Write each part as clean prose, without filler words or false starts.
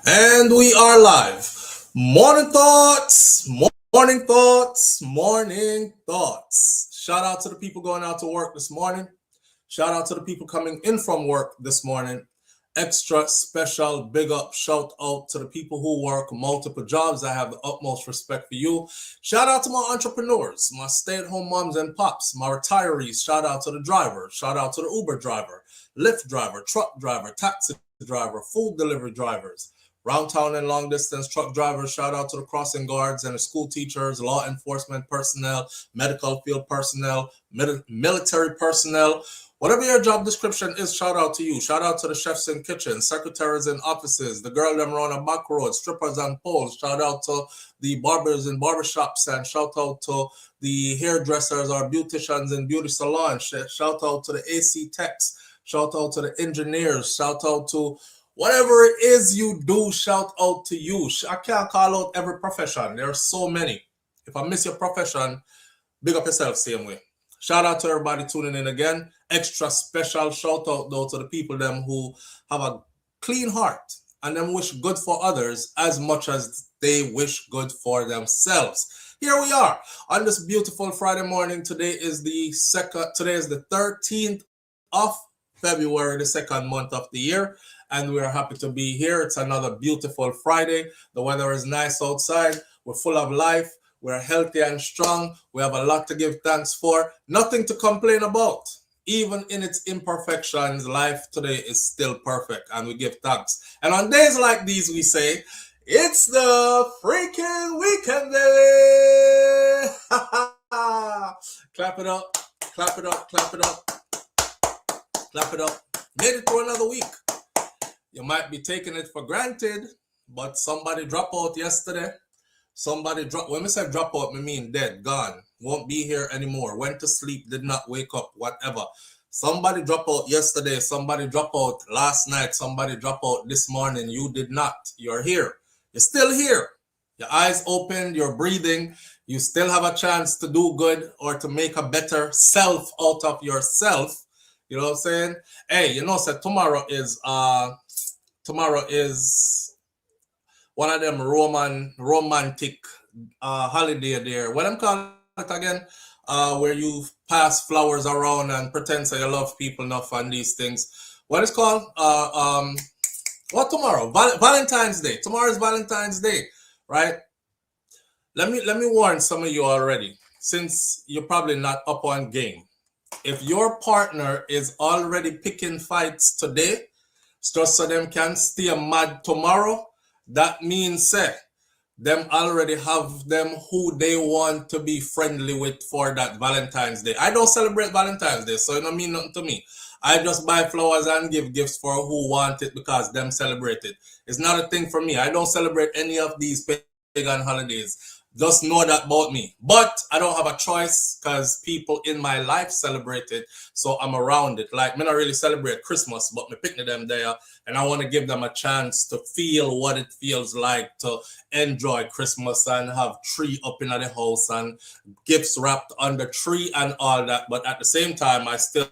And we are live. Morning thoughts, morning thoughts, morning thoughts. Shout out to the people going out to work this morning. Shout out to the people coming in from work this morning. Extra special big up shout out to the people who work multiple jobs. I have the utmost respect for you. Shout out to my entrepreneurs, my stay-at-home moms and pops, my retirees. Shout out to the driver. Shout out to the Uber driver, Lyft driver, truck driver, taxi driver, food delivery drivers, round town and long distance truck drivers. Shout out to the crossing guards and the school teachers, law enforcement personnel, medical field personnel, military personnel. Whatever your job description is, shout out to you. Shout out to the chefs in kitchens, secretaries in offices, the girl them around a back road, strippers on poles. Shout out to the barbers in barbershops, and shout out to the hairdressers or beauticians in beauty salons. Shout out to the AC techs. Shout out to the engineers. Shout out to whatever it is you do. Shout out to you. I can't call out every profession. There are so many. If I miss your profession, big up yourself same way. Shout out to everybody tuning in again. Extra special shout out though to the people them who have a clean heart and them wish good for others as much as they wish good for themselves. Here we are on this beautiful Friday morning. Today is the 13th of February, the second month of the year, and we're happy to be here. It's another beautiful Friday. The weather is nice outside. We're full of life. We're healthy and strong. We have a lot to give thanks for. Nothing to complain about. Even in its imperfections, life today is still perfect, and we give thanks. And on days like these, we say, it's the freaking weekend, baby! Clap it up, clap it up, clap it up, clap it up. Made it through another week. You might be taking it for granted, but somebody dropped out yesterday. When I say drop out, I mean dead, gone, won't be here anymore, went to sleep, did not wake up, whatever. Somebody dropped out yesterday, somebody dropped out last night, somebody dropped out this morning. You did not. You're here. You're still here. Your eyes open, you're breathing. You still have a chance to do good or to make a better self out of yourself. You know what I'm saying? Hey, so tomorrow is one of them romantic holiday there. What I'm calling it again? Where you pass flowers around and pretend that you love people enough and these things. What is called? What tomorrow? Valentine's Day. Tomorrow is Valentine's Day, right? Let me warn some of you already, since you're probably not up on game. If your partner is already picking fights today, just so them can stay mad tomorrow, that means them already have them who they want to be friendly with for that Valentine's Day. I don't celebrate Valentine's Day, so it don't mean nothing to me. I just buy flowers and give gifts for who want it because them celebrate it. It's not a thing for me. I don't celebrate any of these pagan holidays. Just know that about me. But I don't have a choice because people in my life celebrate it, so I'm around it. Like, me not really celebrate Christmas, but me picnic them there, and I want to give them a chance to feel what it feels like to enjoy Christmas and have tree up in the house and gifts wrapped on the tree and all that. But at the same time, I still,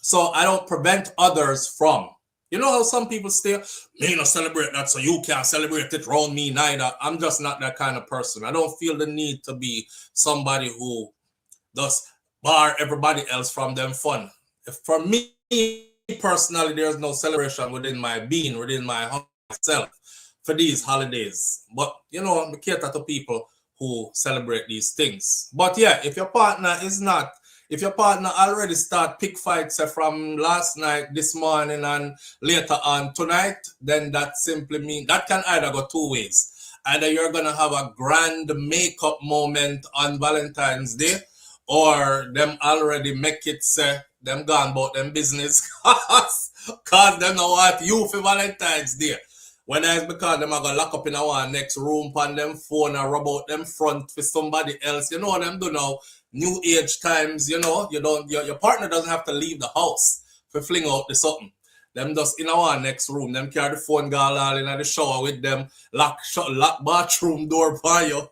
so I don't prevent others from. You know how some people say, me not celebrate that, so you can't celebrate it around me neither. I'm just not that kind of person. I don't feel the need to be somebody who does bar everybody else from them fun. For me personally, there's no celebration within my being, within my self for these holidays. But, I cater to people who celebrate these things. But yeah, if your partner already start pick fights from last night, this morning, and later on tonight, then that simply means that can either go two ways. Either you're going to have a grand makeup moment on Valentine's Day, or them already make it say them gone about them business because them know what you for Valentine's Day. When it's because them are going to lock up in our next room on them phone and rub out them front for somebody else. You know what them do now? New age times, your partner doesn't have to leave the house for fling out the something. Them just in our next room, them carry the phone girl all in the shower with them, lock bathroom door by you.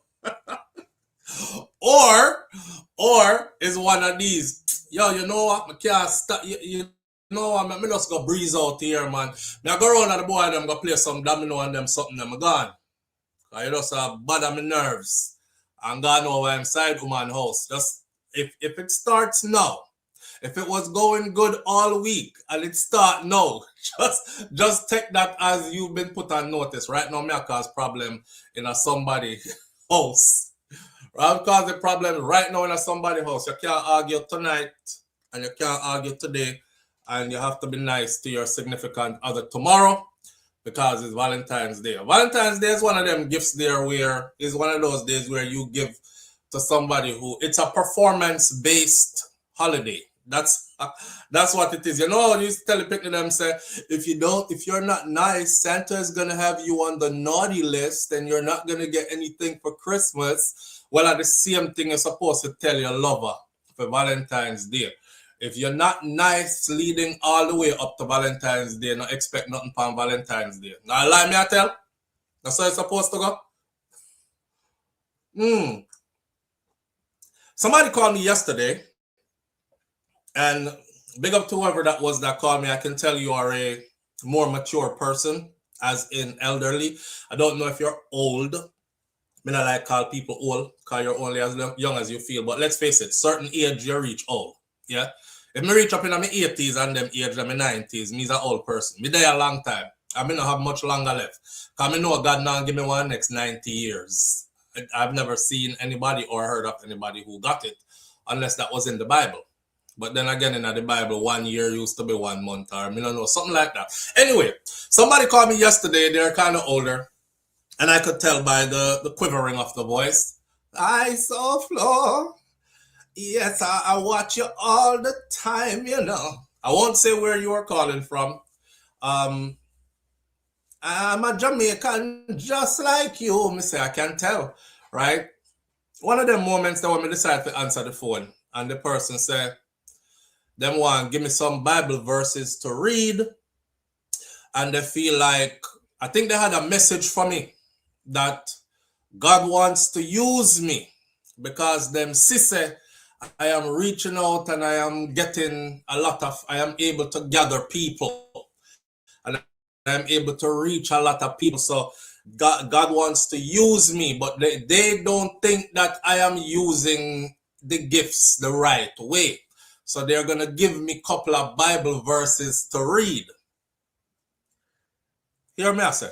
Or is one of these, you know what, I can't stop, you know, I'm just go breeze out here, man. Me I go around at the boy and them go play some domino and them something, them gone. I just bother my nerves. I'm gone over inside woman house. Just if it starts now, if it was going good all week and it start now, just take that as you've been put on notice. Right now, me cause problem in a somebody house. I've caused a problem right now in a somebody house. You can't argue tonight and you can't argue today, and you have to be nice to your significant other tomorrow because it's Valentine's Day. Valentine's Day is one of them gifts there where it's one of those days where you give to somebody who it's a performance-based holiday. That's what it is. You know, you used to tell the people them say, if you're not nice, Santa is gonna have you on the naughty list and you're not gonna get anything for Christmas. Well, at the same thing you're supposed to tell your lover for Valentine's Day. If you're not nice leading all the way up to Valentine's Day, not expect nothing from Valentine's Day. Now lie me I tell. That's how it's supposed to go. Somebody called me yesterday, and big up to whoever that was that called me. I can tell you are a more mature person, as in elderly. I don't know if you're old. I mean, I like call people old, because you're only as young as you feel. But let's face it, certain age you reach old. Yeah. If me reach up in my 80s and them age in my 90s, me's an old person. Me there a long time. I mean, not have much longer left. Because I know God now give me one next 90 years. I've never seen anybody or heard of anybody who got it, unless that was in the Bible. But then again, in the Bible, 1 year used to be 1 month, or I don't know, something like that. Anyway, somebody called me yesterday. They're kind of older, and I could tell by the quivering of the voice. I SouFLo. Yes, I watch you all the time, you know. I won't say where you are calling from. I'm a Jamaican just like you, me say, I can tell, right? One of them moments that when me decide to answer the phone and the person say, them want give me some Bible verses to read, and they feel like, I think they had a message for me that God wants to use me because them sisse I am reaching out and I am getting I am able to gather people and I am able to reach a lot of people. So God wants to use me, but they don't think that I am using the gifts the right way. So they're going to give me a couple of Bible verses to read. Hear me, I say.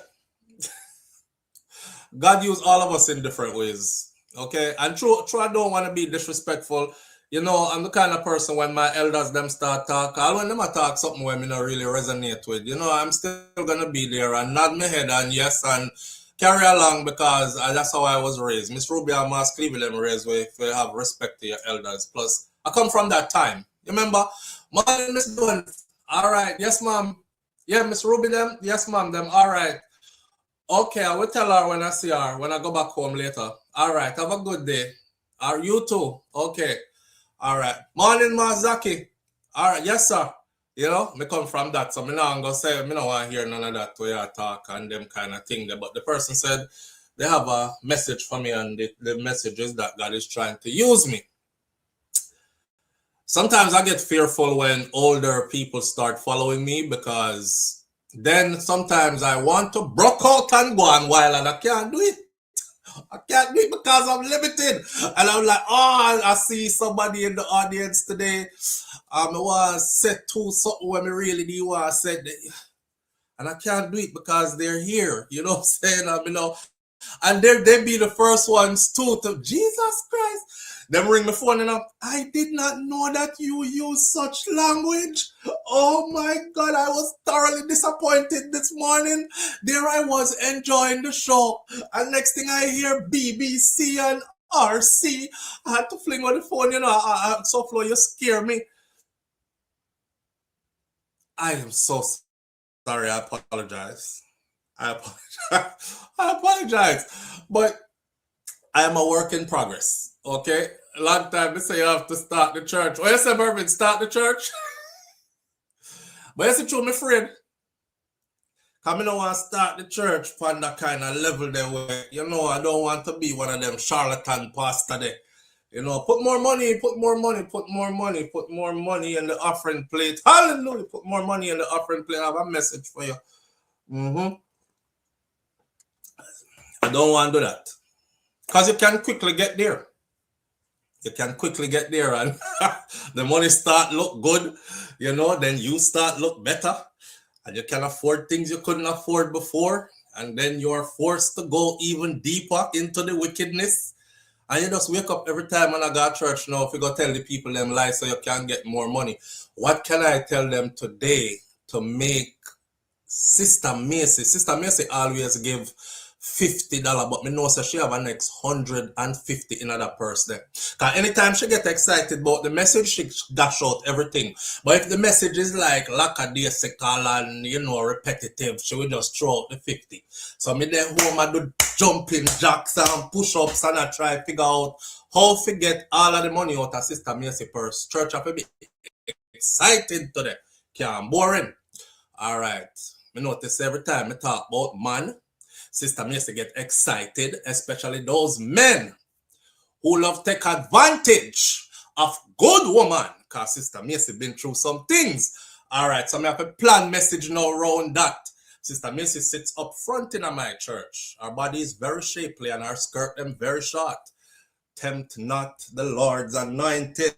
God used all of us in different ways. Okay? And true, I don't want to be disrespectful. You know, I'm the kind of person when my elders them start talk, or when them talk something where me not really resonate with, you know, I'm still gonna be there and nod my head and yes and carry along because that's how I was raised. Miss Ruby and Mas Cleveland raised where you have respect to your elders. Plus, I come from that time. You remember? Morning, Miss Dawn. All right, yes, ma'am. Yeah, Miss Ruby them. Yes, ma'am. Them. All right. Okay, I will tell her when I see her when I go back home later. All right. Have a good day. Are you too? Okay. All right. Morning, Mazaki. All right. Yes, sir. You know, me come from that. So me now I'm going to say, me don't want to hear none of that way I talk and them kind of thing there. But the person said they have a message for me and the message is that God is trying to use me. Sometimes I get fearful when older people start following me because then sometimes I want to broke out and go on while and I can't do it. I can't do it because I'm limited. And I'm like, oh, I see somebody in the audience today. I want to say something when I really do want to say that. And I can't do it because they're here. You know what I'm saying? You know, and they be the first ones too to Jesus Christ. Them ring my phone and I did not know that you use such language. Oh my God, I was thoroughly disappointed this morning. There I was enjoying the show. And next thing I hear BBC and RC. I had to fling on the phone, you know, SouFLo, you scare me. I am so sorry. I apologize. I apologize. But I am a work in progress. Okay? A lot of time they say you have to start the church. Oh, you say, Mervin, start the church? But it's true, my friend. Because I don't want to start the church on that kind of level there where, you know, I don't want to be one of them charlatan pastor there. You know, put more money, put more money, put more money, put more money in the offering plate. Hallelujah. Put more money in the offering plate. I have a message for you. I don't want to do that. Because you can quickly get there. You can quickly get there and the money start look good, you know, then you start look better and you can afford things you couldn't afford before. And then you're forced to go even deeper into the wickedness. And you just wake up every time when I go to church now, if you go tell the people them lies so you can get more money. What can I tell them today to make Sister Macy? Sister Macy always give $50, but me know so she have a next 150 in other purse there. Cause anytime she get excited about the message, she dash out everything. But if the message is like lackadaisical and you know repetitive, she will just throw out the 50. So me then home I do jumping jacks and push-ups and I try to figure out how to get all of the money out of Sister Macy purse. Church have to be excited today. Can't boring. Alright. Me notice every time I talk about man, Sister Macy get excited, especially those men who love take advantage of good woman. Because Sister Macy been through some things. All right, so I have a plan message now around that. Sister Macy sits up front in my church. Her body is very shapely and her skirt them very short. Tempt not the Lord's anointed.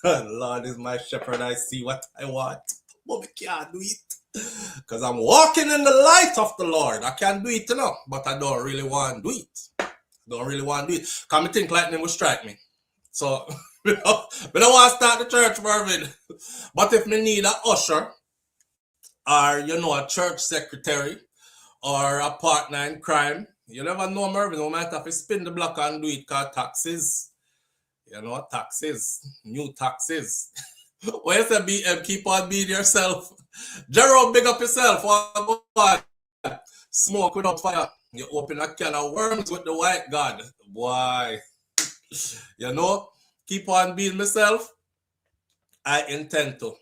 Lord is my shepherd, I see what I want. But we can't do it. Because I'm walking in the light of the Lord. I can do it enough, but I don't really want to do it. Don't really want to do it. Because I think lightning will strike me. So, I don't want to start the church, Mervin. But if me need a usher, or, you know, a church secretary, or a partner in crime, you never know, Mervin. No matter if you spin the block and do it, because taxes, you know, taxes, new taxes. What you say, BM? Keep on being yourself. Gerald, big up yourself. Smoke without fire. You open a can of worms with the white God. Boy. You know, keep on being myself. I intend to.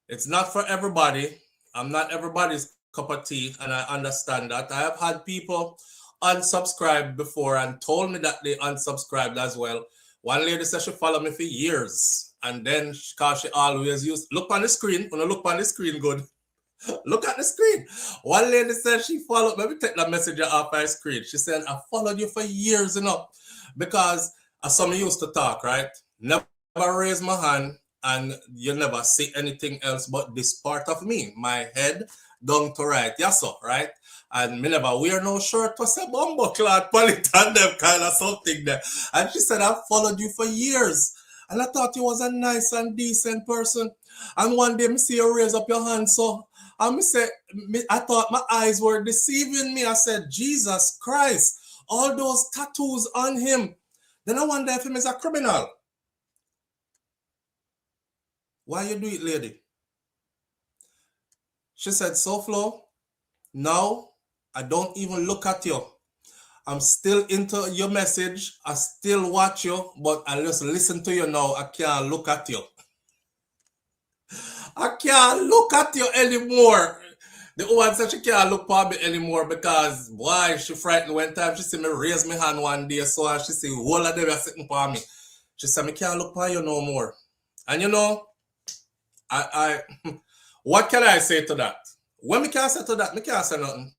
It's not for everybody. I'm not everybody's cup of tea, and I understand that. I have had people unsubscribe before and told me that they unsubscribed as well. One lady said she followed me for years, and then because she always used look on the screen. When I look on the screen, good. Look at the screen. One lady said she followed. Let me take that message off my screen. She said, I followed you for years, you know, because as some used to talk, right? Never raise my hand, and you never see anything else but this part of me, my head down to right. Yes, sir, right? And me never wear no shirt, was a bumbo clad pallet and them kind of something there. And she said, I followed you for years. And I thought you was a nice and decent person. And one day me see you raise up your hand, so and me say, I thought my eyes were deceiving me. I said, Jesus Christ, all those tattoos on him. Then I wonder if him is a criminal. Why you do it, lady? She said, SouFlo, now I don't even look at you. I'm still into your message. I still watch you, but I just listen to you now. I can't look at you. I can't look at you anymore. The woman said she can't look at me anymore because, boy, she frightened one time. She said me raise my hand one day, so she said, all of them are sitting for me. She said, me can't look at you no more. And you know, I what can I say to that? When me can't say to that, me can't say nothing.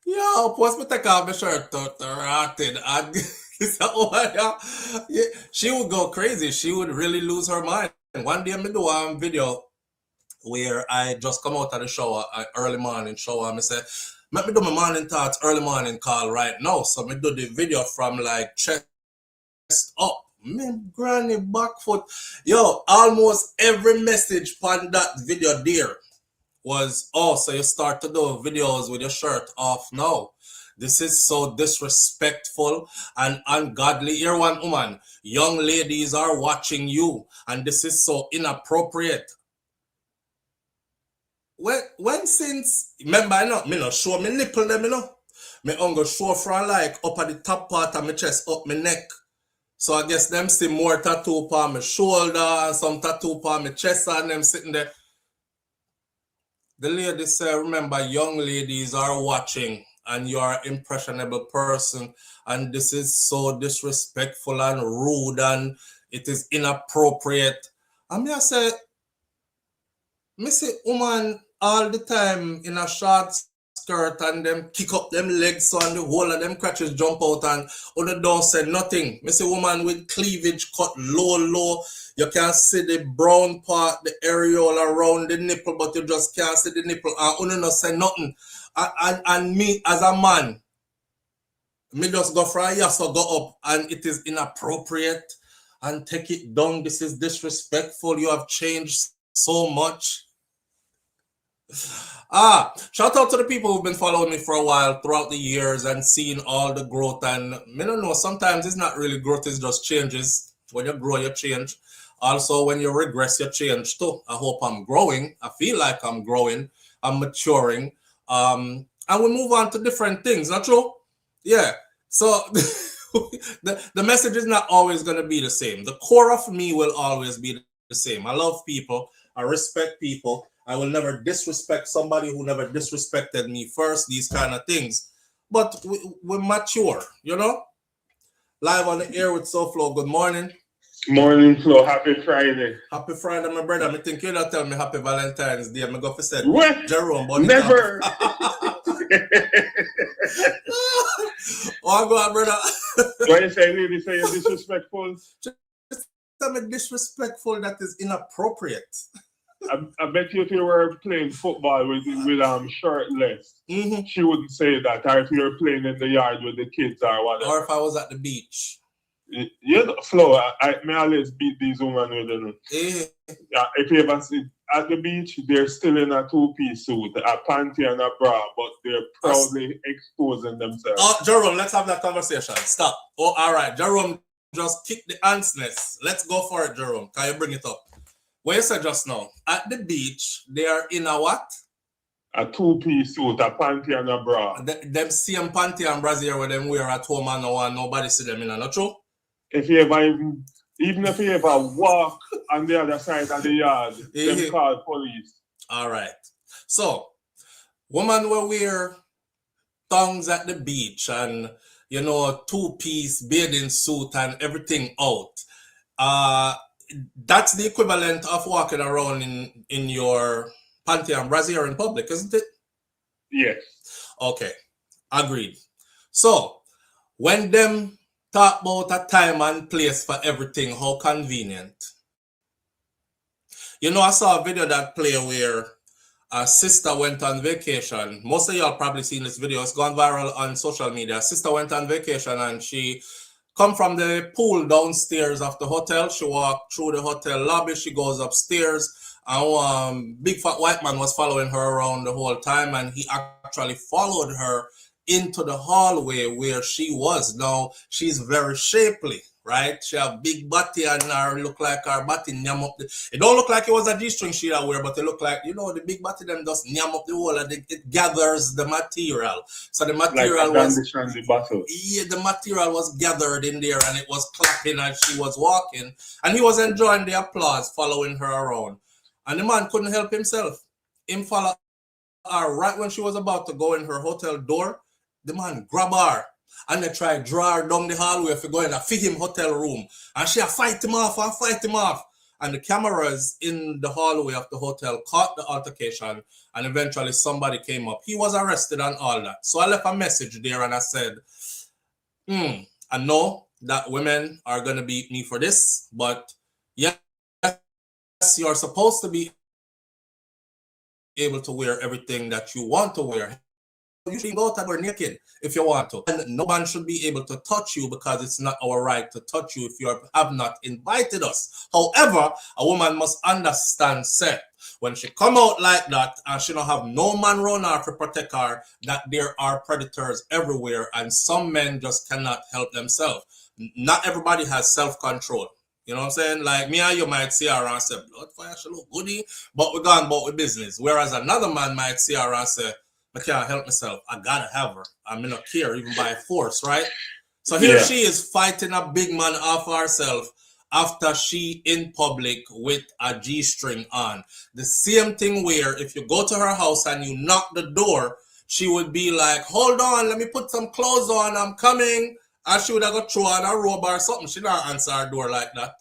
Yo, post me take off my shirt to rotted. And she would go crazy. She would really lose her mind. One day I do a video where I just come out of the shower, early morning shower, and I say, let me do my morning thoughts, early morning call right now. So I do the video from like chest up. Man, granny back foot. Yo, almost every message on that video there was, oh, so you start to do videos with your shirt off now. This is so disrespectful and ungodly. Here, one woman, young ladies are watching you, and this is so inappropriate. When since, remember, I know, me no show me nipple them, you know. Me only show from like up at the top part of my chest, up my neck. So I guess them see more tattoo on my shoulder and some tattoo on my chest and them sitting there. The lady said, remember, young ladies are watching and you are an impressionable person, and this is so disrespectful and rude, and it is inappropriate. And me I say, me see woman all the time in a short skirt and them kick up them legs so and the whole of them crotches jump out and other don't say nothing. Me see woman with cleavage cut low. You can see the brown part, the areola around the nipple, but you just can't see the nipple and only not say nothing. And me as a man, me just go for a yes or go up and it is inappropriate and take it down. This is disrespectful. You have changed so much. Shout out to the people who've been following me for a while throughout the years and seeing all the growth. And I don't know, sometimes it's not really growth, it's just changes. When you grow, you change. Also, when you regress, you change too. I hope I'm growing. I feel like I'm growing. I'm maturing. And we move on to different things, not true? Yeah. So the message is not always going to be the same. The core of me will always be the same. I love people. I respect people. I will never disrespect somebody who never disrespected me first, these kind of things. But we're mature, you know? Live on the air with SouFLo. Good morning. Morning, Flo. Happy Friday. Happy Friday, my brother. I think you're not telling me happy Valentine's Day. I'm going to say, what? Jerome, but never. Oh, go on, brother. Why you say lady say you're disrespectful? Tell me disrespectful that is inappropriate. I bet you if you were playing football with shirtless, she wouldn't say that. Or if you were playing in the yard with the kids or whatever. Or if I was at the beach. You know, Flo, I always beat these women with them. If you ever see at the beach, they're still in a two-piece suit, a panty and a bra, but they're proudly exposing themselves. Oh, Jerome, let's have that conversation. Stop. Oh, all right. Jerome, just kick the ants nest. Let's go for it, Jerome. Can you bring it up? What you said just now, at the beach, they are in a what? A two-piece suit, a panty and a bra. Them same panty and brassiere where them wear at home and no one, nobody see them in a not true? If you ever, even if you ever walk on the other side of the yard, them call police. All right. So, woman will wear thongs at the beach and, you know, a two-piece bathing suit and everything out. That's the equivalent of walking around in your panty and brassiere in public, isn't it? Yes. Okay. Agreed. So, when them talk about a time and place for everything, how convenient. You know, I saw a video that play where a sister went on vacation. Most of y'all probably seen this video. It's gone viral on social media. A sister went on vacation and she come from the pool downstairs of the hotel. She walked through the hotel lobby. She goes upstairs. And big fat white man was following her around the whole time. And he actually followed her into the hallway where she was. Now, she's very shapely, right? She have big body and her look like her body nyam up. It don't look like it was a G-string she wear, but it look like, you know, the big body them just nyam up the whole and it gathers the material. So the material like was... Yeah, the material was gathered in there and it was clapping as she was walking. And he was enjoying the applause following her around. And the man couldn't help himself. Him follow her right when she was about to go in her hotel door. The man grab her and they try to draw her down the hallway if you go in a fit him hotel room. And she fight him off. And the cameras in the hallway of the hotel caught the altercation and eventually somebody came up. He was arrested and all that. So I left a message there and I said, I know that women are going to beat me for this, but yes, you're supposed to be able to wear everything that you want to wear. You should go out and wear naked if you want to. And no one should be able to touch you because it's not our right to touch you if you have not invited us. However, a woman must understand, say, when she come out like that and she don't have no man around her to protect her, that there are predators everywhere and some men just cannot help themselves. Not everybody has self-control. You know what I'm saying? Like me and you might see her and say, blood fire, she look goody, but we're going about with business. Whereas another man might see her and say, I can't help myself. I gotta have her. I'm in a care even by force, right? So here she is fighting a big man off herself after she in public with a G-string on. The same thing where if you go to her house and you knock the door, she would be like, hold on, let me put some clothes on, I'm coming. And she would have got throw on a robe or something. She don't answer her door like that.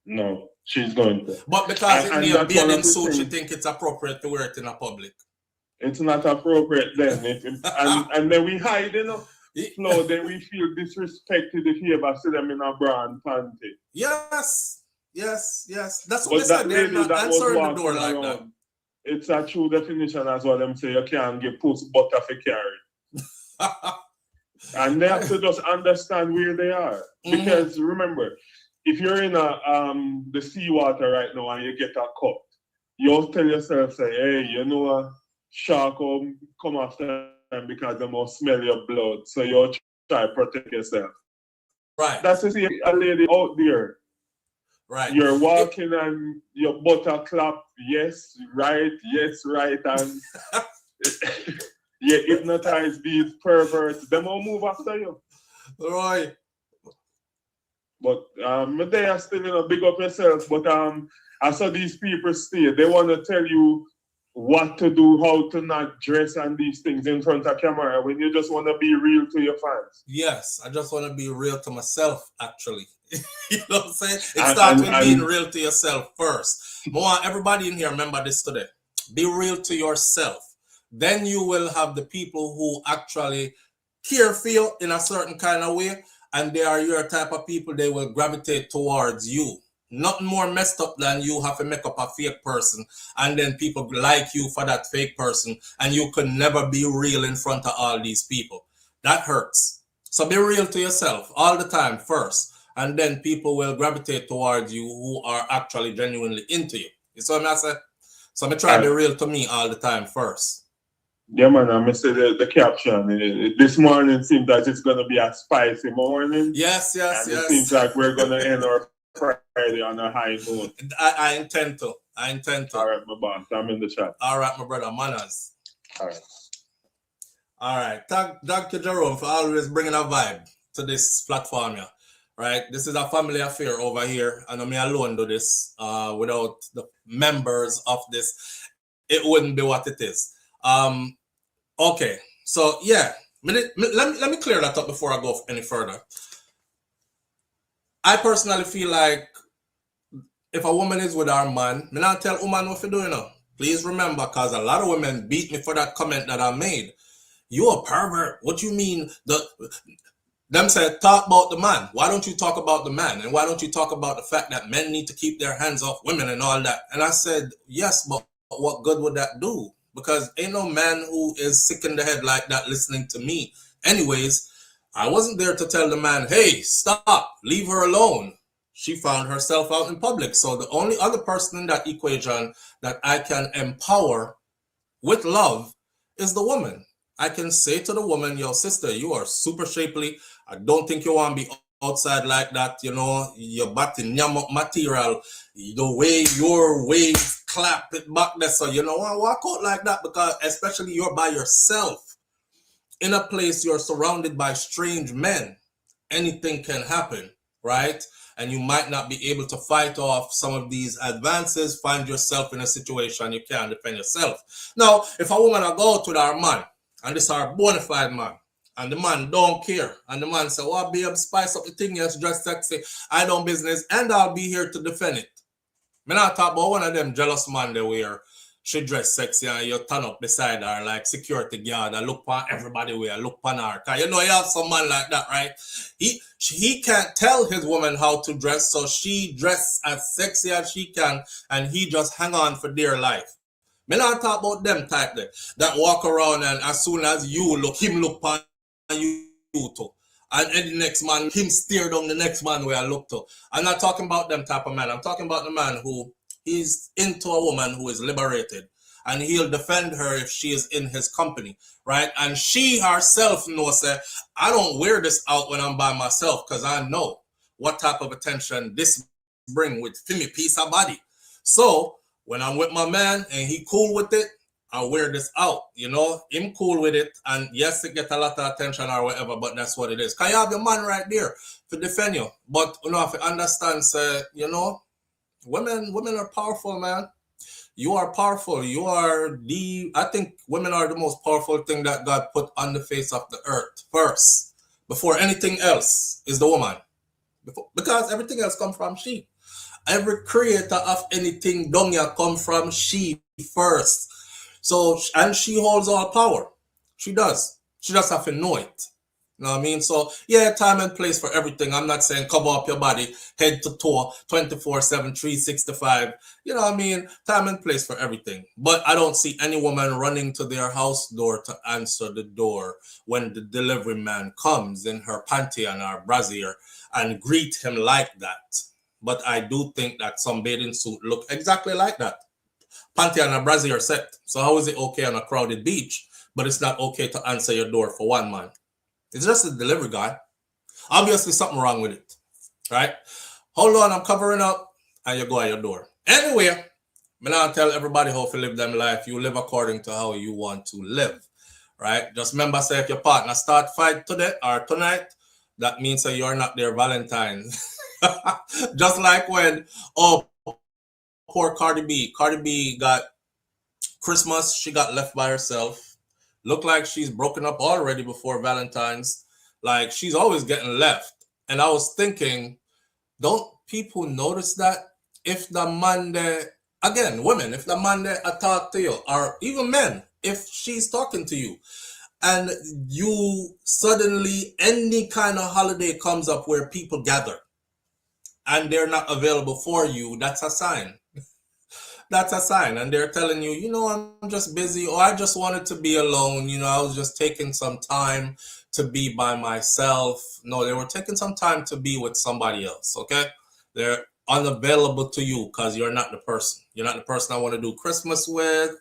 No, she's going to. But because it's near that's one bathing of the suit, she things. think it's appropriate to wear it in a public. It's not appropriate then. And then we hide, you know. No, then we feel disrespected if you ever see them in a bra and panty. Yes. That's what But they said. They're lady not that was answering the walking door like around, that. it's a true definition as well. Them say you can't get post butter for carry. And they have to just understand where they are. Because remember, if you're in the seawater right now and you get a cup, you'll tell yourself, say, hey, you know a shark will come after them because they must smell your blood. So you'll try to protect yourself. Right. That's to see a lady out there. Right. You're walking and your butter clap, yes, right, and you hypnotize these perverts. Them will move after you. Right. But they are still, you know, big up yourself. But I saw these people stay. They want to tell you what to do, how to not dress and these things in front of camera when you just want to be real to your fans. Yes, I just want to be real to myself, actually. You know what I'm saying? It starts with being real to yourself first. I want everybody in here remember this today. Be real to yourself. Then you will have the people who actually care for you in a certain kind of way, and they are your type of people. They will gravitate towards you. Nothing more messed up than you have to make up a fake person and then people like you for that fake person and you could never be real in front of all these people. That hurts. So be real to yourself all the time first, and then people will gravitate towards you who are actually genuinely into you. You see what I'm saying? So I try to be real to me all the time first. Yeah, man, I must say the caption. This morning seems that it's going to be a spicy morning. Yes. It seems like we're going to end our Friday on a high note. I intend to. All right, my boss. I'm in the chat. All right, my brother. Manners. All right. Thank you, Jerome, for always bringing a vibe to this platform here. Right? This is a family affair over here. And I'm alone do this. Without the members of this, it wouldn't be what it is. Okay. So, yeah. Let me clear that up before I go any further. I personally feel like if a woman is with her man, me not tell woman what to do, you know. Please remember, because a lot of women beat me for that comment that I made. You a pervert. What you mean? Them said, talk about the man. Why don't you talk about the man? And why don't you talk about the fact that men need to keep their hands off women and all that? And I said, yes, but what good would that do? Because ain't no man who is sick in the head like that listening to me. Anyways, I wasn't there to tell the man, hey, stop, leave her alone. She found herself out in public. So the only other person in that equation that I can empower with love is the woman. I can say to the woman, yo, sister, you are super shapely. I don't think you want to be outside like that. You know, your body material, the way your waves clap it back there. So, you know, I walk out like that because especially you're by yourself. In a place you're surrounded by strange men, anything can happen, right? And you might not be able to fight off some of these advances, find yourself in a situation you can't defend yourself. Now, if a woman go to our man, and this is our bona fide man, and the man don't care, and the man say, well, babe, spice up the thing, yes, dress sexy, I don't business, and I'll be here to defend it. Me not talk about one of them jealous man they wear. She dress sexy and you turn up beside her like security guard and look on everybody where look on her. Cause you know you have some man like that, right? He can't tell his woman how to dress, so she dress as sexy as she can and he just hang on for dear life. Me not talk about them type there that walk around and as soon as you look, him look on you too. And the next man, him steer down the next man where I look to. I'm not talking about them type of man. I'm talking about the man who he's into a woman who is liberated and he'll defend her if she is in his company, right? And she herself knows that I don't wear this out when I'm by myself because I know what type of attention this bring with me piece of body. So when I'm with my man and he cool with it, I wear this out, you know, him cool with it. And yes, it get a lot of attention or whatever, but that's what it is. Because you have your man right there to defend you. But, you know, if you understand, say, you know, women are powerful, man. You are powerful. You are I think women are the most powerful thing that God put on the face of the earth first. Before anything else is the woman. Because everything else comes from she. Every creator of anything down here come from she first. So, and she holds all power. She does. She just have to know it. You know what I mean? So, yeah, time and place for everything. I'm not saying cover up your body, head to toe, 24/7, 365. You know what I mean? Time and place for everything. But I don't see any woman running to their house door to answer the door when the delivery man comes in her panty and her brassiere and greet him like that. But I do think that some bathing suit look exactly like that. Panty and a brassiere set. So how is it okay on a crowded beach, but it's not okay to answer your door for one man? It's just a delivery guy. Obviously something wrong with it, right? Hold on, I'm covering up, and you go at your door. Anyway, I'm not tell everybody how to live them life. You live according to how you want to live, right? Just remember, say if your partner start fight today or tonight, that means that you're not their Valentine. Just like when, poor Cardi B. Cardi B got Christmas. She got left by herself. Looked like she's broken up already before Valentine's. Like she's always getting left. And I was thinking, don't people notice that if the man there, again, women, if the man there talk to you, or even men, if she's talking to you, and you suddenly, any kind of holiday comes up where people gather and they're not available for you, that's a sign. That's a sign. And they're telling you, you know, I'm just busy, or I just wanted to be alone. You know, I was just taking some time to be by myself. No, they were taking some time to be with somebody else. Okay. They're unavailable to you because you're not the person. You're not the person I want to do Christmas with.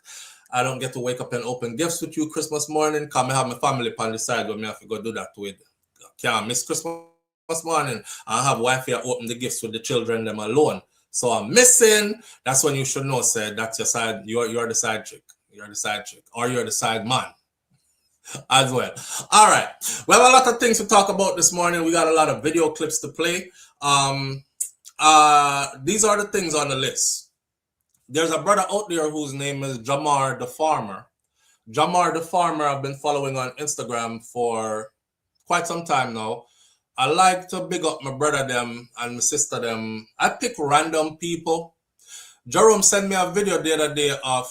I don't get to wake up and open gifts with you Christmas morning. Come and have my family upon the side where me have to go do that with. Can't miss Christmas morning. I have wife here open the gifts with the children them alone. So I'm missing. That's when you should know, said that's your side. You're the side chick. You're the side chick, or you're the side man as well. All right. We have a lot of things to talk about this morning. We got a lot of video clips to play. These are the things on the list. There's a brother out there whose name is Jamar the Farmer. Jamar the Farmer, I've been following on Instagram for quite some time now. I like to big up my brother them and my sister them. I pick random people. Jerome sent me a video the other day of,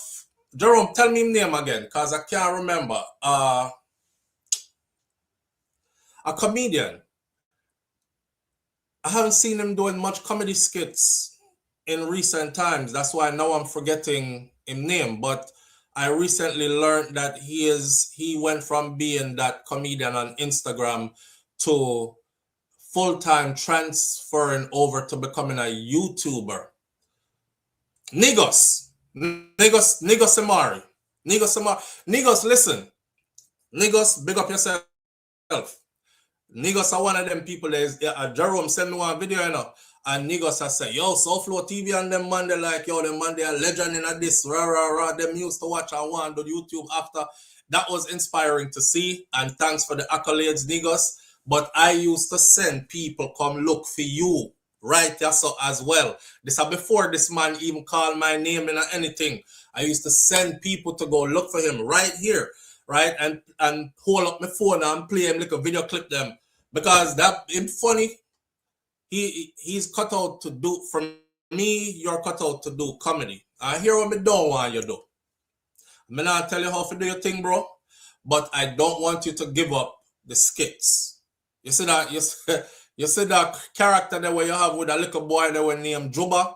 Jerome, tell me his name again, because I can't remember. A comedian. I haven't seen him doing much comedy skits in recent times. That's why now I'm forgetting his name. But I recently learned that he went from being that comedian on Instagram to full-time transferring over to becoming a YouTuber. Nigos Amari. Nigos, listen. Nigos, big up yourself. Nigos are one of them people that is, Jerome sent me one video, you know, and Nigos has said, yo, SouFLoTV and them man, they like, yo, them man, they are legend in this, them used to watch and want to YouTube after. That was inspiring to see, and thanks for the accolades, Nigos. But I used to send people come look for you right here so as well. This is before this man even called my name and anything. I used to send people to go look for him right here, right? And hold up my phone and play him like a video clip them. Because that it's funny. He's cut out to do, from me, you're cut out to do comedy. I hear what me don't want you to do. I'm not tell you how to do your thing, bro. But I don't want you to give up the skits. You see that you see that character that where you have with a little boy that was named Juba.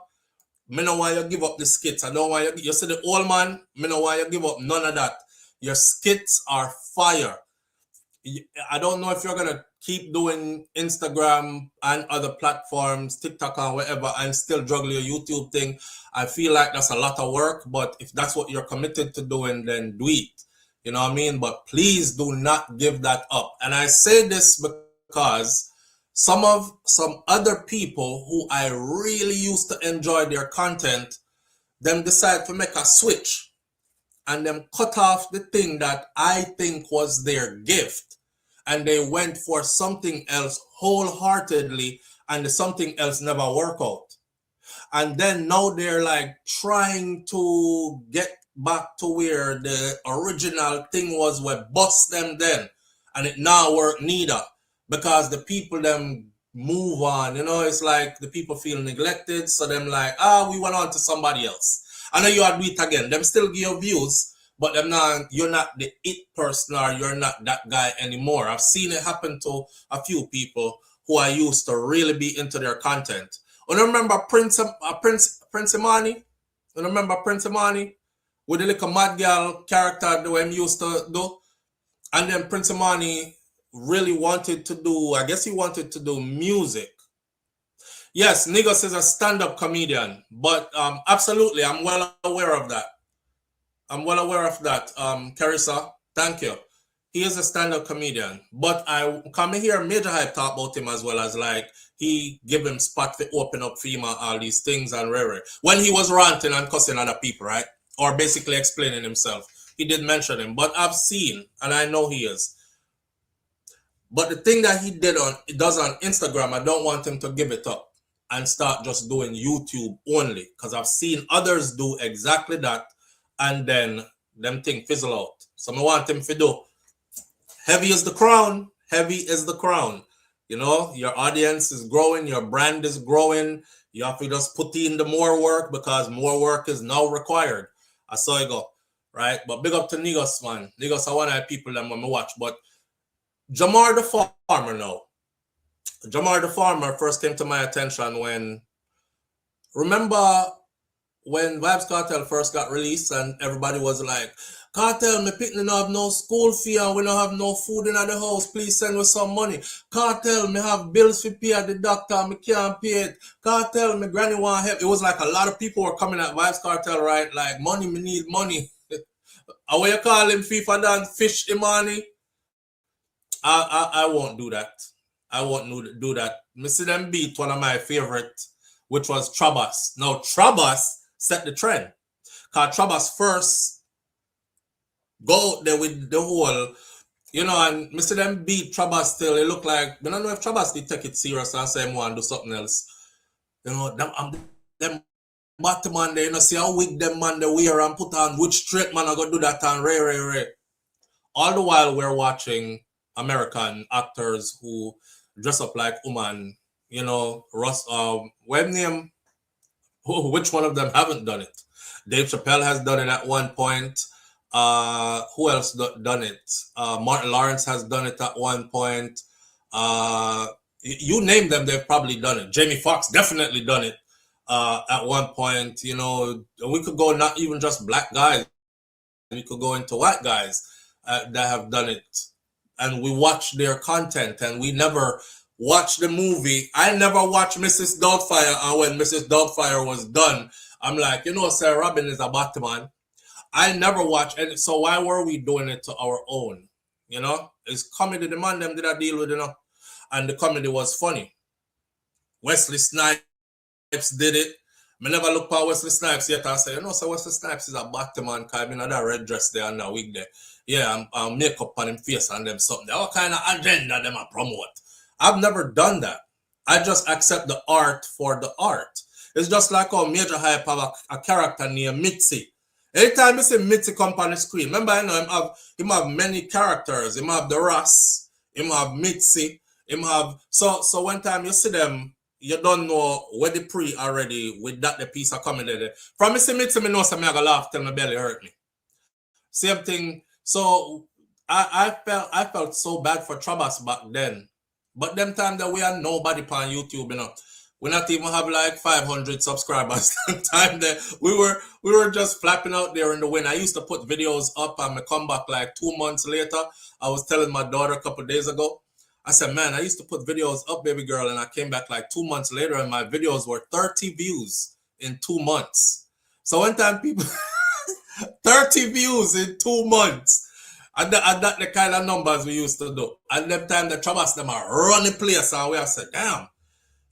Me no want you give up the skits. I don't want you see the old man. Me no want you give up none of that. Your skits are fire. I don't know if you're gonna keep doing Instagram and other platforms, TikTok and whatever, and still juggle your YouTube thing. I feel like that's a lot of work, but if that's what you're committed to doing, then do it. You know what I mean? But please do not give that up. And I say this because some other people who I really used to enjoy their content, them decide to make a switch and them cut off the thing that I think was their gift, and they went for something else wholeheartedly, and the something else never worked out. And then now they're like trying to get back to where the original thing was, where bust them then. And it now work neither. Because the people them move on, you know, it's like the people feel neglected, so them like, we went on to somebody else. I know you are do it again. Them still give you views, but them not, you're not the it person, or you're not that guy anymore. I've seen it happen to a few people who I used to really be into their content. And I remember Prince Imani? You remember Prince Imani? With the little mad girl character the way he used to do? And then Prince Imani really wanted to do, I guess he wanted to do music. Yes, Niggas is a stand-up comedian, but absolutely, I'm well aware of that. I'm well aware of that, Carissa. Thank you. He is a stand-up comedian, but I come here Major Hype talk about him as well, as like he give him spot to open up FEMA, all these things and rare. When he was ranting and cussing other people, right? Or basically explaining himself. He did mention him, but I've seen, and I know he is. But the thing that he does on Instagram, I don't want him to give it up and start just doing YouTube only, because I've seen others do exactly that, and then them thing fizzle out. So I want him to do heavy is the crown. Heavy is the crown. You know, your audience is growing, your brand is growing. You have to just put in the more work, because more work is now required. I saw it go, right? But big up to Niggas, man. Niggas are one of the people that when I watch. But Jamar the Farmer now. Jamar the Farmer first came to my attention when, remember when Vybz Kartel first got released and everybody was like, Kartel, me picking don't have no school fee and we don't have no food in the house. Please send us some money. Kartel, me have bills to pay at the doctor. Me can't pay it. Kartel, me granny want help. It was like a lot of people were coming at Vybz Kartel, right? Like, money, me need money. How you call him FIFA Dan Fish Imani? I won't do that. I won't do that. Me see them beat one of my favorite, which was Trabas. Now, Trabas set the trend. Because Trabas first go out there with the whole, you know, and me see them beat Trabas still. It look like, I don't know if Trabas did take it serious and say, I want to do something else. You know, them bottom man, they, you know, see how wig them man they wear and put on which straight man I go do that and ray. All the while we're watching American actors who dress up like woman, you know, name, which one of them haven't done it? Dave Chappelle has done it at one point. Who else done it? Martin Lawrence has done it at one point. You name them, they've probably done it. Jamie Foxx definitely done it at one point. You know, we could go not even just black guys. We could go into white guys that have done it. And we watch their content and we never watch the movie. I never watched Mrs. Doubtfire, and when Mrs. Doubtfire was done, I'm like, you know, Sarah Robin is a Batman. I never watched, and so why were we doing it to our own? You know, it's comedy. The man them did I deal with, you know, and the comedy was funny. Wesley Snipes did it. I never look for Wesley Snipes yet. I say, you know, so Wesley Snipes is a Batman, because in that red dress there and that wig there. Yeah, I'm makeup on him face and them something. What kind of agenda them I promote? I've never done that. I just accept the art for the art. It's just like how Major Hype have a character named Mitzi. Anytime you see Mitzi come on the screen, remember, I know him have many characters. Him have the Ross, him have Mitzi, him have so one time you see them, you don't know where the pre already with that the piece of comedy there. From me see Mitzi, me know something I go laugh till my belly hurt me. Same thing. So I felt so bad for Trabas back then. But them time that we had nobody on YouTube, you know. We not even have like 500 subscribers. Time that we were just flapping out there in the wind. I used to put videos up and I come back like 2 months later. I was telling my daughter a couple of days ago. I said, man, I used to put videos up, baby girl, and I came back like 2 months later and my videos were 30 views in 2 months. So one time people 30 views in 2 months. And that the kind of numbers we used to do. And them time the Trabas them are running place and we have said, damn,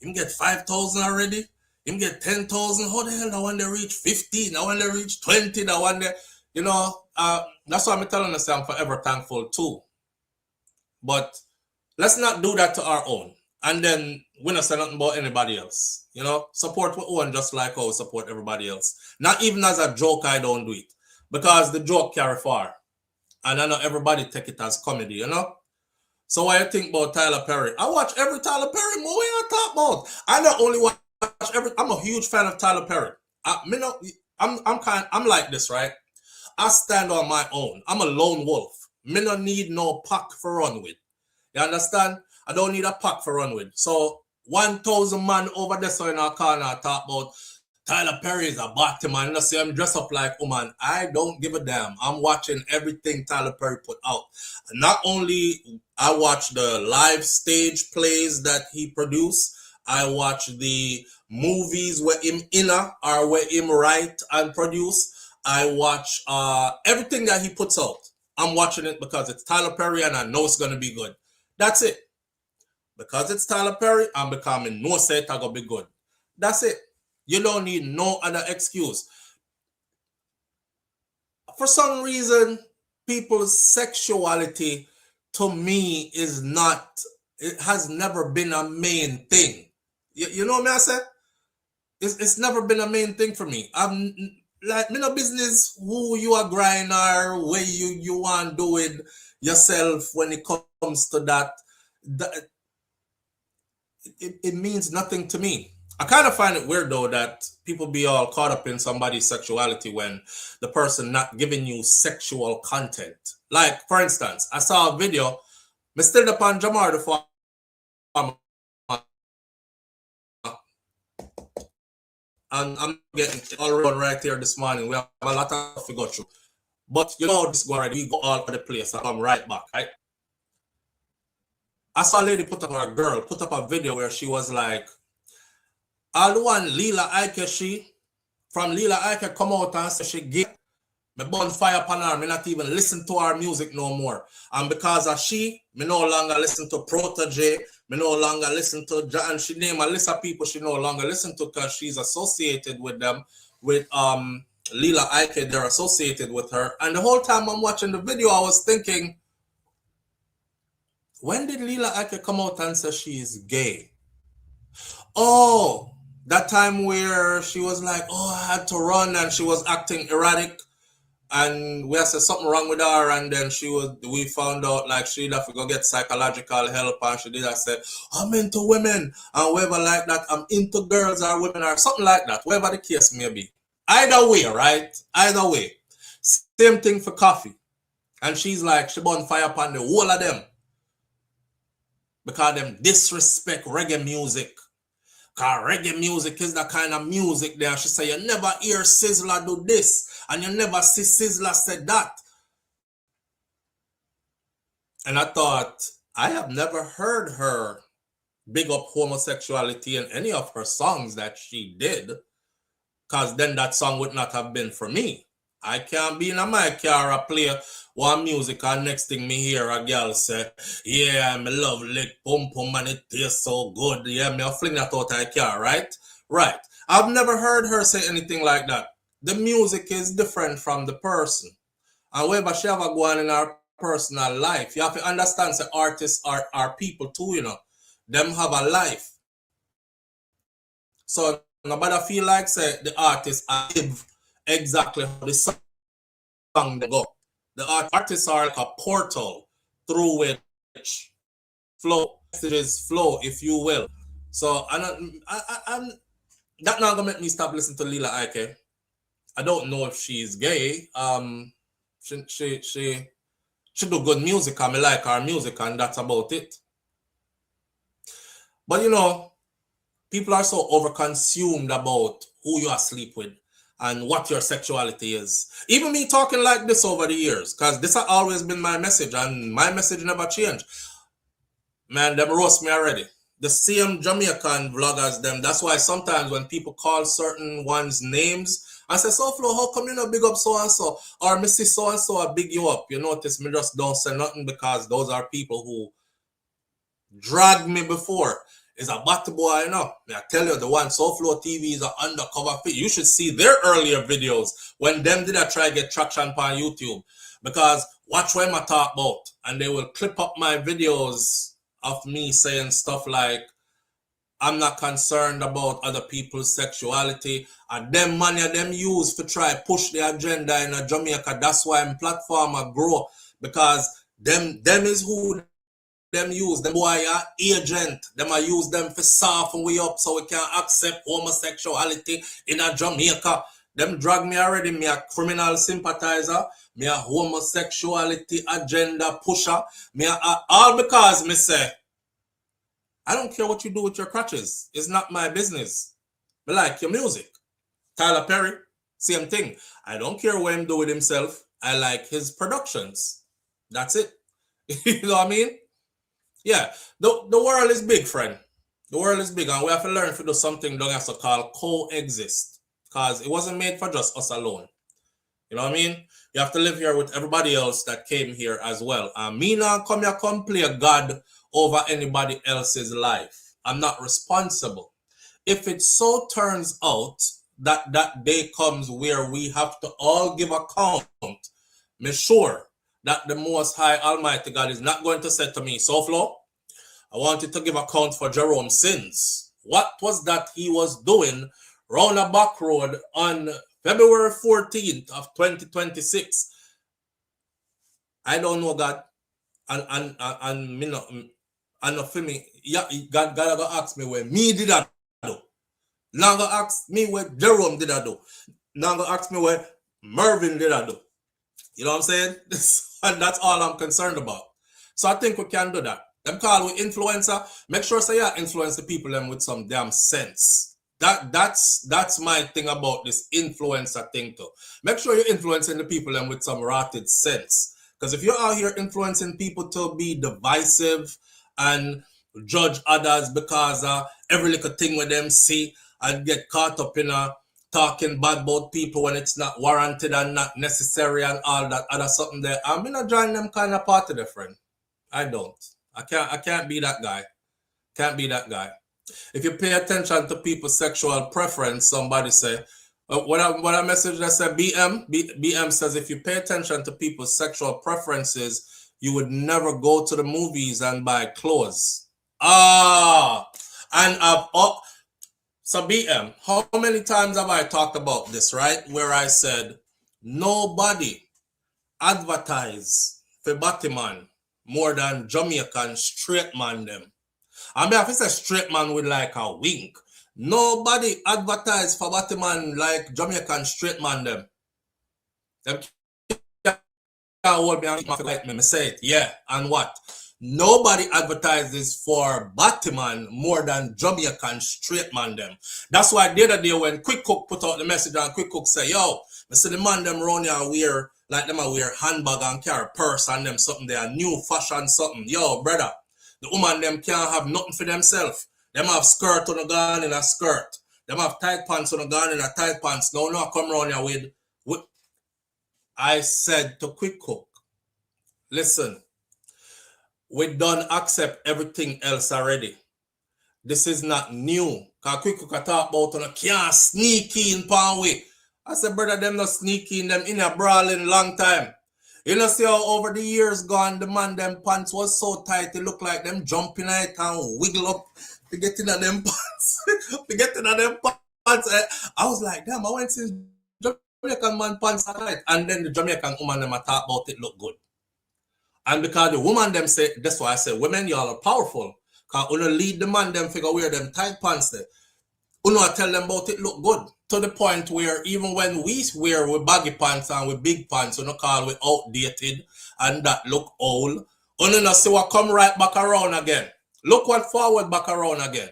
him get 5,000 already? Him get 10,000? How the hell now when they reach 15? Now when they reach 20? Now when they, you know, that's why I'm telling us I'm forever thankful too. But let's not do that to our own. and then we not say nothing about anybody else. You know, support what one just like how we support everybody else. Not even as a joke, I don't do it because the joke carry far, and I know everybody take it as comedy. You know. So what you think about Tyler Perry? I watch every Tyler Perry movie I talk about. I not only watch every. I'm a huge fan of Tyler Perry. I'm like this, right? I stand on my own. I'm a lone wolf. Me no need no pack for run with. You understand? I don't need a pack for run with. So 1,000 man over there so in our corner talk about Tyler Perry is a bottom man. You see, I'm dressed up like woman. I don't give a damn. I'm watching everything Tyler Perry put out. Not only I watch the live stage plays that he produced, I watch the movies where him inner or where him write and produce. I watch everything that he puts out. I'm watching it because it's Tyler Perry and I know it's gonna be good. That's it. Because it's Tyler Perry, I'm becoming no say it's gonna be good. That's it. You don't need no other excuse. For some reason, people's sexuality to me is not, it has never been a main thing. You know what I say? It's never been a main thing for me. I'm like, me no business who you are grind or where you want do it yourself when it comes to that. It means nothing to me. I kind of find it weird though that people be all caught up in somebody's sexuality when the person not giving you sexual content. Like, for instance, I saw a video, I stood up on Jamar the farm, and I'm getting all around right here this morning. We have a lot of stuff to go through. But you know this go already, we go all over the place and come right back, right? I saw a lady put up a video where she was like, all the one Lila Ike from Lila Ike come out and say she gay. Me burn fire upon her, me not even listen to her music no more. And because of she, me no longer listen to Protege, me no longer listen to and she name a list of people she no longer listen to because she's associated with them, with Lila Ike, they're associated with her. And the whole time I'm watching the video, I was thinking, when did Lila Ike come out and say she is gay? Oh, that time where she was like, oh, I had to run and she was acting erratic and we had said something wrong with her and then we found out like she'd have to go get psychological help and she did. I said, I'm into women and whatever like that. I'm into girls or women or something like that, whatever the case may be. Either way, right? Either way. Same thing for Coffee. And she's like, she burn fire upon the whole of them because them disrespect reggae music. Because reggae music is the kind of music there. She say, you never hear Sizzla do this. And you never see Sizzla say that. And I thought, I have never heard her big up homosexuality in any of her songs that she did. Because then that song would not have been for me. I can't be in my car or play one music and next thing me hear a girl say, yeah, me love lick pum pum and it tastes so good. Yeah, me I'll fling that out of the car, right? Right. I've never heard her say anything like that. The music is different from the person. And whatever she ever go on in her personal life, you have to understand that artists are people too, you know. Them have a life. So nobody feel like say the artist live exactly how the song go. The artists are like a portal through which messages flow, if you will. So I'm that not gonna make me stop listening to Lila Ike. I don't know if she's gay. She do good music. I like her music, and that's about it. But you know, people are so overconsumed about who you are asleep with and what your sexuality is. Even me talking like this over the years, because this has always been my message, and my message never changed. Man, them roast me already. The same Jamaican vloggers, them. That's why sometimes when people call certain ones names, I say, SouFlo, how come you not big up so-and-so? Or Missy so-and-so, I big you up. You notice me just don't say nothing because those are people who dragged me before. Is a batty boy, you know. I tell you, the one SouFLoTV is an undercover fit. You should see their earlier videos when them did I try to get traction on YouTube. Because watch what I talk about. And they will clip up my videos of me saying stuff like, I'm not concerned about other people's sexuality. And them money them use to try push the agenda in Jamaica. That's why I'm platform a grow. Because them is who them use. Them boy are agent. Them I use them for soften we up so we can accept homosexuality in Jamaica. Them drag me already. Me a criminal sympathizer. Me a homosexuality agenda pusher. Me all because me say, I don't care what you do with your crutches. It's not my business. I like your music. Tyler Perry, same thing. I don't care what him do with himself. I like his productions. That's it. You know what I mean? Yeah. The world is big, friend. The world is big, and we have to learn to do something that has to call coexist. Because it wasn't made for just us alone. You know what I mean? You have to live here with everybody else that came here as well. And me not come here come play a God over anybody else's life. I'm not responsible. If it so turns out that that day comes where we have to all give account, make sure that the Most High Almighty God is not going to say to me, SouFLo, I want you to give account for Jerome's sins. What was that he was doing round a back road on February 14th of 2026? I don't know, God. And me not, and for me, yeah, God gonna ask me where me did I do. Now gonna ask me where Jerome did I do. Now gonna ask me where Mervin did I do. You know what I'm saying? And that's all I'm concerned about. So I think we can do that. Them call we influencer. Make sure say yeah, influence the people them with some damn sense. That's my thing about this influencer thing too. Make sure you're influencing the people them with some rotted sense. Because if you're out here influencing people to be divisive and judge others because every little thing with them see and get caught up in talking bad about people when it's not warranted and not necessary and all that other something there, I'm not joining them kind of party there, friend. I don't. I can't be that guy. Can't be that guy. If you pay attention to people's sexual preference, somebody say, what I message that said, BM says, if you pay attention to people's sexual preferences, you would never go to the movies and buy clothes. So BM, how many times have I talked about this, right? Where I said, nobody advertise for Batman more than Jamaican straight man them. I mean, if it's a straight man with like a wink, nobody advertise for Batman like Jamaican straight man them. Them can't hold me and like me say it. Yeah, and what? Nobody advertises for Batman more than Jamaican straight man them. That's why the other day when Quick Cook put out the message and Quick Cook say, yo, I see the man them around here wear, like them I wear handbag and carry purse and them something there, new fashion something. Yo, brother, the woman them can't have nothing for themselves. Them have skirt on a gun in a skirt. Them have tight pants on a gun in a tight pants. No, come around here with. I said to Quick Cook, listen, we don't accept everything else already. This is not new. Because Quick Cook talk about on can't sneak in pan way. I said, brother, them not sneak in, them in a brawling long time. You know, see how over the years gone, the man, them pants was so tight, it looked like them jumping out and wiggle up to get in them pants. To get in them pants. I was like, damn, I went to Jamaican man pants tight. And then the Jamaican woman, them talk about it look good. And because the woman, them say, that's why I say, women, y'all are powerful. Because when you lead the man, them figure wear them tight pants there. You know, tell them about it look good. To the point where even when we wear with baggy pants and with big pants, you know, call we outdated and that look old. You know, see what come right back around again. Look what forward back around again.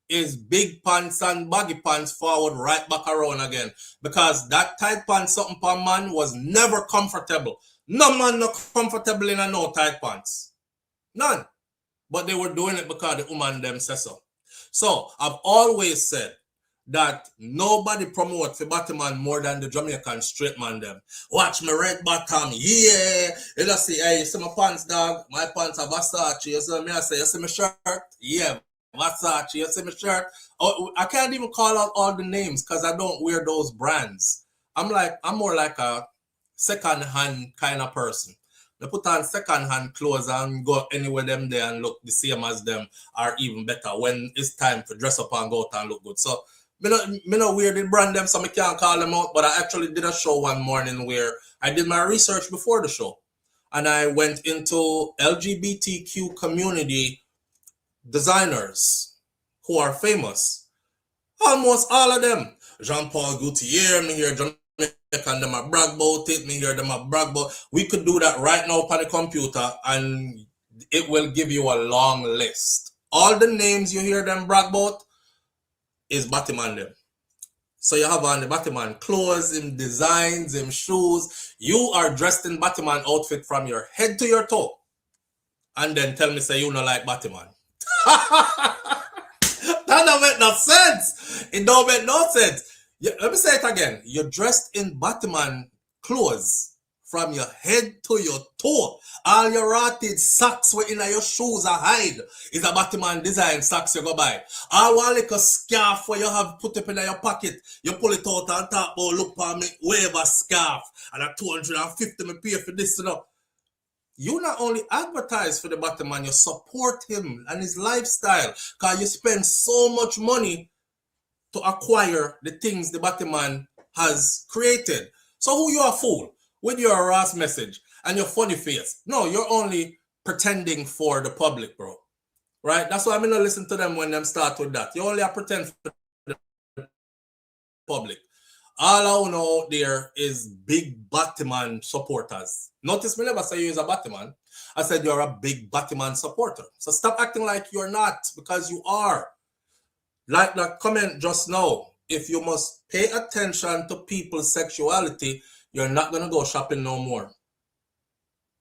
Is big pants and baggy pants forward right back around again. Because that tight pants something per man was never comfortable. No man not comfortable in a no tight pants. None. But they were doing it because the woman them said so. So I've always said that nobody promotes the Batman more than the Jamaican straight man them. Watch me red bottom, yeah. You just see, hey, you see my pants, dog? My pants are Versace. You see me? I say, you see my shirt? Yeah, Versace. You see my shirt? Oh, I can't even call out all the names because I don't wear those brands. I'm more like a second-hand kind of person. They put on second-hand clothes and go anywhere them there and look the same as them or even better when it's time to dress up and go out and look good. So me not weird the brand them, so I can't call them out, but I actually did a show one morning where I did my research before the show. And I went into LGBTQ community designers who are famous. Almost all of them. Jean-Paul Gaultier, me hear Jamaican, them a brag about it, me hear them a brag about. We could do that right now on the computer and it will give you a long list. All the names you hear them brag about is Batman them. So you have on the Batman clothes, him designs, him shoes. You are dressed in Batman outfit from your head to your toe. And then tell me say you not like Batman. That don't make no sense. It don't make no sense. Let me say it again. You're dressed in Batman clothes from your head to your toe. All your rotted socks within your shoes are hide is a Batman design socks you go buy. All one like a scarf where you have put up in your pocket. You pull it out and talk about look for me, wave a scarf. And a 250 me pay for this, you know. You not only advertise for the Batman, you support him and his lifestyle. Because you spend so much money to acquire the things the Batman has created. So who you a fool with your Ross message and your funny face? No, you're only pretending for the public, bro. Right? That's why I'm going to listen to them when them start with that. You only pretend for the public. All I know out there is big Batman supporters. Notice me never say you is a Batman. I said you're a big Batman supporter. So stop acting like you're not, because you are. Like that comment just now, if you must pay attention to people's sexuality, you're not going to go shopping no more.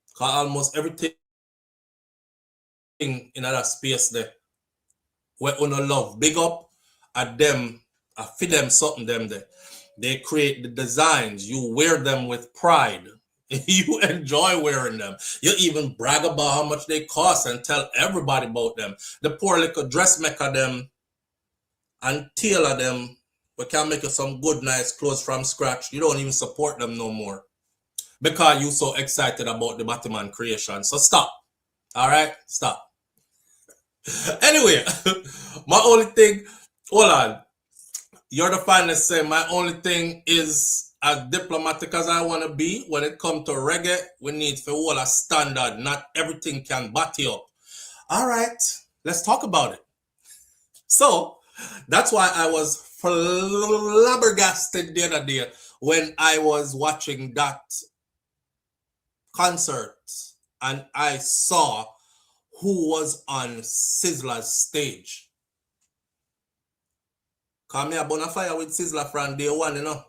Because almost everything in that space there, where you love, big up at them, I feed them something them there. They create the designs. You wear them with pride. You enjoy wearing them. You even brag about how much they cost and tell everybody about them. The poor little dressmaker them and tailor them. We can make you some good, nice clothes from scratch. You don't even support them no more because you're so excited about the Batman creation. So stop. All right? Stop. Anyway, my only thing, hold on. You're the finest say my only thing is as diplomatic as I want to be when it comes to reggae, we need to hold a standard. Not everything can bat you up. All right, let's talk about it. So that's why I was flabbergasted the other day when I was watching that concert and I saw who was on Sizzla's stage. Come here, bonfire with Sizzla from day one, you know.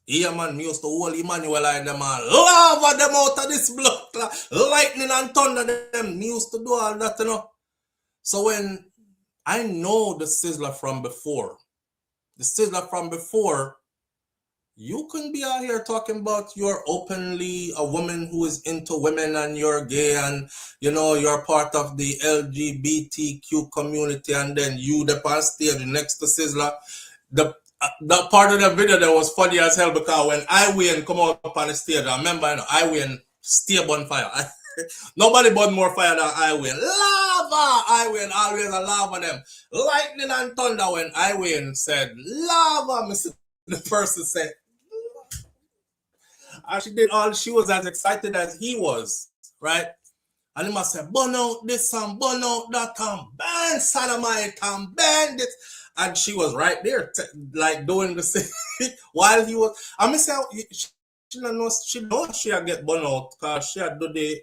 Yeah, man, me used to hold Emmanuel and them and lava them out of this blood. Lightning and thunder them. Me used to do all that, you know. So when I know the Sizzla from before, you can be out here talking about you're openly a woman who is into women and you're gay and, you know, you're part of the LGBTQ community and then you the on stage next to Sizzla. The part of the video that was funny as hell because when Iwayne come up on the stage, I remember, you know, Iwayne stay on fire. Nobody burn more fire than Iwayne. Lava! Iwayne always a lava them. Lightning and thunder when Iwayne said lava. The person said, and she was as excited as he was, right? And he must say, burn out this and burn out that and ban Sodomite and ban this. And she was right there, like doing the same while he was. I say, she knows she get burn out because she had do the.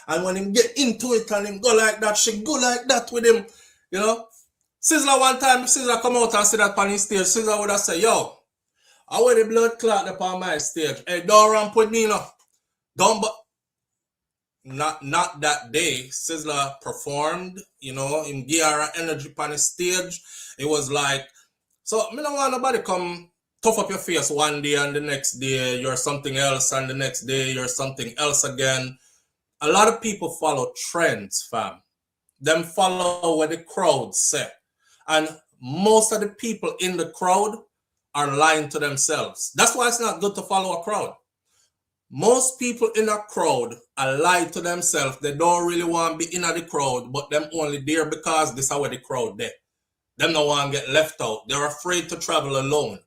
And when him get into it and him go like that, she go like that with him, you know. Sizzla one time, Sizzla come out and say that on his stage, Sizzla would have said, yo, I wear the blood clot up on my stage. Hey, don't ramp with me, no. Don't, but not that day. Sizzla performed, you know, in gear energy on the stage. It was like, so me don't want nobody come tough up your face one day and the next day you're something else and the next day you're something else again. A lot of people follow trends, fam. Them follow what the crowd say. And most of the people in the crowd are lying to themselves. That's why it's not good to follow a crowd. most people in a crowd are lie to themselves. They don't really want to be in the crowd, but them only there because this is where the crowd there. Them no want to get left out. They're afraid to travel alone.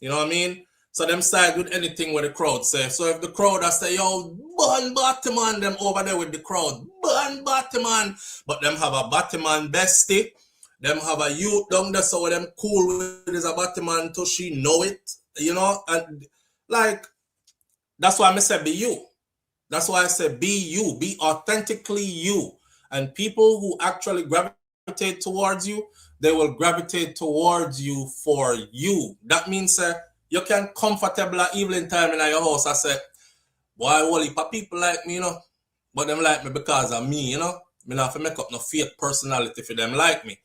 You know what I mean? So them side with anything with the crowd say. So if the crowd I say, yo, burn Batman, them over there with the crowd, burn Batman. But them have a Batman bestie. Them have a youth down there, so them cool with is a Batman till she know it. You know? And like, that's why I say be you. That's why I say be you. Be authentically you. And people who actually gravitate towards you, they will gravitate towards you for you. That means you can comfortable at evening time in your house. I said, why will if people like me, you know? But them like me because of me, you know? Me not have to make up no fake personality for them like me.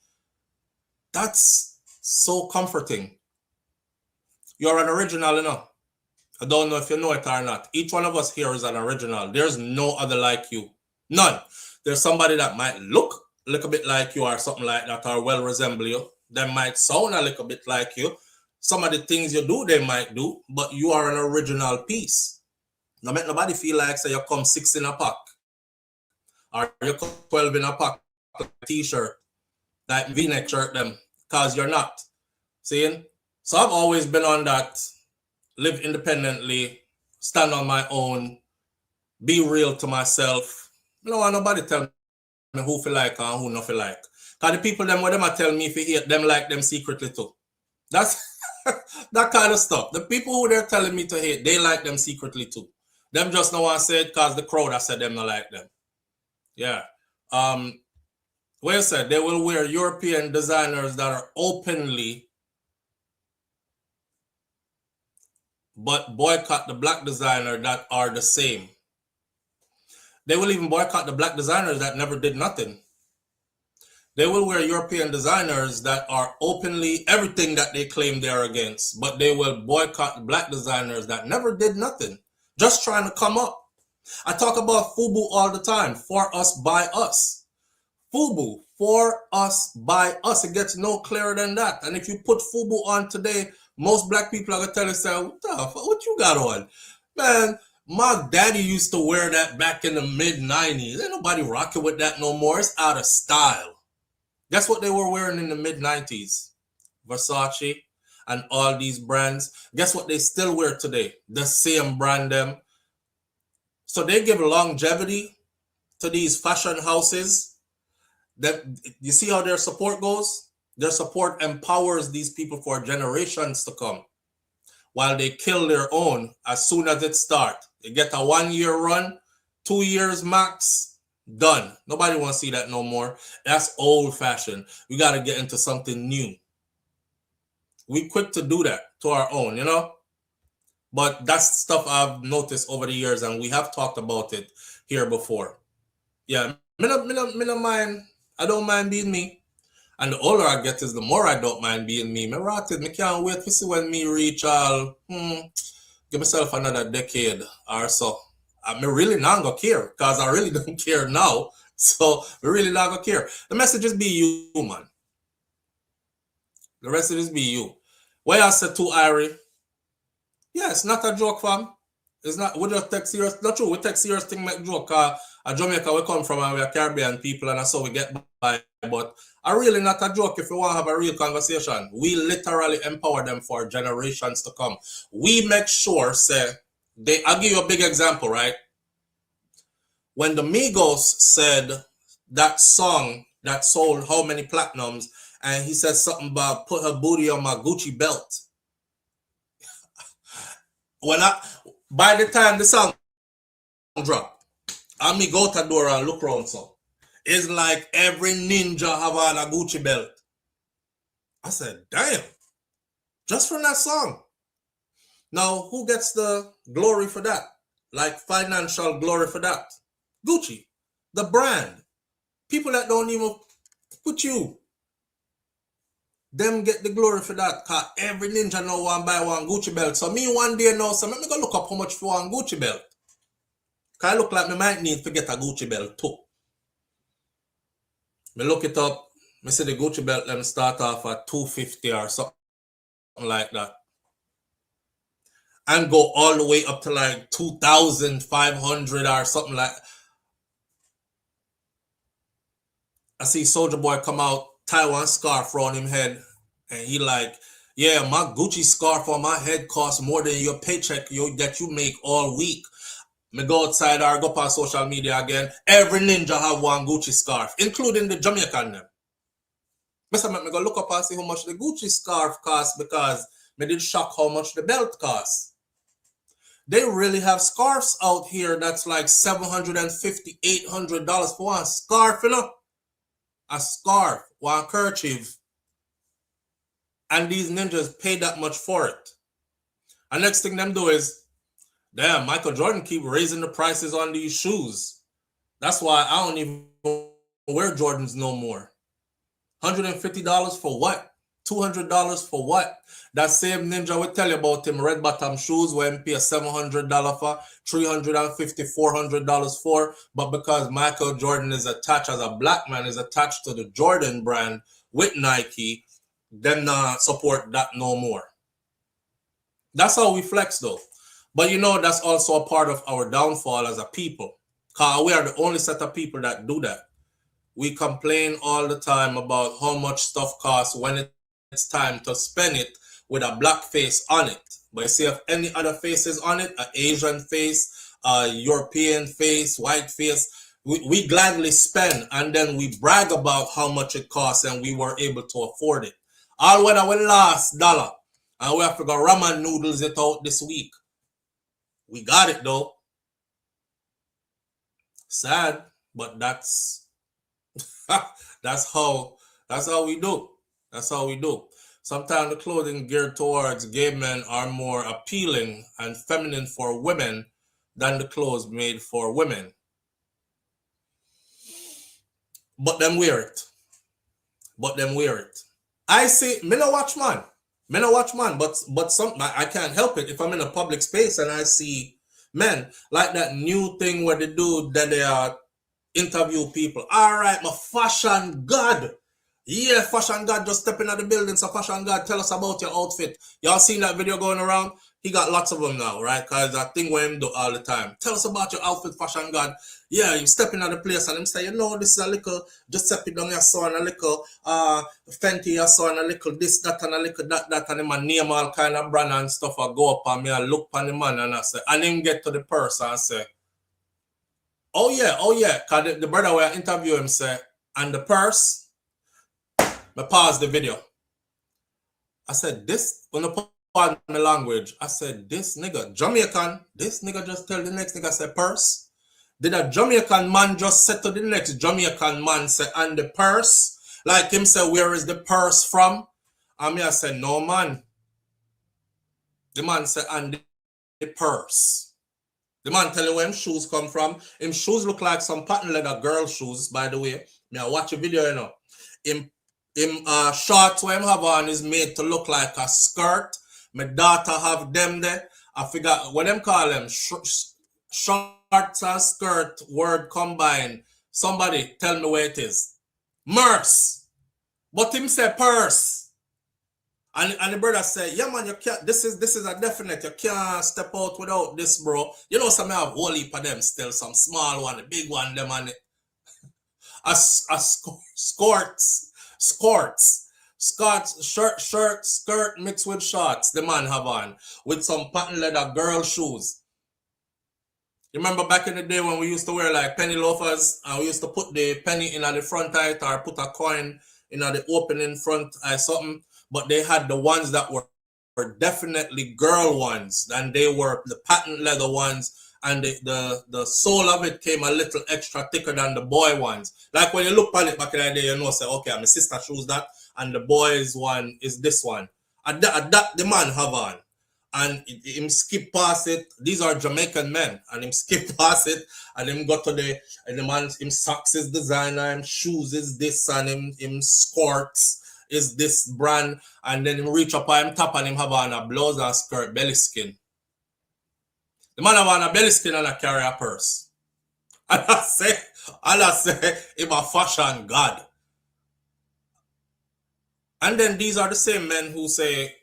That's so comforting. You're an original, you know? I don't know if you know it or not. Each one of us here is an original. There's no other like you. None. There's somebody that might look a little bit like you or something like that or well resemble you. They might sound a little bit like you. Some of the things you do, they might do, but you are an original piece. Now make nobody feel like say you come 6 in a pack or you come 12 in a pack like a t-shirt, like V-neck shirt them, because you're not. See? So I've always been on that. Live independently, stand on my own, be real to myself. I don't want nobody tell me who feel like and who not feel like. Because the people them what them are tell me if you hate them like them secretly too. That's that kind of stuff. The people who they're telling me to hate, they like them secretly too. Them just don't want to say it because the crowd I said them not like them. Yeah. Well said, they will wear European designers that are openly but boycott the black designers that are the same. They will even boycott the black designers that never did nothing. They will wear European designers that are openly everything that they claim they are against, but they will boycott black designers that never did nothing, just trying to come up. I talk about FUBU all the time, for us, by us. FUBU, for us, by us. It gets no clearer than that. And if you put FUBU on today, most black people are going to tell you, say, what the fuck, what you got on? Man, my daddy used to wear that back in the mid-90s. Ain't nobody rocking with that no more. It's out of style. That's what they were wearing in the mid-90s. Versace and all these brands. Guess what they still wear today? The same brand them. So they give longevity to these fashion houses. That you see how their support goes? Their support empowers these people for generations to come. While they kill their own as soon as it starts. They get a 1-year run, 2 years max, done. Nobody wants to see that no more. That's old fashioned. We got to get into something new. We quick to do that to our own, you know? But that's stuff I've noticed over the years, and we have talked about it here before. Yeah, me no mind. I don't mind being me. And the older I get is the more I don't mind being me. Me rotted. Me can't wait to see when me reach all, give myself another decade or so. Me really not gonna care, because I really don't care now. So we really not gonna care. The message is be you, man. The rest of it is be you. What I said to Irie, yeah, it's not a joke, fam. It's not, we just take serious, not true, we take serious thing make joke. A Jamaica we come from and we are Caribbean people and that's how we get by. But I really not a joke if you want to have a real conversation. We literally empower them for generations to come. We make sure, say, I'll give you a big example, right? When the Migos said that song that sold how many platinums, and he said something about put her booty on my Gucci belt. By the time the song drop, I me go to the door and look around, so it's like every ninja have on a Gucci belt. I said, damn, just from that song. Now, who gets the glory for that? Like financial glory for that? Gucci, the brand. People that don't even put you. Them get the glory for that, because every ninja know one buy one Gucci belt. So me one day now, so let me go look up how much for one Gucci belt. Because I look like me might need to get a Gucci belt too. Me look it up, me see the Gucci belt, them start off at $250 or something like that. and go all the way up to like 2,500 or something like. I see Soldier Boy come out, Taiwan scarf around him head, and he like, yeah, my Gucci scarf on my head costs more than your paycheck that you make all week. Me go outside or go on social media again. Every ninja have one Gucci scarf, including the Jamaican them. Me go look up and see how much the Gucci scarf costs because me did shock how much the belt costs. They really have scarves out here that's like $750, $800 for one scarf, you know? A scarf, one kerchief. And these ninjas pay that much for it. And next thing them do is, damn, Michael Jordan keep raising the prices on these shoes. That's why I don't even wear Jordans no more. $150 for what? $200 for what? That same ninja will tell you about him red bottom shoes where he pay $700 for, $350, $400 for, but because Michael Jordan is attached as a black man, is attached to the Jordan brand with Nike, them not support that no more. That's how we flex though. But you know, that's also a part of our downfall as a people. Because we are the only set of people that do that. We complain all the time about how much stuff costs when it's time to spend it with a black face on it. But you see if any other faces on it, an Asian face, a European face, white face, we gladly spend and then we brag about how much it costs and we were able to afford it. All when our last dollar and we have to go ramen noodles it out this week. We got it though. Sad, but that's how we do. That's how we do. Sometimes the clothing geared towards gay men are more appealing and feminine for women than the clothes made for women. But them wear it. I see, me no watch man, but some I can't help it if I'm in a public space and I see men like that new thing where they do that they are interview people. All right, my fashion god. Yeah, fashion god just stepping out the building. So fashion god, tell us about your outfit. Y'all seen that video going around? He got lots of them now, right? Because that thing where him do all the time. Tell us about your outfit, fashion god. Yeah, you stepping out the place and him say, you know, this is a little Giuseppe down your son, a little Fenty your son, a little this, that, and a little that, and him a name all kind of brand and stuff. I go up and me and look on the man and I say, and him get to the person and say, oh yeah, because the brother where I interview him say, and the purse, I pause the video. I said, this, when I pause my language, I said, this nigga, Jamaican, this nigga just tell the next nigga, say, purse. Did a Jamaican man just say to the next Jamaican man, say, and the purse? Like him say, where is the purse from? And me, I said, no, man. The man said, and the purse. The man tell you where him shoes come from. Him shoes look like some patent leather girl shoes, by the way. Me, I watch a video, you know. Him shorts where him have on is made to look like a skirt. My daughter have them there. I forgot what them call them. Shorts and skirt word combined. Somebody tell me where it is. Merce. But him say purse. And the brother say, yeah man, you can't, this is a definite, you can't step out without this, bro. You know, some have whole heap of them still, some small one, the big one, them and skirt mixed with shorts, the man have on, with some patent leather girl shoes. You remember back in the day when we used to wear like penny loafers and we used to put the penny in the front of it or put a coin in the opening front or something? But they had the ones that were definitely girl ones, and they were the patent leather ones, and the sole of it came a little extra thicker than the boy ones. Like when you look at it back in the day, you know, say, okay, my sister shoes that, and the boys one is this one. And that the man have on. And him skip past it. These are Jamaican men, and him skip past it, and him got to and the man, him socks is designer, him shoes is this, and him skirts is this brand, and then him reach up on him top and him have on a blouse and skirt belly skin. The man have on a belly skin and a carry a purse. And I say, him a fashion god. And then these are the same men who say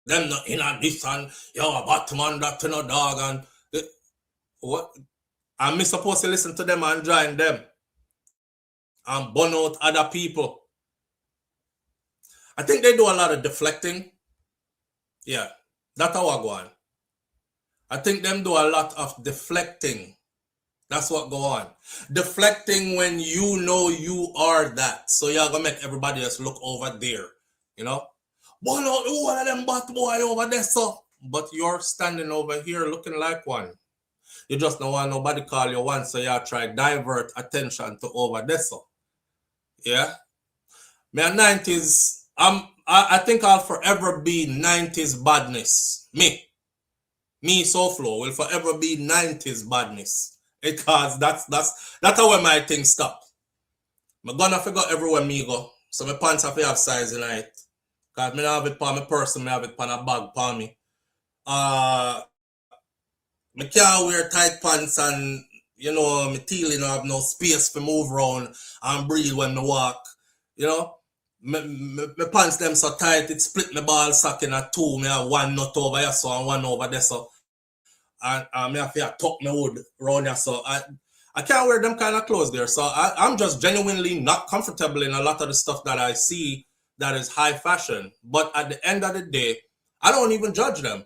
them not in a this and yo, Batman that to no dog and what? Am I supposed to listen to them and join them and burn out other people? I think they do a lot of deflecting. Yeah, that's how I go on. I think them do a lot of deflecting. That's what go on. Deflecting when you know you are that. So you're gonna make everybody else look over there. You know? Burn out one of them bat boy over there, so. But you're standing over here looking like one. You just don't want nobody call you one, so you try divert attention to over there, so. Yeah? Me 90s, I think I'll forever be 90s badness. Me SouFlo will forever be 90s badness. Because that's how my thing stop. I'm gonna figure out everywhere me go. So my pants have to have size in it. Cause me have it on my person, I have it on a bag on me. Me can't wear tight pants and you know my teal have no space to move around and breathe when I walk. You know? My pants them so tight it split my ball sack in a two. Me have one nut over here so and one over there so. And I have to tuck my wood around here, so I can't wear them kind of clothes there. So I'm just genuinely not comfortable in a lot of the stuff that I see that is high fashion. But at the end of the day, I don't even judge them.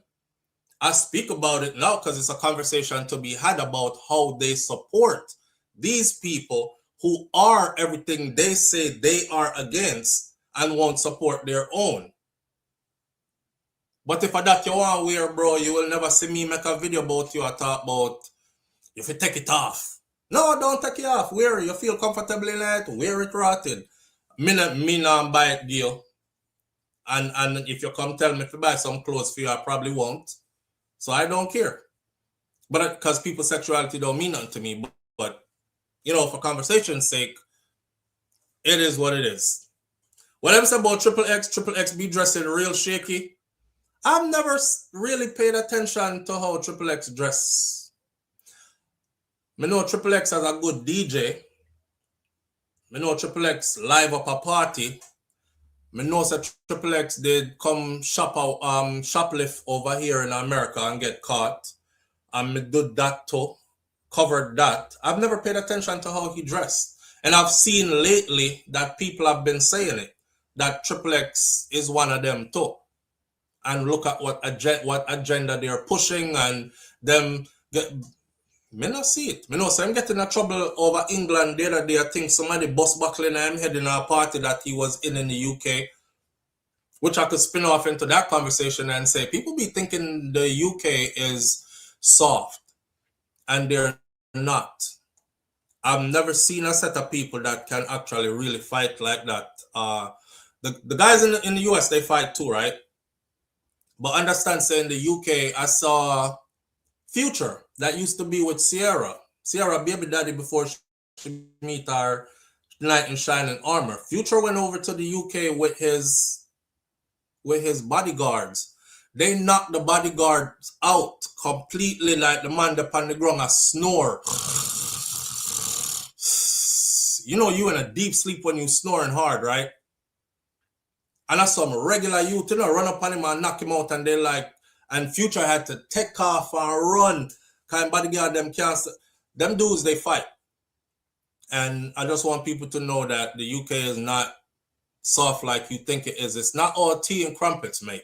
I speak about it now because it's a conversation to be had about how they support these people who are everything they say they are against and won't support their own. But if I that you want to wear, bro, you will never see me make a video about you or talk about if you take it off. No, don't take it off. Wear it. You feel comfortable in it, wear it rotted. Me not buy it deal. And if you come tell me to buy some clothes for you, I probably won't. So I don't care. But because people's sexuality don't mean nothing to me. But you know, for conversation's sake, it is what it is. Whatever it's about Triple X be dressing real shaky. I've never really paid attention to how Triple X dress. I know Triple X as a good DJ. I know Triple X live up a party. I know that Triple X did come shoplift over here in America and get caught. And me did that too. Covered that. I've never paid attention to how he dressed. And I've seen lately that people have been saying it. That Triple X is one of them too. And look at what agenda they're pushing and them get. Me not see it. Me know so I'm getting in trouble over England the other day. I think somebody bus buckling him heading a party that he was in the UK, which I could spin off into that conversation and say people be thinking the UK is soft, and they're not. I've never seen a set of people that can actually really fight like that. The guys in the US they fight too, right? But understand, say in the UK, I saw Future that used to be with Sierra baby daddy before she meet her knight in shining armor. Future went over to the UK with his bodyguards. They knocked the bodyguards out completely, like the man upon the ground a snore. You know you in a deep sleep when you snoring hard, right? And that's some regular youth, you know, run up on him and knock him out, and they like, and Future had to take off and run. Kind of bodyguard them can't. Them dudes, they fight. And I just want people to know that the UK is not soft like you think it is. It's not all tea and crumpets, mate.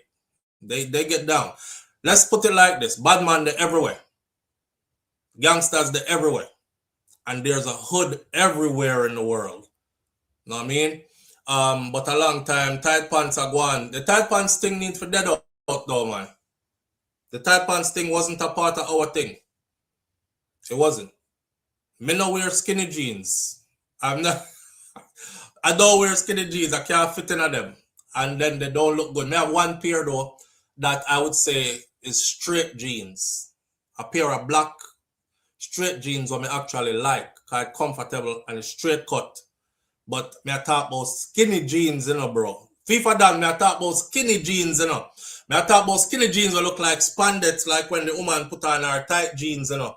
They get down. Let's put it like this. Bad man, they're everywhere. Gangsters, they're everywhere. And there's a hood everywhere in the world. You know what I mean? But a long time, tight pants are gone. The tight pants thing needs for dead out though, man. The tight pants thing wasn't a part of our thing. It wasn't. Me no wear skinny jeans. I don't wear skinny jeans. I can't fit in them. And then they don't look good. Me have one pair though that I would say is straight jeans. A pair of black straight jeans what me actually like. Cause it's comfortable and it's straight cut. But me I talk about skinny jeans, you know, bro. FIFA done, me I talk about skinny jeans, you know. Me I talk about skinny jeans that look like spandex, like when the woman put on her tight jeans, you know.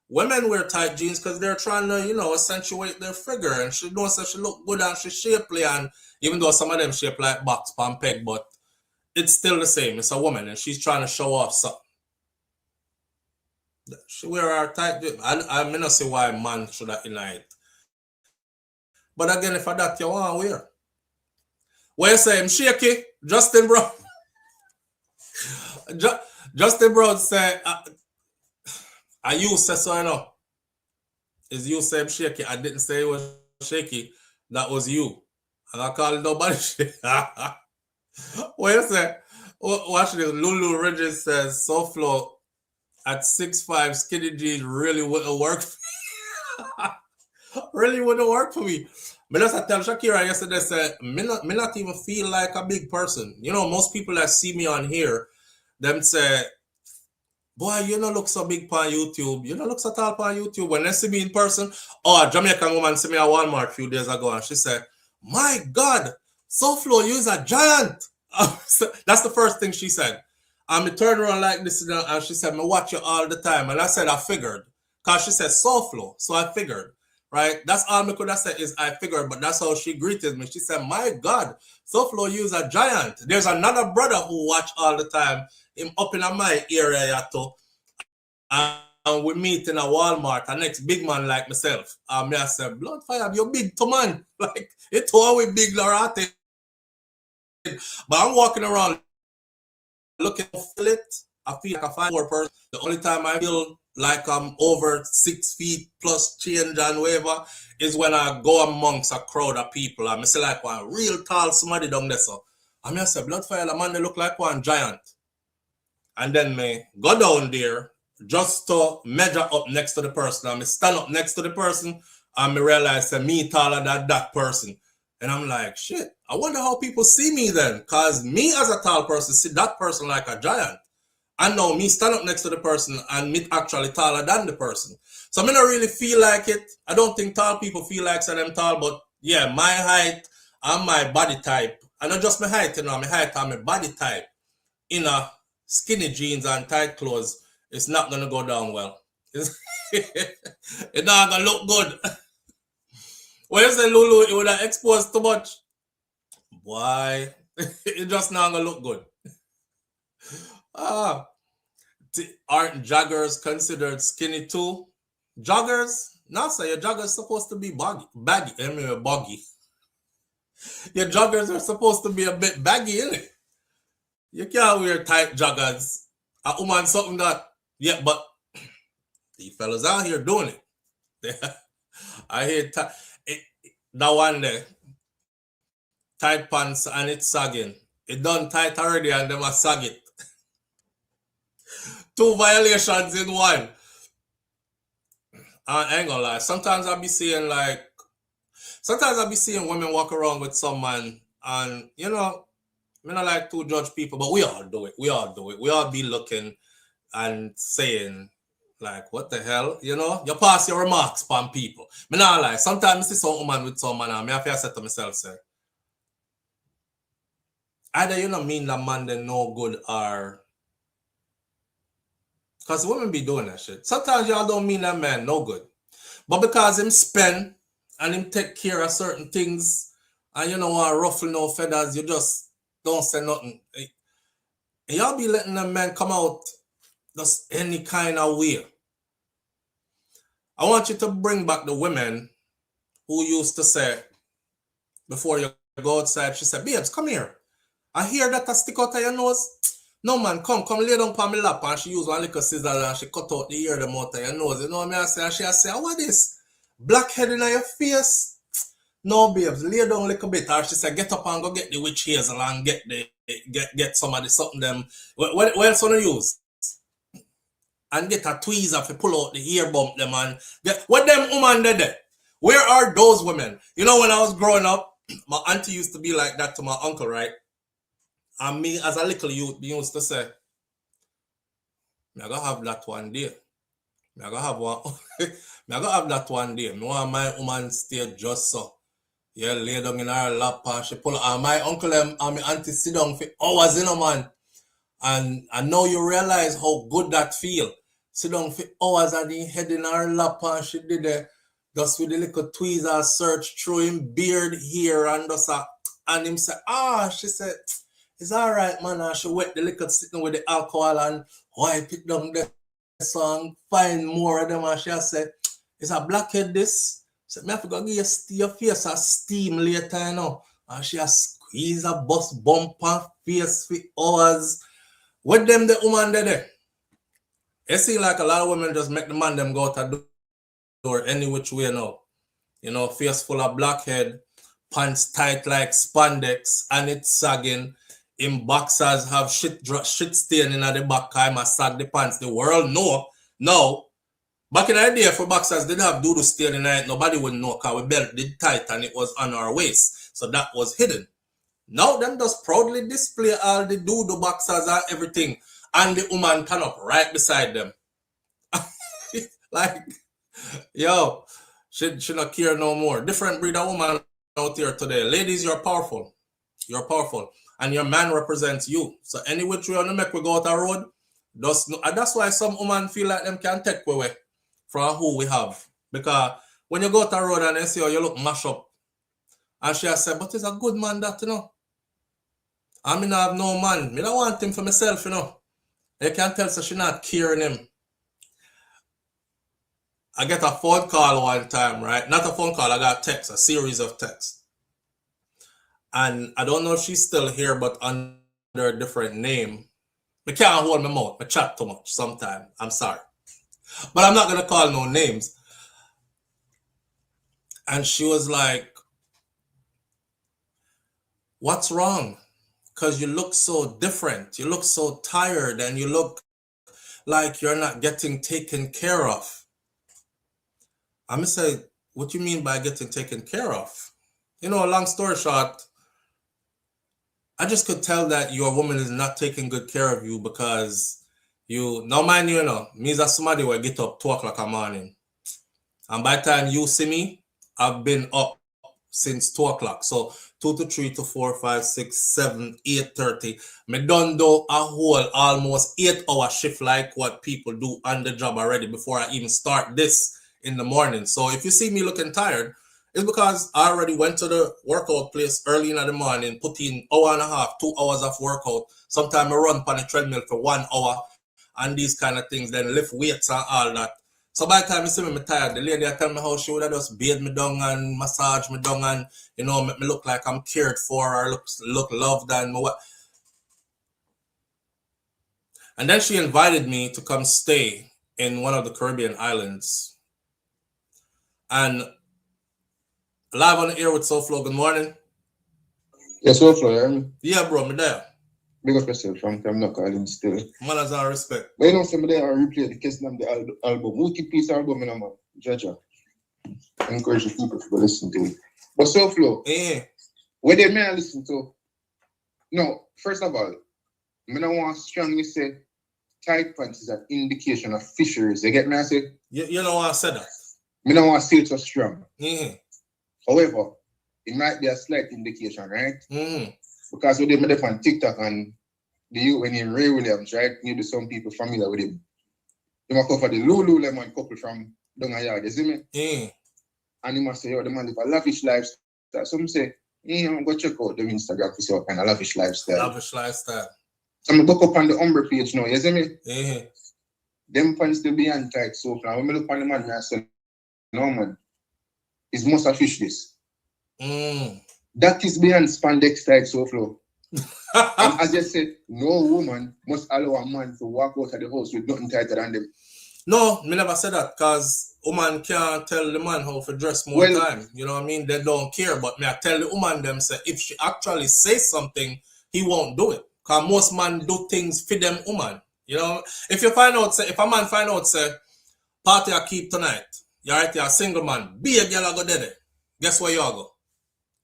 Women wear tight jeans because they're trying to, you know, accentuate their figure. And she knows that she look good and she shapely. And even though some of them shape like box pan peg, but it's still the same. It's a woman and she's trying to show off something. She wear her tight. I mean, not see why a man should have in it. But again, if I that you want to wear. What you say? I'm shaky. Justin Brown. Justin Brown said, I you say so I know. Is you say I'm shaky? I didn't say it was shaky. That was you. And I call it nobody shaky. What you say? Watch this. Lulu Ridges says, SouFlo at 6'5", skinny jeans really wouldn't work. Really wouldn't work for me. But as I tell Shakira yesterday, said, me not even feel like a big person. You know, most people that see me on here, them say, boy, you don't look so big on YouTube. You don't look so tall on YouTube. When they see me in person, a Jamaican woman see me at Walmart a few days ago, and she said, my God, SouFlo, you's a giant. That's the first thing she said. And me turned around like this, and she said, me watch you all the time. And I said, I figured. Because she said SouFlo, so I figured. Right? That's all me could have said is I figured, but that's how she greeted me. She said, my God, SouFlo, you's a giant. There's another brother who watch all the time. Him up in my area too. And we meet in a Walmart, a next big man like myself. And I said, blood fire, you're big too, man. Like, it's always big, Lorate. But I'm walking around looking for it. I feel like a 5'4" person. The only time I feel like I'm over 6 feet plus change and whatever is when I go amongst a crowd of people. I see like one real tall somebody down there. So I say, blood fire, the man, they look like one giant. And then me go down there just to measure up next to the person. And me stand up next to the person and me realize that me taller than that person. And I'm like, shit, I wonder how people see me then. Because me as a tall person see that person like a giant. And now me stand up next to the person and me actually taller than the person. So I don't really feel like it. I don't think tall people feel like I'm tall. But yeah, my height and my body type. And not just my height, you know, my height and my body type in a skinny jeans and tight clothes, it's not going to go down well. It's not going to look good. When you say Lulu, it would have exposed too much. Why? It just not going to look good. Aren't joggers considered skinny too? Joggers? No, sir, your joggers supposed to be baggy. Boggy. Your joggers are supposed to be a bit baggy, innit? You can't wear tight joggers. A woman something that, yeah, but these fellas out here doing it. I hear that one there, tight pants and it's sagging. It done tight already and them a sag it. 2 violations in one. I ain't gonna lie. Sometimes I be seeing women walk around with some man and, you know, I don't like to judge people, but we all do it. We all be looking and saying, like, what the hell? You know, you pass your remarks upon people. I not lie. Sometimes I see some woman with some man and I have to say to myself, say, either you don't mean that man they no good or... Because women be doing that shit. Sometimes y'all don't mean that man no good. But because him spend and him take care of certain things and you don't want to ruffle no feathers, you just don't say nothing. And y'all be letting them men come out just any kind of way. I want you to bring back the women who used to say, before you go outside, she said, babes, come here. I hear that I stick out of your nose. No, man, come lay down on my lap. And she used one little scissors and she cut out the ear them out of your nose. You know what I say? And she say, what is blackhead in your face? No, babes, lay down a little bit. Or she said, get up and go get the witch hazel and get somebody something them. What else want to use? And get a tweezer to pull out the ear bump them and get what them woman did. Where are those women? You know, when I was growing up, my auntie used to be like that to my uncle, right? And me, as a little youth, used to say, I gotta have that one day. I gotta have one. I gotta have that one day. I want my woman stay just so. Yeah, lay down in her lap and she pull out. And my uncle and my auntie sit down for hours, you know, man. And I know you realize how good that feel. Sit down for hours and he head in her lap and she did it. Just with the little tweezer search through him beard here and just and him say, she said, it's all right, man. I should wet the liquor sitting with the alcohol and wipe it down the song, find more of them. And she said, it's a blackhead this. So I have to go give your face a steam later, you know. And she has squeeze a bus bumper face for hours. With them, the woman there. It seems like a lot of women just make the man them go out the door any which way now. You know, face full of blackhead, pants tight like spandex, and it's sagging. In boxers have shit stain in the back time I sag the pants. The world know. No. Back in the day for boxers, they didn't have doodle stain in it. Nobody would know because we belt did tight and it was on our waist. So that was hidden. Now them just proudly display all the doodle boxers and everything. And the woman turn up right beside them. Like, yo, she not care no more. Different breed of woman out here today. Ladies, you're powerful. You're powerful. And your man represents you. So any which way on the make we go out the road, and that's why some women feel like them can take away from who we have. Because when you go out the road and they see how you look mash up, and she has said, but it's a good man that, you know. I mean, I have no man. I don't want him for myself, you know. You can tell so she not caring him. I get a phone call one time, right? Not a phone call, I got text, a series of texts. And I don't know if she's still here, but under a different name. I can't hold my mouth. I chat too much sometimes. I'm sorry. But I'm not going to call no names. And she was like, what's wrong? Because you look so different. You look so tired and you look like you're not getting taken care of. I'm going to say, what you mean by getting taken care of? You know, long story short, I just could tell that your woman is not taking good care of you because you, no mind you know, me as somebody will get up 2 o'clock in the morning. And by the time you see me, I've been up since 2 o'clock. So 2 to 3 to 4, 5, 6, 7, 8:30. Me done do a whole almost 8-hour shift like what people do on the job already before I even start this in the morning. So if you see me looking tired, it's because I already went to the workout place early in the morning, put in 1.5 hours, 2 hours of workout. Sometimes I run on the treadmill for 1 hour and these kind of things, then lift weights and all that. So by the time you see me, I'm tired. The lady I tell me how she would have just bathe me down and massage me down and, you know, make me look like I'm cared for or look loved and what. And then she invited me to come stay in one of the Caribbean islands. And live on the air with SouFLo, good morning. Yes, SouFLo, you hear me? Yeah, bro, me there. Big up yourself, Frank. I'm not calling still. Manners and respect. But you know, some of them are replay the case of the album. Multi-piece album, you know, man. Jaja. I encourage the people to go listen to it. But SouFLo, what they may listen to? No, first of all, I don't want to strongly say tight pants is an indication of fisheries. You get me? I say? You know why I said that? I don't want to say it so strong. Mm-hmm. However, it might be a slight indication, right? Mm-hmm. Because when they made up on TikTok and the youth when him Ray Williams, right? Maybe some people familiar with him. They might cover the Lululemon couple from down a yard, you see me? Mm. And he must say, yo, the man live a lavish lifestyle. Some say, go check out the Instagram to see what kind of lavish lifestyle. Lavish lifestyle. So I'm look up on the Umber page now, you see me? Mm-hmm. Them pants still beyond tight, so now when I look on the man, I say, no man, it's most of fish this. Mm. That is beyond spandex tight, SouFLo. And as I said, no woman must allow a man to walk out of the house with nothing tighter than them. No, me never said that because woman can't tell the man how to dress more time. You know what I mean? They don't care. But me I tell the woman them say if she actually says something, he won't do it. Because most men do things for them woman. You know, if you find out, say, if a man find out, say, party I keep tonight, you're right, you're a single man, be a girl I go there. Guess where you go?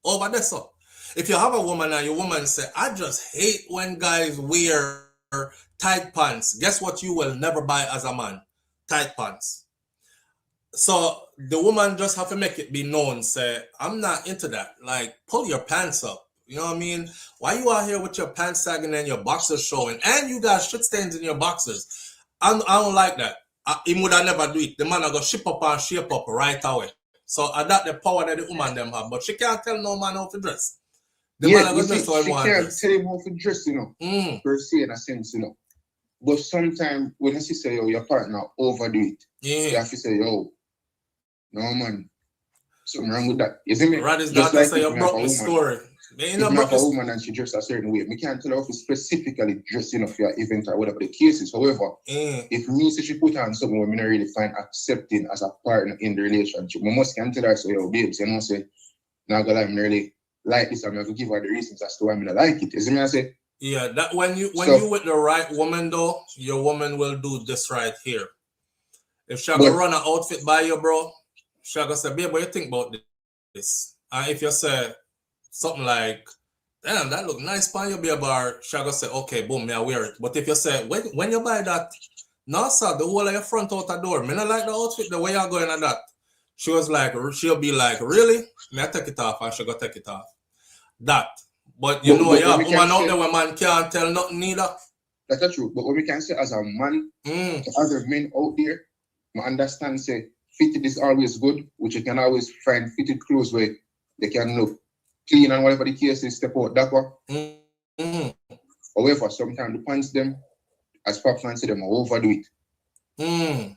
Over there, so. If you have a woman and your woman say, I just hate when guys wear tight pants. Guess what you will never buy as a man? Tight pants. So the woman just have to make it be known, say, I'm not into that. Like, pull your pants up. You know what I mean? Why you out here with your pants sagging and your boxers showing? And you got shit stains in your boxers. I don't like that. He would have never do it. The man will go ship up and shape up right away. So that's the power that the woman them have. But she can't tell no man how to dress. The man are gonna dress how she him want can't dress. tell him how to dress, you know, per se in a sense, you know. But sometimes when you say, yo, your partner overdo it, you have to say, yo, no man, something wrong with that. You see me? Radis Just daughter like say if you me have a broke the woman, story. if me have a woman and she dress a certain way, me can't tell her if it's specifically dressing up for your event or whatever the case is. However, if me say she put on something where me not really find accepting as a partner in the relationship, me must can tell her, so yo, babes, you know, say, now that I'm really like this, I'm going to give her the reasons as to why I don't like it. You see me? I say, yeah, that when you with the right woman though, your woman will do this right here. If she gonna run an outfit by you, bro, she gonna say, babe, what you think about this? And if you say something like, damn, that look nice on you, babe, or she gonna say, okay, boom, me I wear it. But if you say, when you buy that, no sir, the whole of your front out the door, me not like the outfit, the way you're going at that. She'll be like, really? Me I take it off, and she gonna take it off. That. But you know, yeah, woman out there where man can't tell nothing neither. That's true. But what we can say as a man, to other men out there, I understand say fitted is always good, which you can always find fitted clothes where they can look clean and whatever the case is, step out that way. However, sometimes the pants them, as Pop fancy them, overdo it.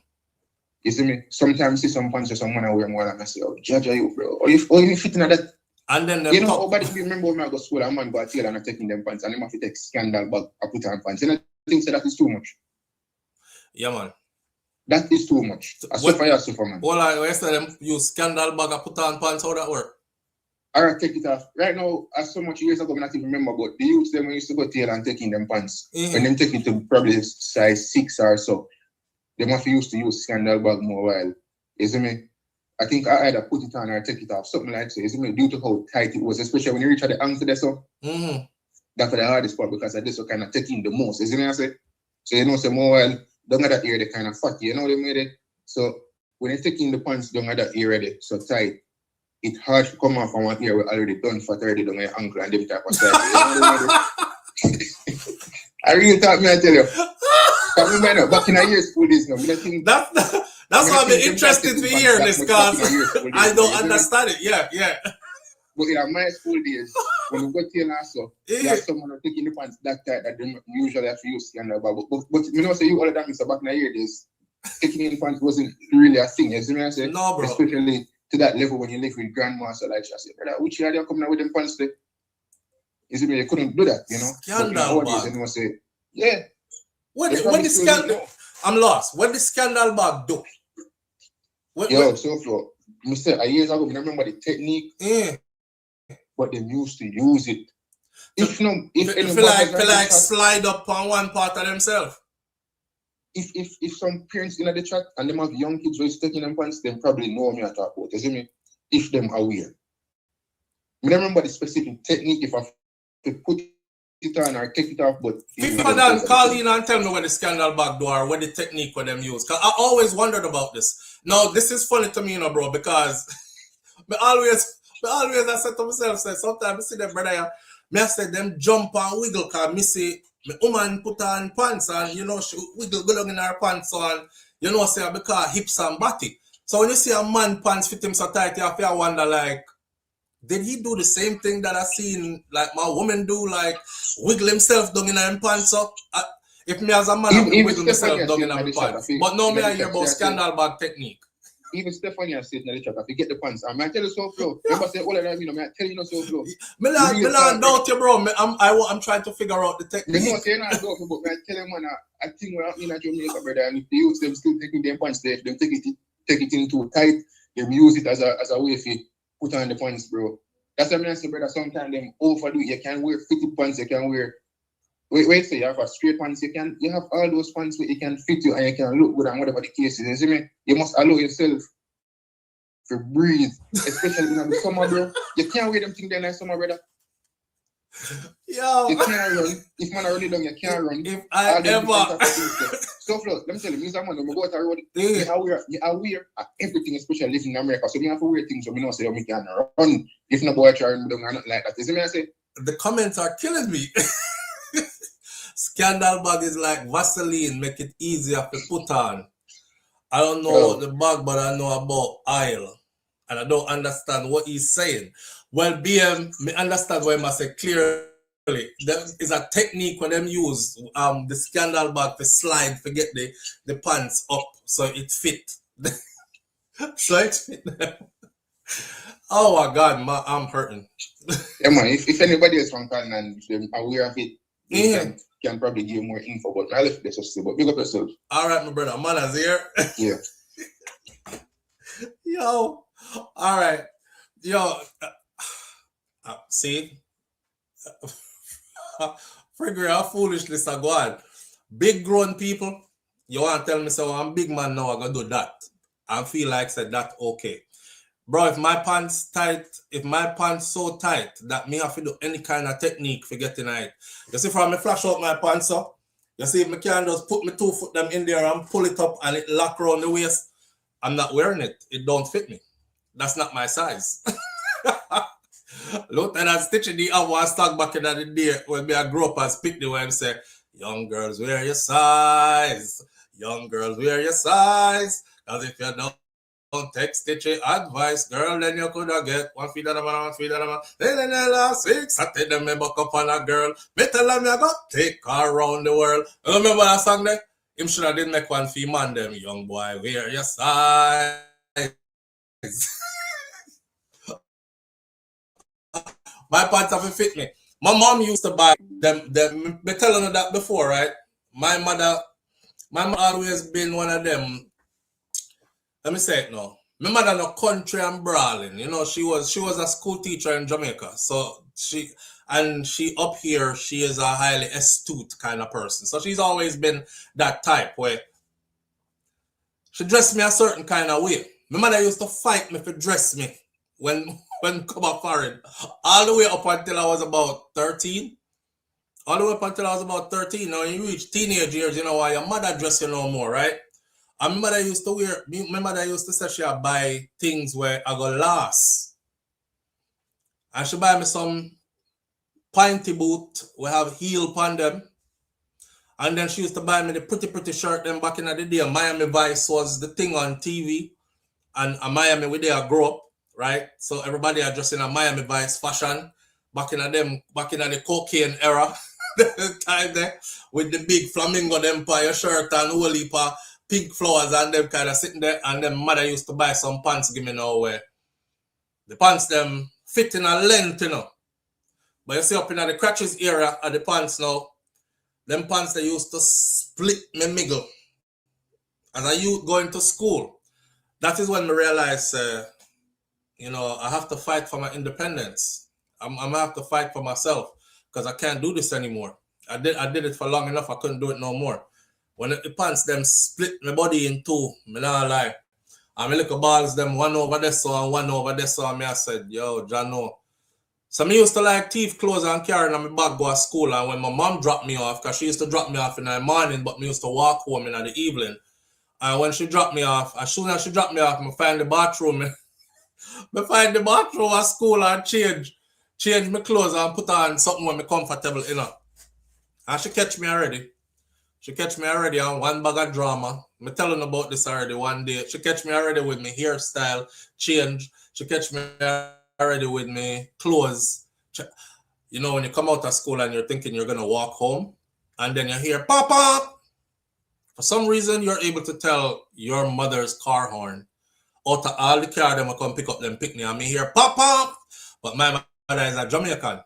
You see me? Sometimes see some pants or someone I wear more and I say, oh, judge you, bro. Or you fitting at that. And then you know, nobody remember when I go to school, a man go tail and I'm taking them pants, and them have to take scandal bag I put on pants. And I think that is too much. Yeah, man. That is too much. I suffer, man. Well, I said them use scandal bag I put on pants, how that work? Alright, take it off. Right now, as so much years ago, I not even remember, but the youths them used to go tail and taking them pants. When them take it to probably size 6 or so, they must used to use scandal bag more while. You see me? I think I either put it on or take it off, something like that. So, due to how tight it was, especially when you reach at the ankle there, so that's the hardest part because I just kind of taking the most. You see what I say? So, you know, say more while down at that area, they kind of fatty, you know what I mean? So, when you're taking the pants down at that area, so tight, it's hard to come off from one area already done fat already down your ankle and them type of size. You know what I mean? I really thought me, I tell you. Back in our year school days now, that's why I'm interested to hear this because I don't understand it. Yeah. But in my school days, when we go to also, you have someone taking the pants that tight that they usually have to use scandal bag. But you know, say you all of that, Mr. Back in our year days, taking in pants wasn't really a thing. You see what I say? No, bro. Especially to that level when you live with grandma, so like she said, brother, which year they coming out with them pants there? You see me? You couldn't do that, you know. Scandal bag. And say, yeah. What the scandal? I'm lost. What the scandal bag do? SouFLo, Mr. Years ago, I remember the technique, but they used to use it. If feel like slide up on one part of themselves. If some parents in the chat and them have young kids who is taking them pants, then probably know me at talk about. You see me? If them aware. I remember the specific technique if I put it on or take it off, but people don't call in and tell me what the scandal bag do or what the technique what them use. Cause I always wondered about this. Now this is funny to me, you know, bro, because I always I said to myself, say sometimes I see them brother, me I say them jump and wiggle cause me see my woman put on pants and you know she wiggle go down in her pants and you know say because hips and body. So when you see a man pants fit him so tight, you have to wonder like, did he do the same thing that I seen like my woman do, like wiggle himself down in her pants up? If me as a man, I wiggle myself down in my pants. But now me I hear about scandal bag technique. Even Stephanie has said in the chat, if you get the pants, I tell you SouFLo. Remember say all of that, you know, I tell you no SouFLo. Me not doubt you, bro. I'm trying to figure out the technique. Me know say not doubt, but I tell you, man, I think we're in Jamaica, brother, and if the youths them still taking their pants there, them take it in too tight, them use it as a way to put on the pants, bro. That's what I say, brother. Sometimes them overdo it. You can wear fitted pants, you can wear. Wait, so you have a straight pants, you have all those pants where you can fit you and you can look good and whatever the case is. You see me? You must allow yourself to breathe, especially in the summer, bro. You can't wear them things there in the summer, brother. Yo. You can't run. If man already done, you can't run. If I ever. SouFLo, let me tell you, me man, when I go out the road, you are aware of everything, especially living in America. So you have to wear things so you know say you can run. If not boy try and do nothing like that. You see me I say? The comments are killing me. Scandal bag is like Vaseline, make it easier to put on. I don't know the bag, but I know about oil. And I don't understand what he's saying. Well, BM, me understand what I must say clearly. There is a technique when them use the scandal bag to slide, forget the pants up so it fit. So it fit them. Oh my God, I'm hurting. Yeah, man. If anybody else from Canada and them aware of it, they can probably give more info. But I'll let this just say, but big up yourself. All right, my brother. Manners here. Yeah. Yo. All right. Yo. See? Figure how foolishness I go on. Big grown people, you want to tell me, so I'm big man now, I gotta do that. I feel like said that okay. Bro, if my pants tight, if my pants so tight that me have to do any kind of technique for getting it. You see, from me flash out my pants up, you see if me can just put my 2 foot them in there and pull it up and it lock around the waist, I'm not wearing it. It don't fit me. That's not my size. Look at that stitching the hour stock back in the day when I grew up as pick the way and say, young girls wear your size. Young girls wear your size. Because if you don't take stitching advice, girl, then you could have get one feed of them, one feed of them. Then the last 6, I take them buck up on a girl. Me tell them I got take her around the world. You remember that song there? Him should have did make one for man them. Young boy, wear your size. My pants have to fit me. My mom used to buy them. Me telling her that before, right? My mother always been one of them. Let me say it now. My mother no country and brawling. You know, she was a school teacher in Jamaica. So she up here, she is a highly astute kind of person. So she's always been that type where she dressed me a certain kind of way. My mother used to fight me for dress me when come up foreign. All the way up until I was about 13. All the way up until I was about 13. Now you reach teenage years, you know why your mother dress you no more, right? And my mother used to say she'll buy things where I go last. And she buy me some pointy boot, we have heel upon them. And then she used to buy me the pretty shirt them back in the day. Miami Vice was the thing on TV. And Miami, where they grew up, right? So everybody are just in a Miami Vice fashion. Back in the cocaine era. Time there. With the big flamingo empire shirt and whole heap of pink flowers and them kind of sitting there. And then mother used to buy some pants, give me now where the pants them fit in a length, you know. But you see up in the crotches area of the pants now, them pants they used to split me middle. As a youth going to school, that is when I realized, you know, I have to fight for my independence. I'm gonna have to fight for myself because I can't do this anymore. I did it for long enough. I couldn't do it no more. When the pants them split my body in two, me not lie. And my little balls them one over this and one over this. So I said, yo, John, no. So me used to like thief clothes and carry in my bag go to school. And when my mom dropped me off, because she used to drop me off in the morning, but me used to walk home in the evening. And when she dropped me off, as soon as she dropped me off, I find the bathroom. I find the bathroom at school and change my clothes and put on something when me comfortable, you know. And she catch me already. She catch me already on one bag of drama. I'm telling about this already one day. She catch me already with me hairstyle change. She catch me already with me clothes. You know, when you come out of school and you're thinking you're going to walk home, and then you hear, Papa! For some reason, you're able to tell your mother's car horn. Out of all the car, them will come pick up them pick me, and me hear, Papa! But my mother is a Jamaican.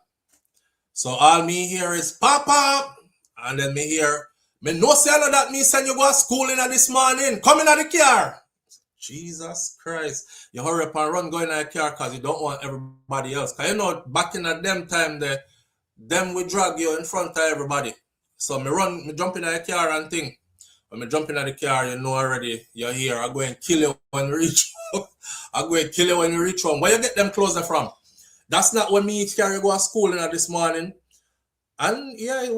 So all me hear is, Papa! And then me hear, me no say that me send you go to school in this morning. Come in the car. Jesus Christ. You hurry up and run go in the car because you don't want everybody else. Because you know, back in them time, them will drag you in front of everybody. So me jump in the car and think. When me jump in the car, you know already you're here. I'm going to kill you when you reach home. I'm going to kill you when you reach home. Where you get them clothes from? That's not when me carry go to school in this morning. And yeah, it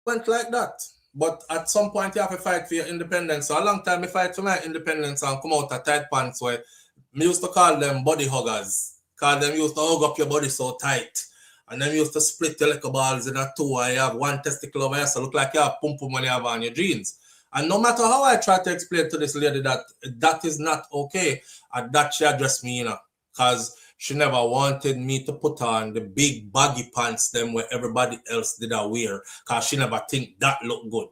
went like that. But at some point, you have to fight for your independence. So a long time, I fight for my independence and come out of tight pants where me used to call them body huggers. Because them used to hug up your body so tight. And them used to split your little balls in a two and you have one testicle over here. So look like you have pum pum when you have on your jeans. And no matter how I try to explain to this lady that is not okay, and that she addressed me, you know. Because She never wanted me to put on the big baggy pants them where everybody else did I wear, cause she never think that look good.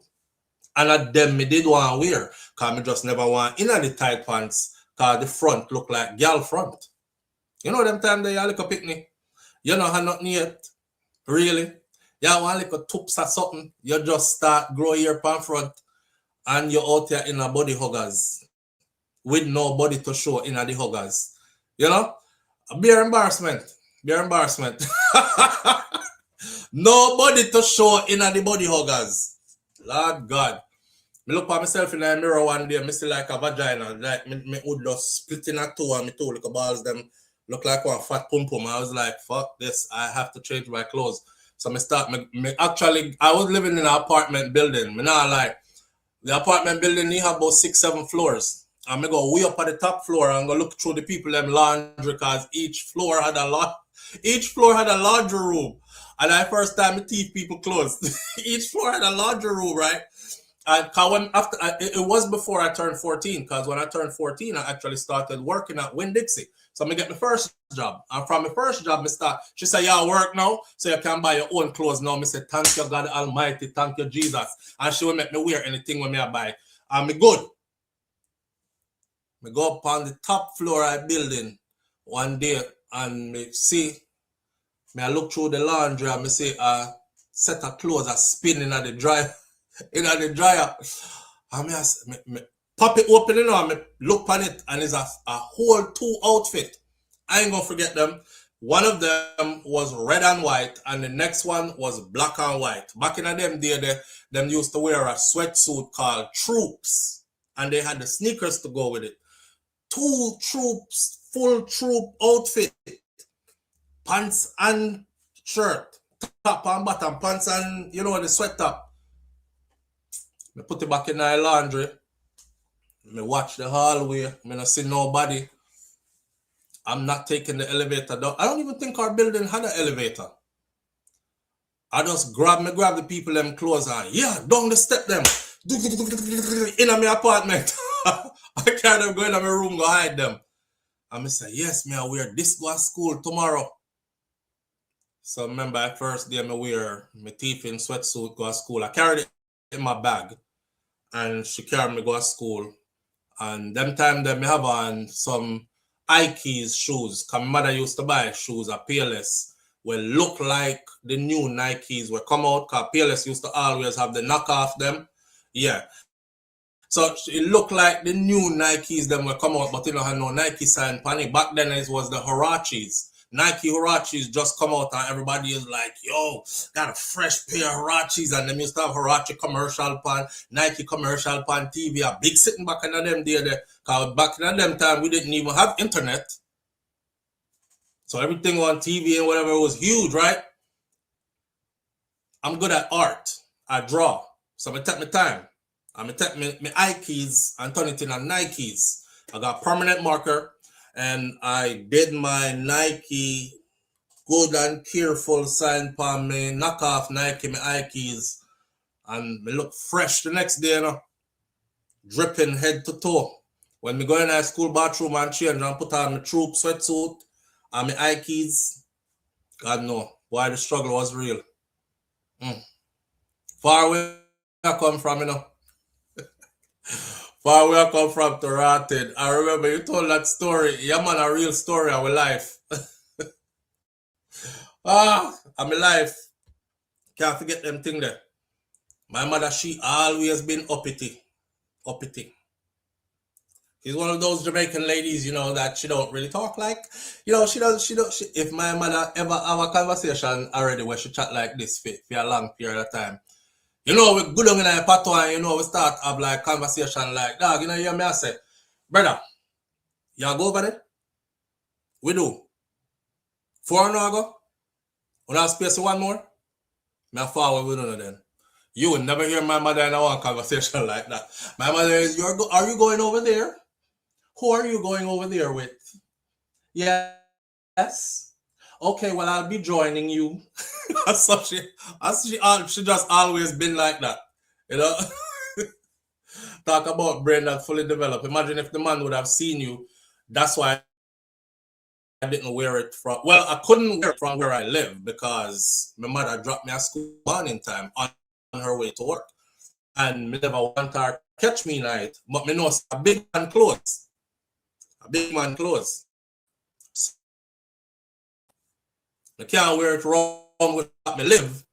And at them me did want to wear, cause me just never want in the tight pants, cause the front look like gal front. You know them time they look a picnic. You know how nothing yet. Really? You want like a toops or something, you just start grow your pan front and you're out here in a body huggers with no body to show in the huggers. You know? A bare embarrassment. Bare embarrassment. Nobody to show in the body huggers. Lord God. Me look at myself in the mirror one day, me see like a vagina, like me would just split in a two and me two little balls them look like one fat pum pum. I was like, fuck this, I have to change my clothes. So actually, I was living in an apartment building. Me not like the apartment building, you have about 6-7 floors. And me go way up at the top floor and go look through the people them laundry, because each floor had a laundry room. And I first time me teeth people clothes. Each floor had a laundry room, right? And it was before I turned 14, because when I turned 14, I actually started working at Winn-Dixie. So I get my first job. And from my first job, she said, yeah, work now, so you can buy your own clothes now. I said, thank you, God Almighty, thank you, Jesus. And she will make me wear anything when I buy. And me good. Me go up on the top floor of the building one day and me I look through the laundry and me see a set of clothes are spinning at the dryer. In the dryer. And me pop it open, you know, and me look on it, and it's a whole 2 outfit. I ain't gonna forget them. One of them was red and white, and the next one was black and white. Back in them day, them used to wear a sweatsuit called Troops, and they had the sneakers to go with it. 2 Troops, full troop outfit. Pants and shirt. Top and bottom, pants and, you know, the sweat top. Me put it back in the laundry. Me watch the hallway. Me not see nobody. I'm not taking the elevator down. I don't even think our building had an elevator. I just grab the people them clothes and down the step them. In my apartment. I can't go in my room, go hide them. And I say, yes, me I wear this go to school tomorrow. So remember, at first day I wear my teeth in sweatsuit go to school. I carried it in my bag. And she carried me go to school. And them time that me have on some Ike's shoes. Cause my mother used to buy shoes at Peerless will look like the new Nikes will come out. Cause Peerless used to always have the knockoff them. Yeah. So it looked like the new Nikes them will come out, but you know had no Nike sign panic. Back then it was the Huaraches. Nike Huaraches just come out and everybody is like, yo, got a fresh pair of Huaraches, and them used to have Huarache commercial pan, Nike commercial pan TV, a big sitting back in them there. Cause back in them time we didn't even have internet. So everything on TV and whatever was huge, right? I'm good at art. I draw. So I'm gonna take my time. I'm gonna take my Ikes and turn it in a Nikes. I got permanent marker. And I did my Nike good and careful sign for me, knock off Nike, my Ikes, and me look fresh the next day, you know, dripping head to toe. When me go in the school bathroom and change and put on my troop sweatsuit and my Ikes, God know, why the struggle was real. Far away I come from, you know. Far where I come from to Rotted. I remember you told that story. Yeah, man, a real story of my life. Of my life. Can't forget them thing there. My mother, she always been uppity. Uppity. She's one of those Jamaican ladies, you know, that she don't really talk like. You know, if my mother ever have a conversation already where she chat like this for a long period of time, you know, we go down in a patois and, you know, we start have like conversation like, dog, you know, you hear me I say, brother, y'all go over there? We do. 4 hours ago? We have space for one more? Me forward we don't know then. You will never hear my mother in a one conversation like that. My mother is, are you going over there? Who are you going over there with? Yes. Okay, well, I'll be joining you. So she just always been like that, you know. Talk about brain that fully developed. Imagine if the man would have seen you. That's why didn't wear it from, well, I couldn't wear it from where I live because my mother dropped me at school morning time on her way to work. And me never want her to catch me night, but me know it's a big man clothes. A big man clothes. I can't wear it wrong with me live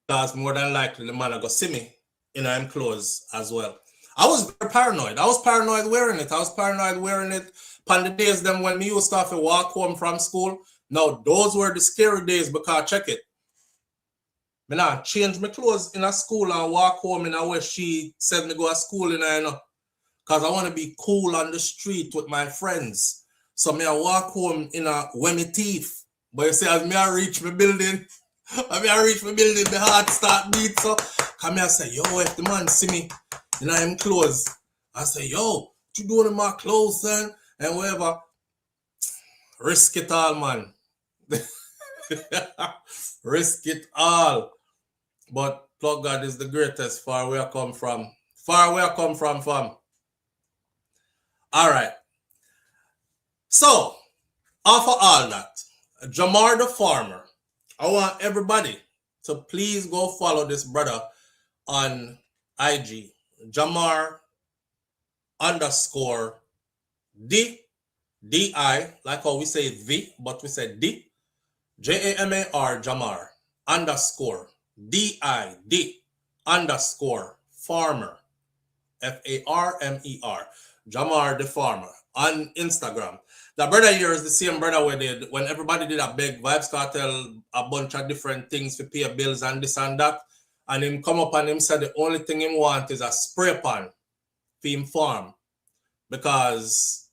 because more than likely the man will go see me in them clothes as well. I was very paranoid. I was paranoid wearing it. I was paranoid wearing it on the days them when me used to have to walk home from school. Now, those were the scary days because check it. Me now change my clothes in a school and walk home in a way she said me go to school in a, you know, because I want to be cool on the street with my friends. So me I walk home in a with me teeth. But you see, as me I reach my building, my heart start beat. So come here, I say, yo, if the man see me in them clothes, I say, yo, what you doing in my clothes, son? And whatever. Risk it all, man. Risk it all. But Plug God is the greatest. Far where I come from. Far where I come from, fam. All right. So, after all that, Jamar the Farmer, I want everybody to please go follow this brother on IG. Jamar _ D-I, like how we say V, but we say D. Jamar, Jamar _ D-I-D _ Farmer. F-A-R-M-E-R. Jamar the Farmer on Instagram. The brother here is the same brother we did when everybody did a big Vibes Cartel, a bunch of different things to pay bills and this and that. And him come up and him said the only thing him want is a spray pan for him farm. Because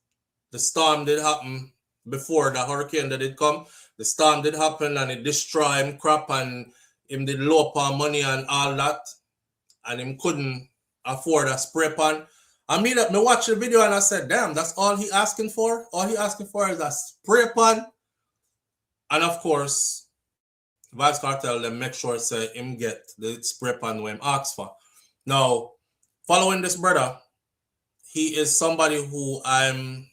the storm did happen before the hurricane that did come. The storm did happen and it destroyed him crop and him did low up money and all that. And him couldn't afford a spray pan. I mean, me watched the video and I said, damn, that's all he asking for? All he asking for is a spray pan. And of course, Vibes Cartel, them make sure say him get the spray pan when him asks for. Now, following this brother, he is somebody who I'm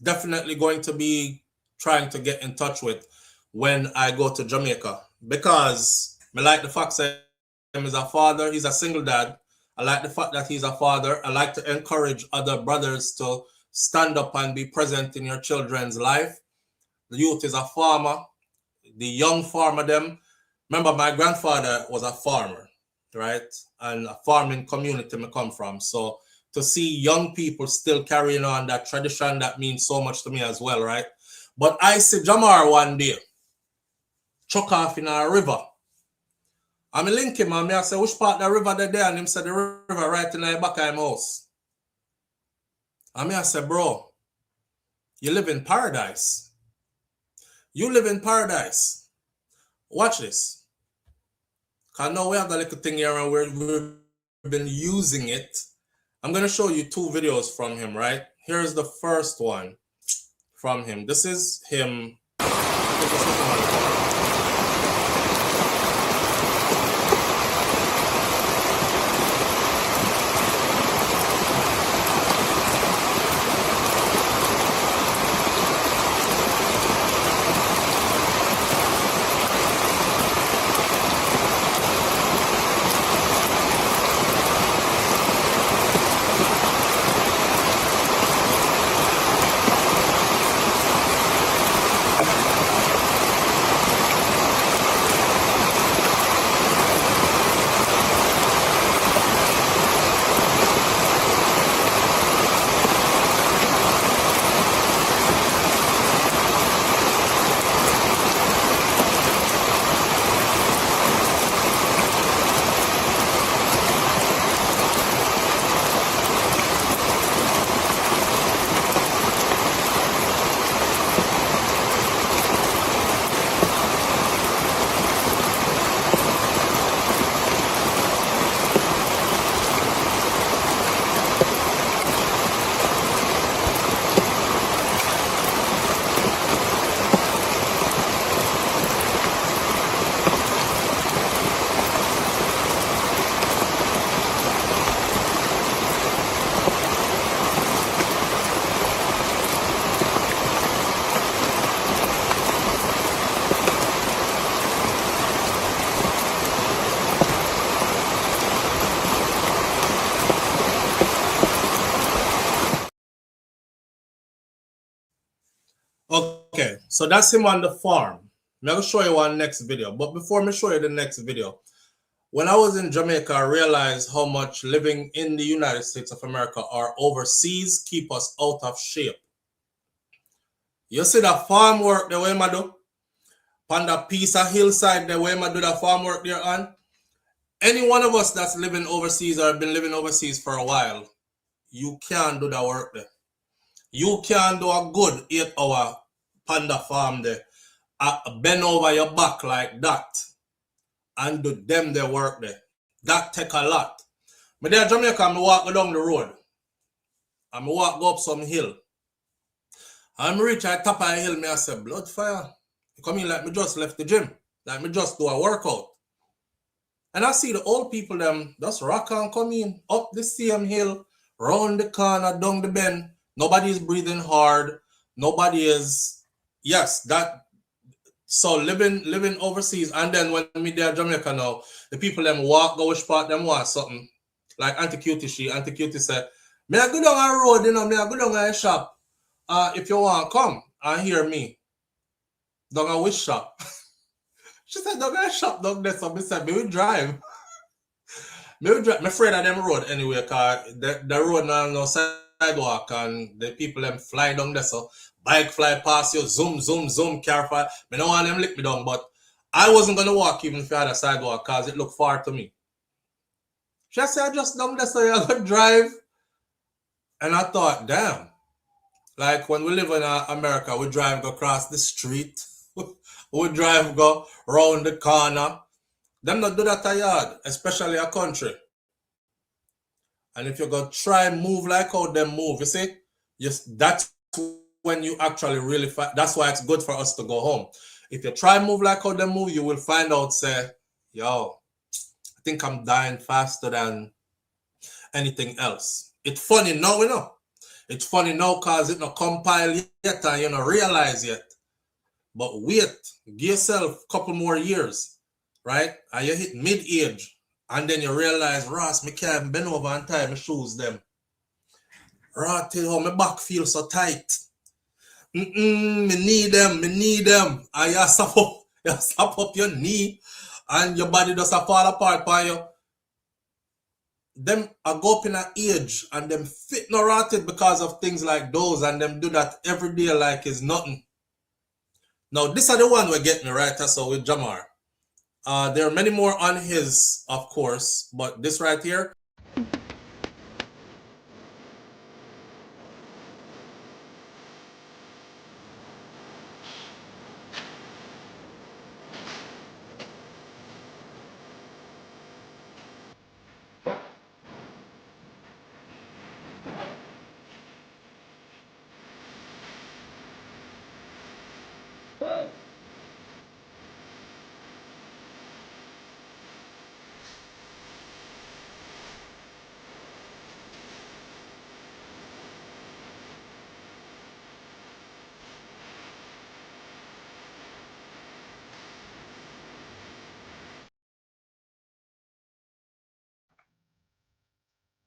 definitely going to be trying to get in touch with when I go to Jamaica. Because I like the fact that him is a father, he's a single dad. I like the fact that he's a father. I like to encourage other brothers to stand up and be present in your children's life. The youth is a farmer. The young farmer them. Remember, my grandfather was a farmer, right? And a farming community I come from. So to see young people still carrying on that tradition, that means so much to me as well, right? But I see Jamar one day chuck off in a river. I'm link him and I say, which part of the river they there? And him said, the river right in the back of my house. And I say, bro, you live in paradise. You live in paradise. Watch this. Because now we have that little thing here and we've been using it. I'm going to show you 2 videos from him, right? Here's the first one from him. This is him. Okay, so that's him on the farm. I'm going to show you one next video. But before I show you the next video, when I was in Jamaica, I realized how much living in the United States of America or overseas keep us out of shape. You see that farm work the way I do? On that piece of hillside the way I do that farm work there on? Any one of us that's living overseas or been living overseas for a while, you can't do that work there. You can't do a good 8-hour panda farm there. Bend over your back like that and do them their work there. That take a lot. But there in Jamaica, I walk down the road. I walk go up some hill. I'm reach at top of the hill, I say, blood fire. You come in like me just left the gym. Like me just do a workout. And I see the old people them just rock and come in up the same hill, round the corner, down the bend. Nobody is breathing hard. Nobody is, yes, that. So living overseas, and then when me there in Jamaica now, the people them walk, go which part them want something. Like Auntie Cutie said, me I go down a road, me I go down a shop. If you want come and hear me. Down a which shop? She said, down a shop down there. So I said, me will drive. I'm afraid of them road anyway, because the road now no sidewalk and the people them fly down there. So bike fly past you, zoom, car fly. I don't want them lick me down, but I wasn't going to walk even if I had a sidewalk because it looked far to me. She said, I just down there, so you're going to drive. And I thought, damn. Like when we live in America, we drive go across the street. We drive go round the corner. Them not do that a yard, especially a country. And if you go try move like how them move, you see, that's when you actually really that's why it's good for us to go home. If you try move like how them move, you will find out, say, yo, I think I'm dying faster than anything else. It's funny now, you know. It's funny now because it not compile yet and you don't realize yet. But wait, give yourself a couple more years, right? And you hit mid-age. And then you realize, Ross, me can't bend over and tie my shoes them. Ross, tell how my back feels so tight. Me need them. And you stop up your knee and your body does fall apart by you. Them are go up in an age and them fit no rotted because of things like those, and them do that every day like it's nothing. Now, this are the one we get me right, so with Jamar. There are many more on his, of course, but this right here.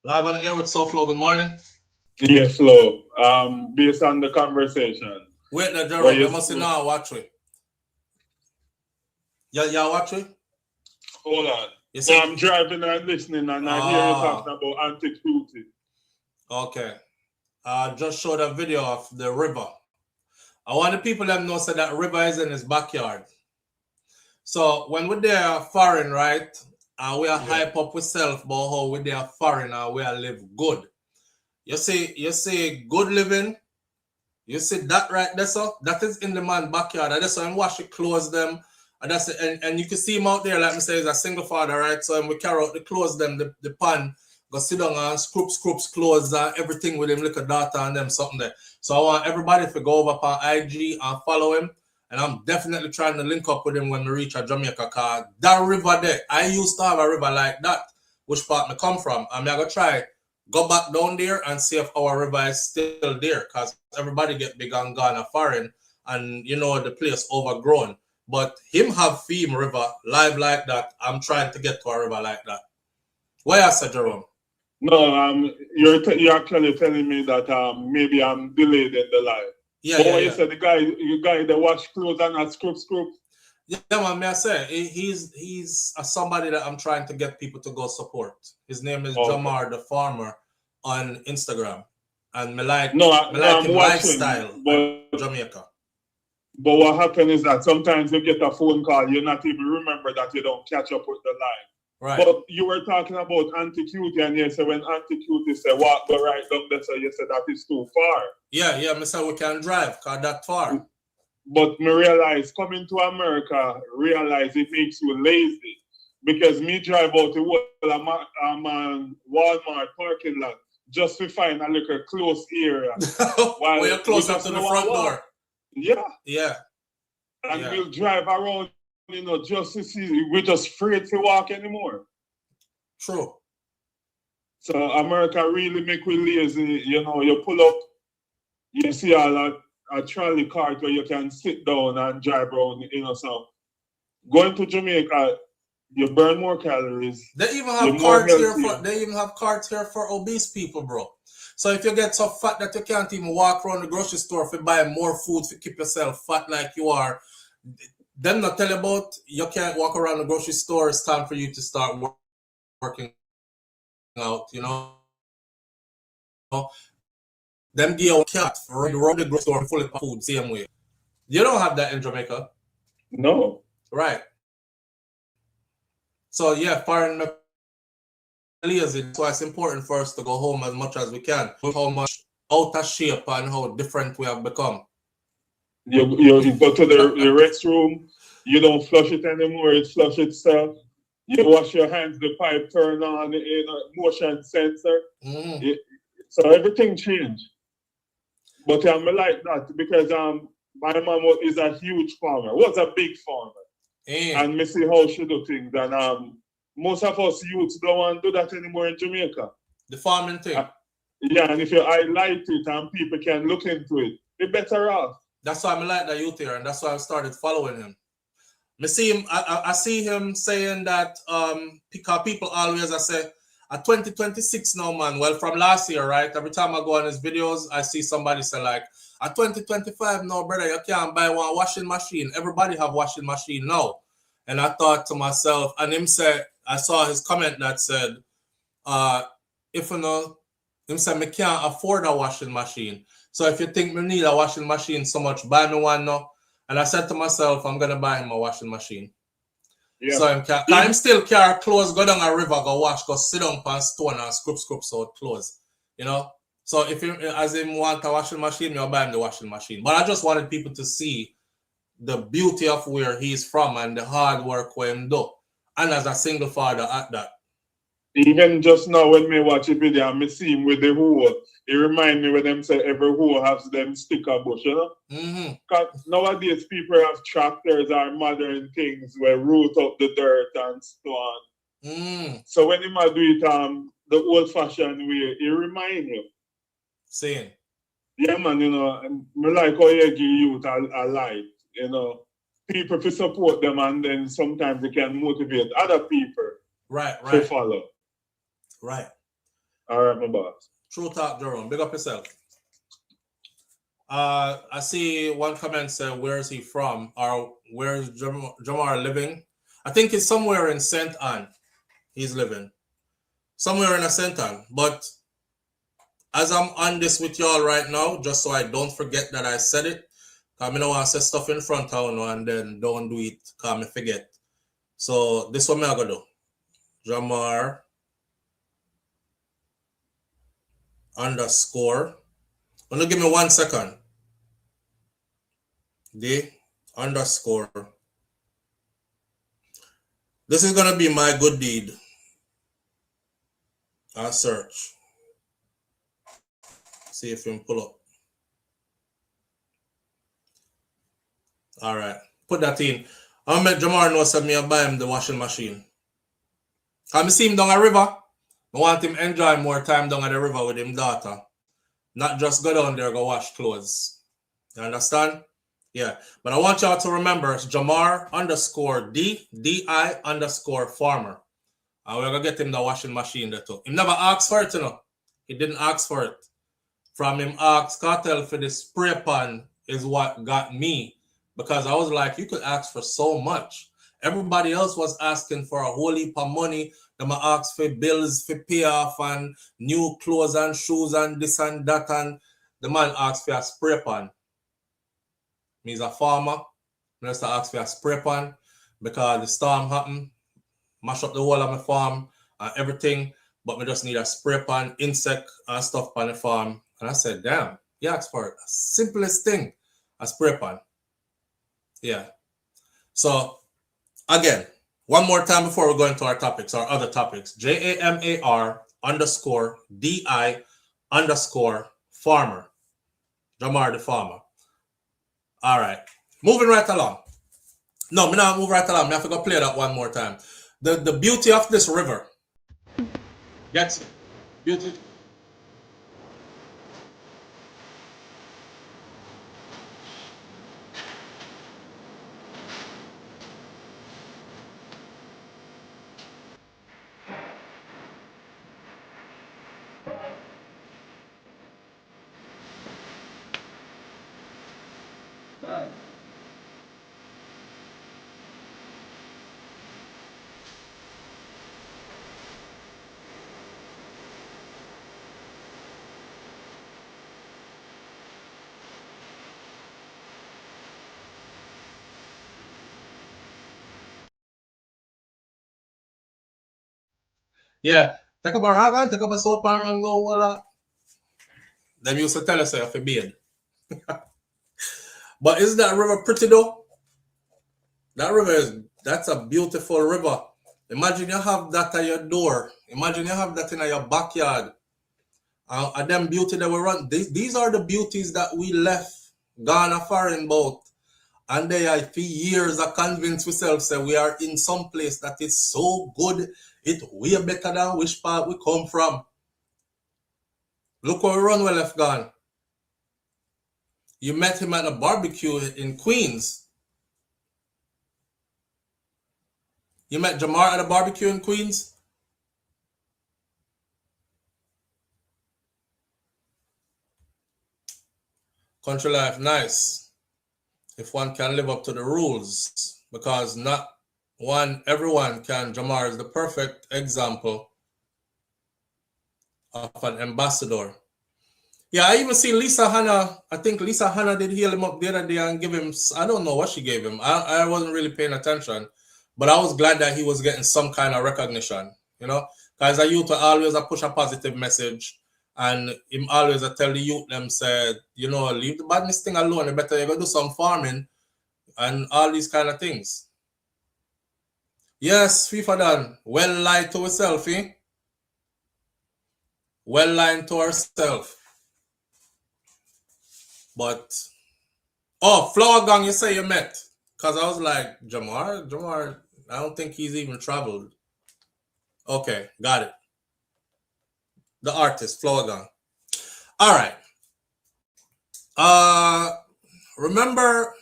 Live on the air with SouFLo, good morning. Yes, Flo. Based on the conversation. Wait, no, Jerome, you must now watch it. Yeah, watch it? Hold on. I'm driving and listening, and I hear you talking about antiquity. Okay. Just showed a video of the river. I want the people to know so that river is in his backyard. So when we're there foreign, right? We are hype up with self about how we're there foreign and we are live good. You see good living. You see that right there, so that is in the man backyard. And that's why I'm wash it, clothes them. And that's it. And you can see him out there, like me say, he's a single father, right? So we carry out the clothes them, the pan, go sit down and scrubs clothes and everything with him, little daughter and them something there. So I want everybody to go over on IG and follow him. And I'm definitely trying to link up with him when we reach a Jamaica, because that river there, I used to have a river like that, which part me come from. I'm going to try go back down there and see if our river is still there, because everybody get big and gone and foreign, and you know the place overgrown. But him have Feme River live like that. I'm trying to get to a river like that. What you say, Jerome? No, you're actually telling me that maybe I'm delayed in the live. Yeah, you said the guy that wash clothes and not scrub. Yeah, man, may I say he's somebody that I'm trying to get people to go support. His name is Jamar the Farmer on Instagram, and me like him lifestyle in Jamaica. But what happens is that sometimes you get a phone call, you not even remember that you don't catch up with the line. Right. But you were talking about Auntie Cutie, and you said when Auntie Cutie said walk the right up there, so you said that is too far. Yeah, me say we can drive, cause that far. But me realize coming to America, it makes you lazy. Because me drive out to Walmart parking lot just to find a little close area. While you're close up to the front door. Yeah. And we'll drive around, just to see. We're just afraid to walk anymore. True. So America really make we lazy. You pull up, you see a trolley cart where you can sit down and drive around, so going to Jamaica, you burn more calories. They even have carts here for obese people, bro. So if you get so fat that you can't even walk around the grocery store to buy more food to keep yourself fat like you are, them not tell you about you can't walk around the grocery store. It's time for you to start working out, Them give you a cat around the grocery store full of food, same way. You don't have that in Jamaica. No. Right. So yeah, foreign lazy. That's why it's important for us to go home as much as we can. How much out of shape and how different we have become. You go to the restroom, you don't flush it anymore, it flush itself. You wash your hands, the pipe turn on, motion sensor. Mm-hmm. So everything changed. But I like that because my mom is a huge farmer, was a big farmer. And me see how she do things. And most of us youths don't want to do that anymore in Jamaica. The farming thing. And if you highlight it and people can look into it, they're better off. That's why I like that youth here, and that's why I started following him. I see him. I see him saying that because people always say at 2026 now, man. Well, from last year, right? Every time I go on his videos, I see somebody say like, at 2025 now, brother, you can't buy one washing machine. Everybody have washing machine now. And I thought to myself, and him said, I saw his comment that said, if you know, him said, me can't afford a washing machine. So if you think me need a washing machine so much, buy me one now. And I said to myself, I'm going to buy him a washing machine. Yeah. So I'm still carry clothes, go down a river, go wash, go sit down on stone and scrub out clothes. So if you, as him want a washing machine, you'll buy him the washing machine. But I just wanted people to see the beauty of where he's from and the hard work where him do. And as a single father at that. Even just now when me watch a video and me see him with the hoe, it remind me when them say every hoe has them sticker bush, Mm-hmm. Because nowadays people have tractors or modern things where root up the dirt and so on. Mm. So when you do it the old-fashioned way, it remind you. Same. Yeah, man, me like how you give youth a light, People to support them and then sometimes they can motivate other people to follow. Right. All right, my boss. True talk, Jerome. Big up yourself. I see one comment saying, where is he from? Or where is Jamar living? I think it's somewhere in St. Anne. He's living. Somewhere in a St. Anne. But as I'm on this with y'all right now, just so I don't forget that I said it, because I don't want to say stuff in front of you and then don't do it because I forget. So this one I'm going to do. Jamar _ Only give me 1 second. The _ This is going to be my good deed. I'll search. See if you can pull up. All right. Put that in. I'll make Jamar know that I buy him the washing machine. I see him down a river. I want him enjoy more time down at the river with him daughter. Not just go down there go wash clothes. You understand? Yeah. But I want y'all to remember it's Jamar _ DI _farmer. And we're going to get him the washing machine there too. He never asked for it, He didn't ask for it. From him asked Cartel for the spray pan is what got me, because I was like, you could ask for so much. Everybody else was asking for a whole heap of money. Them ask for bills for pay off and new clothes and shoes and this and that, and the man asked for a spray pan. Me's a farmer. I just ask for a spray pan because the storm happened, mash up the whole of my farm and everything, but we just need a spray pan, insect and stuff on the farm. And I said, damn, you asked for it. Simplest thing, a spray pan. Yeah. So again, one more time before we go into our topics, our other topics. JAMAR_DI_farmer. Jamar the farmer. All right. Moving right along. No, me not move right along. I have to go play that one more time. The beauty of this river. Gets it. Beauty. Yeah. Take up a rag, take up a soap and go voila. Them used to tell us if you bathe. But isn't that river pretty though? That river that's a beautiful river. Imagine you have that at your door. Imagine you have that in your backyard. And them beauty that we run. These are the beauties that we left gone a foreign boat. And they are for years I convince ourselves that we are in some place that is so good, it's way better than which part we come from. Look where we run we left gone. You met him at a barbecue in Queens. You met Jamar at a barbecue in Queens? Country life, nice. If one can live up to the rules, because not everyone can. Jamar is the perfect example of an ambassador. Yeah, I even see Lisa Hanna. I think Lisa Hanna did heal him up the other day and give him, I don't know what she gave him. I wasn't really paying attention, but I was glad that he was getting some kind of recognition, you know, because I used to always push a positive message, and him always tell the youth them said, you know, leave the badness thing alone. You better go do some farming and all these kind of things. Yes, FIFA done. Well lied to herself, eh? Well lying to herself. But, oh, Flower Gang, you say you met. Because I was like, Jamar, I don't think he's even traveled. Okay, got it. The artist, Flower Gang. All right. Remember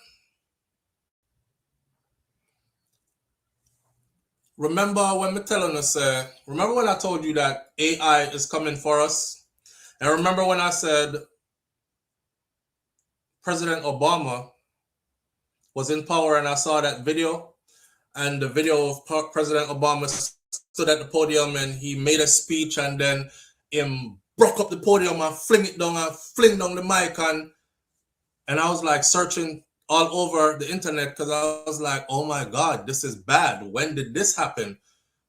when me telling us, remember when I told you that AI is coming for us? And remember when I said President Obama was in power and I saw that video, and the video of President Obama stood at the podium and he made a speech, and then him broke up the podium and fling it down and fling down the mic, and I was like searching all over the internet because I was like, oh my God, this is bad. When did this happen?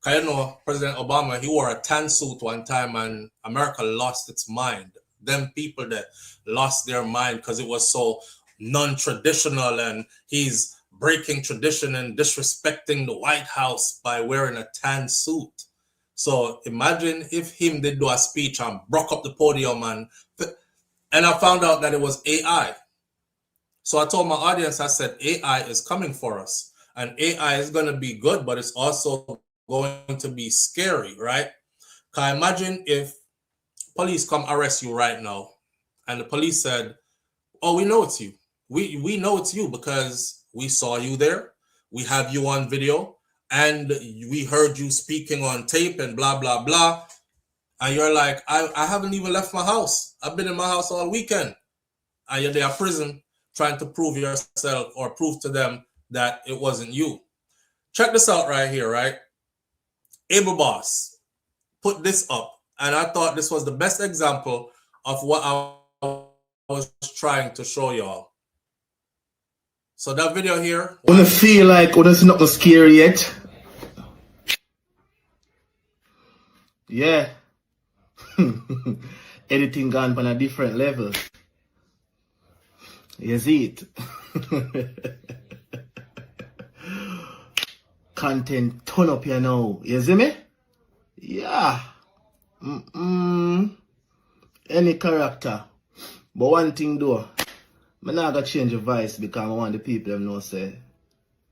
Because you know, President Obama, he wore a tan suit one time and America lost its mind. Them people that lost their mind because it was so non-traditional, and he's breaking tradition and disrespecting the White House by wearing a tan suit. So imagine if him did do a speech and broke up the podium, and I found out that it was AI. So I told my audience, I said, AI is coming for us, and AI is going to be good, but it's also going to be scary, right? Can I imagine if police come arrest you right now, and the police said, oh, we know it's you. We know it's you because we saw you there. We have you on video, and we heard you speaking on tape and blah, blah, blah. And you're like, I haven't even left my house. I've been in my house all weekend. And you're there in prison. trying to prove yourself or prove to them that it wasn't you. Check this out right here, right? Able Boss put this up, and I thought this was the best example of what I was trying to show y'all. So that video here. Wanna feel like it's not scary yet? Yeah. Editing gone on a different level. You see it? Content turn up here now. You see me? Yeah. Any character. But one thing though, I'm not gonna change the voice because I want the people to know say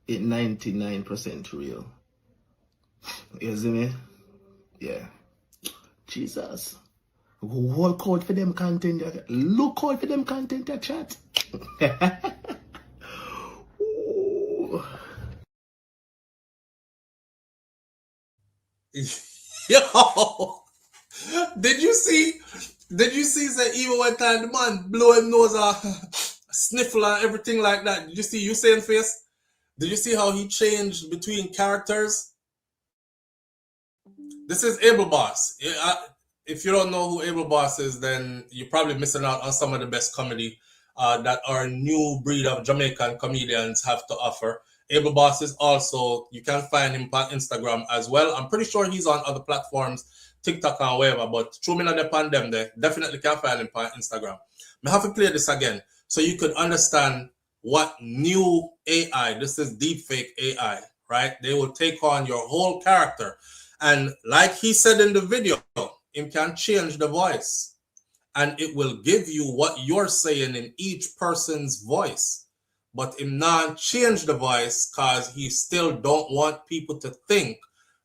it 99% real. You see me? Yeah. Jesus. Walk out for them content. Look out for them content that chat. Yo, did you see that even one time the man blow him nose sniffle and everything like that? Did you see Usain face? Did you see how he changed between characters? This is Able Boss. If you don't know who Able Boss is, then you're probably missing out on some of the best comedy that our new breed of Jamaican comedians have to offer. Able Boss is also, you can find him on Instagram as well. I'm pretty sure he's on other platforms, TikTok and whatever, but through me not depend them there. Definitely can find him on Instagram. I have to play this again so you could understand what new AI, this is deepfake AI, right? They will take on your whole character. And like he said in the video, it can change the voice and it will give you what you're saying in each person's voice. But him not change the voice because he still don't want people to think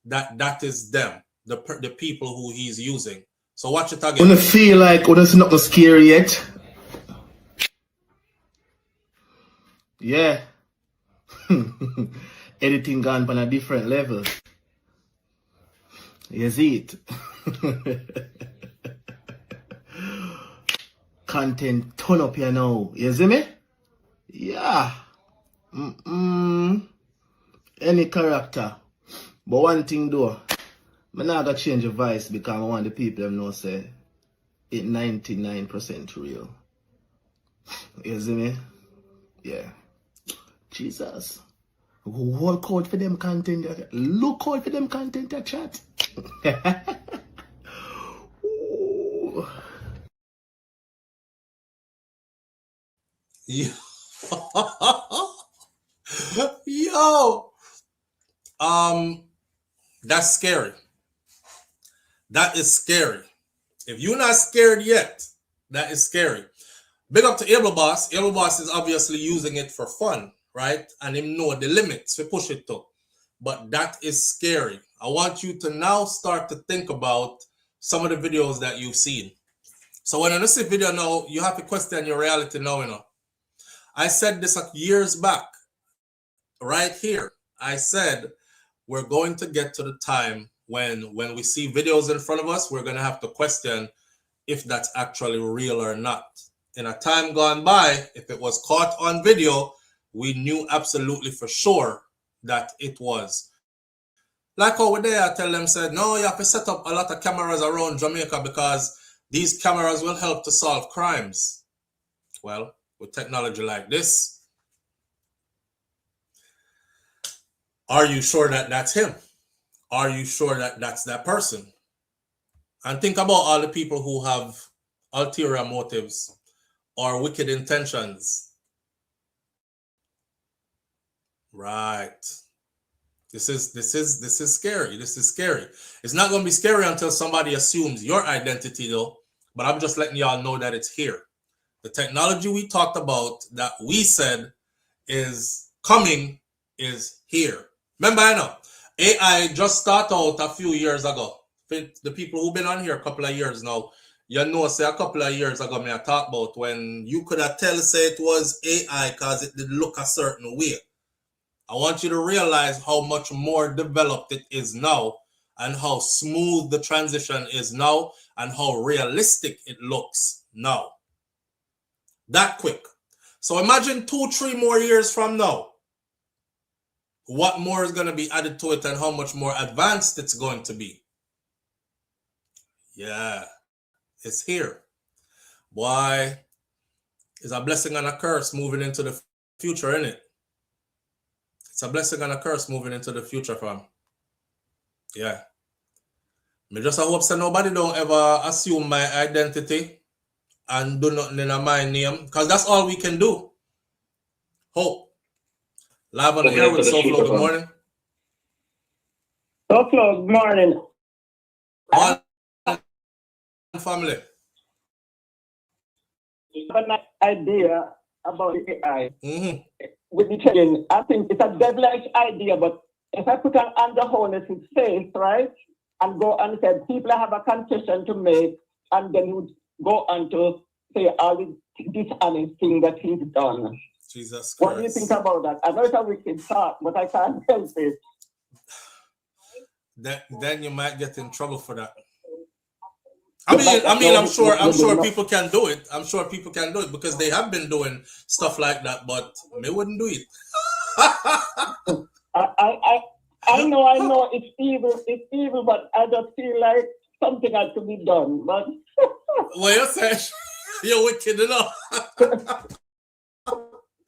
that that is them, the people who he's using. So watch it again. Wanna feel like it's not scary yet? Yeah. Editing gone on a different level. You see it? Content turn up here now. You see me? Yeah. Any character. But one thing though, I'm not gonna change the voice because I want the people to know say it 99% real. You see me? Yeah. Jesus. Walk out for them content. Look out for them content that chat. Yo, that's scary. That is scary. If you're not scared yet, that is scary. Big up to Able Boss. Able Boss is obviously using it for fun, right? And him know the limits we push it to. But that is scary. I want you to now start to think about some of the videos that you've seen. So when you see video now, you have to question your reality now, you know. I said this years back, right here. I said we're going to get to the time when we see videos in front of us, we're going to have to question if that's actually real or not. In a time gone by, if it was caught on video, we knew absolutely for sure that it was. Like over there, I tell them, said, no, you have to set up a lot of cameras around Jamaica because these cameras will help to solve crimes. Well, with technology like this, are you sure that that's him? Are you sure that that's that person? And think about all the people who have ulterior motives or wicked intentions. Right. This is scary. This is scary. It's not going to be scary until somebody assumes your identity though, but I'm just letting y'all know that it's here. The technology we talked about that we said is coming is here. Remember, I know AI just started out a few years ago. The people who've been on here a couple of years now, you know, say a couple of years ago, I talked about when you could have tell say it was AI because it did look a certain way. I want you to realize how much more developed it is now and how smooth the transition is now and how realistic it looks now. That quick. So imagine 2-3 more years from now. What more is going to be added to it and how much more advanced it's going to be. Yeah, it's here. Why? It's a blessing and a curse moving into the future, isn't it? It's a blessing and a curse moving into the future, fam. Yeah. Me just hope that nobody don't ever assume my identity and do nothing in my name, because that's all we can do. Hope. Live on the air with SouFLo. Good morning. SouFLo, good morning. Morning, family. I have an idea about the AI. Mm-hmm. With the training, I think it's a devilish idea, but if I put an underholder his face, right, and go and say, people have a confession to make, and then you go on to say all the dishonest thing that he's done. Jesus Christ. What do you think about that? I know it's a wicked thought, but I can't help it. Then you might get in trouble for that. I'm sure people can do it. I'm sure people can do it because they have been doing stuff like that, but they wouldn't do it. I know it's evil, but I just feel like something has to be done. But well, you say you're wicked enough.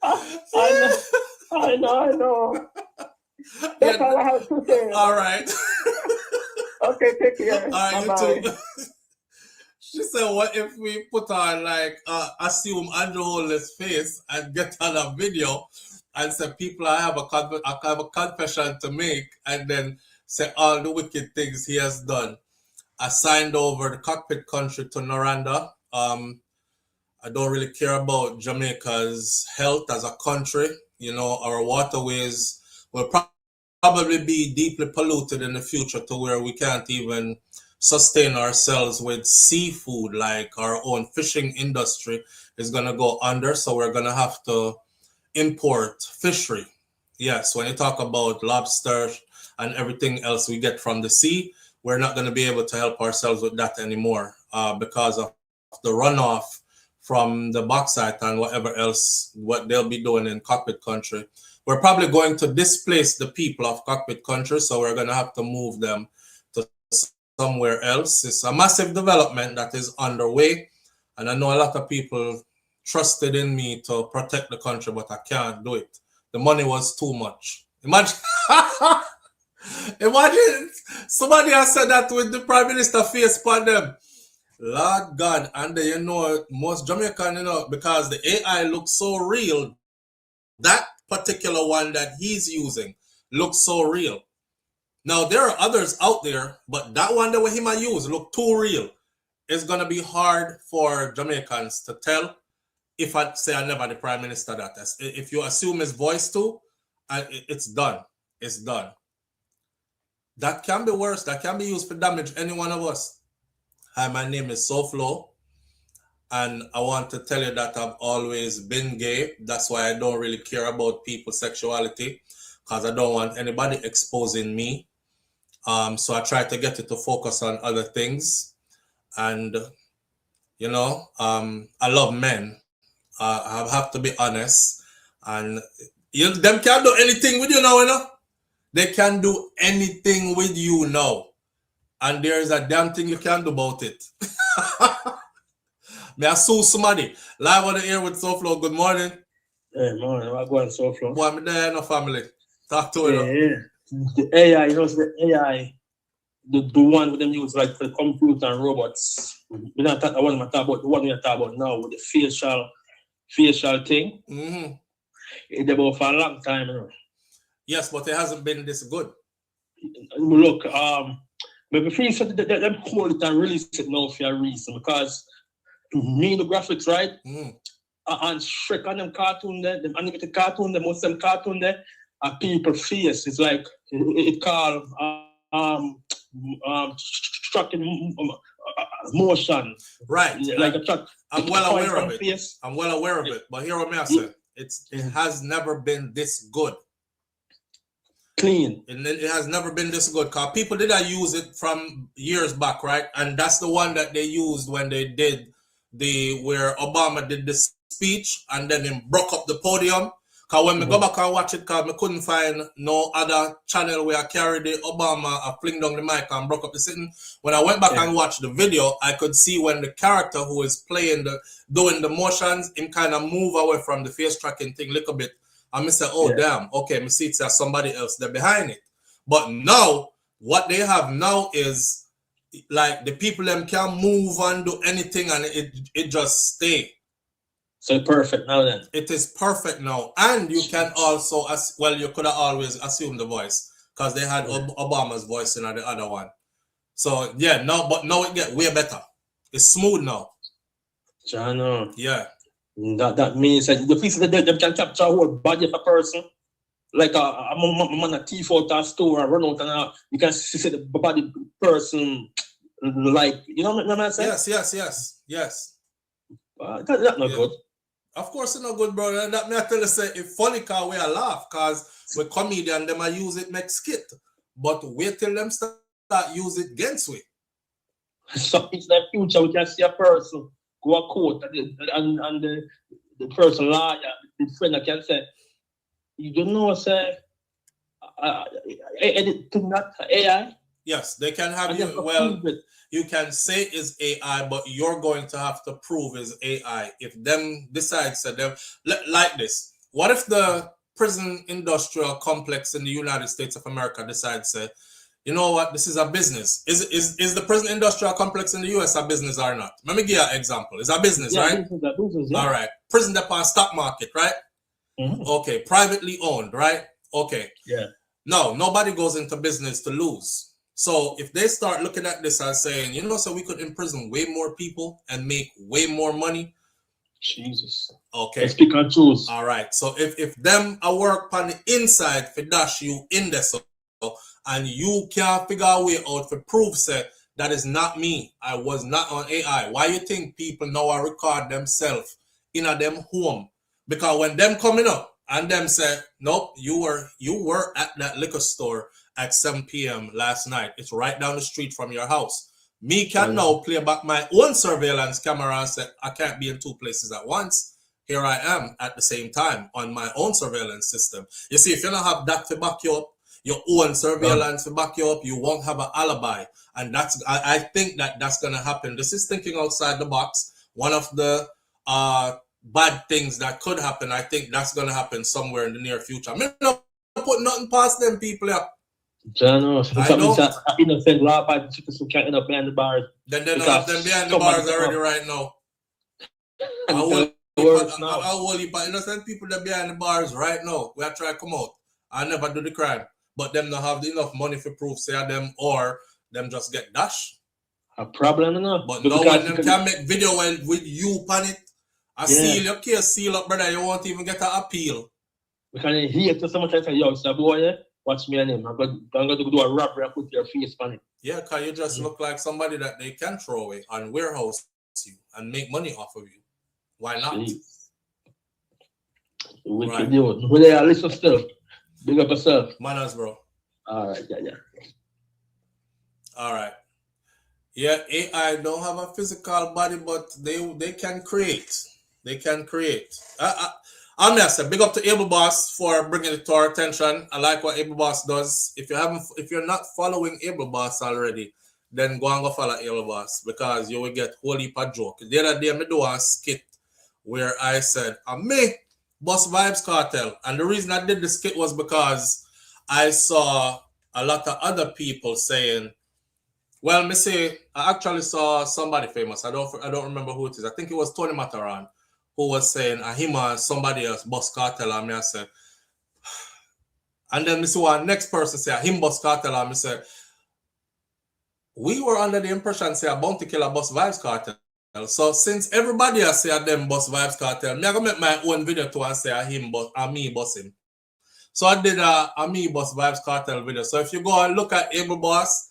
I know. That's all I have to say. All right. Okay, take care. All right, bye-bye. You too. She said, what if we put on assume Andrew Holden's face and get on a video and say, people, I have a confession to make, and then say all the wicked things he has done. I signed over the cockpit country to Noranda. I don't really care about Jamaica's health as a country. You know, our waterways will probably be deeply polluted in the future to where we can't even sustain ourselves with seafood. Like our own fishing industry is going to go under. So we're going to have to import fishery. Yes, when you talk about lobster and everything else we get from the sea, we're not going to be able to help ourselves with that anymore because of the runoff from the bauxite and whatever else, what they'll be doing in cockpit country. We're probably going to displace the people of cockpit country, so we're going to have to move them to somewhere else. It's a massive development that is underway, and I know a lot of people trusted in me to protect the country, but I can't do it. The money was too much. Imagine somebody has said that with the Prime Minister face upon them. Lord God, and you know, most Jamaican, you know, because the AI looks so real, that particular one that he's using looks so real. Now, there are others out there, but that one that he might use look too real. It's going to be hard for Jamaicans to tell if I say I never the Prime Minister that. If you assume his voice too, it's done. It's done. That can be worse. That can be used for damage any one of us. Hi, my name is SouFLo, and I want to tell you that I've always been gay. That's why I don't really care about people's sexuality, because I don't want anybody exposing me. So I try to get it to focus on other things. And, you know, I love men. I have to be honest. And them can't do anything with you now, you know? They can do anything with you now. And there's a damn thing you can do about it. May I sue somebody? Live on the air with SouFLo. Good morning. Hey, morning. I'm going SouFLo. Boy, I'm there in a family. Talk to it. Yeah. The AI, you know, the AI, the one with them use like for the computer and robots. We're not talking about the one we're talking about now with the facial thing. Mm-hmm. It's about for a long time, you know. Yes, but it hasn't been this good. Look, but before you said that them call it and release it now for a reason, because me the graphics, right? Mm. And Shrek and them cartoon there, them animated cartoon, them most them cartoon there, are people face. It's like it called tracking motion. Right. Like a track. I'm well aware of it. Face. I'm well aware of it. But here what I say, it has never been this good. Clean. It has never been this good because people did use it from years back, right? And that's the one that they used when they did where Obama did the speech and then him broke up the podium. Cause when me go back and watch it, cause me couldn't find no other channel where I carried the Obama, I fling down the mic and broke up the sitting. When I went back and watched the video, I could see when the character who is playing doing the motions, him kind of move away from the face tracking thing a little bit. And me say, oh damn, okay, me see it's somebody else there behind it. But now, what they have now is like the people them can move and do anything and it just stay. So perfect now then. It is perfect now. And you can also, you could have always assumed the voice because they had Obama's voice in the other one. So yeah, but now it get way better. It's smooth now. Jano. Yeah. That means that the people that they can capture a whole body of a person. Like a man a thief out of a store and run out and you can see the body person like, you know what I'm saying? Yes. That's not good. Of course it's not good, bro. And that me I tell you say it's funny cause we are laugh cause with comedian them I use it make skit. But wait till them start use it against we. So it's the future we can see a person go a court and the person lawyer, the friend that can say, you don't know, say, anything that AI? Yes, they can have you. Well, you can say it's AI, but you're going to have to prove it's AI. If them decides to them like this, what if the prison industrial complex in the United States of America decides to, you know what, this is a business. Is the prison industrial complex in the US a business or not? Let me give you an example. It's a business, right? Business, yeah. All right. Prison depot stock market, right? Mm-hmm. Okay. Privately owned, right? Okay. Yeah. No, nobody goes into business to lose. So if they start looking at this and saying, you know, so we could imprison way more people and make way more money. Jesus. Okay. Let's pick and choose. All right. So if them a work on the inside for dash you in there, so and you can't figure a way out to prove say that is not me. I was not on AI. Why you think people now are record themselves in a them home? Because when them coming up and them say, nope, you were at that liquor store at 7 p.m. last night. It's right down the street from your house. Me can now play back my own surveillance camera and say, I can't be in two places at once. Here I am at the same time on my own surveillance system. You see, if you don't have that to back you up, your own surveillance to back you up, you won't have an alibi. And I think that's going to happen. This is thinking outside the box. One of the bad things that could happen, I think that's going to happen somewhere in the near future. I mean, not put nothing past them people here. Jano, innocent law by people who can't end up behind the bars. Then they don't have them behind the bars already right now. I will innocent people that behind the bars right now. We are trying to come out. I never do the crime. But them not have enough money for proof, say them, or them just get dashed. A problem enough. But now when them can make video with you on it, seal your case, seal up, brother, you won't even get an appeal. We can hear to someone say, yo, it's a boy, watch me and him. I'm going to do a robbery and put your face on it. Yeah, because you just look like somebody that they can throw away and warehouse you and make money off of you. Why not? Wicked dude. Well, they are listen still. Big up yourself. Manners, bro. All right, yeah. All right. Yeah, AI don't have a physical body, but they can create. They can create. I'm gonna say big up to Able Boss for bringing it to our attention. I like what Able Boss does. If you're not following Able Boss already, then go and go follow Able Boss because you will get whole heap of joke. The other day I do a skit where I said, me Boss Vibes Cartel. And the reason I did the skit was because I saw a lot of other people saying, well, I actually saw somebody famous. I don't remember who it is. I think it was Tony Mataran who was saying, him and somebody else, Boss Cartel. And I said, and then I see one next person say, him Boss Cartel. And I said, we were under the impression, say, a bounty killer Boss Vibes Cartel. So since everybody has said them Boss Vibes Cartel, I'm gonna make my own video to and say me boss him. So I did a me Boss Vibes Cartel video. So if you go and look at Able Boss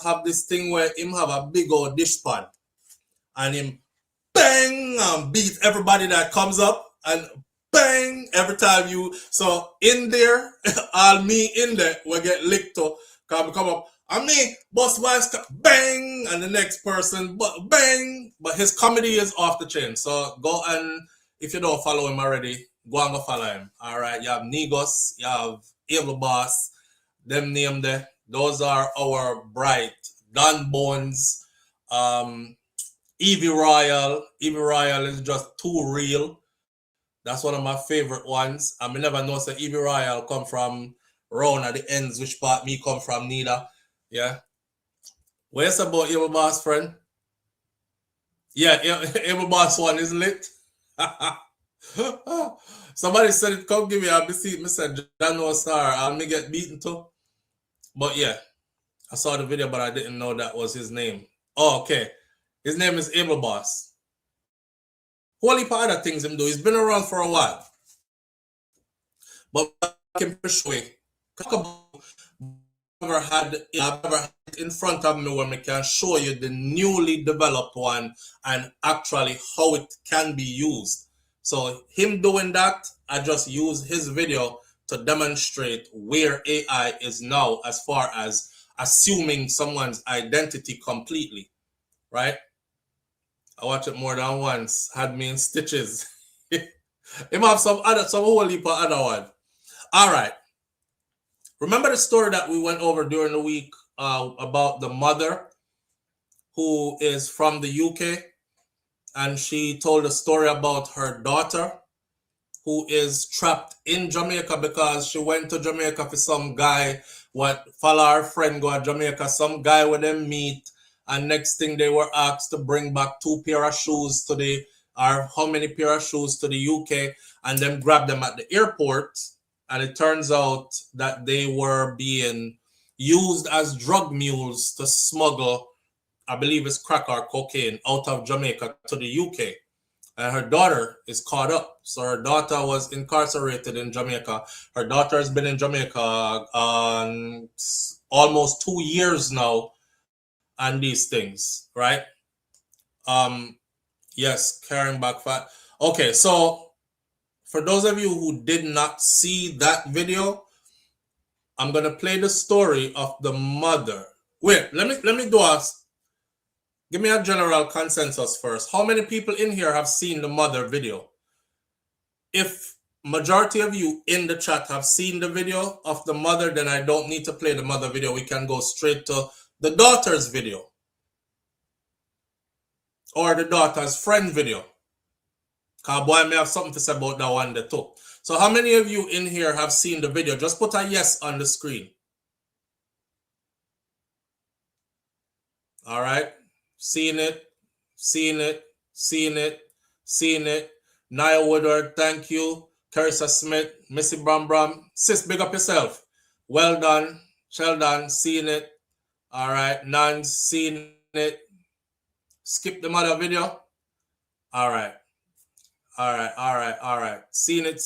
have this thing where him have a big old dish pan and him bang and beat everybody that comes up and bang every time you. So in there, all me in there will get licked to come up I mean, Boss Wise, bang, and the next person, bang. But his comedy is off the chain. So go and, if you don't follow him already, go and go follow him. All right. You have Negos, you have Evil Boss, them name there. Those are our bright Don Bones, Evie Royal. Evie Royal is just too real. That's one of my favorite ones. I mean, never know that Evie Royal come from round at the ends, which part me come from neither. Yeah. Where's about Evil Boss, friend? Yeah, Evil Boss one is lit. Somebody said it, come give me a seat. I said, John no star. I'll me get beaten too. But yeah, I saw the video, but I didn't know that was his name. Oh, okay. His name is Evil Boss. Whole heap of other things him do. He's been around for a while. But I can persuade. I've never had in front of me where I can show you the newly developed one and actually how it can be used. So him doing that, I just use his video to demonstrate where AI is now as far as assuming someone's identity completely, right? I watched it more than once, had me in stitches. Him have some whole heap of other one. All right. Remember the story that we went over during the week about the mother who is from the UK, and she told a story about her daughter who is trapped in Jamaica because she went to Jamaica for some guy, follow her friend go to Jamaica, some guy with them meet, and next thing they were asked to bring back 2 pair of shoes to how many pair of shoes to the UK, and then grab them at the airport. And it turns out that they were being used as drug mules to smuggle, I believe it's crack or cocaine, out of Jamaica to the UK. And her daughter is caught up. So her daughter was incarcerated in Jamaica. Her daughter has been in Jamaica almost 2 years now on these things, right? Yes, carrying back fat. Okay, so for those of you who did not see that video, I'm gonna play the story of the mother. Wait, let me give me a general consensus first. How many people in here have seen the mother video? If majority of you in the chat have seen the video of the mother, then I don't need to play the mother video. We can go straight to the daughter's video or the daughter's friend video. Because boy may have something to say about that one too. So how many of you in here have seen the video? Just put a yes on the screen. All right. Seeing it. Nia Woodward, thank you. Carissa Smith, Missy Bram. Sis, big up yourself. Well done. Sheldon, seeing it. All right. Nan, seeing it. Skip the mother video. All right. All right. Seen it.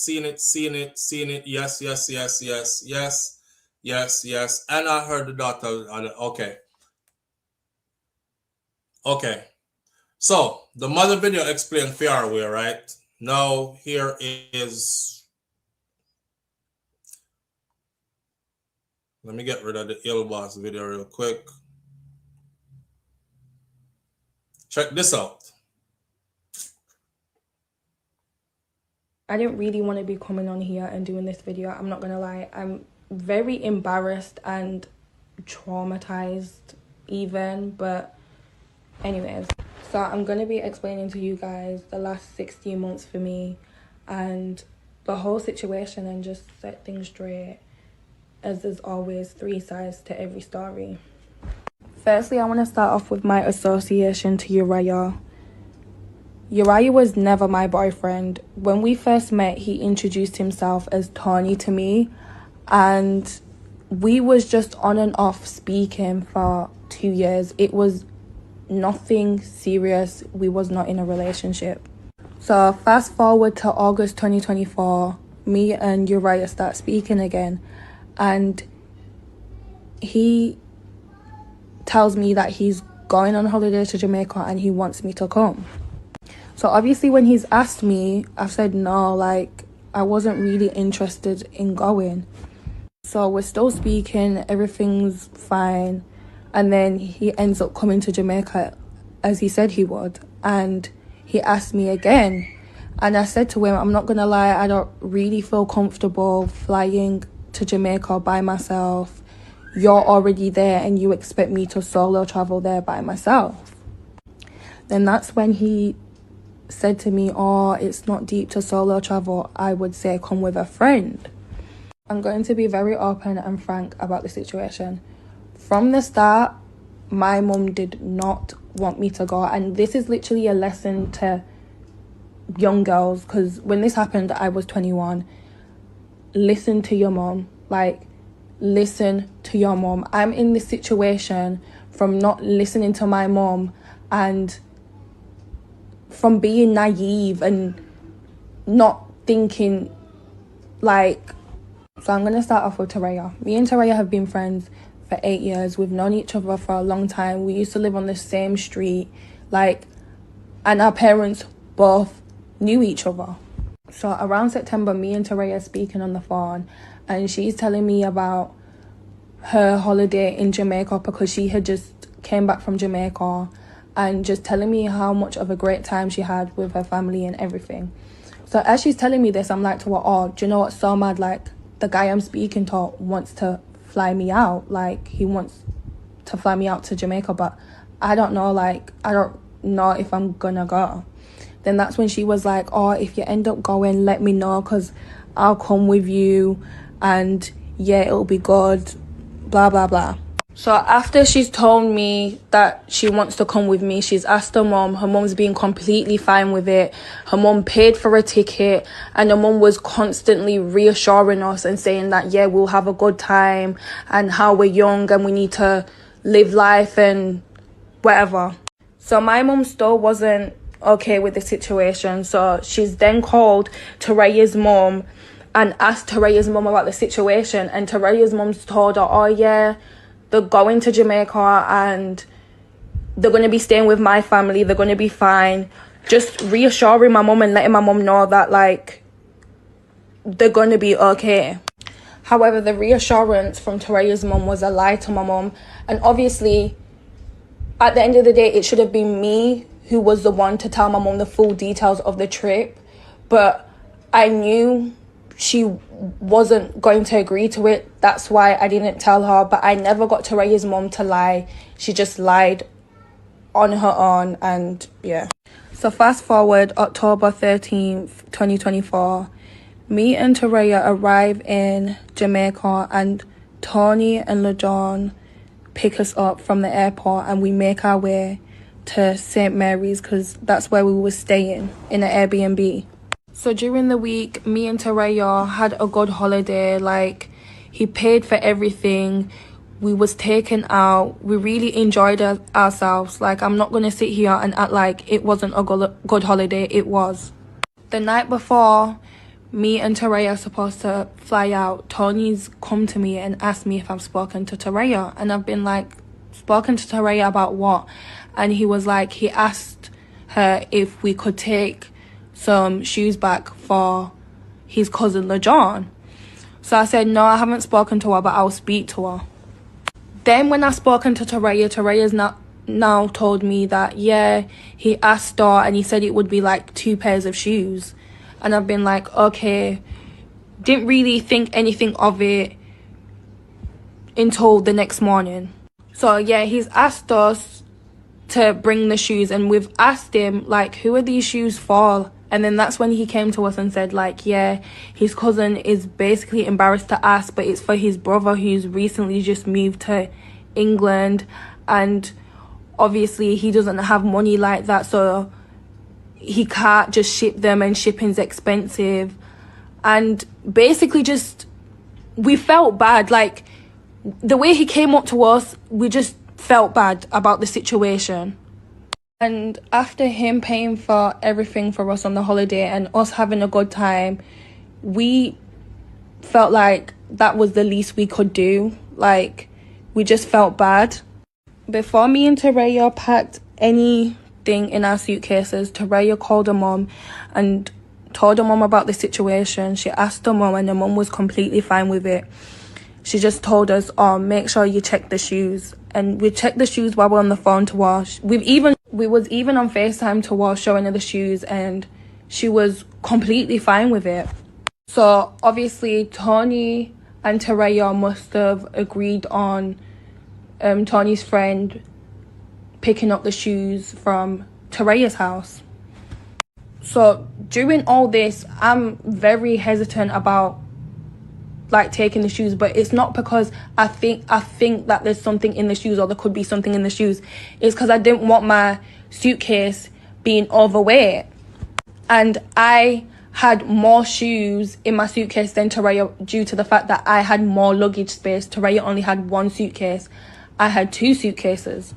Yes. And I heard the daughter. Okay. So the mother video explained fair way, right? Now here is. Let me get rid of the ill boss video real quick. Check this out. I didn't really want to be coming on here and doing this video. I'm not gonna lie. I'm very embarrassed and traumatized even, but anyways. So I'm gonna be explaining to you guys the last 16 months for me and the whole situation and just set things straight, as there's always 3 sides to every story. Firstly, I want to start off with my association to Uriah. Uriah was never my boyfriend. When we first met, he introduced himself as Tony to me, and we was just on and off speaking for 2 years. It was nothing serious. We was not in a relationship. So fast forward to August 2024, me and Uriah start speaking again, and he tells me that he's going on holiday to Jamaica and he wants me to come. So obviously when he's asked me, I've said no, like I wasn't really interested in going. So we're still speaking, everything's fine. And then he ends up coming to Jamaica as he said he would. And he asked me again. And I said to him, I'm not going to lie, I don't really feel comfortable flying to Jamaica by myself. You're already there and you expect me to solo travel there by myself. Then that's when he said to me, oh, it's not deep to solo travel. I would say come with a friend. I'm going to be very open and frank about the situation. From the start, my mum did not want me to go. And this is literally a lesson to young girls, because when this happened, I was 21. Listen to your mum. Like, listen to your mum. I'm in this situation from not listening to my mum and from being naive and not thinking, like... So I'm going to start off with Taraya. Me and Taraya have been friends for 8 years. We've known each other for a long time. We used to live on the same street. And our parents both knew each other. So around September, me and Taraya are speaking on the phone. And she's telling me about her holiday in Jamaica because she had just came back from Jamaica. And just telling me how much of a great time she had with her family and everything. So as she's telling me this, I'm like to her, oh, do you know what's so mad? Like, the guy I'm speaking to wants to fly me out. Like, he wants to fly me out to Jamaica, but I don't know, like, I don't know if I'm gonna go. Then that's when she was like, oh, if you end up going, let me know, because I'll come with you, and yeah, it'll be good, blah, blah, blah. So after she's told me that she wants to come with me, she's asked her mum. Her mum's been completely fine with it. Her mum paid for a ticket, and her mum was constantly reassuring us and saying that, yeah, we'll have a good time and how we're young and we need to live life and whatever. So my mum still wasn't okay with the situation. So she's then called Taraya's mum and asked Taraya's mum about the situation. And Taraya's mum's told her, oh, yeah, they're going to Jamaica and they're going to be staying with my family. They're going to be fine. Just reassuring my mum and letting my mum know that, like, they're going to be okay. However, the reassurance from Taraya's mum was a lie to my mum. And obviously, at the end of the day, it should have been me who was the one to tell my mum the full details of the trip. But I knew she wasn't going to agree to it. That's why I didn't tell her. But I never got Taraya's mum to lie. She just lied on her own, and yeah. So fast forward October 13th, 2024. Me and Taraya arrive in Jamaica, and Tony and LeJohn pick us up from the airport, and we make our way to St. Mary's because that's where we were staying, in an Airbnb. So during the week, me and Taraya had a good holiday. Like, he paid for everything. We was taken out. We really enjoyed ourselves. Like, I'm not going to sit here and act like it wasn't a good holiday. It was. The night before me and Taraya are supposed to fly out, Tony's come to me and asked me if I've spoken to Taraya. And I've been like, spoken to Taraya about what? And he was like, he asked her if we could take some shoes back for his cousin LeJohn. So I said, no, I haven't spoken to her, but I'll speak to her. Then when I spoken to Taraya, Taraya's now told me that, yeah, he asked her and he said it would be like 2 pairs of shoes. And I've been like, okay, didn't really think anything of it until the next morning. So yeah, he's asked us to bring the shoes, and we've asked him, like, who are these shoes for? And then that's when he came to us and said, like, yeah, his cousin is basically embarrassed to ask, but it's for his brother who's recently just moved to England, and obviously he doesn't have money like that, so he can't just ship them, and shipping's expensive. And basically just, we felt bad. Like, the way he came up to us, we just felt bad about the situation. And after him paying for everything for us on the holiday and us having a good time, we felt like that was the least we could do. Like, we just felt bad. Before me and Taraya packed anything in our suitcases, Taraya called her mum and told her mum about the situation. She asked her mum, and her mum was completely fine with it. she just told us, oh, make sure you check the shoes. And we checked the shoes while we're on the phone to wash. We was even on FaceTime to wash, showing her the shoes, and she was completely fine with it. So obviously Tony and Teraya must have agreed on Tony's friend picking up the shoes from Teraya's house. So during all this, I'm very hesitant about like taking the shoes, but it's not because I think that there's something in the shoes or there could be something in the shoes. It's because I didn't want my suitcase being overweight, and I had more shoes in my suitcase than Teraya due to the fact that I had more luggage space. Teraya only had one suitcase. I had 2 suitcases.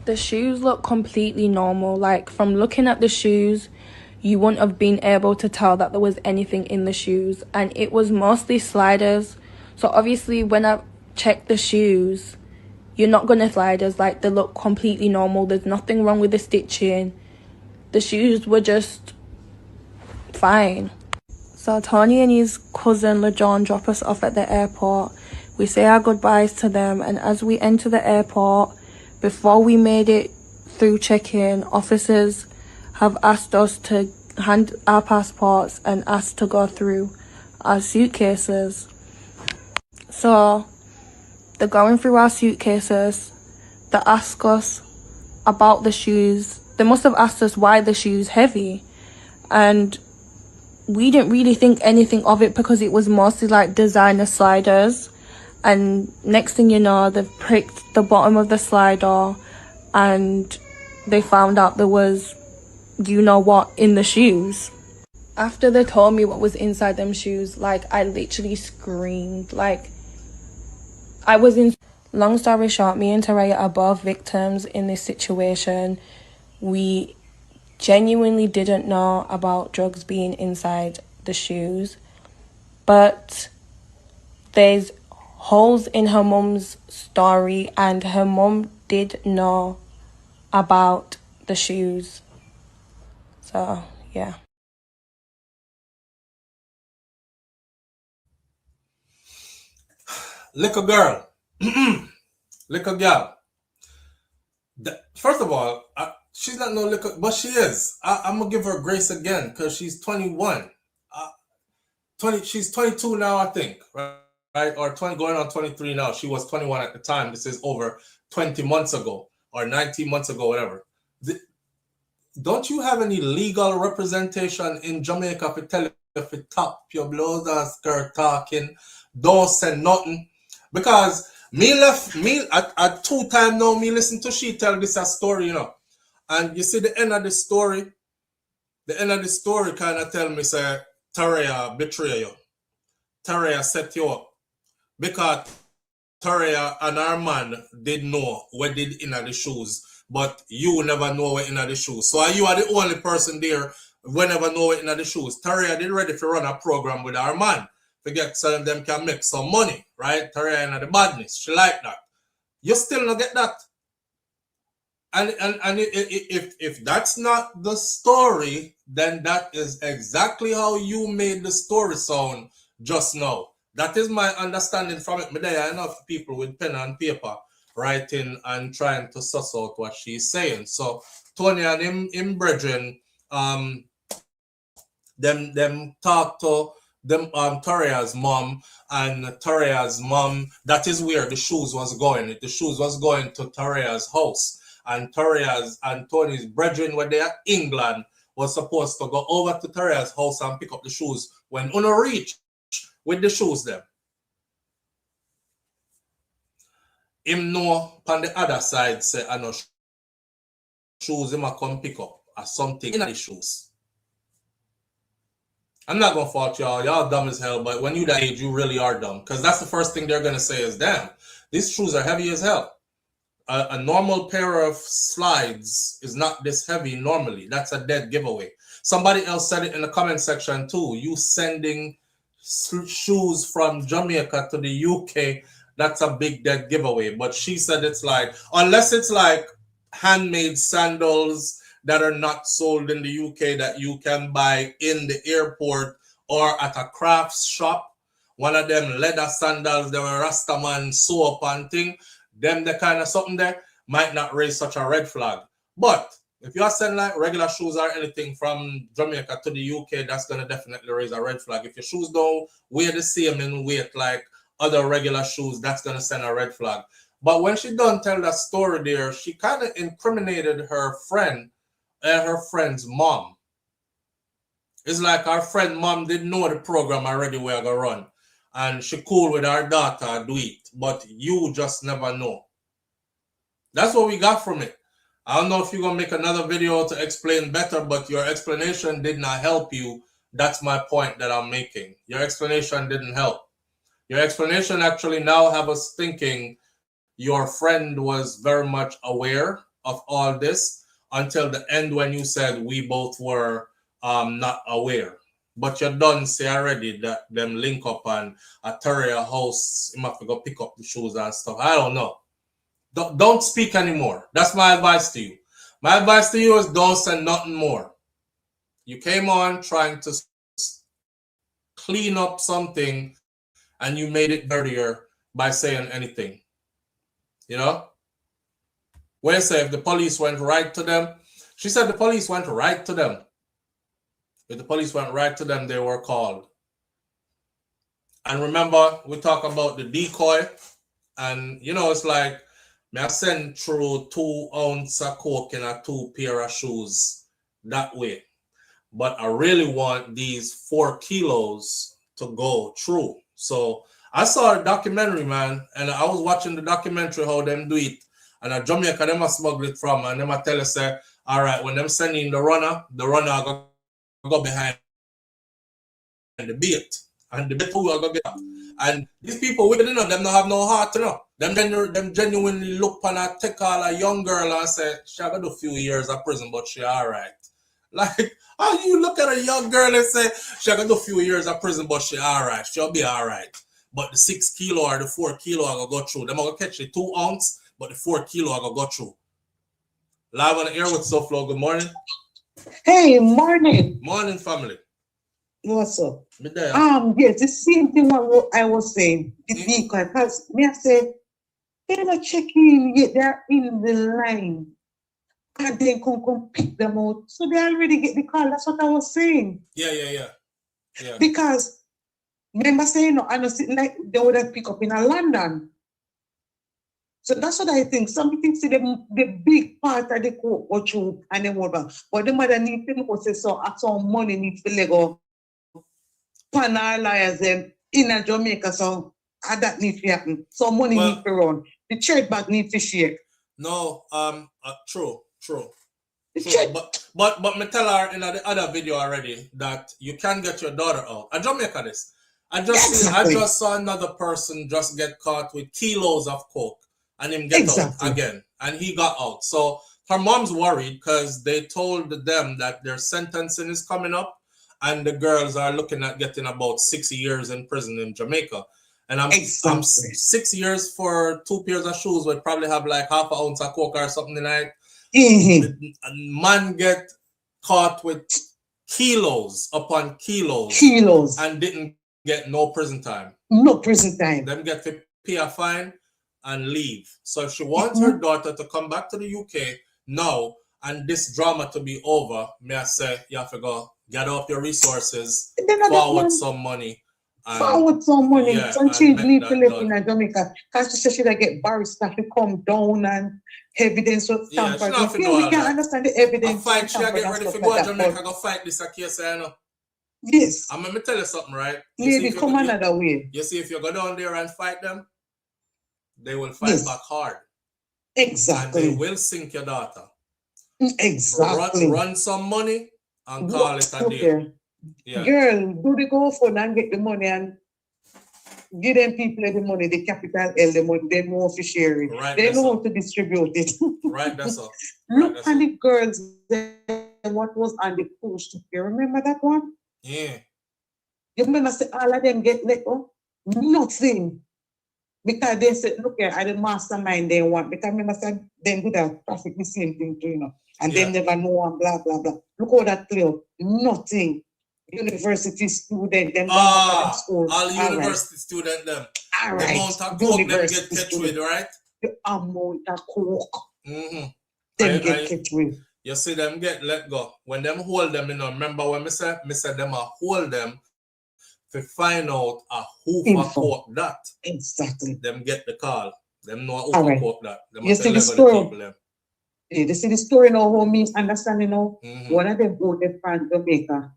The shoes look completely normal. Like, from looking at the shoes, you wouldn't have been able to tell that there was anything in the shoes, and it was mostly sliders. So obviously when I checked the shoes, you're not gonna sliders, like they look completely normal. There's nothing wrong with the stitching. The shoes were just fine. So Tony and his cousin LeJohn drop us off at the airport. We say our goodbyes to them, and as we enter the airport, before we made it through check-in, officers have asked us to hand our passports and asked to go through our suitcases. So they're going through our suitcases. They ask us about the shoes. They must have asked us why the shoes heavy, and we didn't really think anything of it because it was mostly like designer sliders. And next thing you know, they've pricked the bottom of the slider and they found out there was you know what in the shoes. After they told me what was inside them shoes, like, I literally screamed. Like, I was in... Long story short, me and Teraya are both victims in this situation. We genuinely didn't know about drugs being inside the shoes, but there's holes in her mum's story, and her mum did know about the shoes. So yeah. Little girl. Little girl. First of all, she's not no little, but she is. I'm gonna give her grace again because she's 21. 20. She's 22 now, I think, right? Or 20, going on 23 now. She was 21 at the time. This is over 20 months ago or 19 months ago, whatever. Don't you have any legal representation in Jamaica for tell you if you top your blouse and skirt talking? Don't say nothing. Because me at 2 times now, me listen to she tell this a story, you know. And you see the end of the story kind of tell me, say, Teraya betray you. Teraya set you up. Because Teraya and her man did know what did in the shoes, but you never know what in the shoes. So you are the only person there who never know what in the shoes. Teraya did ready to run a program with her man. Forget some of them can make some money, right? Teraya and the badness. She like that. You still not get that. And if that's not the story, then that is exactly how you made the story sound just now. That is my understanding from it. But there are enough people with pen and paper writing and trying to suss out what she's saying. So Tony and him brethren, them talk to them Taraya's mom, and Taraya's mom, that is where the shoes was going. The shoes was going to Taraya's house. And Taraya's and Tony's brethren were there. England was supposed to go over to Taraya's house and pick up the shoes when Uno reached with the shoes them. Him know on the other side say, I know shoes him a come pick up or something in the shoes. I'm not gonna fault y'all. Y'all dumb as hell, but when you that age, you really are dumb. Because that's the first thing they're gonna say is, damn, these shoes are heavy as hell. A normal pair of slides is not this heavy normally. That's a dead giveaway. Somebody else said it in the comment section too. You sending shoes from Jamaica to the UK, that's a big dead giveaway. But she said it's like, unless it's like handmade sandals that are not sold in the UK that you can buy in the airport or at a crafts shop, one of them leather sandals, they were Rastaman soap and thing, them the kind of something there might not raise such a red flag. But if you are selling like regular shoes or anything from Jamaica to the UK, that's going to definitely raise a red flag. If your shoes don't weigh the same in weight like other regular shoes, that's going to send a red flag. But when she done tell that story there, she kind of incriminated her friend and her friend's mom. It's like our friend mom didn't know the program already we are going to run. And she cool with our daughter do it. But you just never know. That's what we got from it. I don't know if you're going to make another video to explain better, but your explanation did not help you. That's my point that I'm making. Your explanation didn't help. Your explanation actually now have us thinking your friend was very much aware of all this until the end when you said we both were not aware. But you done say already that them link up and a Terrier house, you have to go pick up the shoes and stuff. I don't know. Don't speak anymore. That's my advice to you. My advice to you is don't say nothing more. You came on trying to clean up something and you made it dirtier by saying anything. You know? What you say if the police went right to them? She said the police went right to them. If the police went right to them, they were called. And remember, we talk about the decoy. And, you know, it's like, I send through 2 ounces of coke in a 2 pair of shoes that way. But I really want these 4 kilos to go through. So I saw a documentary, man, and I was watching the documentary how them do it. And a Jamaica, them a smuggle it from, and them a tell us, say, all right, when them sending the runner go behind the bait. And the bait who are going to get up. And these people, we don't know, them don't have no heart to know. Them genuinely look on a take all a young girl and say, she got a few years of prison, but she all right. Like, how you look at a young girl and say, she got a few years of prison, but she all right. She'll be all right. But the 6 kilo or the 4 kilo are going to go through. Them are going to catch the 2 ounce, but the 4 kilo are going to go through. Live on the air with SouFLo. Good morning. Hey, morning. Morning, family. What's up? Midday. Yes, the same thing what I was saying. Because me I say, they don't check in yet, they're in the line. And then come pick them out. So they already get the call. That's what I was saying. Yeah. Because remember saying, no, I know sitting like they would have pick up in London. So that's what I think. Some things see the big part of the court go through and then whatever. But the mother needs to say so at some money needs to Lego panel liars them in a Jamaica, so that needs to happen. So money needs to run. The trade bag needs to shake. No, true. But me tell her in the other video already that you can get your daughter out. I Jamaica this. I just saw another person just get caught with kilos of coke and him get out again, and he got out. So her mom's worried because they told them that their sentencing is coming up, and the girls are looking at getting about 6 years in prison in Jamaica. And I'm 6 years for 2 pairs of shoes would probably have like half an ounce of coke or something like. Man get caught with kilos upon kilos and didn't get no prison time. No prison time. Them get to pay a fine and leave. So if she wants her daughter to come back to the UK now and this drama to be over, may I say you have to go gather up your resources, forward some money. Forward some money. Some change need to live in Jamaica. Because she said she get barrister to come down and evidence of tampering. We can understand the evidence. Fight, she get ready to go to Jamaica, go fight this case, I know. Yes. I'm going to tell you something, right? Lady, come another way. You see, if you go down there and fight them, they will fight back hard. Exactly. And they will sink your daughter. Exactly. Run some money and call it a day. Yeah. Girl, do the go for and get the money and give them people the money, the capital L, the money, they know to share it. Right, they know how to distribute it. Right, that's all. Look at the girls, what was on the post. You remember that one? Yeah. You remember say all of them get let go? Nothing. Because they said, look here, at the mastermind they want. Because remember said them do that traffic the same thing too, you know. And they never know and blah blah blah. Look how that play out. Nothing. university student, them go to school. All university student them. All The right. amount of coke them get catch with, right? The amount of coke. Mm-hmm. Them get catch with. You see them get let go. When them hold them, you know, remember when me said them hold them to find out who for coke that. Exactly. Them get the call. Them know who for coke that. Them you see the story. People, them. Yeah, you see the story now, how me understand, you know, Mm-hmm. one of them both them from Jamaica,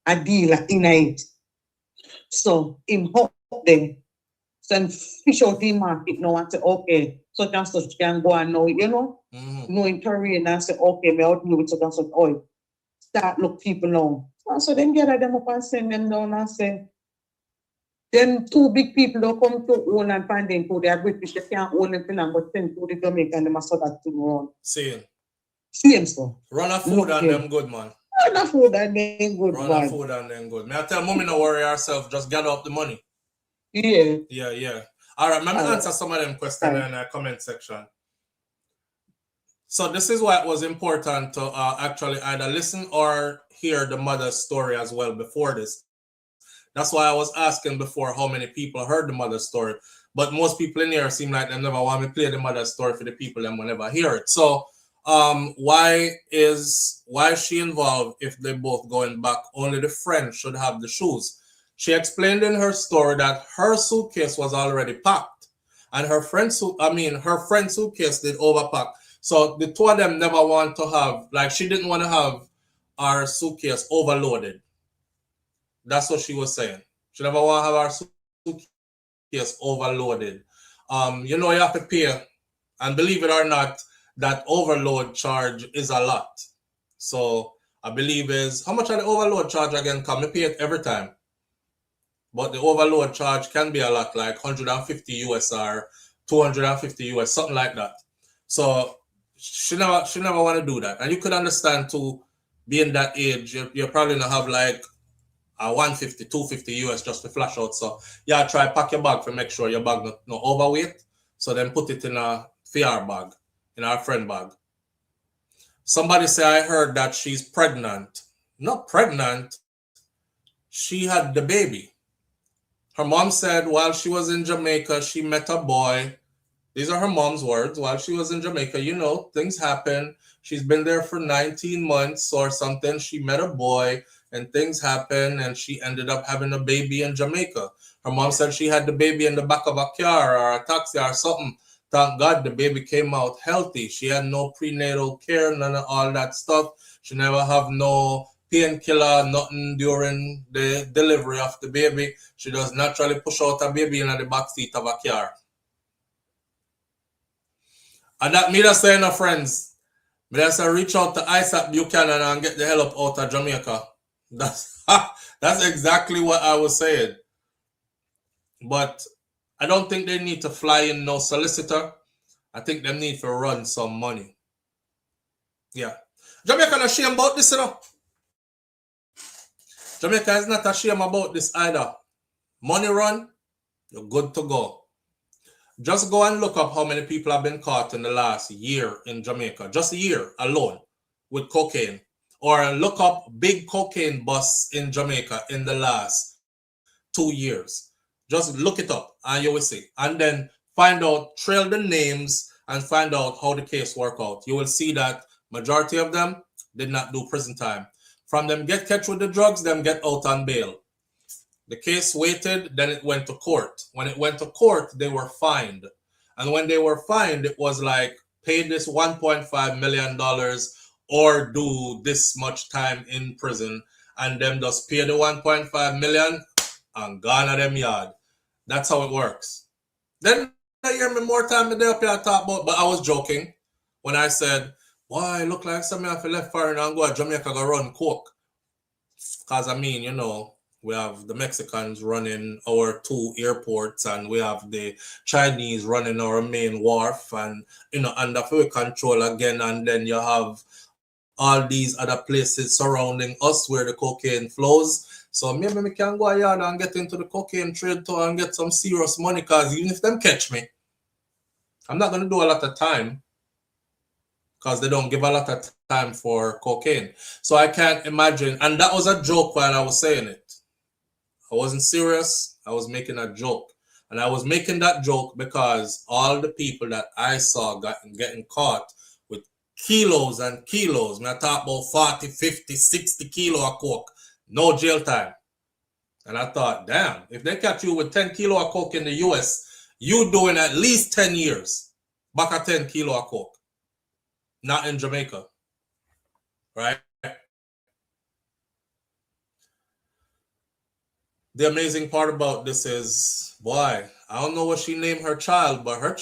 a dealer in it. So him hook them, send fish out in market now and say, okay, such and such can go and know, you know, knowing terrain and say, okay, me out with such and such oil. Start look people now. And so then gather them up and send them down and say, them two big people don't come to own and find them to their British, they can't own them but send to the Jamaican, they must have that thing around. Same stuff. Run a food and them good, man. Run a food and them good, Run man. a food and them good. May I tell mommy no worry herself, just gather up the money. Yeah. Yeah. All right, let me answer some of them questions in the comment section. So this is why it was important to actually either listen or hear the mother's story as well before this. That's why I was asking before how many people heard the mother's story. But most people in here seem like they never want me to play the mother's story for the people that will never hear it. So why is she involved if they both going back? Only the friend should have the shoes. She explained in her story that her suitcase was already packed. And her friend's suitcase did overpack. So the two of them never want to have, like she didn't want to have our suitcase overloaded. That's what she was saying. She never want to have our suitcase overloaded. You know, you have to pay, and believe it or not, that overload charge is a lot. So I believe how much are the overload charge again? Come and pay it every time. But the overload charge can be a lot, like 150 US or 250 US, something like that. So she never want to do that. And you could understand too, being that age, you're probably gonna have like a 150, 250 US just to flash out. So yeah, try pack your bag to make sure your bag not overweight. So then put it in a VR bag, in our friend bag. Somebody say, I heard that she's pregnant. Not pregnant. She had the baby. Her mom said while she was in Jamaica, she met a boy. These are her mom's words. While she was in Jamaica, you know, things happen. She's been there for 19 months or something. She met a boy and things happen and she ended up having a baby in Jamaica. Her mom said she had the baby in the back of a car or a taxi or something. Thank God the baby came out healthy. She had no prenatal care, none of all that stuff. She never have no painkiller, nothing during the delivery of the baby. She does naturally push out a baby in the back seat of a car. And that me just saying, friends, me just say reach out to Isaac Buchanan and get the hell up out of Jamaica. That's exactly what I was saying. But I don't think they need to fly in no solicitor. I think they need to run some money. Yeah. Jamaica not shame about this, you know. Jamaica is not ashamed about this either. Money run, you're good to go. Just go and look up how many people have been caught in the last year in Jamaica. Just a year alone with cocaine. Or look up big cocaine busts in Jamaica in the last 2 years. Just look it up and you will see. And then find out, trail the names and find out how the case work out. You will see that majority of them did not do prison time. From them get catch with the drugs, them get out on bail. The case waited, then it went to court. When it went to court, they were fined. And when they were fined, it was like, pay this $1.5 million or do this much time in prison. And them just pay the 1.5 million and gone at them yard. That's how it works. Then I hear me more time today up here talk about, but I was joking when I said, boy, look like somebody have left foreign and go to Jamaica go run coke. Because I mean, you know, we have the Mexicans running our 2 airports and we have the Chinese running our main wharf and, you know, under full control again. And then you have all these other places surrounding us where the cocaine flows. So maybe we can go ahead and get into the cocaine trade too and get some serious money, because even if them catch me, I'm not going to do a lot of time. because they don't give a lot of time for cocaine. So I can't imagine. And that was a joke while I was saying it. I wasn't serious. I was making a joke. And I was making that joke because all the people that I saw getting caught with kilos and kilos, I talk about 40, 50, 60 kilo of coke, no jail time. And I thought, damn, if they catch you with 10 kilo of coke in the US, you doing at least 10 years. Back at 10 kilo of coke. Not in Jamaica. Right? The amazing part about this is, boy, I don't know what she named her child, but her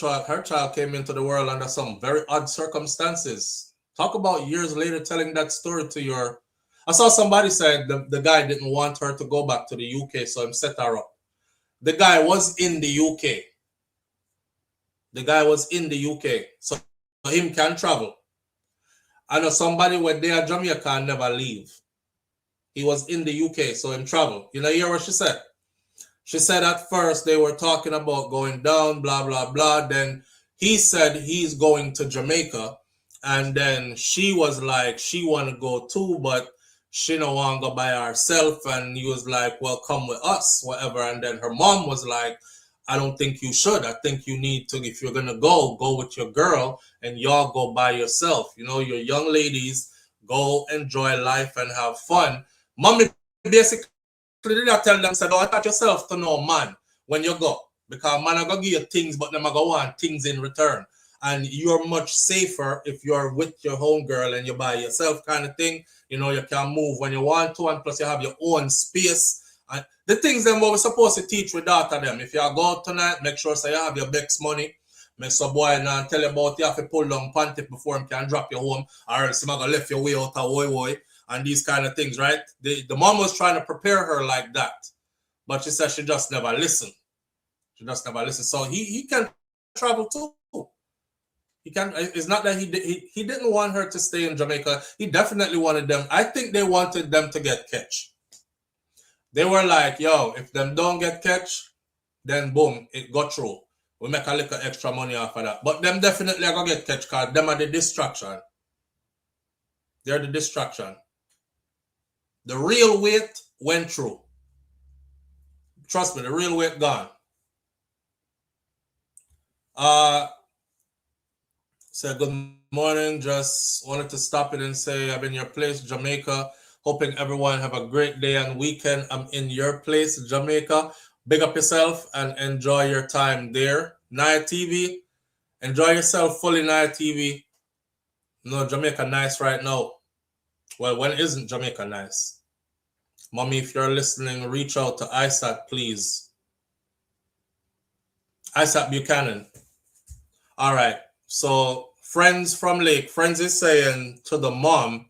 child came into the world under some very odd circumstances. Talk about years later telling that story to your... I saw somebody said the guy didn't want her to go back to the UK, so he set her up. The guy was in the UK. The guy was in the UK, so him can travel. I know somebody when they are Jamaica and never leave. He was in the UK, so him travel. You know, hear what she said? She said at first they were talking about going down, blah, blah, blah. Then he said he's going to Jamaica. And then she was like, she want to go too, but she don't want to go by herself. And he was like, well, come with us, whatever. And then her mom was like, I don't think you should. I think you need to, if you're going to go with your girl and y'all go by yourself. You know, your young ladies, go enjoy life and have fun. Mommy basically did I tell them, said, don't attach yourself to no man when you go. Because man are going to give you things, but them are going to want things in return. And you're much safer if you're with your home girl and you're by yourself kind of thing. You know, you can move when you want to, and plus you have your own space. And the things then what we're supposed to teach with daughter them. If you go out tonight, make sure so you have your Bex money. Make some boy now tell you about you have to pull down panty before him can drop you home, or else him gonna left your way out of way and these kind of things, right? The mom was trying to prepare her like that, but she said she just never listened. She just never listened. So he can travel too. He can. It's not that he didn't want her to stay in Jamaica. He definitely wanted them. I think they wanted them to get catch. They were like, yo, if them don't get catch, then boom, it got through. We make a little extra money off of that. But them definitely are going to get catch because them are the distraction. They're the distraction. The real weight went through. Trust me, the real weight gone. So good morning. Just wanted to stop it and say I'm in your place, Jamaica. Hoping everyone have a great day and weekend. I'm in your place, Jamaica. Big up yourself and enjoy your time there. Naya TV, enjoy yourself fully, Naya TV. No, Jamaica nice right now. Well, when isn't Jamaica nice? Mommy, if you're listening, reach out to ISAT, please. ISAT Buchanan. All right. So, Friends from Lake. Friends is saying to the mom,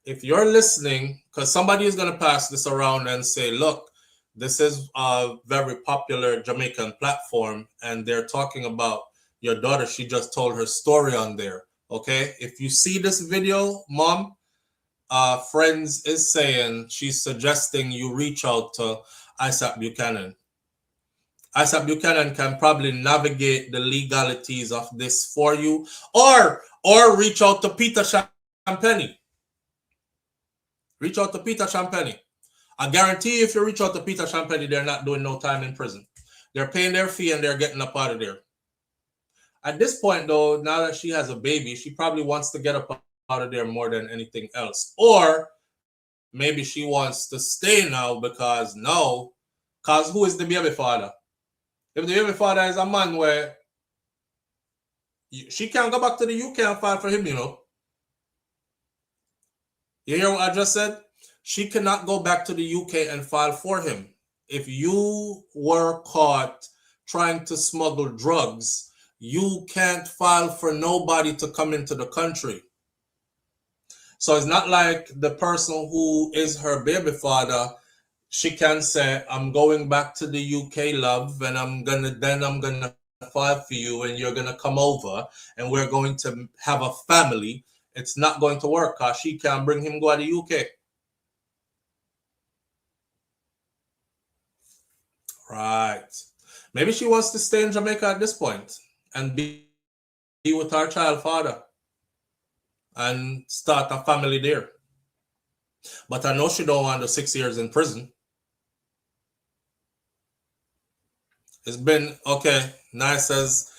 if you're listening, because somebody is going to pass this around and say, look, this is a very popular Jamaican platform, and they're talking about your daughter. She just told her story on there. Okay? If you see this video, mom, Friends is saying she's suggesting you reach out to Isaac Buchanan. Isaac Buchanan can probably navigate the legalities of this for you, or reach out to Peter Champagne. Reach out to Peter Champagne. I guarantee if you reach out to Peter Champagne, they're not doing no time in prison. They're paying their fee and they're getting up out of there. At this point, though, now that she has a baby, she probably wants to get up out of there more than anything else. Or maybe she wants to stay now because who is the baby father? If the baby father is a man where she can't go back to the UK and file for him, you know. You hear what I just said? She cannot go back to the UK and file for him. If you were caught trying to smuggle drugs, you can't file for nobody to come into the country. So it's not like the person who is her baby father, she can say, I'm going back to the UK, love, and I'm gonna file for you and you're gonna come over and we're going to have a family. It's not going to work because she can't bring him go to the UK. Right. Maybe she wants to stay in Jamaica at this point and be with her child father. and start a family there. But I know she don't want the 6 years in prison. It's been okay. Nice says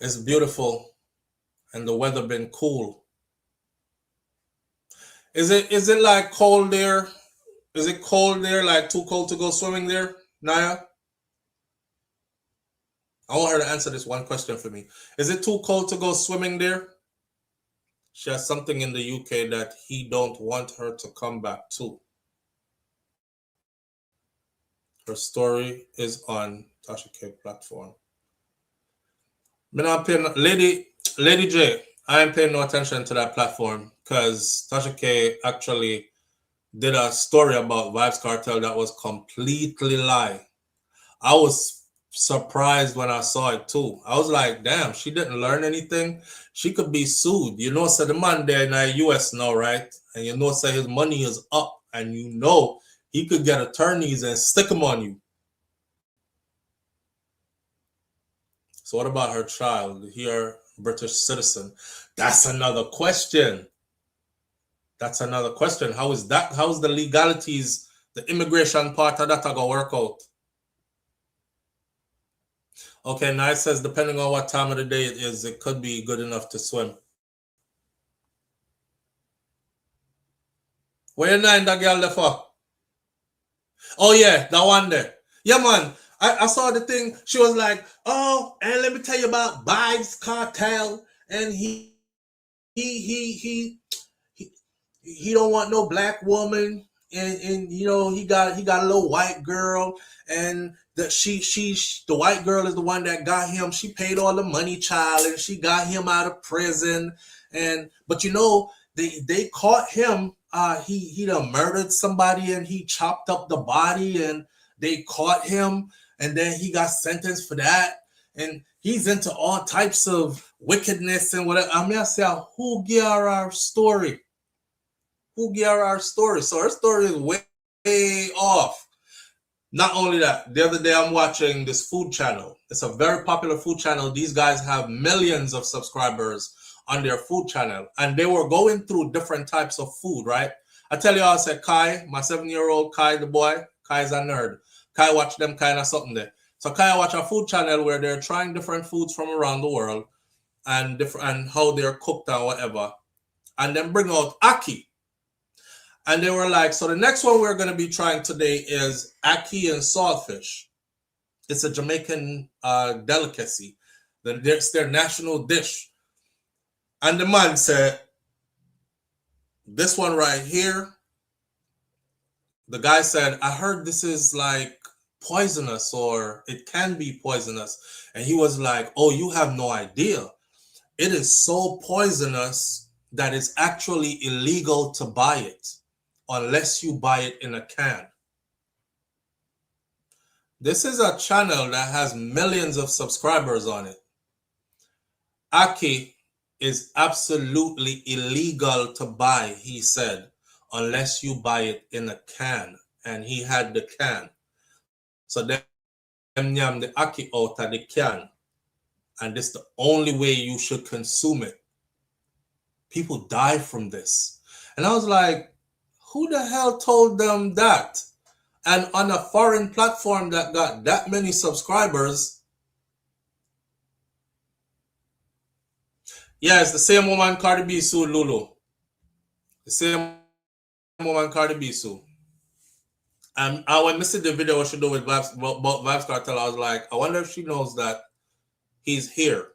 it's beautiful and the weather been cool. Is it like cold there? Is it cold there? Like too cold to go swimming there, Naya? I want her to answer this one question for me. Is it too cold to go swimming there? She has something in the UK that he don't want her to come back to. Her story is on Tasha K platform. Lady J, I ain't paying no attention to that platform because Tasha K actually did a story about Vybz Kartel that was completely lie. I was surprised when I saw it too. I was like, damn, she didn't learn anything. She could be sued. You know, so the man there in the US now, right? And you know, say his money is up and you know he could get attorneys and stick them on you. So what about her child? Here, British citizen. That's another question. That's another question. How is that? How is the legalities, the immigration part of that going to work out? Okay, Nice says, depending on what time of the day it is, it could be good enough to swim. Where you nine that girl there for? Oh yeah, that one there. Yeah, man. I saw the thing. She was like, oh, and let me tell you about Vybz Kartel. And he don't want no black woman. And you know, he got a little white girl, and that the white girl is the one that got him. She paid all the money, child, and she got him out of prison. But you know, they caught him. He done murdered somebody and he chopped up the body, and they caught him, and then he got sentenced for that. And he's into all types of wickedness and whatever. I mean, I say, who give our story? Who give our story? So her story is way off. Not only that, the other day I'm watching this food channel. It's a very popular food channel. These guys have millions of subscribers on their food channel, and they were going through different types of food, right? I tell you, I said, Kai, my 7-year-old Kai, the boy, Kai's a nerd. Kai watch them kind of something there. So Kai watch a food channel where they're trying different foods from around the world and how they're cooked and whatever, and then bring out ackee. And they were like, so the next one we're going to be trying today is ackee and saltfish. It's a Jamaican delicacy. It's their national dish. And the man said, this one right here, the guy said, I heard this is like poisonous, or it can be poisonous. And he was like, oh, you have no idea. It is so poisonous that it's actually illegal to buy it unless you buy it in a can. This is a channel that has millions of subscribers on it. Ackee is absolutely illegal to buy, he said, unless you buy it in a can. And he had the can. So them yam the ackee out of the can. And this is the only way you should consume it. People die from this. And I was like, who the hell told them that? And on a foreign platform that got that many subscribers. Yeah, it's the same woman Cardi B sued Lulu. The same woman Cardi B sued. And when I see the video what she do with Vybz Kartel, I was like, I wonder if she knows that he's here.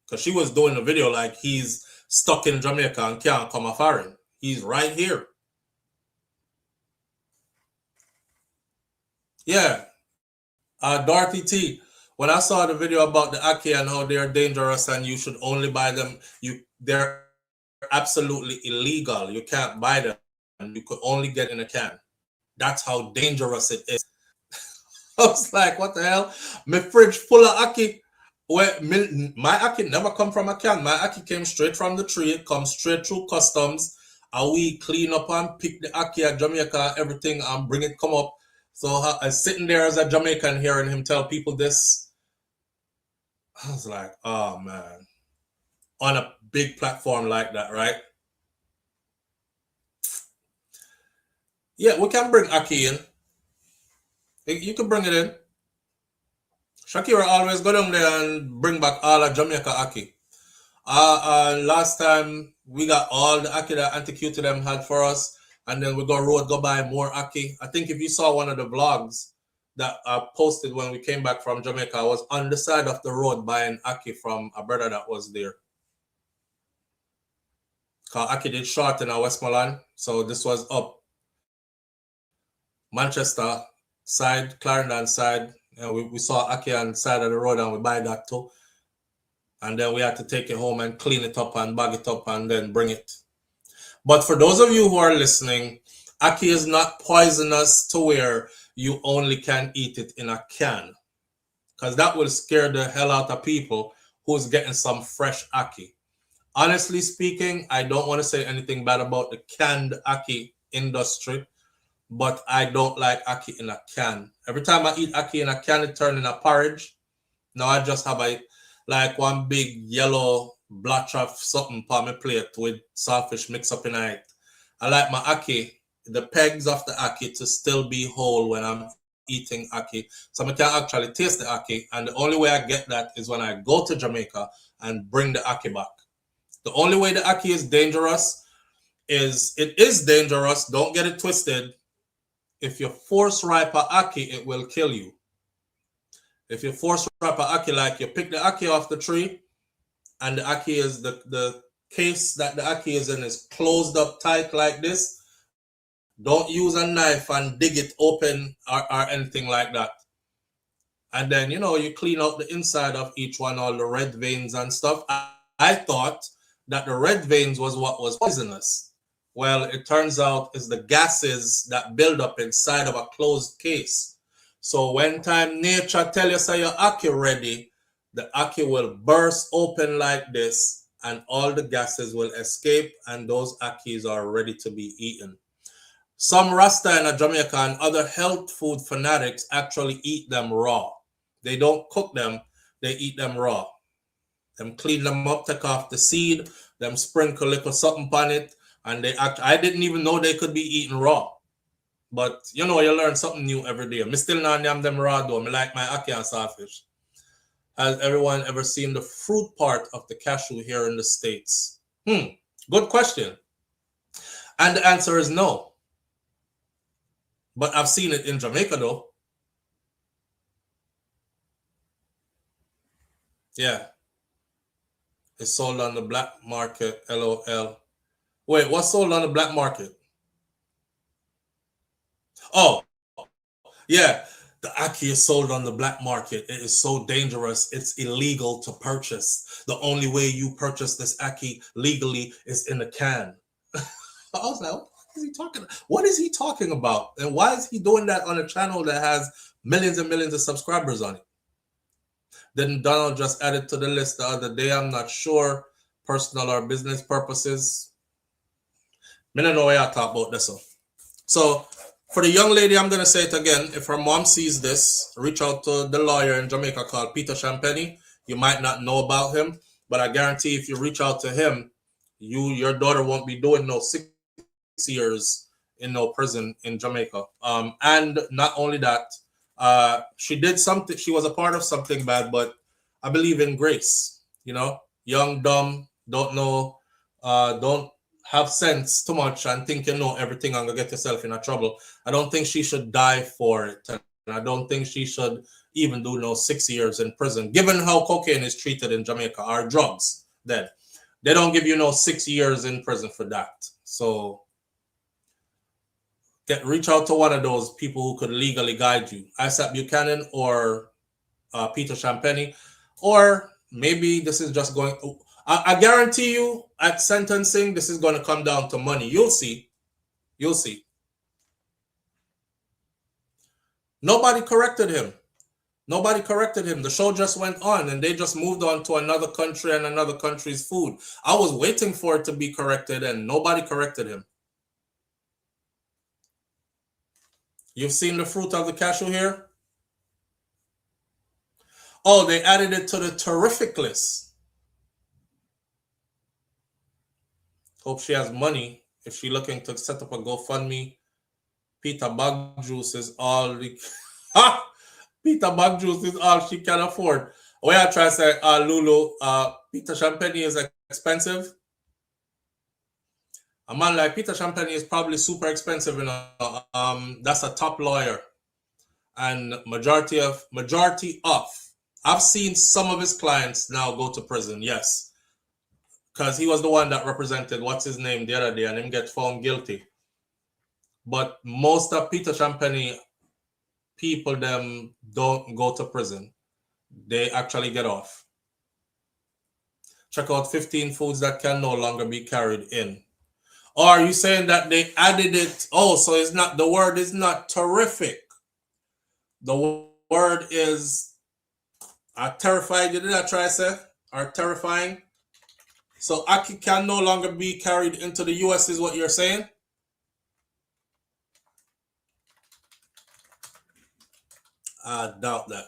Because she was doing the video like he's stuck in Jamaica and can't come off foreign. He's right here. Yeah. Dorothy T. When I saw the video about the ackee and how they're dangerous and you should only buy them, they're absolutely illegal. You can't buy them. You could only get in a can. That's how dangerous it is. I was like, what the hell? My fridge full of ackee. My ackee never come from a can. My ackee came straight from the tree. It comes straight through customs. And we clean up and pick the ackee at Jamaica, everything, and bring it come up. So I was sitting there as a Jamaican hearing him tell people this. I was like, oh man. On a big platform like that, right? Yeah, we can bring Aki in. You can bring it in. Shakira always go down there and bring back all of Jamaica Aki. Last time we got all the Aki that Auntie Q to them had for us, and then we go buy more Aki. I think if you saw one of the vlogs that I posted when we came back from Jamaica, I was on the side of the road buying Aki from a brother that was there. Cause Aki did short in Westmoreland, so this was up Manchester side, Clarendon side. And we saw Aki on the side of the road and we buy that too. And then we had to take it home and clean it up and bag it up and then bring it. But for those of you who are listening, Aki is not poisonous to where you only can eat it in a can. Because that will scare the hell out of people who's getting some fresh Aki. Honestly speaking, I don't want to say anything bad about the canned Aki industry, but I don't like Aki in a can. Every time I eat Aki in a can, it turns in a porridge. Now I just have like one big yellow blotch of something on my plate with saltfish mixed up in it. I like my Aki, the pegs of the Aki, to still be whole when I'm eating Aki. So I can actually taste the Aki. And the only way I get that is when I go to Jamaica and bring the Aki back. The only way the Aki is dangerous is, it is dangerous, don't get it twisted. If you force ripe a Aki, it will kill you. If you force ripe a Aki, like you pick the Aki off the tree, and the Aki is the case that the Aki is in is closed up tight like this, don't use a knife and dig it open or anything like that. And then, you know, you clean out the inside of each one, all the red veins and stuff. I thought that the red veins was what was poisonous. Well, it turns out it's the gases that build up inside of a closed case. So when time nature tell you say your Aki ready, the Aki will burst open like this and all the gases will escape and those Akis are ready to be eaten. Some Rasta in Jamaica and other health food fanatics actually eat them raw. They don't cook them, they eat them raw. Them clean them up, take off the seed, them sprinkle a little something on it, and I didn't even know they could be eaten raw. But you know, you learn something new every day. Me still not yam them raw though. Me like my Aki and saltfish. Has everyone ever seen the fruit part of the cashew here in the States? Good question. And the answer is no. But I've seen it in Jamaica though. Yeah. It's sold on the black market, LOL. Wait, what's sold on the black market? Oh, yeah. The Aki is sold on the black market. It is so dangerous. It's illegal to purchase. The only way you purchase this Aki legally is in a can. I was like, what is he talking about? What is he talking about? And why is he doing that on a channel that has millions and millions of subscribers on it? Then Donald just added to the list the other day. I'm not sure, personal or business purposes. I don't know why I talk about this. So for the young lady, I'm going to say it again. If her mom sees this, reach out to the lawyer in Jamaica called Peter Champagne. You might not know about him, but I guarantee if you reach out to him, your daughter won't be doing no 6 years in no prison in Jamaica. And not only that, she did something, she was a part of something bad, but I believe in grace, you know, young, dumb, don't know, don't have sense too much and think you know everything and go get yourself in a trouble. I don't think she should die for it. And I don't think she should even do no 6 years in prison, given how cocaine is treated in Jamaica, or drugs. Then they don't give you no 6 years in prison for that. So reach out to one of those people who could legally guide you, Isaac Buchanan or Peter Champagne, or maybe this is just going. I guarantee you, at sentencing, this is going to come down to money. You'll see. You'll see. Nobody corrected him. Nobody corrected him. The show just went on, and they just moved on to another country and another country's food. I was waiting for it to be corrected, and nobody corrected him. You've seen the fruit of the cashew here? Oh, they added it to the terrific list. Hope she has money if she's looking to set up a GoFundMe Peter Bug Juice is all the Peter Bug Juice is all she can afford. What I try to say, Lulu, Peter Champagne is expensive. A man like Peter Champagne is probably super expensive, you know. That's a top lawyer. And majority of I've seen some of his clients now go to prison, yes. Because he was the one that represented what's his name the other day and him get found guilty. But most of Peter Champagne people them don't go to prison. They actually get off. Check out 15 foods that can no longer be carried in. Or are you saying that they added it? Oh, so it's not, the word is not terrific. The word is terrified. Did I try to say? Or terrifying? So Aki can no longer be carried into the US is what you're saying? I doubt that.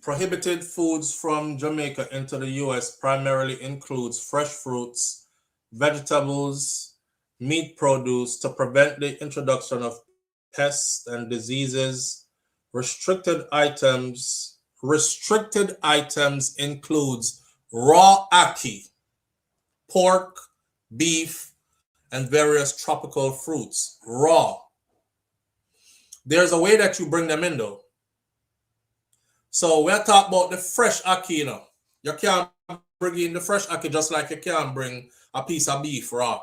Prohibited foods from Jamaica into the US primarily includes fresh fruits, vegetables, meat produce to prevent the introduction of pests and diseases. Restricted items includes raw ackee, pork, beef, and various tropical fruits. Raw. There's a way that you bring them in though. So we're talking about the fresh ackee, you know. You can't bring in the fresh ackee just like you can't bring a piece of beef raw.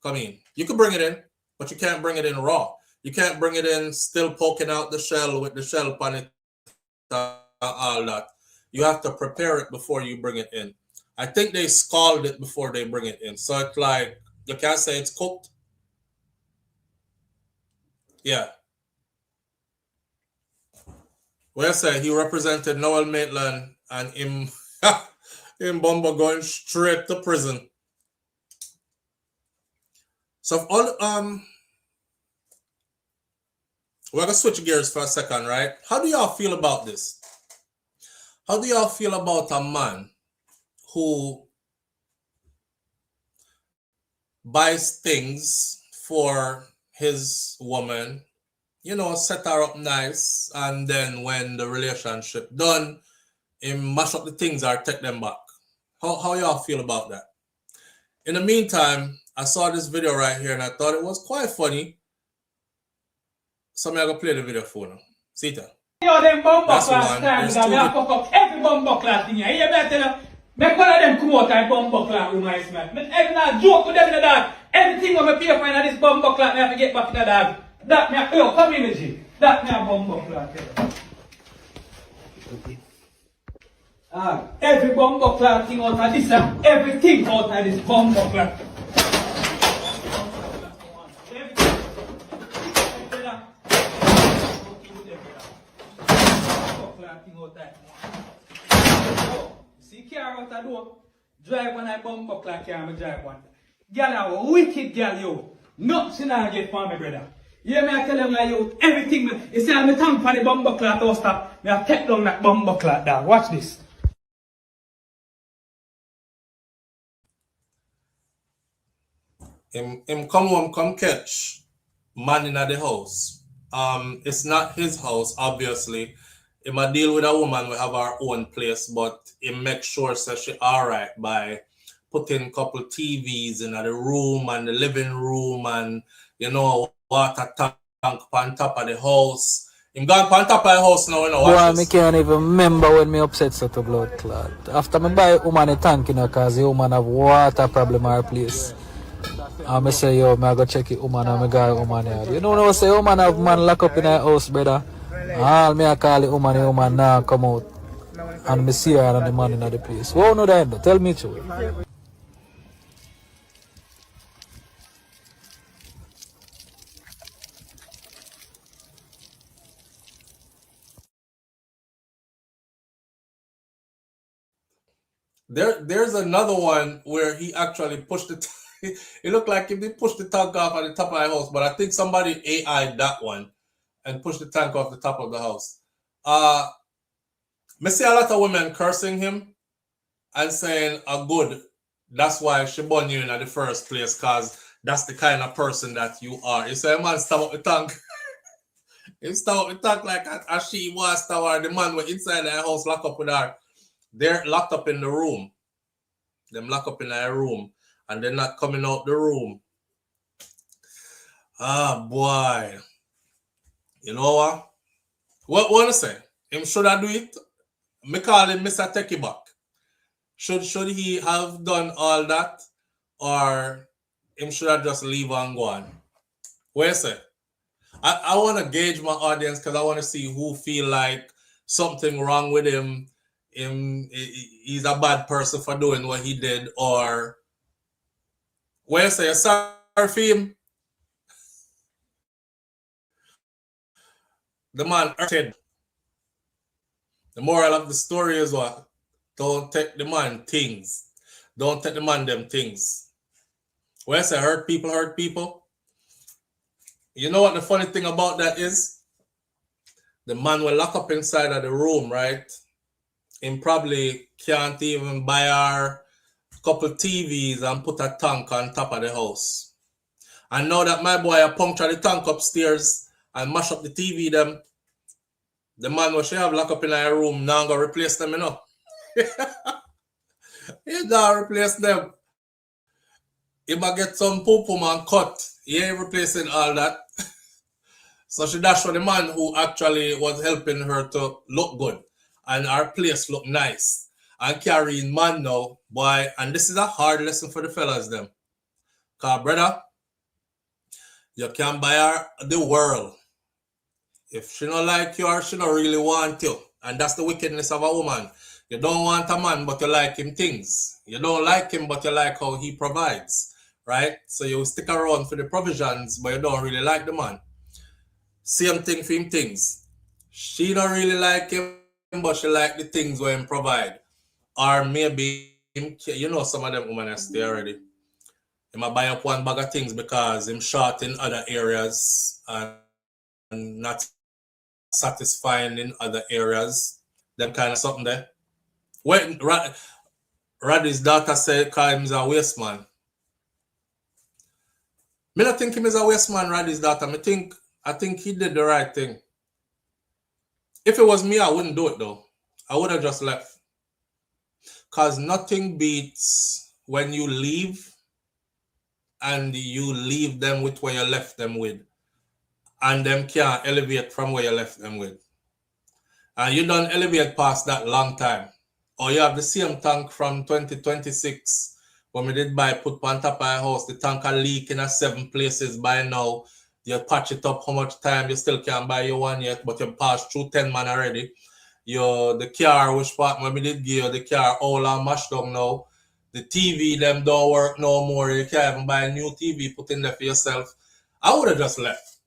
Come in. You can bring it in, but you can't bring it in raw. You can't bring it in still poking out the shell with the shell on it, all that. You have to prepare it before you bring it in. I think they scald it before they bring it in. So it's like, you can't say it's cooked. Yeah. Well, I say he represented Noel Maitland and him, him Bumba going straight to prison. So all we're gonna switch gears for a second, right? How do y'all feel about this? How do y'all feel about a man who buys things for his woman, you know, set her up nice, and then when the relationship done, him mash up the things or take them back? How y'all feel about that? In the meantime, I saw this video right here and I thought it was quite funny. So I'm gonna play the video for now. See that? You know them bumper class time that I fuck up every bumper class thing. You hear me tell you? Make one of them come out and bumper class reminds me. Every night joke with them in the dog. Everything when I pay for in this bumper class, I have to get back in the dog. That me a community. That me a bumper class. Every bumper class thing out of this, everything out of this bumper class. See car out the door, drive one I bumper clock car, I drive one. Girl a wicked girl, yo. Nothing I get for me, brother. Yeah, me I tell them like yo, everything you see I'm tank for the bumper clock toaster, me I take down that bumper clock dog. Watch this. Him come home, come catch man in the house. It's not his house, obviously. He might deal with a woman, we have our own place, but he make sure that she alright by putting a couple TVs in the room and the living room and, you know, water tank on top of the house. Him gone on top of the house now, you know. Boy, I can't even remember when me upset such a blood clot. After me buy woman a tank, you know, cause the woman have water problem in her place. And me say, yo, me go check it woman and me go woman here. You know, say woman have man lock up in her house, brother. All me I call the woman now come out. And me see her and the man in the place. What no that? Tell me true. There's another one where he actually pushed it. It looked like he pushed the tank off at the top of the house, but I think somebody AI'd that one. and push the tank off the top of the house. I see a lot of women cursing him and saying, good, that's why she born you in the first place, because that's the kind of person that you are. You say, man, stab up the tank. He stab up the tank like as she was, the man were inside the house locked up with her. They're locked up in the room. Them locked up in their room, and they're not coming out the room. Ah, boy. You know what? What want to say? Him should I do it? Me call him Mr. Techie Back. Should he have done all that? Or him should I just leave and go on? What you say? I want to gauge my audience because I want to see who feel like something wrong with him. He's a bad person for doing what he did, or what you say? Sorry for him. The man hurted. The moral of the story is what? Don't take the man things. Don't take the man them things. When I say hurt people. You know what the funny thing about that is? The man will lock up inside of the room, right? Him probably can't even buy our couple TVs and put a tank on top of the house. And now that my boy a puncture the tank upstairs and mash up the TV them, the man what she have locked up in her room now go replace them, you know. He don't replace them. He might get some poo-poo man cut. He ain't replacing all that. So she dashed for the man who actually was helping her to look good. And our place look nice. And carrying man now, boy. And this is a hard lesson for the fellas them. Because brother, you can buy her the world. If she don't like you or she don't really want you. And that's the wickedness of a woman. You don't want a man, but you like him things. You don't like him, but you like how he provides. Right? So you stick around for the provisions, but you don't really like the man. Same thing for him things. She don't really like him, but she like the things where him provide. Or maybe, you know some of them women that stay already. He might buy up one bag of things because him short in other areas and not satisfying in other areas. Them kind of something there. When Raddy's daughter said call him a waste man. Me not think him is a waste man, Raddy's daughter. I think he did the right thing. If it was me, I wouldn't do it though. I would have just left. Because nothing beats when you leave and you leave them with where you left them with. And them can't elevate from where you left them with. And you don't elevate past that long time. Or you have the same tank from 2026 when we did buy put on top of our house. The tank are leaking at 7 places by now. You patch it up how much time you still can't buy your one yet, but you passed through 10 man already. The car, which part when we did give you the car all on mashed down now. The TV them don't work no more. You can't even buy a new TV, put in there for yourself. I would have just left.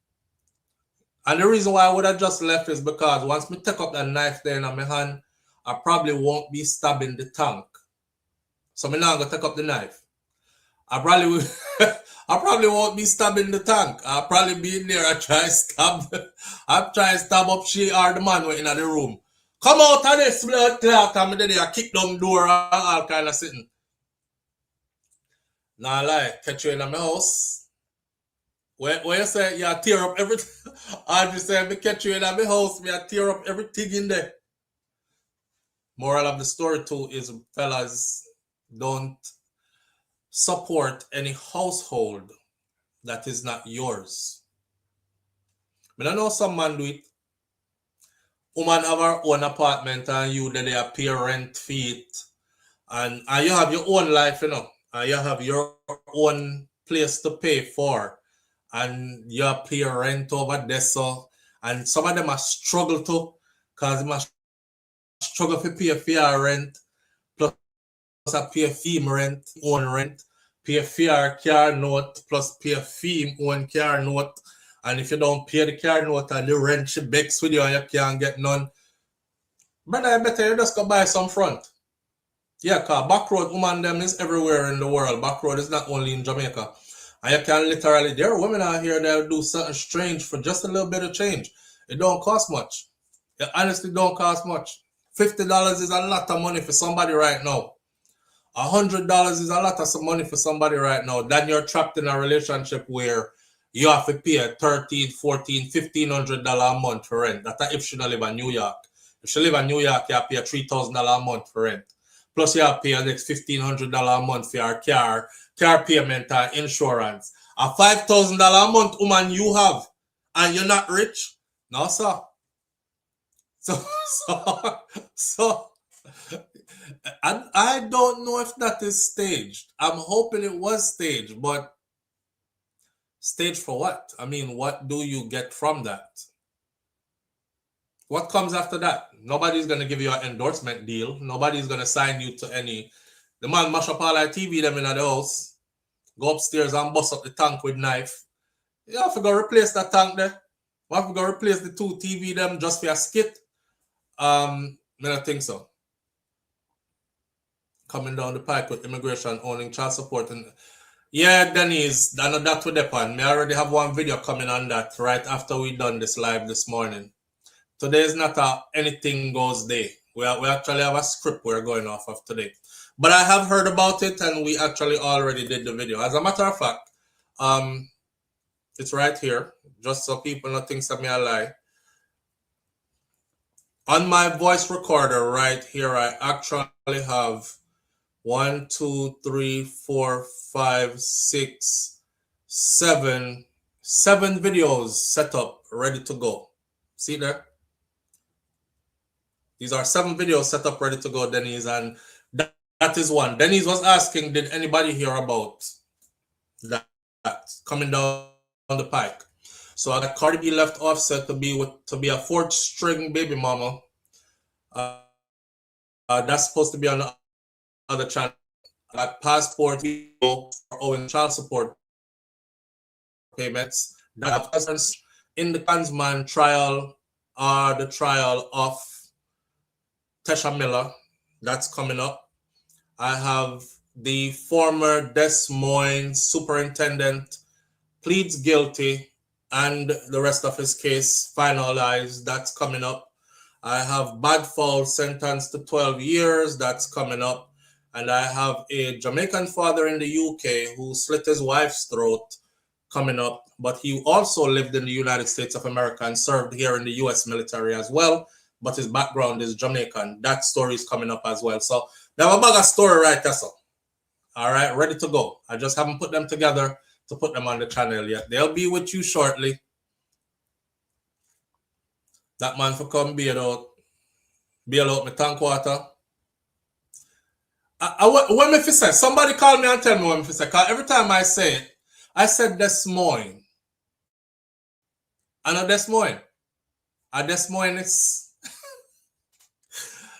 And the reason why I would have just left is because once me take up that knife there in my hand, I probably won't be stabbing the tank. So me now gonna take up the knife. I probably won't be stabbing the tank. I'll probably be in there. I try to stab up she or the man in the room. Come out of this blood clot. I'm there. I kick down the door and all kind of sitting. Nah lie, catch you in my house. When you say you tear up everything, I just say me catch you in my house, me I tear up everything in there. Moral of the story too is, fellas, don't support any household that is not yours. But I know some man do it. Woman have her own apartment and you then they pay rent fee it. And you have your own life, you know. And you have your own place to pay for. And you pay rent over there. So, and some of them are struggle to, because they must struggle to pay fair rent. Plus I pay fee rent, own rent. Pay fair car note, plus pay fee own car note. And if you don't pay the car note and the rent, she begs with you and you can't get none. Brother, I better you just go buy some front. Yeah, because Backroad woman them is everywhere in the world. Backroad is not only in Jamaica. And you can literally, there are women out here that'll do something strange for just a little bit of change. It don't cost much. It honestly don't cost much. $50 is a lot of money for somebody right now. $100 is a lot of some money for somebody right now. Then you're trapped in a relationship where you have to pay $1,300, $1,400, $1,500 a month for rent. That's if she don't live in New York. If she live in New York, you have to pay $3,000 a month for rent. Plus, you have to pay the next $1,500 a month for your car payment and insurance. A $5,000 a month woman you have, and you're not rich? No, sir. So I don't know if that is staged. I'm hoping it was staged, but staged for what? I mean, what do you get from that? What comes after that? Nobody's going to give you an endorsement deal. Nobody's going to sign you to any. The man mash up all our TV them in the house, go upstairs and bust up the tank with knife. You have to go replace that tank there. You have to go replace the 2 TV them just for a skit. I don't think so. Coming down the pike with immigration, owning child support. And yeah, Denise, I know that with depend. I already have one video coming on that right after we done this live this morning. Today is not a anything goes day. We actually have a script we're going off of today. But I have heard about it and we actually already did the video. As a matter of fact, it's right here, just so people don't think me a lie. On my voice recorder right here, I actually have 1, 2, 3, 4, 5, 6, 7 videos set up, ready to go. See there? These are 7 videos set up, ready to go, Denise, and that is one. Denise was asking, did anybody hear about that coming down the pike? So I got Cardi B left Offset to be a 4th string baby mama. That's supposed to be on the other channel. I got passport for owing child support payments. That's in the Kansman trial, the trial of Tesha Miller. That's coming up. I have the former Des Moines superintendent pleads guilty and the rest of his case finalized. That's coming up. I have Badfall sentenced to 12 years. That's coming up. And I have a Jamaican father in the UK who slit his wife's throat coming up. But he also lived in the United States of America and served here in the US military as well. But his background is Jamaican. That story is coming up as well. So they have a bag of story right there. So. All right, ready to go. I just haven't put them together to put them on the channel yet. They'll be with you shortly. That man for come bail out my tank water. What me fi say? Somebody call me and tell me what me fi say. Cause every time I say it, I said Des Moines. I know Des Moines. And Des Moines is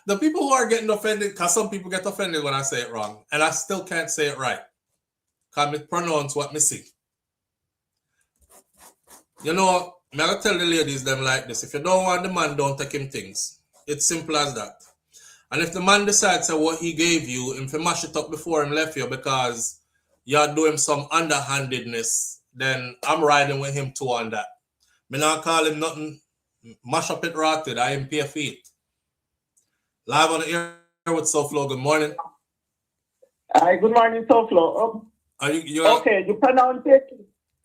the people who are getting offended, because some people get offended when I say it wrong, and I still can't say it right. Because I pronounce what me see. You know, I'm going to tell the ladies them like this. If you don't want the man, don't take him things. It's simple as that. And if the man decides that what he gave you, if he mash it up before him left you because you're doing some underhandedness, then I'm riding with him too on that. Me not call him nothing. Mash up it rotted. I am pay feet. Live on the air with SouFLo. Good morning. Hi, good morning, SouFLo. You okay, you pronounce it?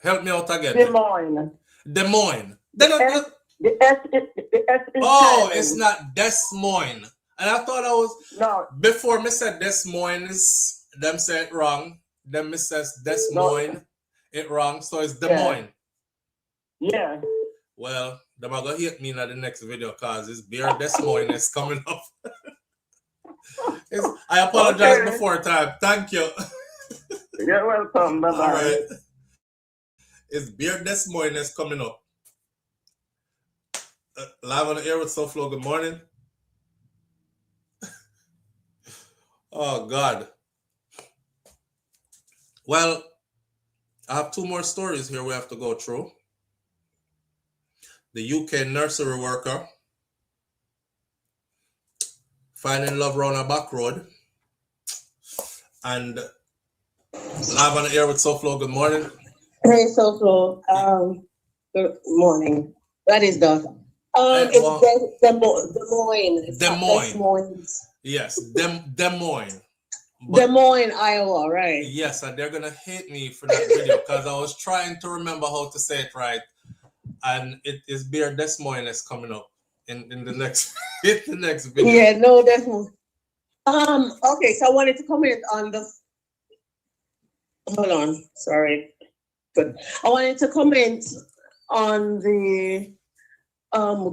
Help me out again. Des Moines. Des Moines. The S is oh, silent. it's not Des Moines. And I thought I was... No. Before me said Des Moines, them say it wrong. Then me says Des Moines, it wrong. So it's Des Moines. Yeah. Well, them are going to hate me in the next video because it's Beer Des Moines is coming up. I apologize before time. Thank you. You're welcome. Bye-bye. All right. It's Beer Des Moines is coming up. Live on the air with SouFLo. Good morning. Oh, God. Well, I have 2 more stories here we have to go through. The UK nursery worker finding love round a back road. And live on the air with SouFLo. Good morning. Hey, SouFlo. Good morning. That is the. Well, It's Des Moines. It's Des not Moines. Des Moines. Yes, Des Moines. Des Moines, Iowa, right? Yes, and they're gonna hate me for that video because I was trying to remember how to say it right, and it is Beer Des Moines that's coming up in the next in the next video. Yeah, no, definitely. Okay, so I wanted to comment on the. Hold on, sorry. Good. I wanted to comment on the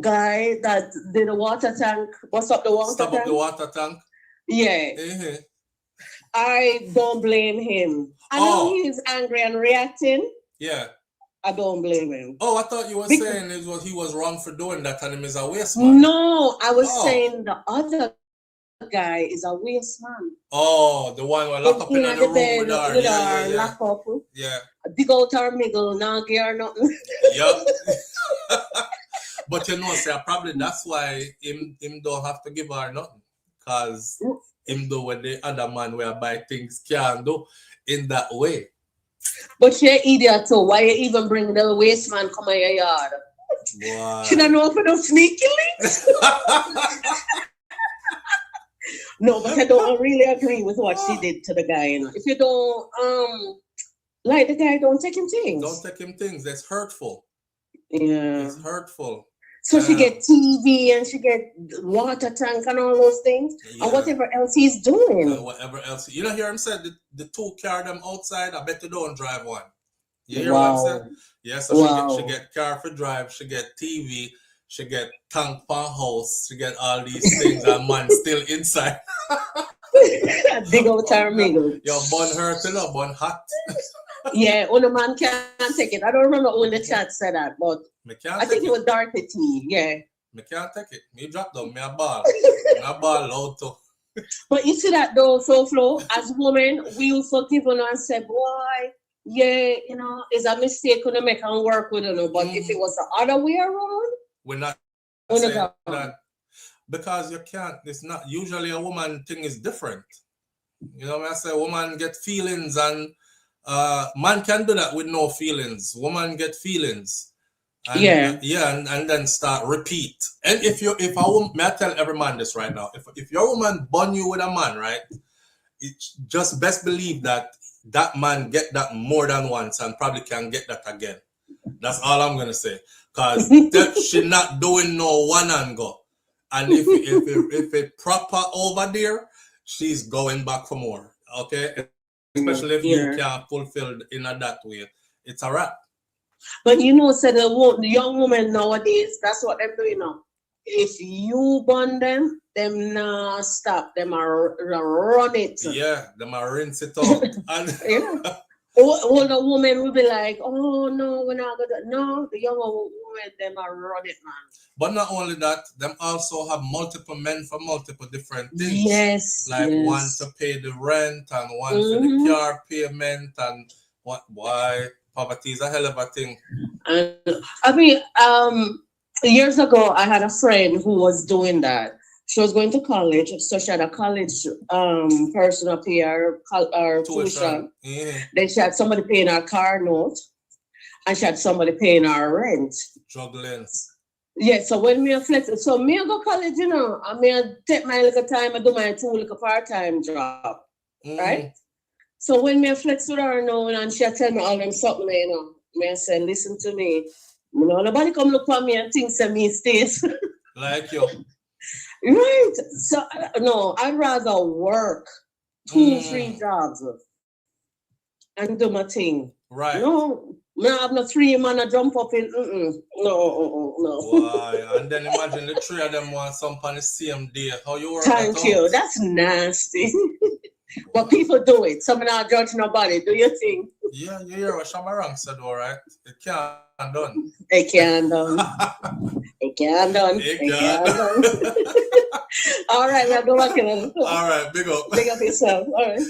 guy that did a water tank. What's up the water Stop tank? up the water tank. Yeah. Mm-hmm. I don't blame him. I know he's angry and reacting. Yeah. I don't blame him. Oh, I thought you were saying he was wrong for doing that and him is a waste man. No, I was saying the other guy is a waste man. Oh, the one who locked up in the room with her. Yeah. Lock up. Yeah. Dig out her miggle, not give her nothing. Yep. But you know, say probably that's why him don't have to give her nothing. Because him do what the other man where buy things can do in that way. But you're idiot too. Why you even bring the waste man come in your yard? Wow. She don't know for no sneaky links. No, but I don't really agree with what she did to the guy. You know. If you don't like the guy, don't take him things. Don't take him things. That's hurtful. Yeah. It's hurtful. So she get TV and she get water tank and all those things and whatever else he's doing. Whatever else. You don't hear him say the two carry them outside. I bet you don't drive one. You hear what I'm saying? Yeah, so she get car for drive, she get TV, she get tank for house, she get all these things and man still inside. Dig out her mingle. Your bun hurting or bun hot. Yeah, when a man can't take it. I don't remember when the chat said that, but I think it was Dorothy T. Yeah. Me can't take it. Me drop down, me a ball. Me a ball loud too. But you see that though, SouFlo, as women, we will forgive her and say, boy, yeah, you know, it's a mistake when make and work with her. But if it was the other way around, we're not saying that because you can't. It's not usually a woman thing is different. You know, when I say woman get feelings and man can do that with no feelings. Woman get feelings. And, and then start repeat. And if a woman, may I tell every man this right now, if your woman bun you with a man, right, it's just best believe that man get that more than once and probably can get that again. That's all I'm gonna say. Cause she not doing no one and go. And if it proper over there, she's going back for more. Okay, especially if you can't fulfill in that way, it's a wrap. But you know, so the young women nowadays, that's what they're doing now. If you bond them nah stop. Them are run it. Yeah, them are rinse it out. Yeah. Older women will be like, oh no, we're not gonna. No, the younger women, them are run it, man. But not only that, them also have multiple men for multiple different things. Yes. Like one to pay the rent and one for the car payment and why. Poverty is a hell of a thing. I mean, years ago, I had a friend who was doing that. She was going to college, so she had a college person up here, tuition. Yeah. Then she had somebody paying her car note, and she had somebody paying her rent. Juggling. Yeah, so when me flex, so me I go college, you know, I mean, take my little time, I do my 2 little part-time job, right? So when me flex with her now and she tell me all them something, you know, me I say, listen to me. You know, nobody come look for me and think say me stays. Like you. Right. So no, I'd rather work 2, 3 jobs and do my thing. Right. No, I have no 3 man to jump up in. No. Why? And then imagine the 3 of them want some on the same day. How you work? Thank you. That's nasty. But people do it. Some not judge nobody. Do you think? Yeah, you hear what Shamarang said, all right? It can't done. It can't done. It can't done. It can't done. All right, now go back in. All right, big up. Big up yourself. All right.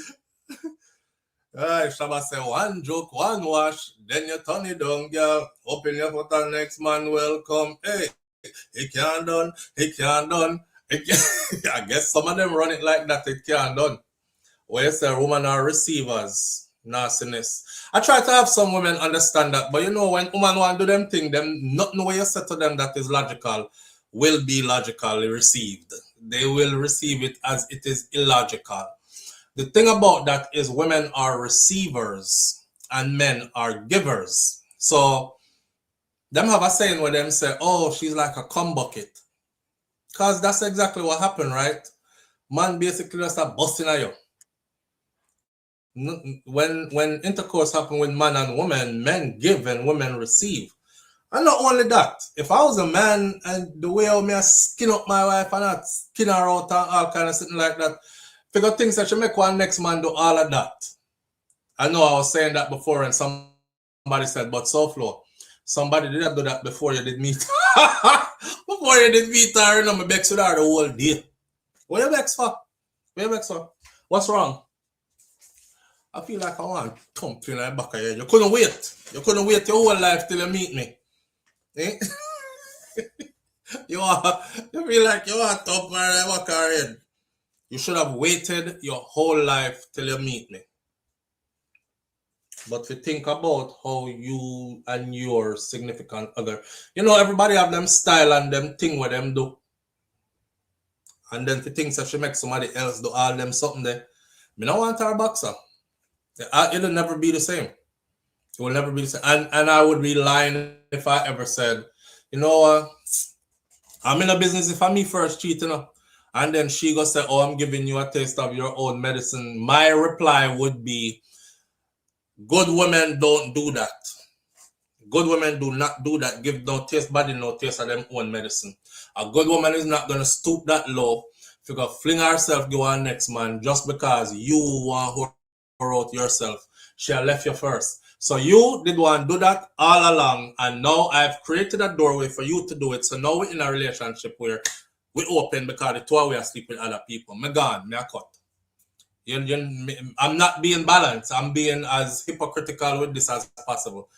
All right, Shabba say one joke, one wash, then you turn it down, girl. Open your foot and next man welcome. Hey, it can't done. It can't done. I guess some of them run it like that. It can't done. Where you say women are receivers. Nastiness. I try to have some women understand that, but you know, when women want to do them thing, them nothing way you say to them that is logical will be logically received. They will receive it as it is illogical. The thing about that is women are receivers and men are givers. So them have a saying where them say, oh, she's like a cum bucket. Because that's exactly what happened, right? Man basically just a busting at you. When intercourse happen with man and woman, men give and women receive. And not only that, if I was a man and the way how me I skin up my wife and not skin her out and all kind of something like that, figure things that should make one next man do all of that. I know I was saying that before and somebody said, but SouFlo, somebody did do that before you did meet. Before you did meet her, you know, me vex with her the whole day. What you vex for? What you vex for? What's wrong? I feel like I want to thump you in the back of your head. You couldn't wait. You couldn't wait your whole life till you meet me. Eh? You feel like you want to thump her in the back of your head. You should have waited your whole life till you meet me. But to think about how you and your significant other, you know, everybody have them style and them thing what them do. And then to think that she make somebody else do all them something there. Me don't want her boxer. It'll never be the same. It will never be the same. And I would be lying if I ever said, you know, I'm in a business if I'm me first cheating, you know, and then she go say, oh, I'm giving you a taste of your own medicine. My reply would be, good women don't do that. Good women do not do that. Give no taste body, no taste of them own medicine. A good woman is not going to stoop that low. If you go fling herself, go on next man, just because you want her out yourself. She left you first. So you did want to do that all along. And now I've created a doorway for you to do it. So now we're in a relationship where we open because the two of we are sleeping with other people. Me gone, me a cut. I'm not being balanced. I'm being as hypocritical with this as possible.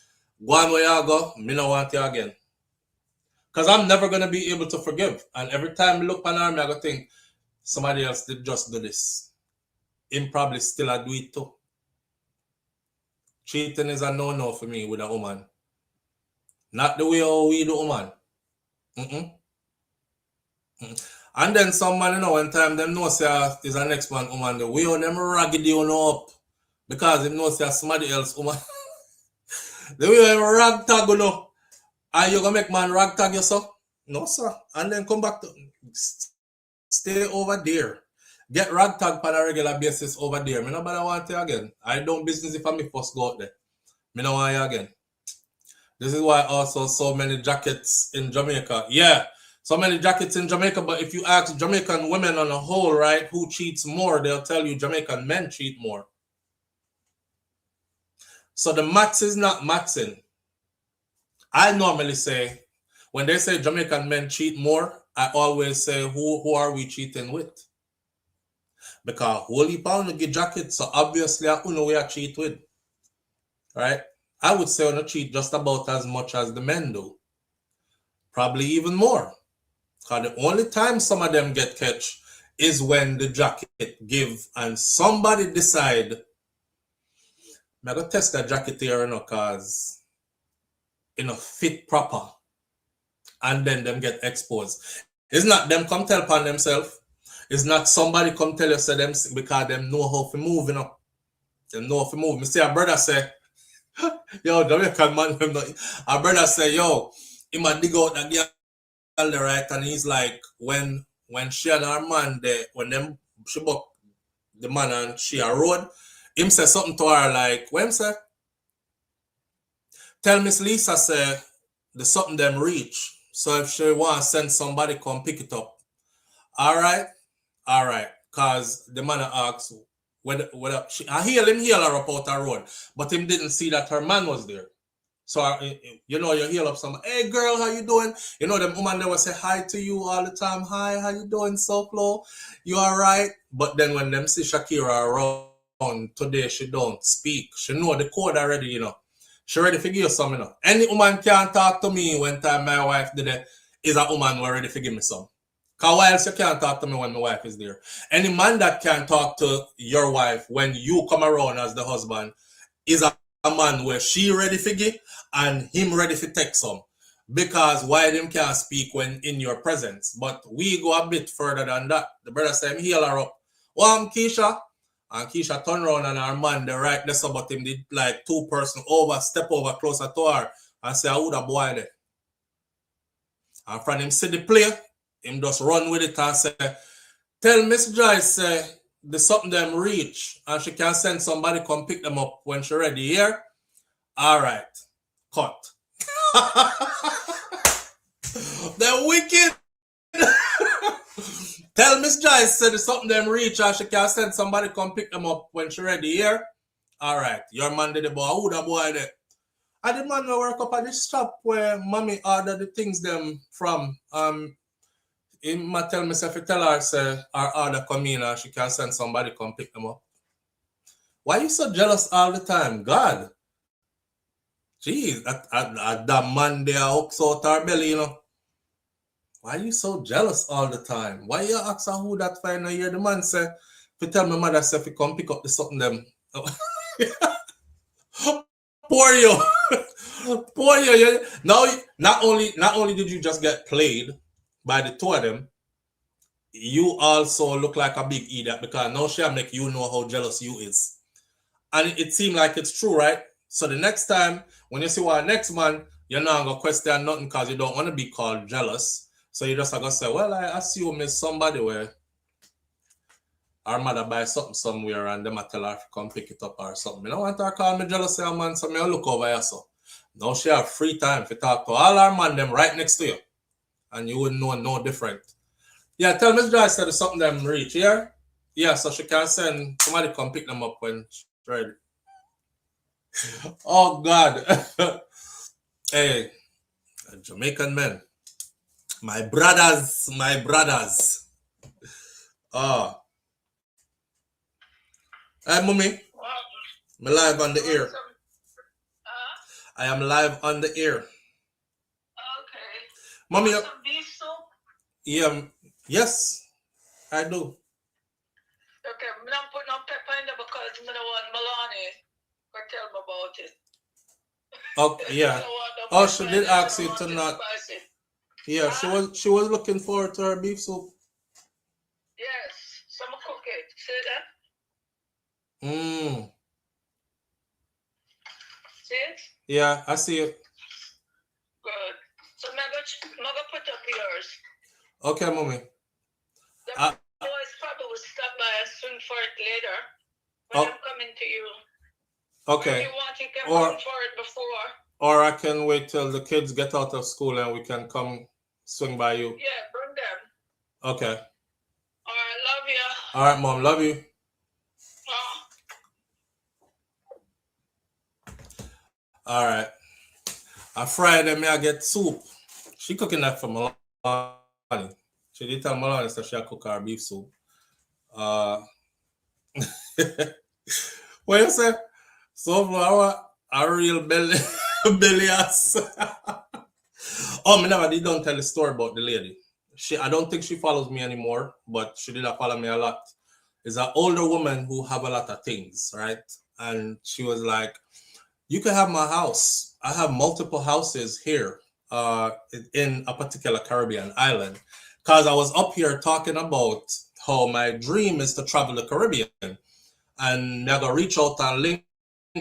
Go on where you go, me no want you again. Because I'm never going to be able to forgive. And every time I look on her, I go think, somebody else did just do this. Him probably still a do it too. Cheating is a no-no for me with a woman. Not the way how we do woman. And then some man, you know, one time them know say is a next man woman, the way how them ragged you up. Because them know say somebody else woman. The way how ragtag you know. And you gonna make man ragtag yourself? No, sir. And then come back to stay over there. Get ragtag on a regular basis over there. Me nobody want you again. I don't business if I me first go out there. Me no want you again. This is why also so many jackets in Jamaica. Yeah, so many jackets in Jamaica, but if you ask Jamaican women on a whole, right, who cheats more, they'll tell you Jamaican men cheat more. So the maths is not mathsing. I normally say, when they say Jamaican men cheat more, I always say, who are we cheating with? Because holy pound get jacket, so obviously I know we are cheat with. Right? I would say on a cheat just about as much as the men do. Probably even more. Because the only time some of them get catch is when the jacket give and somebody decide, I'm going to test that jacket here, you know, because fit proper. And then them get exposed. It's not them come tell upon themselves. It's not somebody come tell you say them because them know how to move, you know. Them know how to move. Me see a brother say, yo, Jamaican man, a brother say, yo, he might dig out that girl there, right? And he's like, when she and her man there, when them she buck the man and she a road, him say something to her like, what him say? Tell Miss Lisa say the something them reach. So if she want to send somebody come pick it up. All right. Cause the man asks whether I hear him heal her up out the road, but him didn't see that her man was there. So you know, you heal up someone, hey girl, how you doing? You know, them woman they will say hi to you all the time. Hi, how you doing, SouFlo? You all right? But then when them see Shakira around today, she don't speak. She know the code already, you know. She ready to give you some, you know. Any woman can talk to me when time my wife did it, is a woman who ready to give me some. Because why else you can't talk to me when my wife is there? Any man that can talk to your wife when you come around as the husband is a man where she ready for give and him ready for take some. Because why them can't speak when in your presence? But we go a bit further than that. The brother said, heal her up. Keisha. And Keisha turn around and her man, they right there, so but him did like 2 person over, step over closer to her and say, I would have boy there. And from him see the play, him just run with it and say, tell Miss Joyce the something them reach and she can send somebody come pick them up when she ready here. All right, cut. They're wicked. Tell Miss Joyce the something them reach and she can send somebody come pick them up when she ready here. All right, your man did the boy. Who the boy there? I did man work up at this shop where mommy ordered the things them from. He might tell myself to tell her say our order come in and she can send somebody come pick them up. Why you so jealous all the time? God. Jeez, that man there hooks out our belly, you know. Why you so jealous all the time? Why you ask her who that final year? The man say, to tell my mother say, if you come pick up the something them. Poor you. Poor you. Now, not only did you just get played by the 2 of them, you also look like a big idiot because now she'll make you know how jealous you is. And it seems like it's true, right? So the next time, when you see our next man, you're not going to question nothing because you don't want to be called jealous. So you just going to say, well, I assume it's somebody where our mother buy something somewhere and them I tell her to come pick it up or something. I don't want her to call me jealous, man, so I look over here. So now she have free time to talk to all our man them right next to you. And you wouldn't know no different. Yeah, tell Miss Joyce that something them reach here. Yeah, so she can send somebody come pick them up when she's ready. Oh God. Hey, Jamaican men. My brothers. Oh. Hey, mommy. I'm live on the air. I am live on the air. Okay. Mommy. Some beef soup? Yeah. Yes, I do. Okay, I'm not putting no pepper in there because I don't want Malani to tell me about it. Okay, yeah. Oh, she did ask you to not. Yeah, she was looking forward to her beef soup. Yes, some cook it. See that? See it? Yeah, I see it. Good. So I'm gonna put up yours. Okay, mommy. The boys probably will stop by and swing for it later when I'm coming to you. Okay. If you want, you can come for it before. Or I can wait till the kids get out of school and we can come swing by you. Yeah, bring them. Okay. All right, love you. All right, Mom, love you. All right. On Friday, I get soup. She cooking that for Malani. She did tell Malani that she'll cook her beef soup. What you say? So for a real belly ass. Oh, me never did don't tell the story about the lady. I don't think she follows me anymore, but she did follow me a lot. It's an older woman who have a lot of things, right? And she was like, you can have my house. I have multiple houses here in a particular Caribbean island. Because I was up here talking about how my dream is to travel the Caribbean. And I got to reach out and link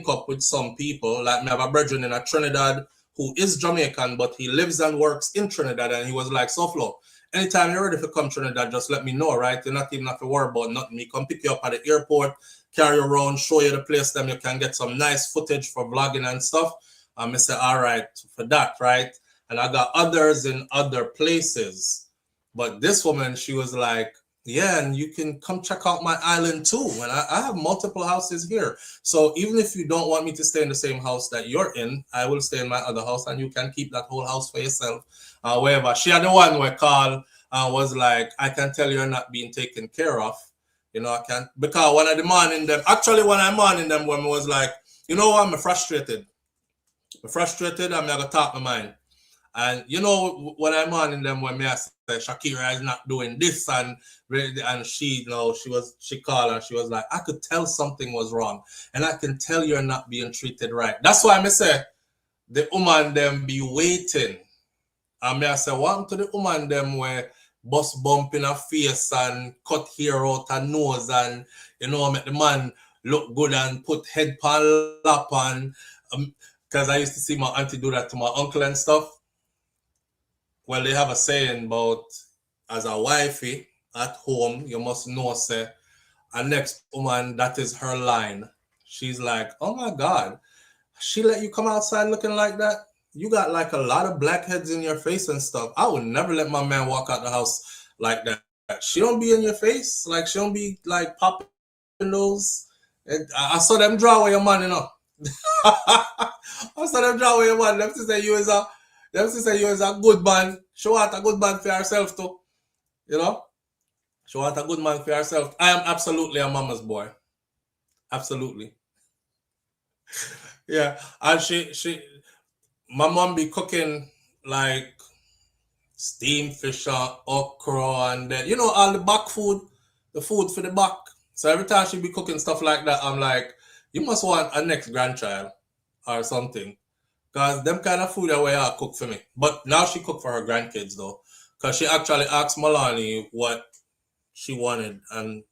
up with some people. Like I have a brethren in Trinidad who is Jamaican, but he lives and works in Trinidad. And he was like, SouFlo, anytime you're ready to come to Trinidad, just let me know, right? You're not even have to worry about nothing. Me come pick you up at the airport, carry you around, show you the place, then you can get some nice footage for vlogging and stuff. I say, all right, for that, right? And I got others in other places. But this woman, she was like, yeah, and you can come check out my island too. And I have multiple houses here. So even if you don't want me to stay in the same house that you're in, I will stay in my other house and you can keep that whole house for yourself. Wherever. She had the one where called was like, I can tell you're not being taken care of. You know, I can't, because when I demanding them, actually when I'm demanding them, women was like, you know what, I'm frustrated. I'm going to talk my mind. And you know, when I'm on in them, when me I say Shakira is not doing this, and she, you know, she called and she was like, I could tell something was wrong, and I can tell you're not being treated right. That's why I say the woman them be waiting. And me I say, what to the woman them where bus bump in her face and cut hair out her nose and, you know, make the man look good and put head pan lap on. Because I used to see my auntie do that to my uncle and stuff. Well, they have a saying about as a wifey at home, you must know, say, a next woman, that is her line. She's like, oh my God, she let you come outside looking like that? You got like a lot of blackheads in your face and stuff. I would never let my man walk out the house like that. She don't be in your face. Like, she don't be like popping those. I saw them draw with your man, you know. I saw them draw with your man. Them to say you is a good man. She want a good man for herself too. You know? She want a good man for herself. I am absolutely a mama's boy. Absolutely. Yeah. And my mom be cooking like steamed fish and okra and then, you know, all the back food, the food for the back. So every time she be cooking stuff like that, I'm like, you must want a next grandchild or something. Because them kind of food are where I cook for me. But now she cook for her grandkids though. Because she actually asked Malani what she wanted and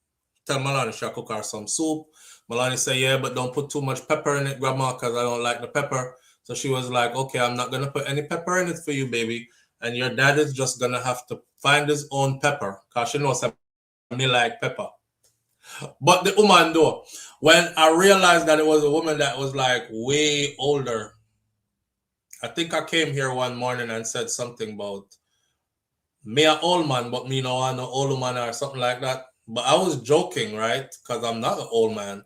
tell Malani she'll cook her some soup. Malani said, yeah, but don't put too much pepper in it, Grandma, because I don't like the pepper. So she was like, okay, I'm not going to put any pepper in it for you, baby. And your dad is just going to have to find his own pepper because she knows me like pepper. But the woman, though, when I realized that it was a woman that was like way older, I think I came here one morning and said something about me an old man, but me no want no old man or something like that. But I was joking, right? Because I'm not an old man.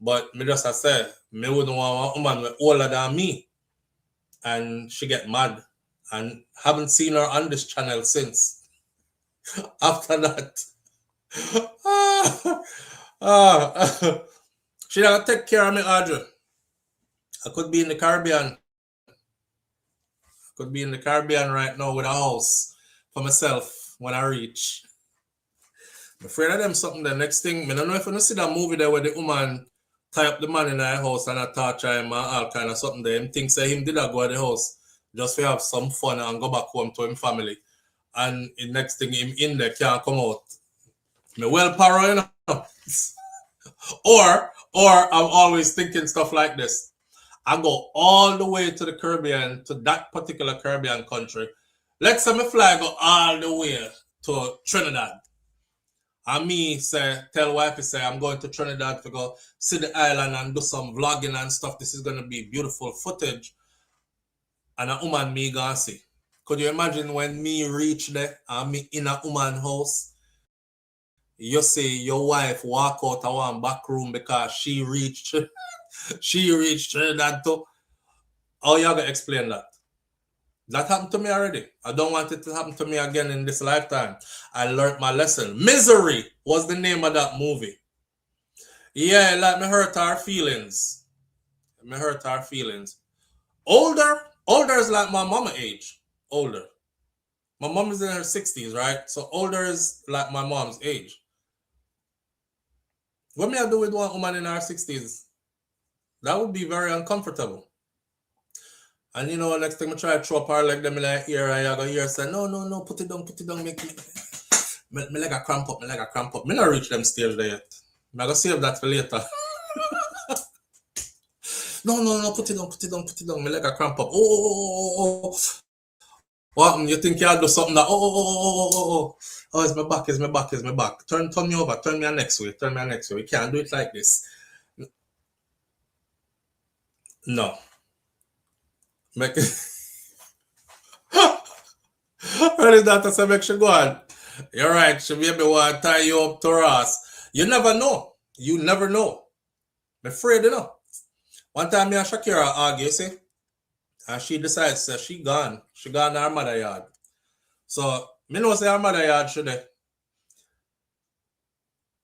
But me just I said, me wouldn't want a woman older than me. And she get mad. And haven't seen her on this channel since. After that. She gotta take care of me, Audrey. I could be in the Caribbean. Could be in the Caribbean right now with a house for myself when I reach. I'm afraid of them something. The next thing, I don't know if you see that movie there where the woman tie up the man in her house and I torture him and all kind of something there. Him thinks that him did go to the house just to have some fun and go back home to him family. And the next thing him in there can't come out. Me well paranoid, you know. or I'm always thinking stuff like this. I go all the way to the Caribbean, to that particular Caribbean country. Let's say me fly go all the way to Trinidad. And me say, tell wifey say, I'm going to Trinidad to go see the island and do some vlogging and stuff. This is going to be beautiful footage. And a woman me gonna see. Could you imagine when me reach there and me in a woman house? You see your wife walk out of one back room because she reached Trinidad too. How you gonna explain that? That happened to me already. I don't want it to happen to me again in this lifetime. I learned my lesson. Misery was the name of that movie. Yeah, like me hurt our feelings. Me hurt our feelings. Older is like my mama age. Older. My mom is in her 60s, right? So older is like my mom's age. What may I do with one woman in her 60s? That would be very uncomfortable. And you know, next time I try to throw up her leg, them like here, I go here, say, no, put it down, make me leg a cramp up, Me not reach them stairs there yet. I go save that for later. No, put it down, me leg a cramp up. Oh. What, you think you'll do something that, oh, it's my back. Turn me over, turn me next way. We can't do it like this. No. Make it. Ready, Dr. So make sure go on. You're right. She maybe want to tie you up to Ross. You never know. I'm afraid, you know. One time me and Shakira argue, you see? And she decides that she gone. She gone to her mother yard. So, me know say her mother yard should they.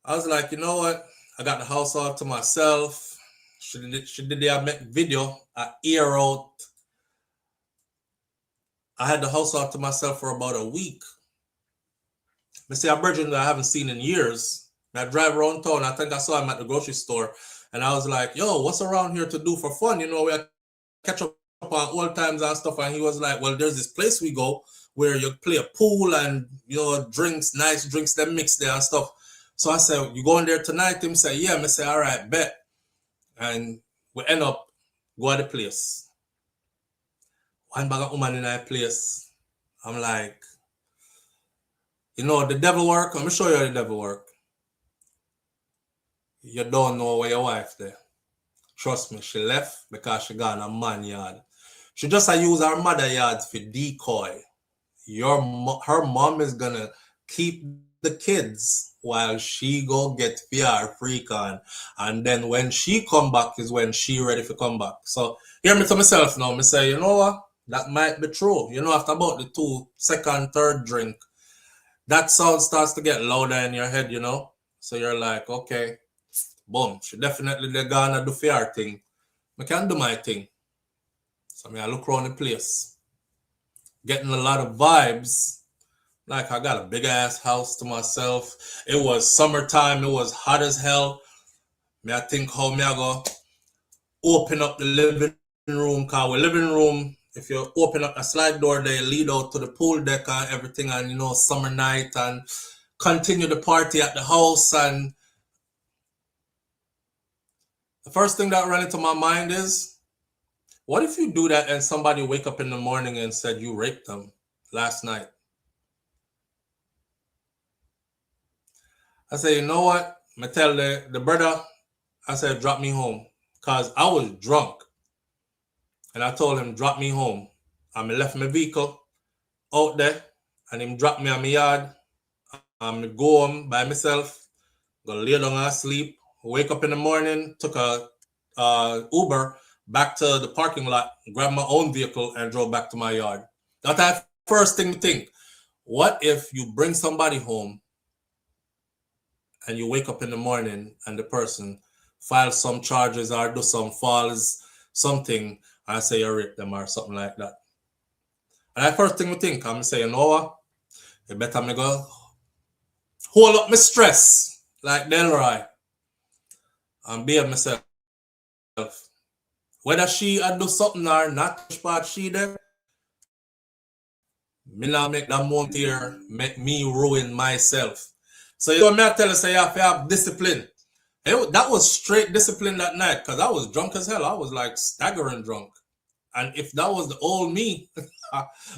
I was like, you know what? I got the house all to myself. She did the video, I air out I had the house out to myself for about a week. I see a virgin that I haven't seen in years. I drive around town. I think I saw him at the grocery store. And I was like, yo, what's around here to do for fun? You know, we catch up on old times and stuff. And he was like, well, there's this place we go where you play a pool and, you know, drinks, nice drinks, them mix there and stuff. So I said, you going there tonight? Him say, yeah. I say, all right, bet. And we end up going to the place. One bag of woman in that place. I'm like, you know, the devil work. Let me show you how the devil work. You don't know where your wife there. Trust me, she left because she got in a man yard. She just use her mother yard for decoy. Her mom is gonna keep the kids while she go get PR freak on. And then when she come back is when she ready to come back. So hear me to myself now. Me say, you know what? That might be true. You know, after about the second, third drink, that sound starts to get louder in your head, you know? So you're like, okay, boom, she definitely they're gonna do fair thing. I can do my thing. So I look around the place. Getting a lot of vibes. Like I got a big ass house to myself. It was summertime, it was hot as hell. I think how I go open up the living room, cause our living room, if you open up a slide door, they lead out to the pool deck and everything, and you know, summer night, and continue the party at the house. And the first thing that ran into my mind is, what if you do that and somebody wake up in the morning and said you raped them last night? I said, you know what? I tell the brother, I said, drop me home. Because I was drunk. And I told him, drop me home. And I left my vehicle out there. And him dropped me on my yard. And go home by myself. Go lay down and sleep. Wake up in the morning. Took a Uber back to the parking lot. Grabbed my own vehicle and drove back to my yard. That's the first thing to think. What if you bring somebody home and you wake up in the morning and the person files some charges or do some false something and say you rape them or something like that? And that first thing we think, I'm saying, you know what? You better me go hold up my stress like Delroy and behave myself. Whether she do something or not, which part she there, me not make that moment here make me ruin myself. So you know me I tell you, say you have to have discipline. That was straight discipline that night because I was drunk as hell. I was like staggering drunk. And if that was the old me,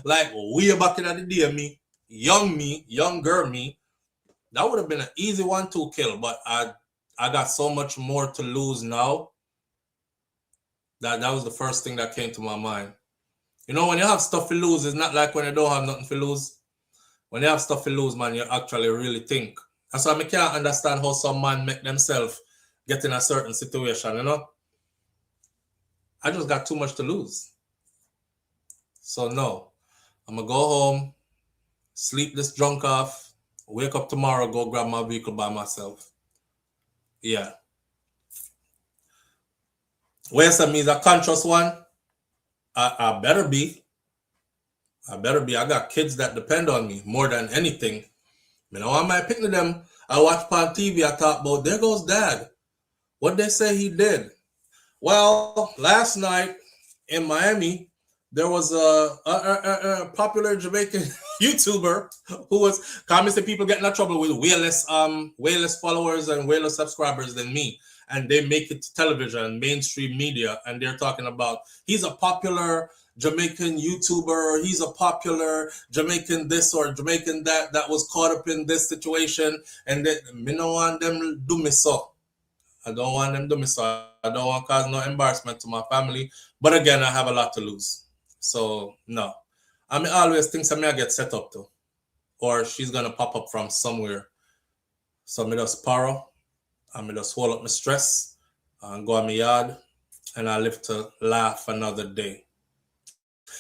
like way back in the day, younger me, that would have been an easy 1-2 kill. But I got so much more to lose now that was the first thing that came to my mind. You know, when you have stuff to lose, it's not like when you don't have nothing to lose. When you have stuff to lose, man, you actually really think. That's why I can't understand how some man make themselves get in a certain situation, you know? I just got too much to lose. So no, I'm going to go home, sleep this drunk off, wake up tomorrow, go grab my vehicle by myself. Yeah. Where's me is a conscious one? I better be. I got kids that depend on me more than anything. You know, I might pick to them. I watch on TV, I talk about, there goes dad. What they say he did? Well, last night in Miami, there was a popular Jamaican YouTuber who was commenting people getting in trouble with way less followers and way less subscribers than me. And they make it to television, mainstream media, and they're talking about he's a popular Jamaican YouTuber, he's a popular Jamaican this or Jamaican that was caught up in this situation, and that me don't want them do me so. I don't want them to do me so. I don't want to cause no embarrassment to my family. But again, I have a lot to lose. So no. I mean, always think something I get set up to. Or she's gonna pop up from somewhere. So me just borrow. And me just hold up my stress and go on my yard. And I live to laugh another day.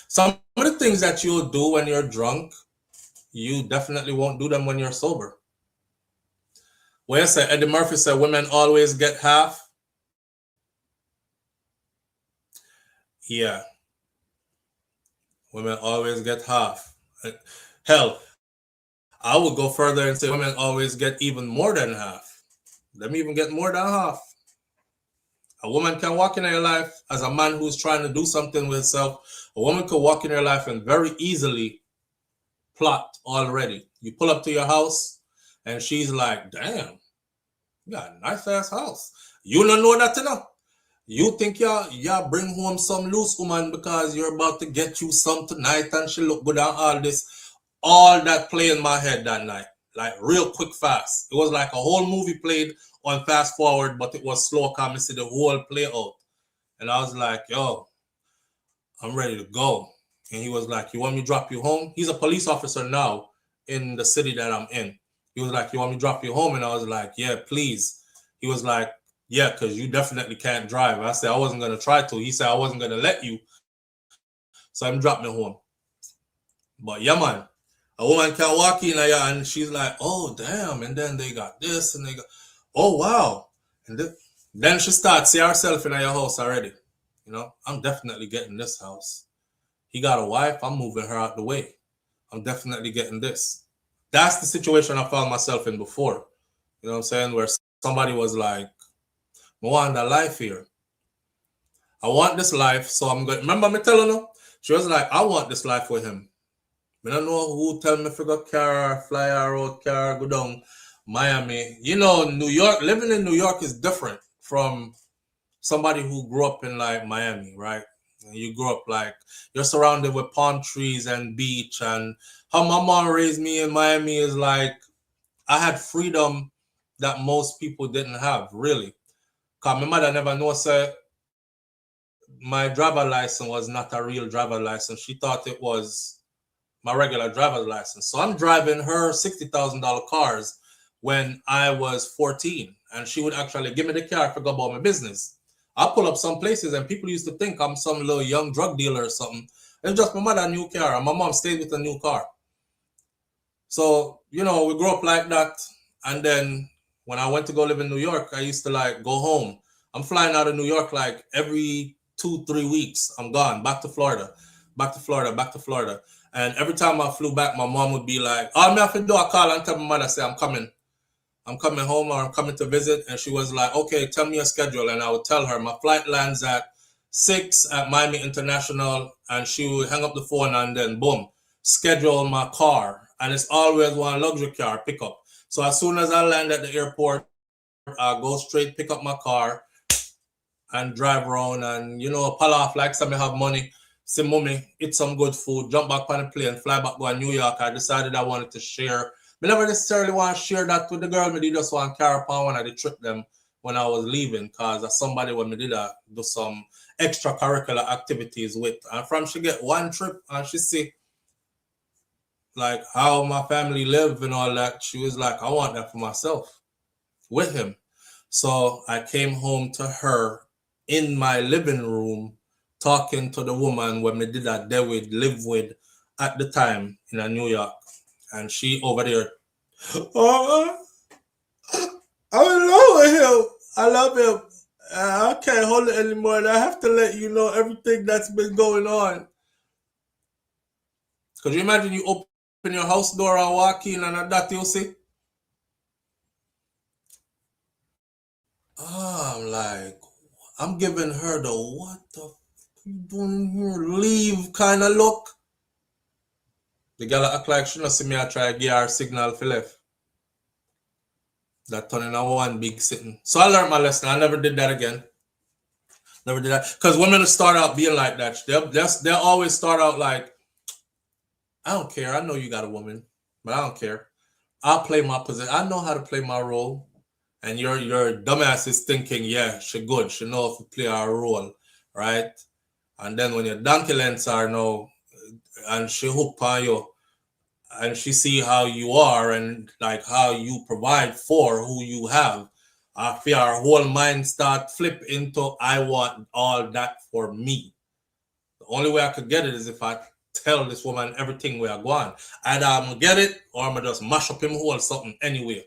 Some of the things that you'll do when you're drunk, you definitely won't do them when you're sober. Well, yes, Eddie Murphy said women always get half. Yeah. Women always get half. Hell, I would go further and say women always get even more than half. Them even get more than half. A woman can walk in your life as a man who's trying to do something with himself. A woman could walk in your life and very easily plot already. You pull up to your house and she's like, damn, you got a nice ass house. You don't know that enough. You think you bring home some loose woman because you're about to get you some tonight and she look good and all this. All that play in my head that night. Like real quick fast. It was like a whole movie played on fast forward, but it was slow because I see the whole play out. And I was like, yo, I'm ready to go. And he was like, you want me to drop you home? He's a police officer now in the city that I'm in. He was like, you want me to drop you home? And I was like, yeah, please. He was like, yeah, because you definitely can't drive. I said, I wasn't going to try to. He said, I wasn't going to let you. So I'm dropping me home. But yeah, man, a woman can walk in there and she's like, oh, damn. And then they got this and they got, oh, wow. And then she starts see herself in your house already. You know, I'm definitely getting this house. He got a wife. I'm moving her out the way. I'm definitely getting this. That's the situation I found myself in before. You know what I'm saying? Where somebody was like, I want that life here. I want this life. So I'm going. Remember me telling her? She was like, I want this life with him. I don't know who tell me if I got car, fly out car, go down Miami. You know, New York, living in New York is different from somebody who grew up in like Miami, right? You grew up like you're surrounded with palm trees and beach, and how my mom raised me in Miami is like I had freedom that most people didn't have, really. Cause my mother never know say my driver license was not a real driver license. She thought it was my regular driver's license. So I'm driving her $60,000 cars when I was 14, and she would actually give me the car to go about my business. I pull up some places and people used to think I'm some little young drug dealer or something. It's just my mother a new car and my mom stayed with a new car. So, you know, we grew up like that. And then when I went to go live in New York, I used to like go home. I'm flying out of New York like every 2-3 weeks. I'm gone back to Florida, back to Florida, back to Florida. And every time I flew back, my mom would be like, all I have to do, I call and tell my mother, say, I'm coming home or I'm coming to visit. And she was like, okay, tell me your schedule. And I would tell her my flight lands at 6 at Miami International. And she would hang up the phone and then boom, schedule my car. And it's always one luxury car pickup. So as soon as I land at the airport, I go straight, pick up my car and drive around and, you know, pull off like some have money, see mommy, eat some good food, jump back on the plane, fly back to New York. I decided I wanted to share. I never necessarily want to share that with the girl. I just want to carry upon one of the trip them when I was leaving because as somebody when me did do some extracurricular activities with. And from she get one trip and she see like how my family live and all that, she was like, I want that for myself with him. So I came home to her in my living room talking to the woman when we did that there with live with at the time in New York. And she over there, oh, I'm in love with him. I love him. I can't hold it anymore. And I have to let you know everything that's been going on. Could you imagine you open your house door and walk in and that you see? I'm like, I'm giving her the what the f you doing here? Leave kind of look. The girl act like she not see me. I try to give her a signal for left. That turning on one big sitting. So I learned my lesson. I never did that again. Never did that. Because women start out being like that. They'll always start out like, I don't care. I know you got a woman, but I don't care. I'll play my position. I know how to play my role. And your dumbass is thinking, yeah, she good. She know how to play her role, right? And then when your donkey lens are now, and she hook on you, and she see how you are and like how you provide for who you have, I feel our whole mind start flip into I want all that for me. The only way I could get it is if I tell this woman everything we are going. Either I'm gonna get it or I'm gonna just mash up him whole something anyway.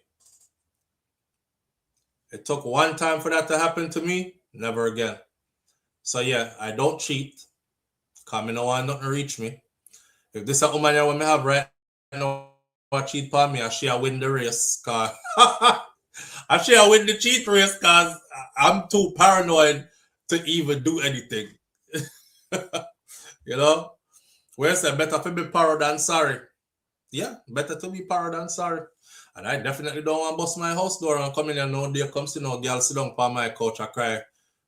It took one time for that to happen to me, never again. So yeah, I don't cheat. Cause me no want nothing to reach me. If this a woman when me have right now what cheat for me, and she win the race, cause and she win the cheat race, cause I'm too paranoid to even do anything. You know? Where say better to be paro than sorry. Yeah, better to be paro than sorry. And I definitely don't want to bust my house door and come in and no day comes to no girl sit down on my couch and cry,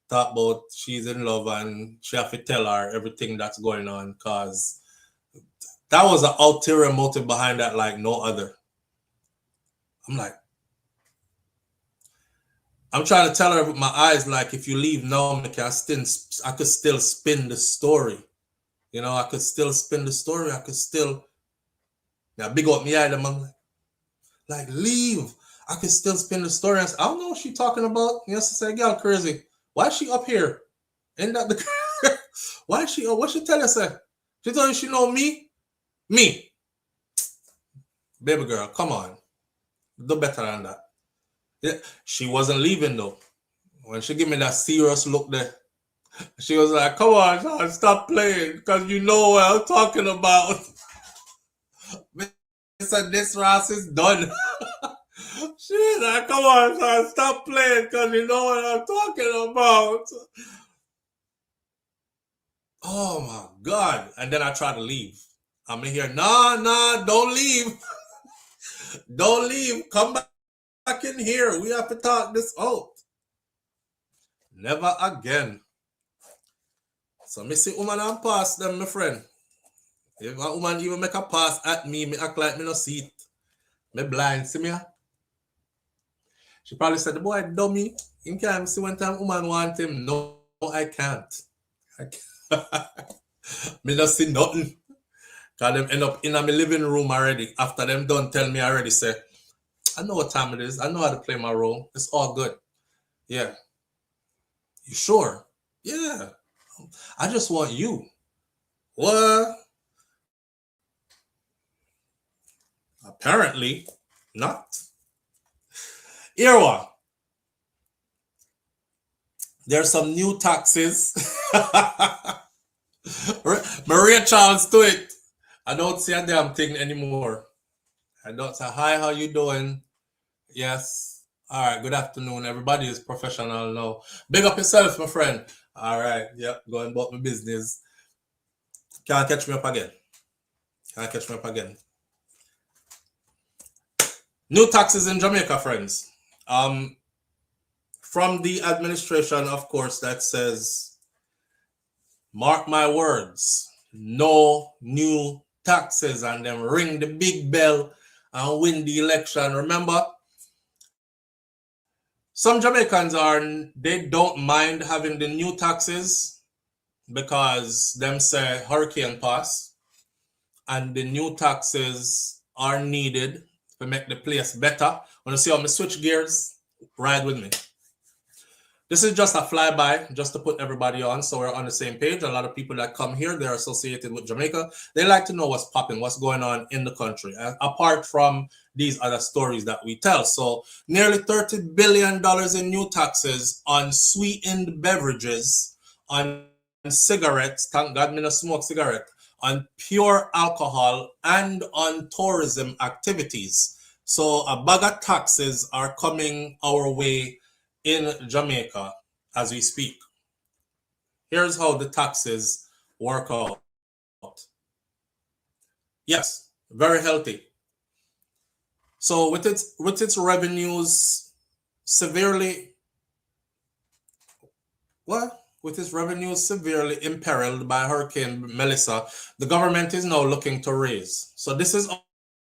talk about she's in love and she have to tell her everything that's going on, cause that was an ulterior motive behind that like no other. I'm like, I'm trying to tell her with my eyes, like, if you leave now, I could still spin the story. You know, I could still spin the story. I could still, yeah, big up me eye, man. Like, leave. I could still spin the story. I don't know what she talking about. Yes, I say, girl, crazy. Why is she up here? Ain't that the why is she? What she tell you, say? She told you she know me? Me. Baby girl, come on. Do better than that. Yeah, she wasn't leaving though. When she gave me that serious look there, she was like, come on, son, stop playing, because you know what I'm talking about. Said this Ross is done. She's like, come on, son, stop playing, because you know what I'm talking about. Oh my God. And then I try to leave. I'm in here, nah, don't leave. Don't leave. Come back in here. We have to talk this out. Never again. So me see woman and pass them, my friend. If a woman even make a pass at me, me act like me no see it. Me blind, see me? She probably said, the boy dummy. Him can't see one time woman want him. No, I can't. Me not see nothing. Cause them end up in my living room already. After them done tell me already, say, I know what time it is. I know how to play my role. It's all good. Yeah. You sure? Yeah. I just want you. What? Apparently not. Irwa. There's some new taxes. Maria Charles to it. I don't see a damn thing anymore. I don't say, hi, how you doing? Yes. All right, good afternoon. Everybody is professional now. Big up yourself, my friend. All right, yep, going about my business. Can't catch me up again. New taxes in Jamaica, friends. From the administration, of course, that says, mark my words, no new taxes, and then ring the big bell and win the election. Remember, some Jamaicans they don't mind having the new taxes because them say hurricane pass and the new taxes are needed to make the place better. Want to see how me switch gears? Ride with me. This is just a flyby, just to put everybody on, so we're on the same page. A lot of people that come here, they're associated with Jamaica. They like to know what's popping, what's going on in the country, apart from these other stories that we tell. So nearly $30 billion in new taxes on sweetened beverages, on cigarettes, thank God me not smoke cigarette, on pure alcohol, and on tourism activities. So a bag of taxes are coming our way in Jamaica as we speak. Here's how the taxes work out. Yes, very healthy. So with its revenues severely imperiled by Hurricane Melissa, the government is now looking to raise. So this is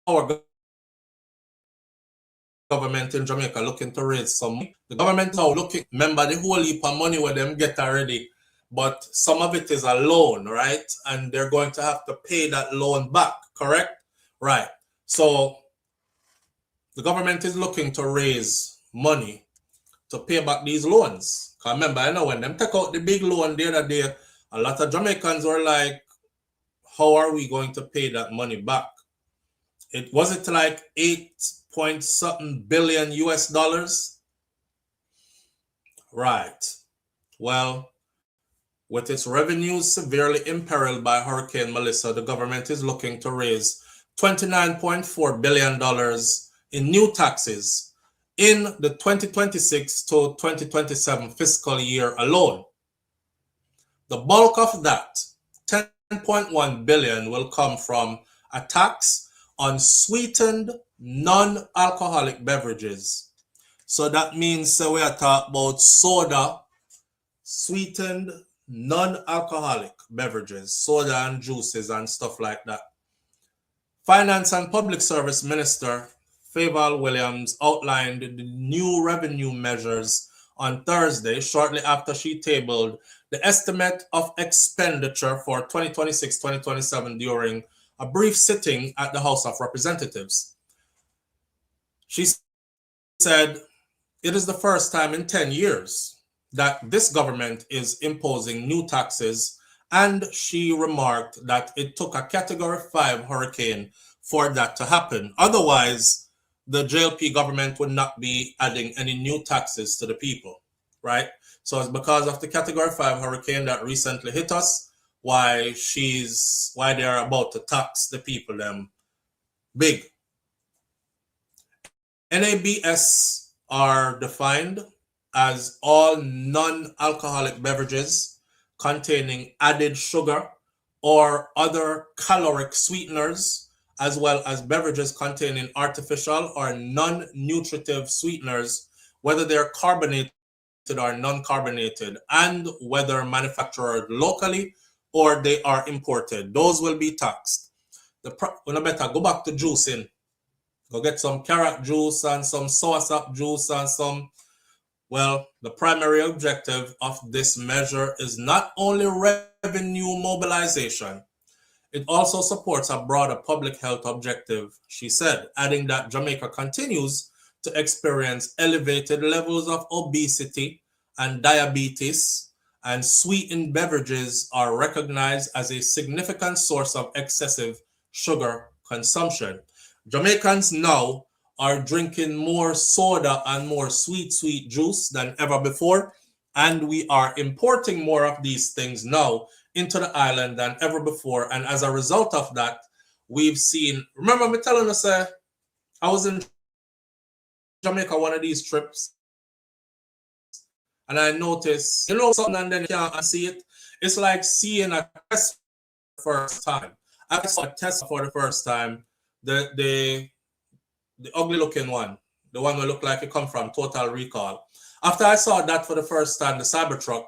our government in Jamaica looking to raise some money. The government now looking, remember the whole heap of money where them get already, but some of it is a loan, right? And they're going to have to pay that loan back, correct? Right. So the government is looking to raise money to pay back these loans. Because remember, I know when them take out the big loan the other day, a lot of Jamaicans were like, how are we going to pay that money back? It was like 8-point-something billion US dollars? Right. Well, With its revenues severely imperiled by Hurricane Melissa, the government is looking to raise $29.4 billion in new taxes in the 2026 to 2027 fiscal year alone. The bulk of that, $10.1 billion, will come from a tax on sweetened non-alcoholic beverages. So that means we are talking about soda, sweetened non-alcoholic beverages, soda and juices and stuff like that. Finance and Public Service Minister Fayval Williams outlined the new revenue measures on Thursday, shortly after she tabled the estimate of expenditure for 2026-2027 during a brief sitting at the House of Representatives. She said, "It is the first time in 10 years that this government is imposing new taxes," and she remarked that it took a Category 5 hurricane for that to happen. Otherwise, the JLP government would not be adding any new taxes to the people, right? So it's because of the Category 5 hurricane that recently hit us why they're about to tax the people them big. NABS are defined as all non-alcoholic beverages containing added sugar or other caloric sweeteners, as well as beverages containing artificial or non-nutritive sweeteners, whether they're carbonated or non-carbonated, and whether manufactured locally or they are imported. Those will be taxed. Well, I better go back to juicing. Go get some carrot juice and some soursop juice and some. Well, the primary objective of this measure is not only revenue mobilization, it also supports a broader public health objective, she said, adding that Jamaica continues to experience elevated levels of obesity and diabetes, and sweetened beverages are recognized as a significant source of excessive sugar consumption. Jamaicans now are drinking more soda and more sweet juice than ever before, and we are importing more of these things now into the island than ever before. And as a result of that, we've seen, remember me telling us, I was in Jamaica one of these trips, and I noticed, something and then you can't see it. It's like seeing a Tesla for the first time. I saw a Tesla for the first time, the ugly looking one, the one that looked like it come from Total Recall. After I saw that for the first time, the Cybertruck,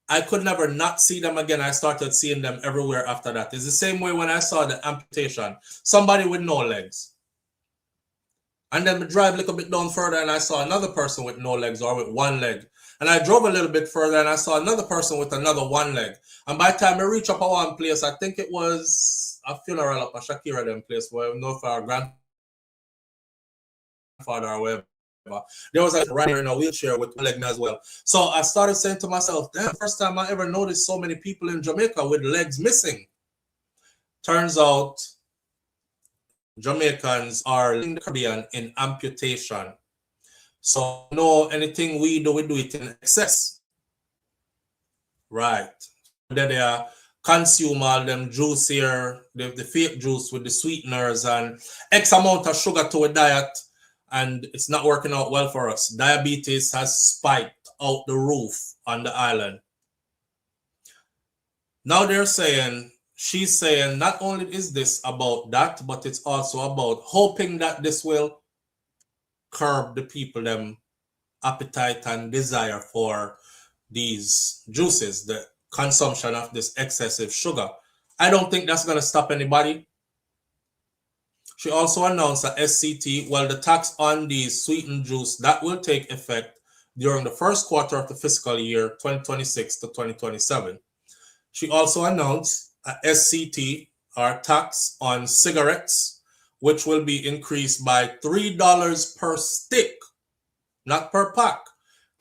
I could never not see them again. I started seeing them everywhere after that. It's the same way when I saw the amputation, somebody with no legs. And then we drive a little bit down further and I saw another person with no legs or with one leg. And I drove a little bit further and I saw another person with another one leg. And by the time I reached up at one place, I think it was a funeral up at Shakira them place where we know for our grandfather or whatever. There was a rider in a wheelchair with one leg as well. So I started saying to myself, damn, first time I ever noticed so many people in Jamaica with legs missing. Turns out Jamaicans are in the Caribbean in amputation. So anything we do it in excess. Right. Then they consume all them juice here, the fake juice with the sweeteners and X amount of sugar to a diet, and it's not working out well for us. Diabetes has spiked out the roof on the island. Now she's saying not only is this about that, but it's also about hoping that this will curb the people them appetite and desire for these juices, the consumption of this excessive sugar. I don't think that's going to stop anybody. She also announced that SCT, the tax on these sweetened juice, that will take effect during the first quarter of the fiscal year 2026 to 2027. She also announced a SCT, or tax on cigarettes, which will be increased by $3 per stick, not per pack,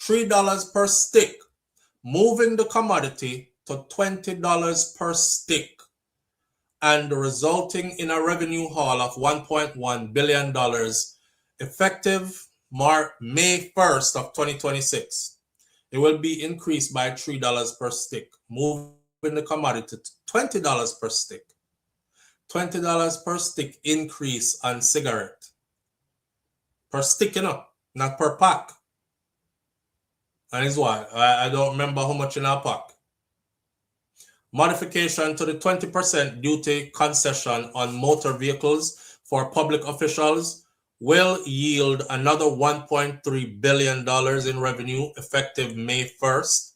$3 per stick, moving the commodity to $20 per stick, and resulting in a revenue haul of $1.1 billion effective May 1st of 2026. it will be increased by $3 per stick, moving the commodity to $20 per stick. $20 per stick increase on cigarette. Per stick, not per pack. And is what? I don't remember how much in our pack. Modification to the 20% duty concession on motor vehicles for public officials will yield another $1.3 billion in revenue effective May 1st,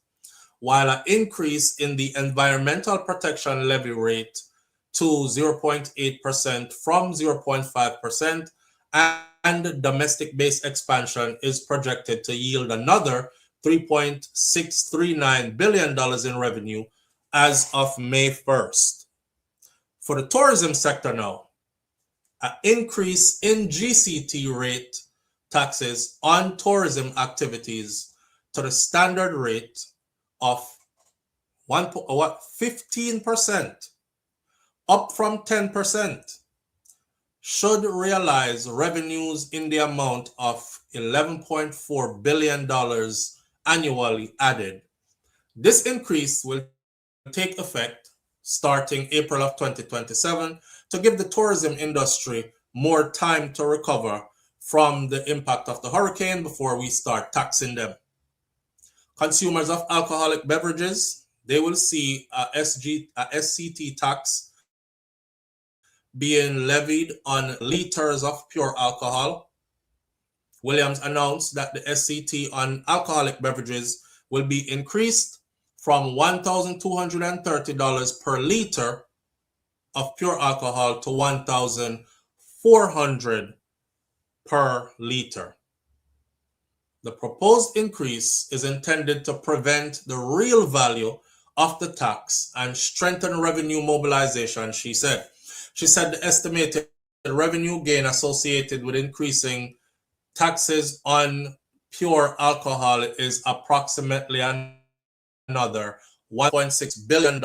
while an increase in the environmental protection levy rate to 0.8% from 0.5%, and domestic base expansion is projected to yield another $3.639 billion in revenue as of May 1st. For the tourism sector now, an increase in GCT rate taxes on tourism activities to the standard rate of 15%, up from 10%, should realize revenues in the amount of $11.4 billion annually added. This increase will take effect starting April of 2027 to give the tourism industry more time to recover from the impact of the hurricane before we start taxing them. Consumers of alcoholic beverages, they will see a SCT tax being levied on liters of pure alcohol. Williams announced that the SCT on alcoholic beverages will be increased from $1,230 per liter of pure alcohol to $1,400 per liter. The proposed increase is intended to prevent the real value of the tax and strengthen revenue mobilization, she said. She said the estimated revenue gain associated with increasing taxes on pure alcohol is approximately another $1.6 billion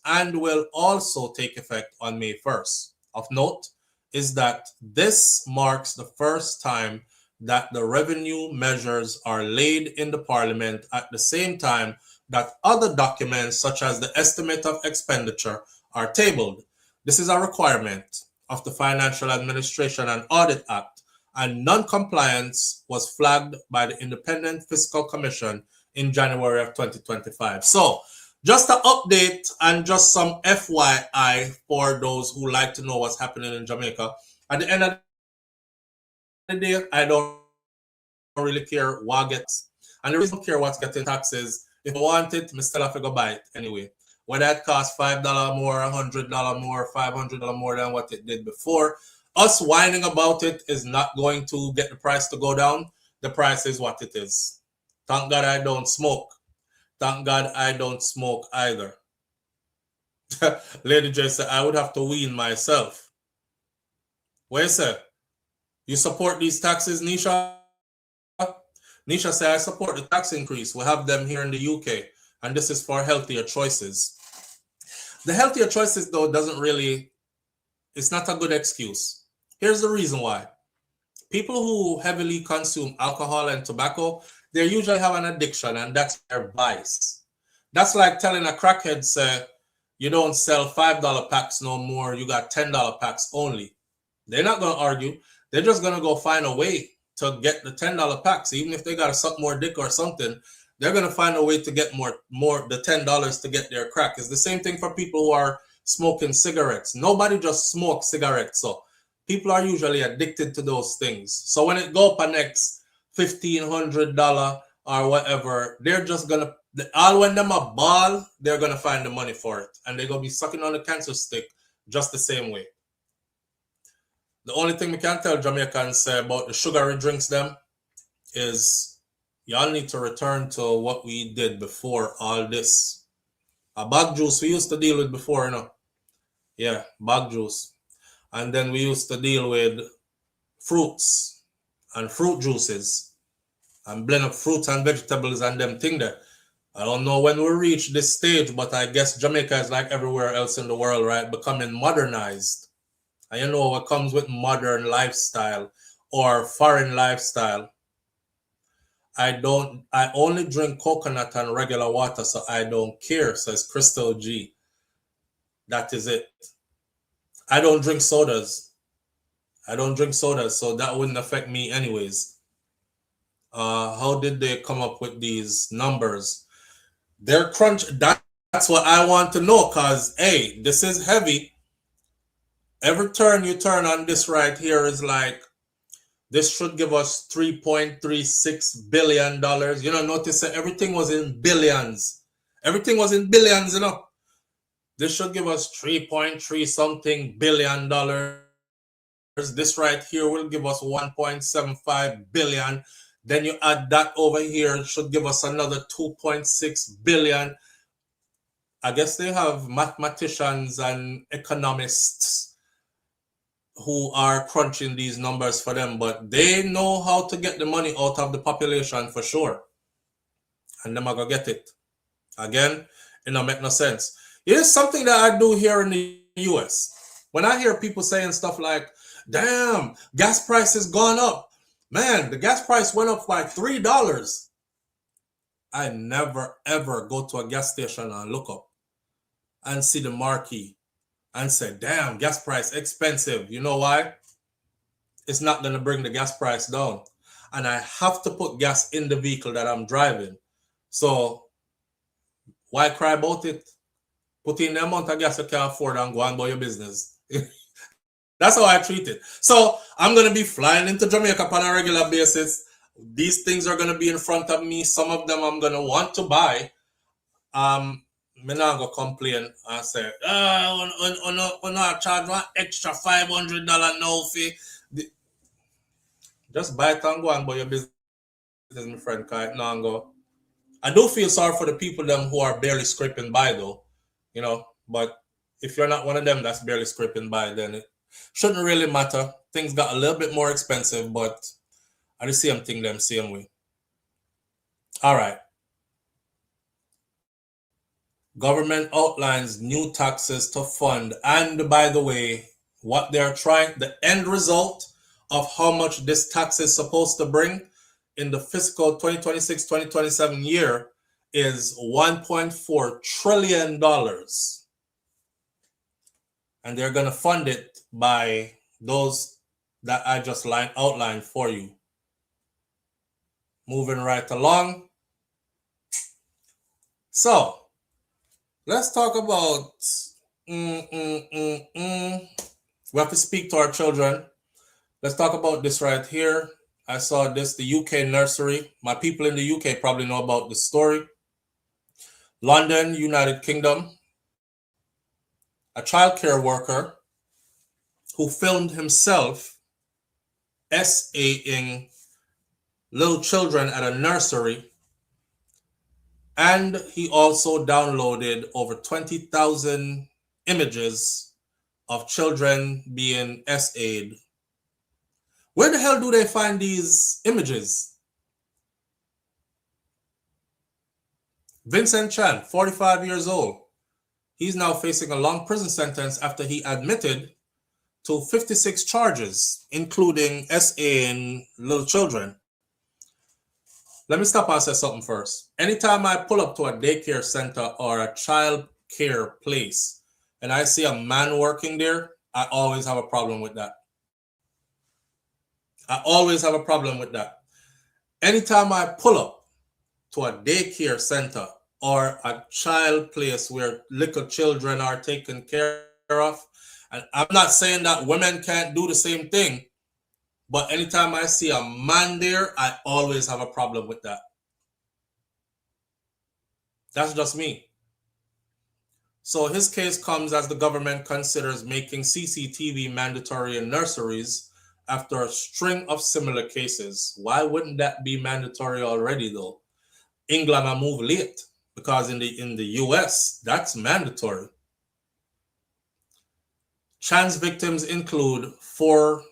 and will also take effect on May 1st. Of note is that this marks the first time that the revenue measures are laid in the Parliament at the same time that other documents such as the estimate of expenditure are tabled. This is a requirement of the Financial Administration and Audit Act, and non-compliance was flagged by the Independent Fiscal Commission in January of 2025. So, just an update and just some FYI for those who like to know what's happening in Jamaica. At the end of the day, I don't really care what gets. And the reason I don't care what's getting taxes, if I want it, I still have to go buy it anyway. Whether it costs $5 more, $100 more, $500 more than what it did before, us whining about it is not going to get the price to go down. The price is what it is. Thank God I don't smoke. Thank God I don't smoke either. Lady J said, I would have to wean myself. What you say? You support these taxes, Nisha? Nisha said, I support the tax increase. We have them here in the UK. And this is for healthier choices. The healthier choices, though, it's not a good excuse. Here's the reason why. People who heavily consume alcohol and tobacco, they usually have an addiction, and that's their vice. That's like telling a crackhead, say, you don't sell $5 packs no more, you got $10 packs only. They're not going to argue. They're just going to go find a way to get the $10 packs. Even if they got to suck more dick or something, they're going to find a way to get more the $10 to get their crack. It's the same thing for people who are smoking cigarettes. Nobody just smokes cigarettes. So people are usually addicted to those things. So when it go up a next $1,500 or whatever, they're just going to, all when them a ball, they're going to find the money for it. And they're going to be sucking on the cancer stick just the same way. The only thing we can tell Jamaicans about the sugary drinks them is y'all need to return to what we did before all this. A bag juice we used to deal with before, Yeah, bag juice. And then we used to deal with fruits and fruit juices and blend up fruits and vegetables and them thing there. I don't know when we reach this stage, but I guess Jamaica is like everywhere else in the world, right? Becoming modernized. And you know what comes with modern lifestyle or foreign lifestyle. I only drink coconut and regular water, so I don't care, says Crystal G. That is it. I don't drink sodas. So that wouldn't affect me anyways. How did they come up with these numbers? They're that's what I want to know, because, hey, this is heavy. Every turn you turn on this right here is like, this should give us $3.36 billion. You know, notice that everything was in billions. Everything was in billions, you know. This should give us 3.3 something billion dollars. This right here will give us 1.75 billion. Then you add that over here, it should give us another 2.6 billion. I guess they have mathematicians and economists who are crunching these numbers for them, but they know how to get the money out of the population for sure. And them are gonna get it. Again, it don't make no sense. Here's something that I do here in the US. When I hear people saying stuff like, damn, gas price has gone up. Man, the gas price went up by $3. I never ever go to a gas station and look up and see the marquee and say, damn, gas price expensive. You know why? It's not going to bring the gas price down. And I have to put gas in the vehicle that I'm driving. So why cry about it? Put in the amount of gas you can afford and go and buy your business. That's how I treat it. So I'm going to be flying into Jamaica on a regular basis. These things are going to be in front of me. Some of them I'm going to want to buy. I'm not going to complain and say, we're not charge one extra $500 now fee. Just buy it and go and buy your business, my friend. I do feel sorry for the people them who are barely scraping by though, you know, but if you're not one of them that's barely scraping by, then it shouldn't really matter. Things got a little bit more expensive, but I the same thing them same way. All right. Government outlines new taxes to fund, and by the way, what they're trying, the end result of how much this tax is supposed to bring in the fiscal 2026-2027 year is $1.4 trillion. And they're going to fund it by those that I just outlined for you. Moving right along. So, let's talk about, we have to speak to our children. Let's talk about this right here. I saw this, the UK nursery. My people in the UK probably know about this story. London, United Kingdom. A childcare worker who filmed himself SAing little children at a nursery. And he also downloaded over 20,000 images of children being SA'd. Where the hell do they find these images? Vincent Chan, 45 years old. He's now facing a long prison sentence after he admitted to 56 charges, including SAing little children. Let me stop and say something first. Anytime I pull up to a daycare center or a child care place and I see a man working there, I always have a problem with that. Anytime I pull up to a daycare center or a child place where little children are taken care of, and I'm not saying that women can't do the same thing, but anytime I see a man there, I always have a problem with that. That's just me. So his case comes as the government considers making CCTV mandatory in nurseries after a string of similar cases. Why wouldn't that be mandatory already though? England are moved late because in the US, that's mandatory. Chan's victims include 4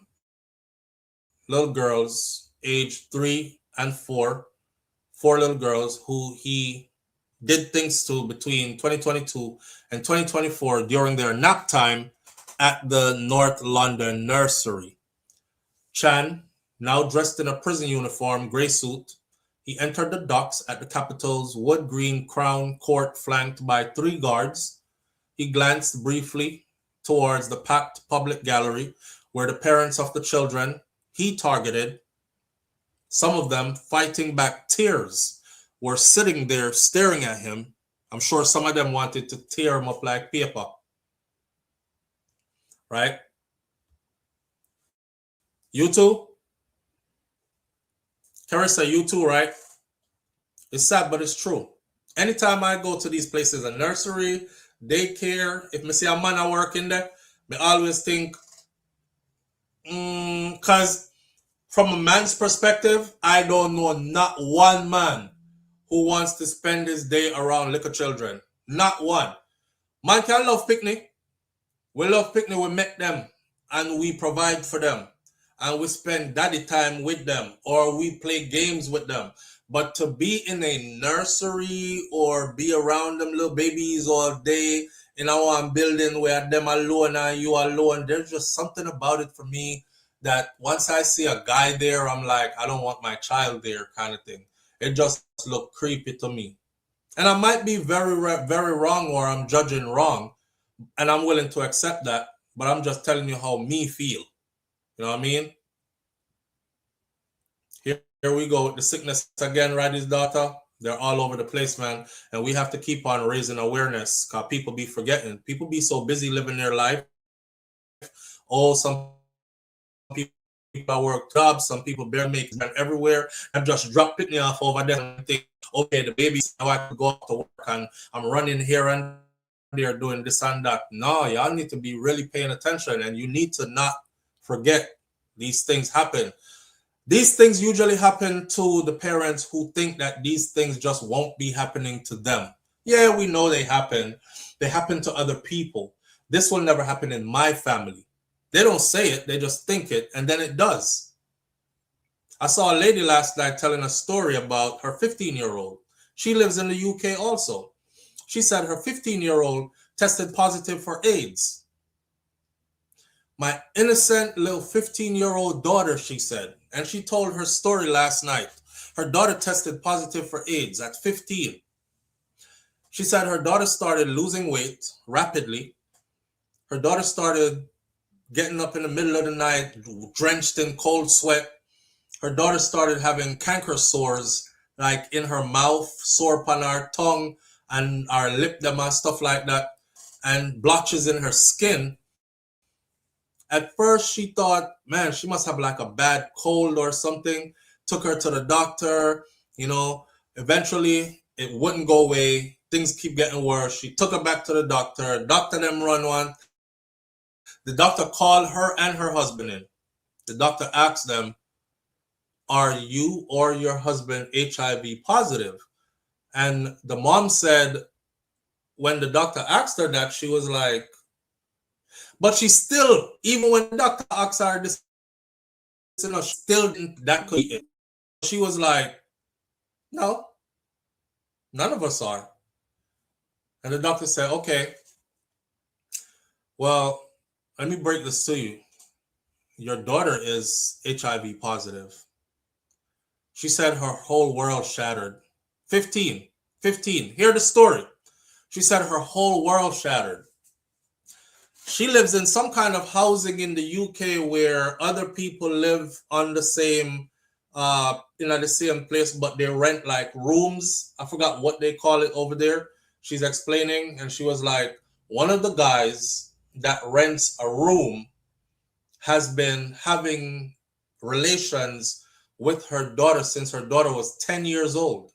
little girls aged 3 and 4. 4 little girls who he did things to between 2022 and 2024 during their nap time at the North London nursery. Chan, now dressed in a prison uniform, grey suit, He entered the docks at the Capitol's wood green Crown Court, flanked by 3 guards. He glanced briefly towards the packed public gallery where the parents of the children he targeted, some of them fighting back tears, were sitting there staring at him. I'm sure some of them wanted to tear him up like paper. Right? You too? Carissa, you too, right? It's sad, but it's true. Anytime I go to these places, a nursery, daycare, if I see a man working there, I always think, because from a man's perspective, I don't know not one man who wants to spend his day around little children. Not one. Man can love picnic. We love picnic, we make them, and we provide for them. And we spend daddy time with them, or we play games with them. But to be in a nursery or be around them little babies all day in our building where them alone and you alone, there's just something about it for me that once I see a guy there, I'm like, I don't want my child there kind of thing. It just look creepy to me. And I might be very, very wrong, or I'm judging wrong, and I'm willing to accept that, but I'm just telling you how me feel. You know what I mean? Here we go with the sickness again, right? His daughter, they're all over the place, man. And we have to keep on raising awareness, because people be forgetting. People be so busy living their life. Oh, some people work jobs, some people barely make it everywhere. And just drop picking off over there and think, okay, the baby's now I have to go out to work and I'm running here and there doing this and that. No, y'all need to be really paying attention, and you need to not forget these things happen. These things usually happen to the parents who think that these things just won't be happening to them. Yeah, we know they happen. They happen to other people. This will never happen in my family. They don't say it, they just think it, and then it does. I saw a lady last night telling a story about her 15-year-old. She lives in the UK also. She said her 15-year-old tested positive for AIDS. My innocent little 15-year-old daughter, she said, and she told her story last night. Her daughter tested positive for AIDS at 15. She said her daughter started losing weight rapidly. Her daughter started getting up in the middle of the night, drenched in cold sweat. Her daughter started having canker sores, like in her mouth, sore upon her tongue and her lip, them and stuff like that, and blotches in her skin. At first, she thought, man, she must have like a bad cold or something. Took her to the doctor, you know. Eventually, it wouldn't go away. Things keep getting worse. She took her back to the doctor. Doctor them run one. The doctor called her and her husband in. The doctor asked them, are you or your husband HIV positive? And the mom said, when the doctor asked her that, she was like, but she still, even when the doctor asked her this, you know, she still didn't that could be it. She was like, no, none of us are. And the doctor said, okay, well, let me break this to you. Your daughter is HIV positive. She said her whole world shattered. 15. Hear the story. She said her whole world shattered. She lives in some kind of housing in the UK where other people live on the same, the same place, but they rent like rooms. I forgot what they call it over there. She's explaining, and she was like, one of the guys that rents a room has been having relations with her daughter since her daughter was 10 years old.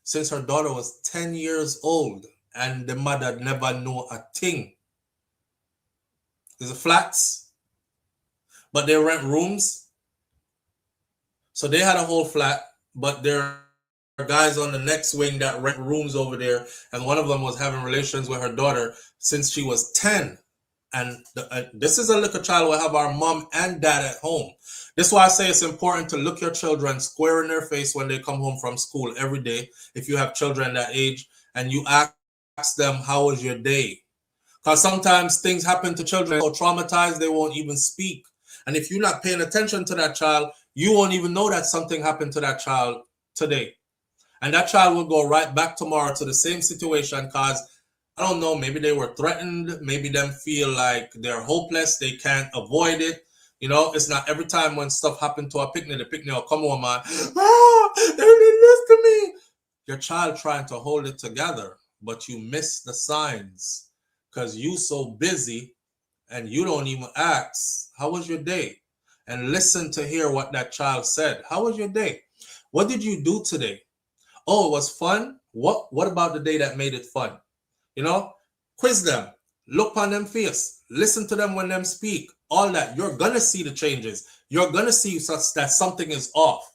Since her daughter was 10 years old, and the mother never knew a thing. There's flats, but they rent rooms. So they had a whole flat, but there are guys on the next wing that rent rooms over there, and one of them was having relations with her daughter since she was 10. And this is a little child will have our mom and dad at home. This is why I say it's important to look your children square in their face when they come home from school every day. If you have children that age, and you ask them, how was your day? Because sometimes things happen to children so traumatized they won't even speak. And if you're not paying attention to that child, you won't even know that something happened to that child today. And that child will go right back tomorrow to the same situation because, I don't know, maybe they were threatened. Maybe them feel like they're hopeless. They can't avoid it. You know, it's not every time when stuff happened to a picnic, the picnic will come on, man. Ah, they did this to me. Your child trying to hold it together, but you miss the signs because you so busy and you don't even ask, how was your day? And listen to hear what that child said. How was your day? What did you do today? Oh, it was fun. What about the day that made it fun? You know, quiz them, look on them face, listen to them when them speak, all that. You're gonna see the changes. You're gonna see that something is off.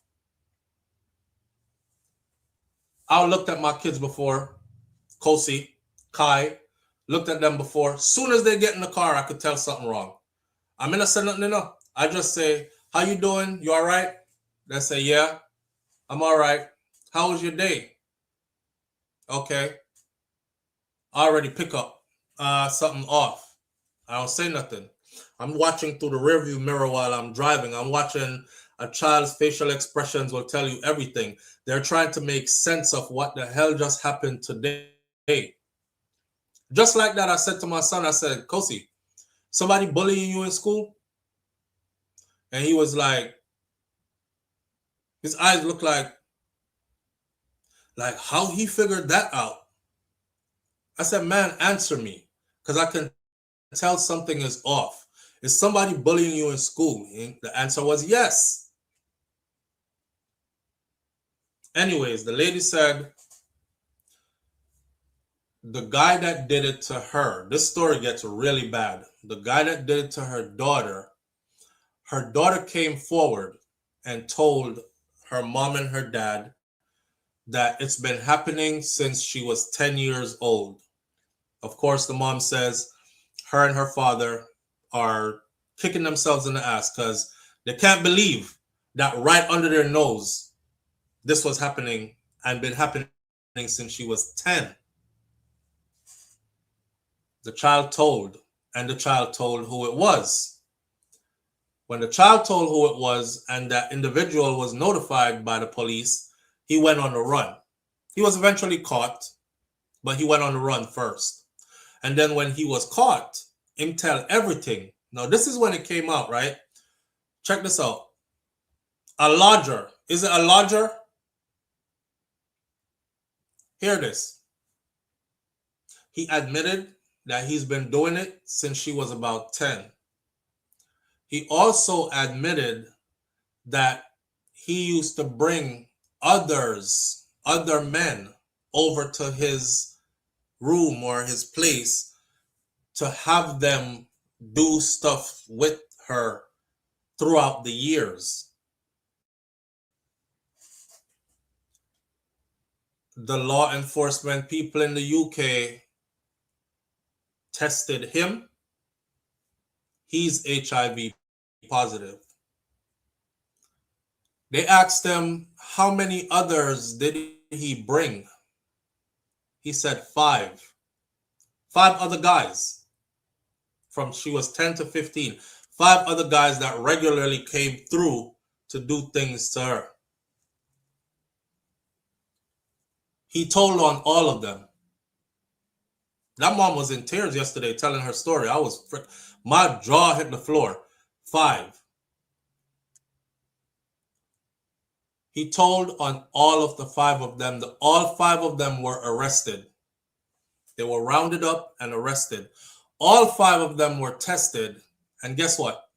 I looked at my kids before, Kosi, Kai, looked at them before. Soon as they get in the car, I could tell something wrong. I'm gonna say nothing, no. I just say, how you doing? You all right? They say, yeah, I'm all right. How was your day? Okay. I already pick up something off. I don't say nothing. I'm watching through the rearview mirror while I'm driving. I'm watching a child's facial expressions will tell you everything. They're trying to make sense of what the hell just happened today. Just like that, I said to my son, I said, Kosi, somebody bullying you in school? And he was like, his eyes looked like how he figured that out. I said, man, answer me, because I can tell something is off. Is somebody bullying you in school? And the answer was yes. Anyways, the lady said, the guy that did it to her, this story gets really bad. The guy that did it to her daughter came forward and told her mom and her dad that it's been happening since she was 10 years old. Of course, the mom says her and her father are kicking themselves in the ass because they can't believe that right under their nose, this was happening and been happening since she was 10. The child told, and the child told who it was. When the child told who it was and that individual was notified by the police, he went on the run. He was eventually caught, but he went on the run first. And then when he was caught, him tell everything. Now, this is when it came out, right? Check this out. A lodger. Is it a lodger? Hear this. He admitted that he's been doing it since she was about 10. He also admitted that he used to bring other men over to his room or his place to have them do stuff with her throughout the years. The law enforcement people in the UK tested him. He's HIV positive. They asked him, how many others did he bring? He said 5. 5 other guys from she was 10 to 15. 5 other guys that regularly came through to do things to her. He told on all of them. That mom was in tears yesterday telling her story. My jaw hit the floor. 5. He told on all of the 5 of them. All 5 of them were arrested. They were rounded up and arrested. All 5 of them were tested. And guess what?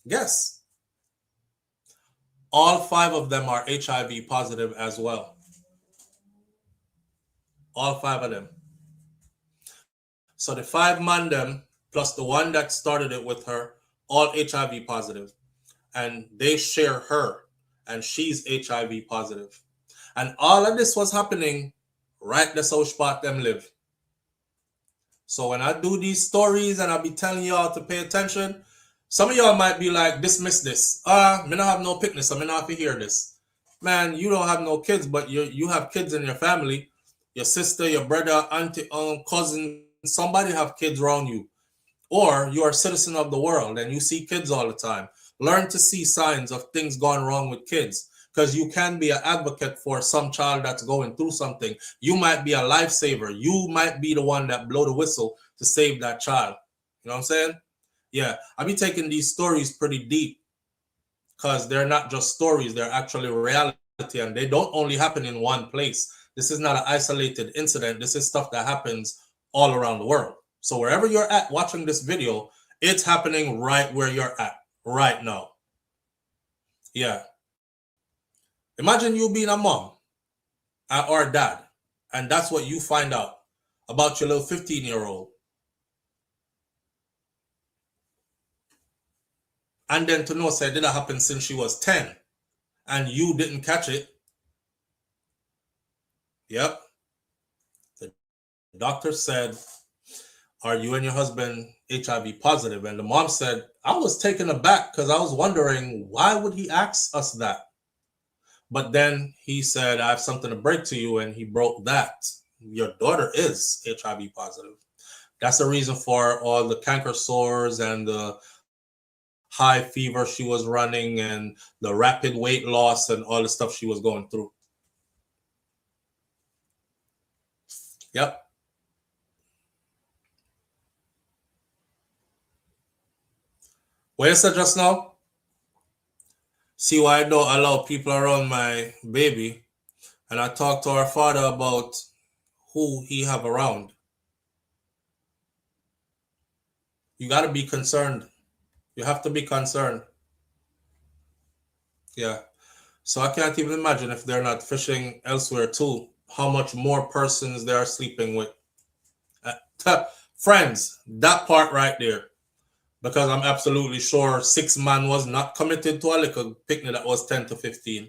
Guess. All 5 of them are HIV positive as well. All 5 of them. So the 5 man them, plus the one that started it with her, all HIV positive. And they share her. And she's HIV positive. And all of this was happening right the South spot them live. So when I do these stories and I be telling y'all to pay attention, some of y'all might be like, dismiss this. Me not have no picnic, so me not have to hear this. Man, you don't have no kids, but you have kids in your family. Your sister, your brother, auntie, cousin, somebody have kids around you. Or you are a citizen of the world and you see kids all the time. Learn to see signs of things going wrong with kids, because you can be an advocate for some child that's going through something. You might be a lifesaver. You might be the one that blow the whistle to save that child. You know what I'm saying? Yeah, I be taking these stories pretty deep because they're not just stories, they're actually reality, and they don't only happen in one place. This is not an isolated incident. This is stuff that happens all around the world. So wherever you're at watching this video, it's happening right where you're at right now. Yeah. Imagine you being a mom or a dad, and that's what you find out about your little 15-year-old. And then to know, say, did that happen since she was 10, and you didn't catch it. Yep. The doctor said, are you and your husband HIV positive? And the mom said, I was taken aback because I was wondering, why would he ask us that? But then he said, I have something to break to you, and he broke that. Your daughter is HIV positive. That's the reason for all the canker sores and the high fever she was running and the rapid weight loss and all the stuff she was going through. Yep. What you said just now? See why I don't allow people around my baby, and I talk to our father about who he have around. You got to be concerned. You have to be concerned. Yeah. So I can't even imagine if they're not fishing elsewhere too, how much more persons they are sleeping with. Friends, that part right there. Because I'm absolutely sure 6 man was not committed to a little picnic that was 10 to 15.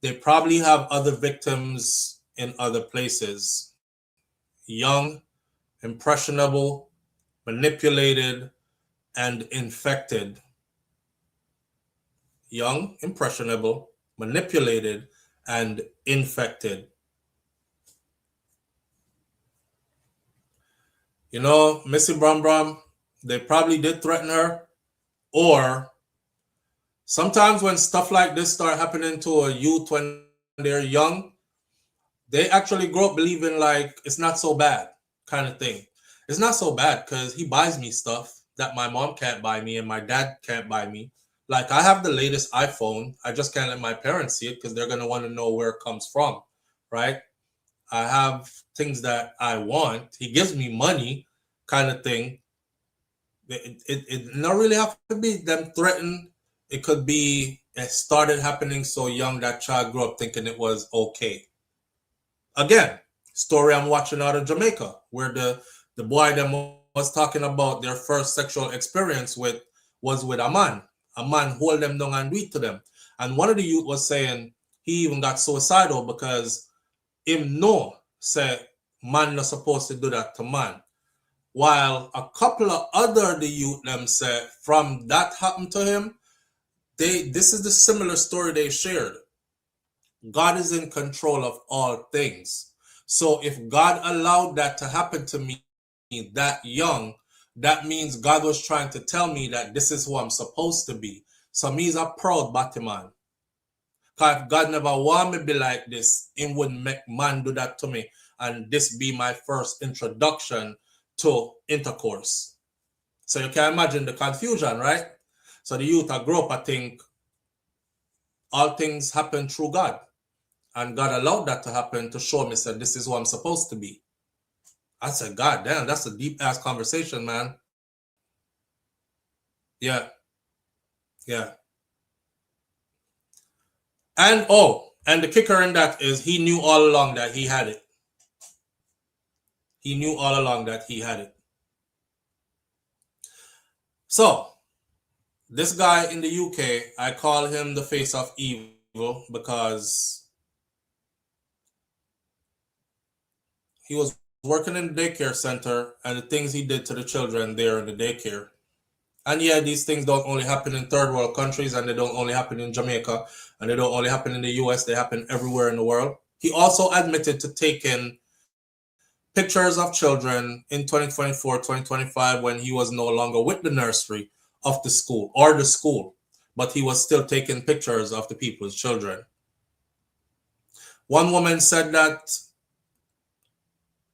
They probably have other victims in other places. Young, impressionable, manipulated, and infected. Young, impressionable, manipulated, and infected. You know, Missy Brum Brum, they probably did threaten her, or sometimes when stuff like this start happening to a youth when they're young, they actually grow up believing like it's not so bad kind of thing. It's not so bad because he buys me stuff that my mom can't buy me and my dad can't buy me. Like I have the latest iPhone. I just can't let my parents see it because they're going to want to know where it comes from, right? I have things that I want. He gives me money kind of thing. It not really have to be them threatened. It could be it started happening so young that child grew up thinking it was okay. Again, story I'm watching out of Jamaica where the boy them was talking about their first sexual experience was with a man. A man hold them down and do it to them. And one of the youth was saying he even got suicidal because him know say man not supposed to do that to man. While a couple of other the youth them say from that happened to him, this is the similar story they shared. God is in control of all things. So if God allowed that to happen to me that young, that means God was trying to tell me that this is who I'm supposed to be. So me is a proud Batman. Because if God never want me to be like this, He wouldn't make man do that to me. And this be my first introduction to intercourse. So you can imagine the confusion, right? So the youth I grew up, I think all things happen through God. And God allowed that to happen to show me, said, this is who I'm supposed to be. I said, God damn, that's a deep ass conversation, man. Yeah. Yeah. And and the kicker in that is he knew all along that he had it. He knew all along that he had it. So, this guy in the UK, I call him the face of evil because he was working in the daycare center and the things he did to the children there in the daycare. And yeah, these things don't only happen in third world countries, and they don't only happen in Jamaica, and they don't only happen in the US, they happen everywhere in the world. He also admitted to taking pictures of children in 2024, 2025, when he was no longer with the nursery of the school or the school. but he was still taking pictures of the people's children. One woman said that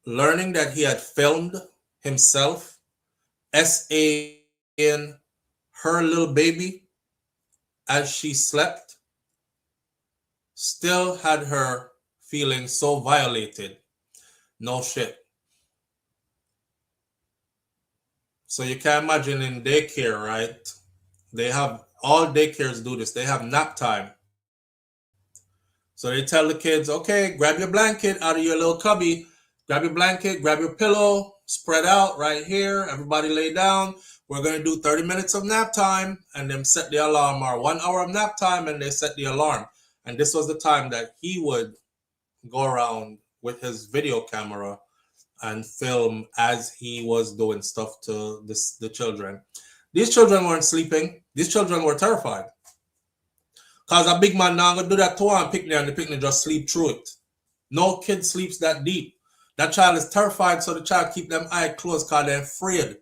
learning that he had filmed himself SAing her little baby as she slept still had her feeling so violated. No shit. So you can imagine in daycare, right? They have, all daycares do this. They have nap time. So they tell the kids, okay, grab your blanket out of your little cubby. Grab your blanket, grab your pillow, spread out right here. Everybody lay down. We're going to do 30 minutes of nap time, and then set the alarm, or 1 hour of nap time, and they set the alarm. And this was the time that he would go around with his video camera and film as he was doing stuff to the children. These children weren't sleeping. These children were terrified. Because a big man now going to do that to one picnic, and the picnic just sleep through it. No kid sleeps that deep. That child is terrified, so the child keep them eyes closed because they're afraid.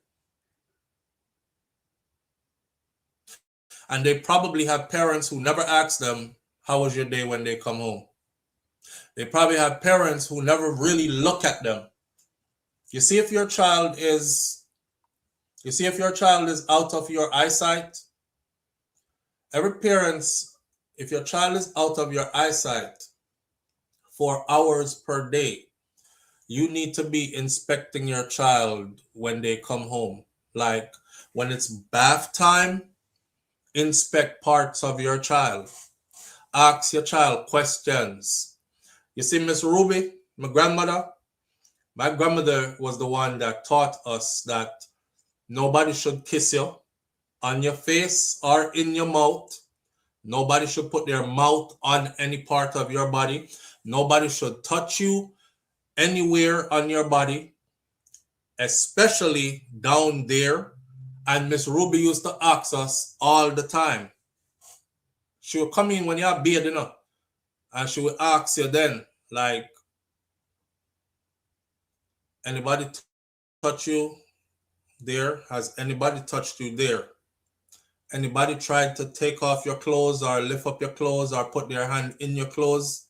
And they probably have parents who never ask them, how was your day when they come home? They probably have parents who never really look at them. You see if your child is out of your eyesight. Every parents, if your child is out of your eyesight for hours per day, you need to be inspecting your child when they come home. Like when it's bath time, inspect parts of your child. Ask your child questions. You see, Miss Ruby, my grandmother was the one that taught us that nobody should kiss you on your face or in your mouth. Nobody should put their mouth on any part of your body. Nobody should touch you anywhere on your body, especially down there. And Miss Ruby used to ask us all the time. She would come in when you're bathing up, and she would ask you then, like, anybody touch you there? Has anybody touched you there? Anybody tried to take off your clothes or lift up your clothes or put their hand in your clothes?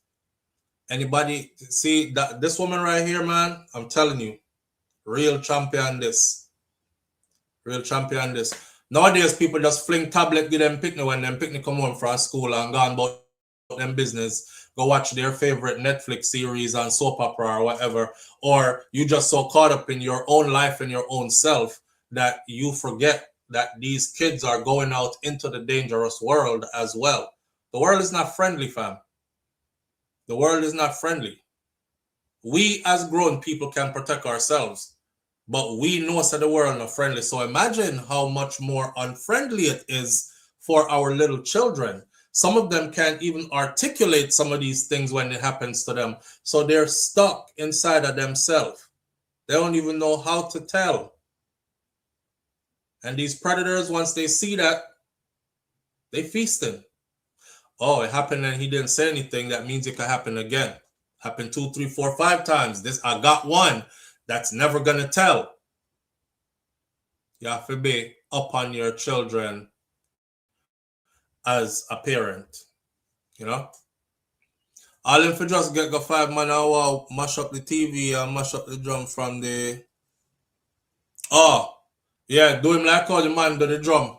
Anybody see that this woman right here, man? I'm telling you, real champion this. Real champion this. Nowadays, people just fling tablet, give them picnic when them picnic come home from school and gone about them business. Go watch their favorite Netflix series and soap opera or whatever. Or you just so caught up in your own life and your own self that you forget that these kids are going out into the dangerous world as well. The world is not friendly, fam. The world is not friendly. We as grown people can protect ourselves, but we know that the world is not friendly. So imagine how much more unfriendly it is for our little children. Some of them can't even articulate some of these things when it happens to them. So they're stuck inside of themselves. They don't even know how to tell. And these predators, once they see that, they feasting. Oh, it happened and he didn't say anything. That means it could happen again. Happened 2, 3, 4, 5 times. This, I got one that's never going to tell. You have to be up on your children as a parent. You know? All in for just get go 5 man hour, mash up the TV and mash up the drum from the... Oh, yeah, do him like how the man do the drum.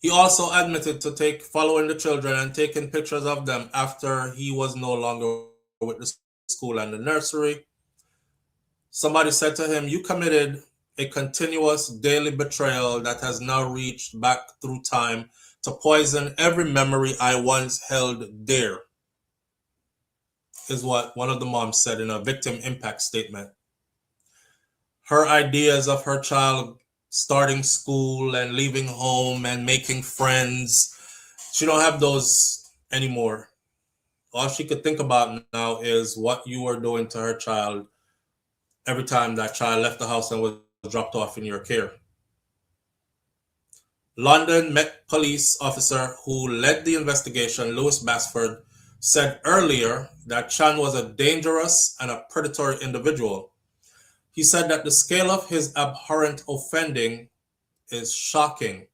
He also admitted to following the children and taking pictures of them after he was no longer with the school and the nursery. Somebody said to him, you committed a continuous daily betrayal that has now reached back through time to poison every memory I once held dear, is what one of the moms said in a victim impact statement. Her ideas of her child starting school and leaving home and making friends, she don't have those anymore. All she could think about now is what you were doing to her child every time that child left the house and was dropped off in your care. London Met police officer who led the investigation, Lewis Basford, said earlier that Chan was a dangerous and a predatory individual. He said that the scale of his abhorrent offending is shocking.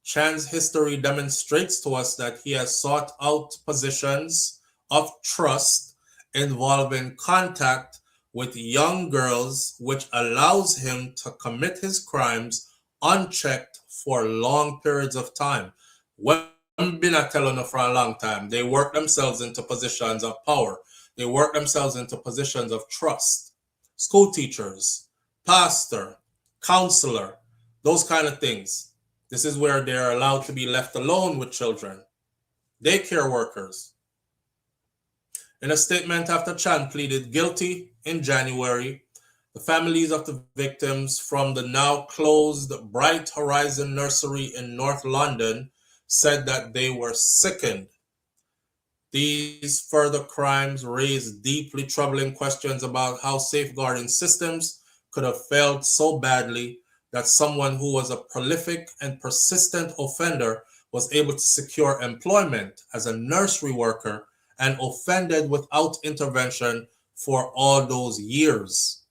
Chan's history demonstrates to us that he has sought out positions of trust involving contact with young girls, which allows him to commit his crimes unchecked for long periods of time. Women been telling you for a long time, they work themselves into positions of power. They work themselves into positions of trust. School teachers, pastor, counselor, those kind of things. This is where they're allowed to be left alone with children. Daycare workers. In a statement after Chan pleaded guilty in January, the families of the victims from the now closed Bright Horizon Nursery in North London said that they were sickened. These further crimes raised deeply troubling questions about how safeguarding systems could have failed so badly that someone who was a prolific and persistent offender was able to secure employment as a nursery worker and offended without intervention for all those years.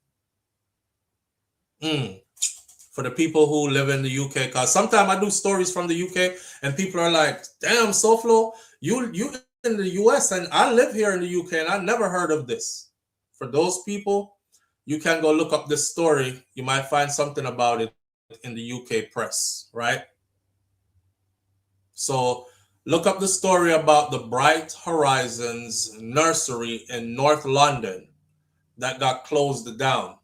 For the people who live in the UK, because sometimes I do stories from the UK and people are like, damn, SouFlo, you in the US and I live here in the UK and I never heard of this. For those people, you can go look up this story. You might find something about it in the UK press, right? So look up the story about the Bright Horizons Nursery in North London that got closed down,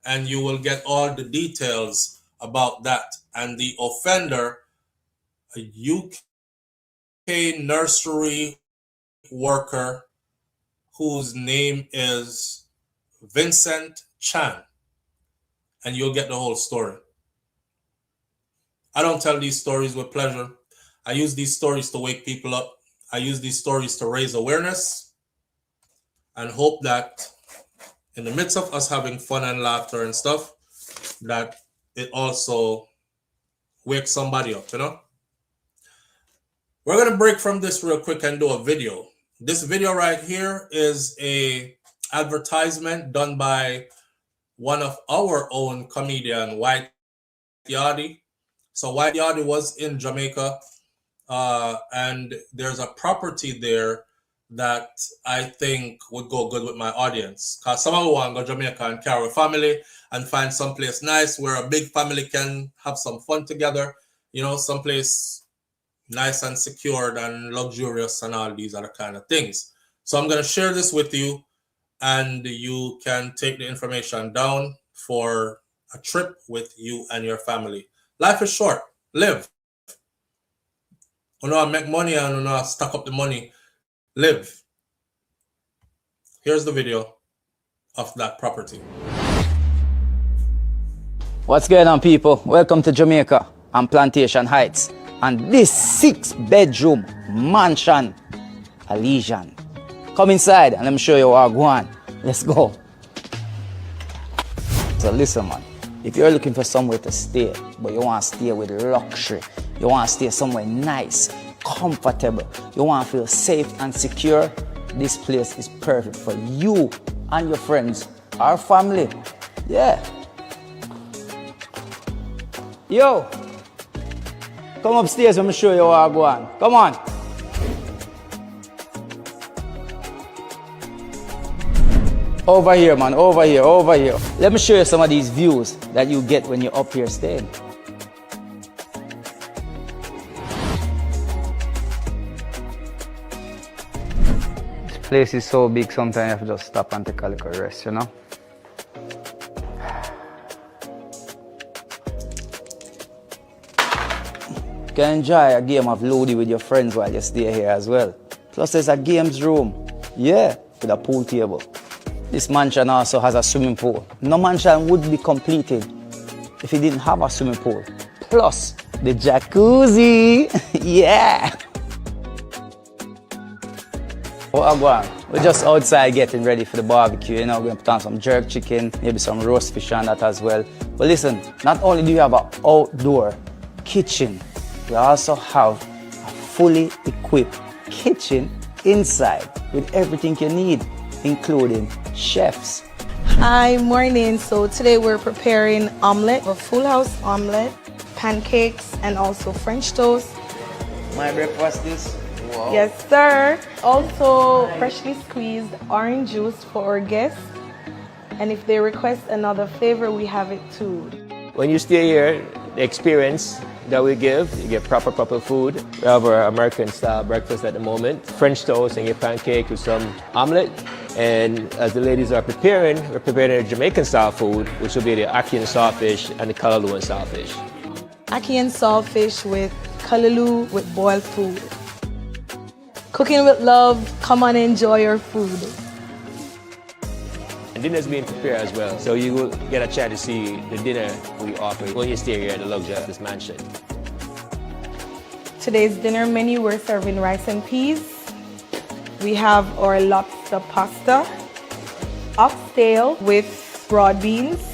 and you will get all the details about that. And the offender, a UK nursery worker whose name is Vincent Chan, and you'll get the whole story. I don't tell these stories with pleasure. I use these stories to wake people up. I use these stories to raise awareness and hope that in the midst of us having fun and laughter and stuff, that it also wakes somebody up, you know? We're going to break from this real quick and do a video. This video right here is a advertisement done by one of our own comedian, White Yardie. So White Yardie was in Jamaica, and there's a property there that I think would go good with my audience. Because some of them want to go to Jamaica and carry a family and find someplace nice where a big family can have some fun together. You know, someplace nice and secured and luxurious and all these other kind of things. So I'm going to share this with you, and you can take the information down for a trip with you and your family. Life is short. Live. You know, make money and you know, stack up the money. Live. Here's the video of that property. What's going on, people? Welcome to Jamaica and Plantation Heights. And this 6-bedroom mansion, Elysian. Come inside and let me show you what I want. Let's go. So listen, man. If you're looking for somewhere to stay, but you want to stay with luxury, you want to stay somewhere nice, comfortable, you want to feel safe and secure, this place is perfect for you and your friends, our family. Yeah. Yo, come upstairs, let me show you what I want. Come on. Over here, man, over here, over here. Let me show you some of these views that you get when you're up here staying. This place is so big, sometimes you have to just stop and take a little rest, you know? You can enjoy a game of Lodi with your friends while you stay here as well. Plus there's a games room, yeah, with a pool table. This mansion also has a swimming pool. No mansion would be completed if it didn't have a swimming pool. Plus the jacuzzi, yeah. Oh, go on. We're just outside getting ready for the barbecue, you know, we're gonna put on some jerk chicken, maybe some roast fish and that as well. But listen, not only do you have an outdoor kitchen, you also have a fully equipped kitchen inside with everything you need, including chefs. Hi, morning. So today we're preparing omelette, a full house omelette, pancakes, and also French toast. My breakfast is wow. Yes, sir. Also, freshly squeezed orange juice for our guests. And if they request another flavor, we have it too. When you stay here, the experience that we give, you get proper food. We have our American style breakfast at the moment. French toast and your pancake with some omelet. And as the ladies are preparing, we're preparing a Jamaican style food, which will be the ackee and saltfish and the Callaloo and saltfish. Ackee and saltfish with Callaloo with boiled food. Cooking with love, come on enjoy your food. And dinner's being prepared as well, so you will get a chance to see the dinner we offer when you stay here in the luxury of this mansion. Today's dinner menu, we're serving rice and peas. We have our lobster pasta, oxtail with broad beans,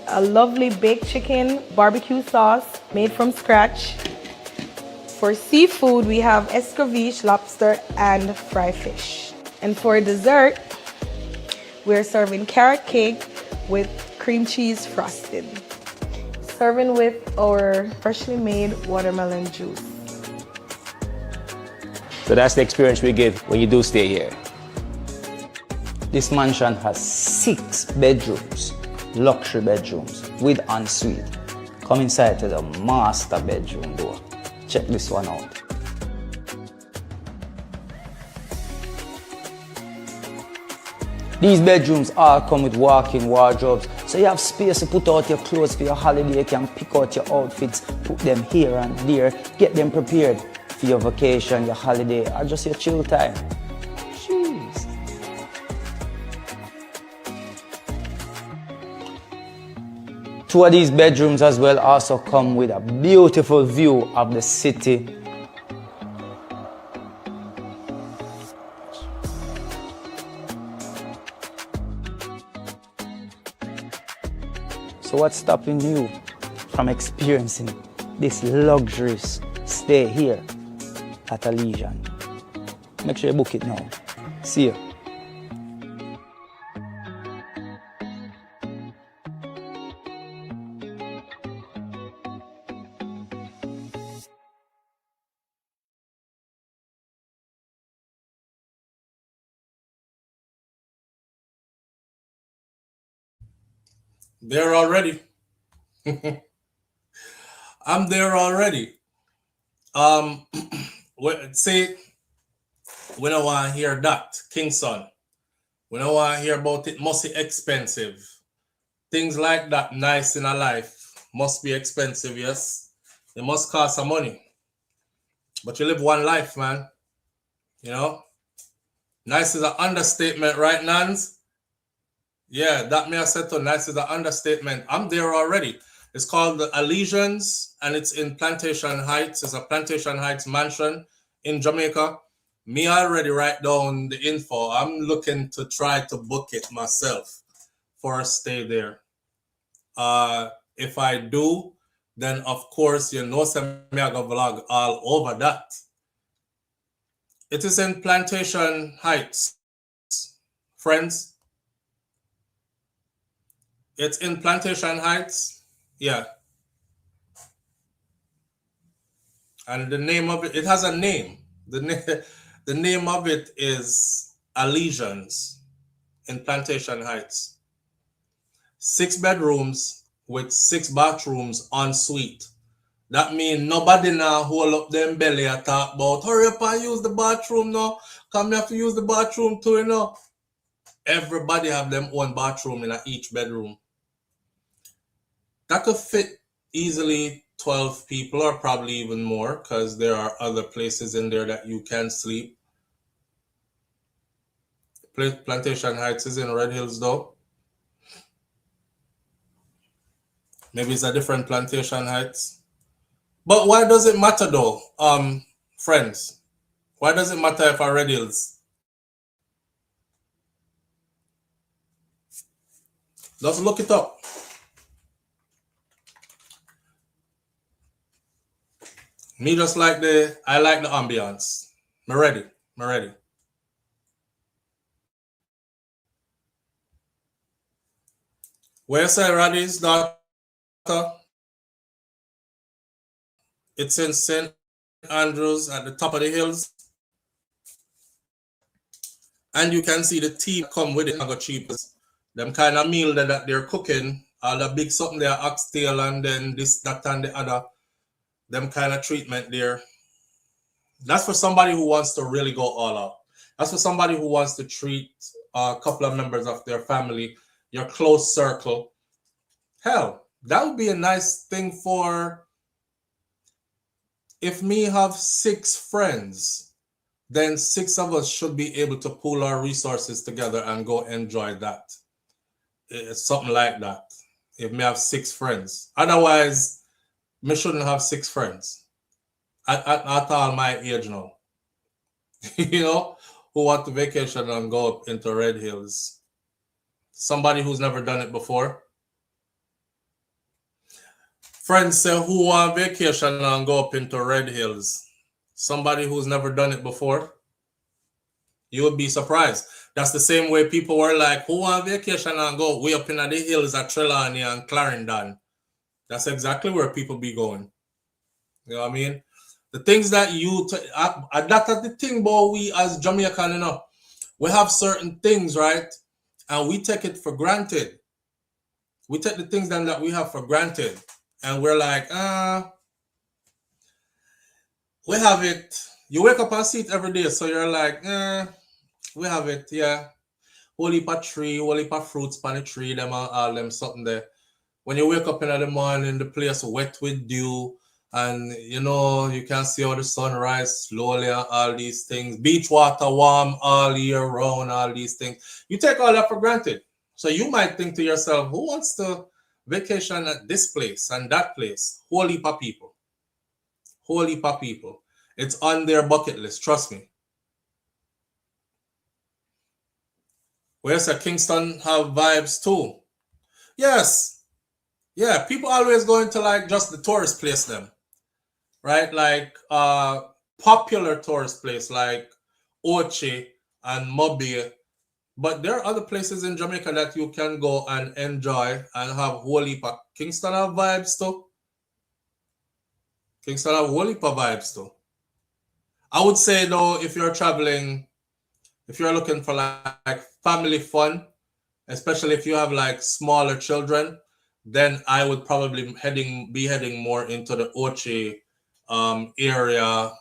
a lovely baked chicken, barbecue sauce made from scratch. For seafood, we have escovitch, lobster, and fry fish. And for dessert, we're serving carrot cake with cream cheese frosting. Serving with our freshly made watermelon juice. So that's the experience we give when you do stay here. This mansion has 6 bedrooms, luxury bedrooms with ensuite. Come inside to the master bedroom door. Check this one out. These bedrooms all come with walk-in wardrobes, so you have space to put out your clothes for your holiday. You can pick out your outfits, put them here and there, get them prepared for your vacation, your holiday, or just your chill time. Jeez. Two of these bedrooms as well also come with a beautiful view of the city. So what's stopping you from experiencing this luxurious stay here at Elysian? Make sure you book it now. See you. There already. I'm there already. See, we don't want to hear that, Kingston. We don't want to hear about it must be expensive. Things like that, nice in a life, must be expensive, yes. It must cost some money. But you live one life, man. You know? Nice is an understatement, right, Nans? Yeah, that may have said to nice is an understatement. I'm there already. It's called the Elysians, and it's in Plantation Heights. It's a Plantation Heights mansion in Jamaica. Me already write down the info. I'm looking to try to book it myself for a stay there. If I do, then of course, you know, me I go vlog all over that. It is in Plantation Heights, friends. It's in Plantation Heights. Yeah. And the name of it, it has a name. The name of it is Elysians in Plantation Heights. 6 bedrooms with 6 bathrooms en suite. That means nobody now hold up them belly and talk about, hurry up and use the bathroom now. Come here to use the bathroom too, you know. Everybody have them own bathroom in each bedroom. That could fit easily 12 people or probably even more, because there are other places in there that you can sleep. Plantation Heights is in Red Hills though. Maybe it's a different Plantation Heights. But why does it matter though, friends? Why does it matter if I Red Hills? Let's look it up. Me just like I like the ambience. Me ready. Where say Raddy's daughter? It's in St. Andrews at the top of the hills. And you can see the team come with it. I got cheap. Them kind of meal that they're cooking, all the big something there, oxtail, and then this, that, and the other. Them kind of treatment there. That's for somebody who wants to really go all out. That's for somebody who wants to treat a couple of members of their family, your close circle. Hell, that would be a nice thing for, if me have 6 friends, then 6 of us should be able to pool our resources together and go enjoy that. It's something like that. If me have 6 friends. Otherwise, me shouldn't have 6 friends. At all my age now. You know, who want to vacation and go up into Red Hills. Somebody who's never done it before. Friends say who want vacation and go up into Red Hills. Somebody who's never done it before. You would be surprised. That's the same way people were like, who want vacation and go way up in the hills at Trelawney and Clarendon. That's exactly where people be going. You know what I mean? The things that that's the thing about we as Jamaican, you know, we have certain things, right? And we take it for granted. We take the things then that we have for granted. And we're like, we have it. You wake up and see it every day. So you're like, we have it, yeah. Whole heap of tree, whole heap of fruits on the tree, them and all them something there. When you wake up in the morning, the place wet with dew. And, you know, you can see how the sun rise slowly and all these things. Beach water warm all year round, all these things. You take all that for granted. So you might think to yourself, who wants to vacation at this place and that place? Whole heap of people. Whole heap of people. It's on their bucket list, trust me. Where's Kingston have vibes too? Yes. Yeah, people always go into like just the tourist place them. Right? Like popular tourist place like Ochi and Mobile. But there are other places in Jamaica that you can go and enjoy and have whole heap of Kingston have vibes too. Kingston have whole heap of vibes too. I would say though, if you're traveling, if you're looking for like family fun, especially if you have like smaller children, then I would probably be heading more into the Ochi area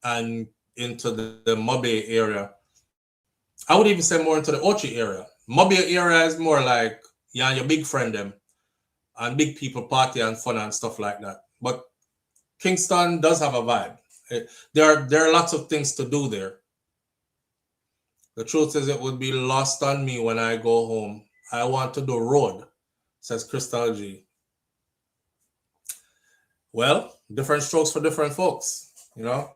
and into the Mobile area. I would even say more into the Ochi area. Mobile area is more like, yeah, your big friend them and big people party and fun and stuff like that. But Kingston does have a vibe. There are lots of things to do there. The truth is, it would be lost on me when I go home. I want to do road, says Crystal G. Well, different strokes for different folks, you know.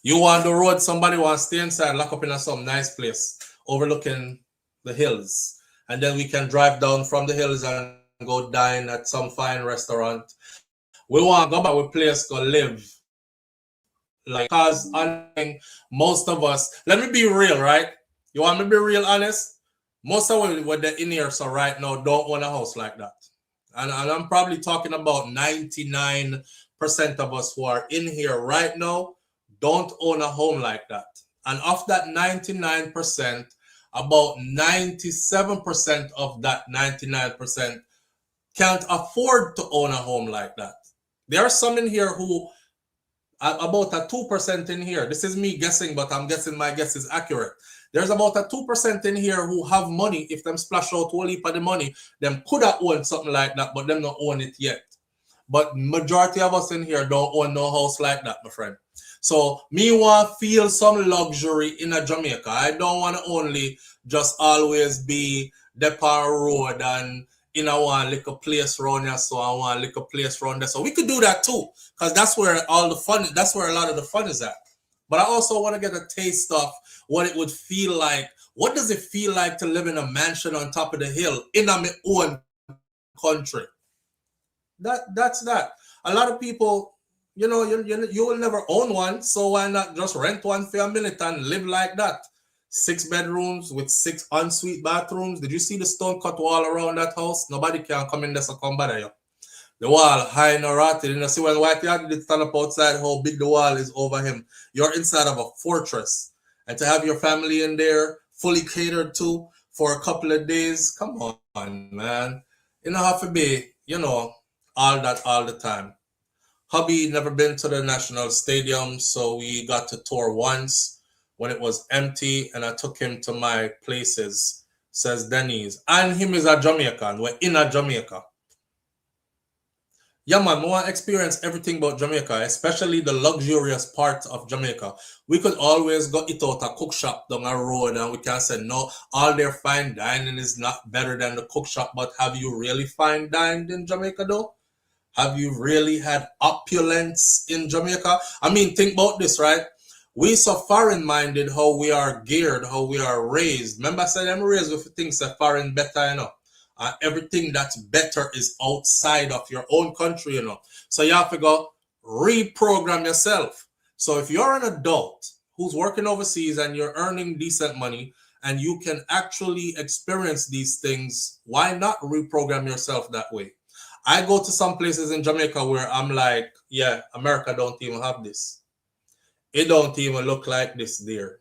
You want the road, somebody wants to stay inside, lock up in some nice place, overlooking the hills. And then we can drive down from the hills and go dine at some fine restaurant. We want to go back to a place to live. Like, because most of us, let me be real, right? You want me to be real honest? Most of us with the in here so right now don't own a house like that. And I'm probably talking about 99% of us who are in here right now don't own a home like that. And of that 99%, about 97% of that 99% can't afford to own a home like that. There are some in here who, about a 2% in here, this is me guessing, but I'm guessing my guess is accurate. There's about a 2% in here who have money. If them splash out whole heap of the money, them could have owned something like that, but them don't own it yet. But majority of us in here don't own no house like that, my friend. So me want to feel some luxury in a Jamaica. I don't want to only just always be Depot Road and in a one little place around here, so I want a little place around there. So we could do that too, because that's where all the fun, that's where a lot of the fun is at. But I also want to get a taste of what it would feel like. What does it feel like to live in a mansion on top of the hill in my own country? That's that. A lot of people, you know, you will never own one, so why not just rent one for a minute and live like that? 6 bedrooms with 6 ensuite bathrooms. Did you see the stone cut wall around that house? Nobody can come in there so come bother you. The wall high and rotted. You know, see when White Yard did stand up outside, how big the wall is over him. You're inside of a fortress. And to have your family in there, fully catered to for a couple of days, come on, man. You don't have to be, you know, all that all the time. Hubby never been to the National Stadium, so we got to tour once when it was empty, and I took him to my places, says Denny's. And him is a Jamaican. We're in a Jamaica. Yeah, man, we want to experience everything about Jamaica, especially the luxurious part of Jamaica. We could always go eat out a cook shop down a road and we can say, no, all their fine dining is not better than the cook shop. But have you really fine dined in Jamaica, though? Have you really had opulence in Jamaica? I mean, think about this, right? We so foreign-minded how we are geared, how we are raised. Remember I said I'm raised with things that foreign better, you know. Everything that's better is outside of your own country, you know. So you have to go reprogram yourself. So if you're an adult who's working overseas and you're earning decent money and you can actually experience these things, why not reprogram yourself that way? I go to some places in Jamaica where I'm like, yeah, America don't even have this. It don't even look like this there.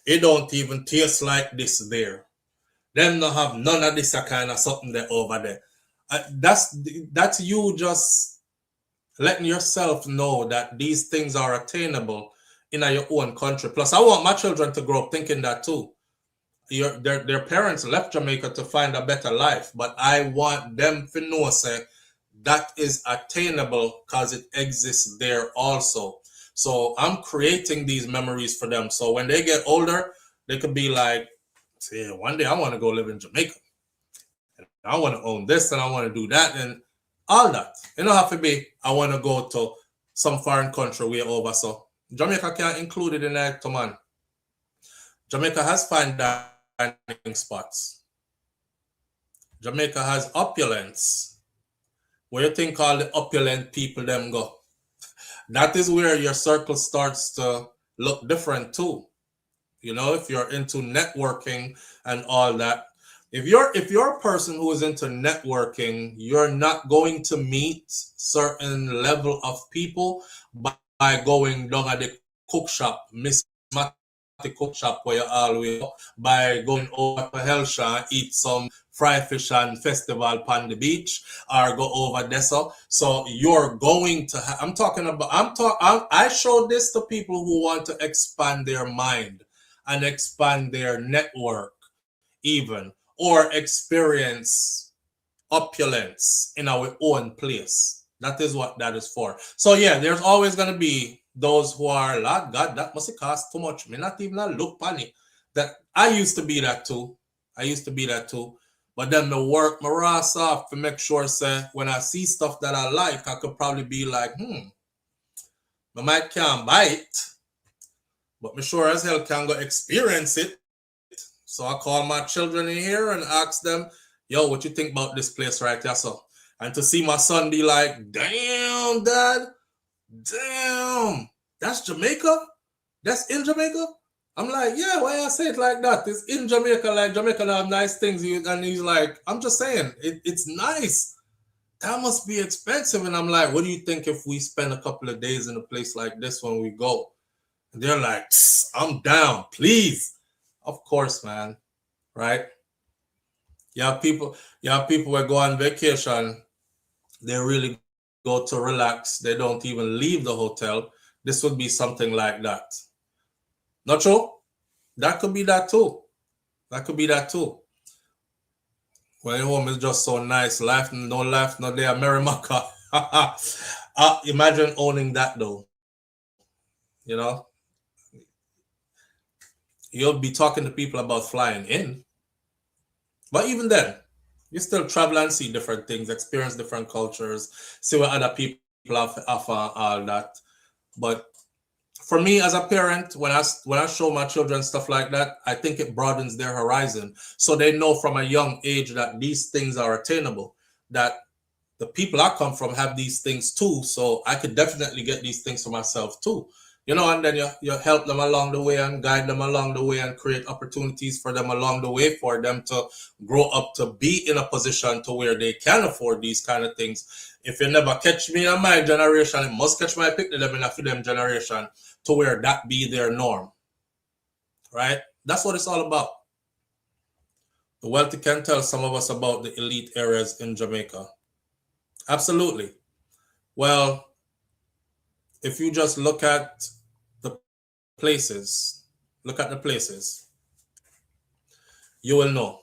It don't even taste like this there. Them don't have none of this kind of something there over there. That's you just letting yourself know that these things are attainable in your own country. Plus, I want my children to grow up thinking that too. Their parents left Jamaica to find a better life, but I want them to know, say, that is attainable because it exists there also. So I'm creating these memories for them. So when they get older, they could be like, yeah, one day I want to go live in Jamaica. And I want to own this and I want to do that and all that. You don't have to be, I want to go to some foreign country way over. So Jamaica can't include it in that, man. Jamaica has fine dining spots. Jamaica has opulence. Where you think all the opulent people them go? That is where your circle starts to look different too. You know, if you're into networking and all that. If you're a person who is into networking, you're not going to meet certain level of people by going down at the cook shop, Miss Matty cook shop where you always go, by going over to Hellshire, eat some fry fish and festival on the beach, or go over there. So you're going to I show this to people who want to expand their mind and expand their network even, or experience opulence in our own place. That is what that is for. So yeah, there's always going to be those who are like, God, that must cost too much. Me not even look on it. That I used to be that too. But then me work my ass off to make sure, say, when I see stuff that I like, I could probably be like, I might can't buy it, but me sure as hell can go experience it. So I call my children in here and ask them, yo, what you think about this place right here? So, and to see my son be like, damn, Dad, damn, that's Jamaica? That's in Jamaica? I'm like, yeah, why I say it like that? It's in Jamaica, like Jamaica have nice things. And he's like, I'm just saying, it's nice. That must be expensive. And I'm like, what do you think if we spend a couple of days in a place like this when we go? And they're like, I'm down, please. Of course, man. Right? People that go on vacation, they really go to relax. They don't even leave the hotel. This would be something like that. Not true? That could be that too. When your home is just so nice, life, no day, America. Imagine owning that though. You know? You'll be talking to people about flying in. But even then, you still travel and see different things, experience different cultures, see what other people have to offer, all that. But for me as a parent, when I show my children stuff like that, I think it broadens their horizon. So they know from a young age that these things are attainable, that the people I come from have these things too. So I could definitely get these things for myself too. You know, and then you help them along the way and guide them along the way and create opportunities for them along the way for them to grow up to be in a position to where they can afford these kind of things. If you never catch me in my generation, it must catch my pick to them in a them generation to where that be their norm. Right? That's what it's all about. The wealthy can tell some of us about the elite areas in Jamaica. Absolutely. Well, if you just look at the places, you will know.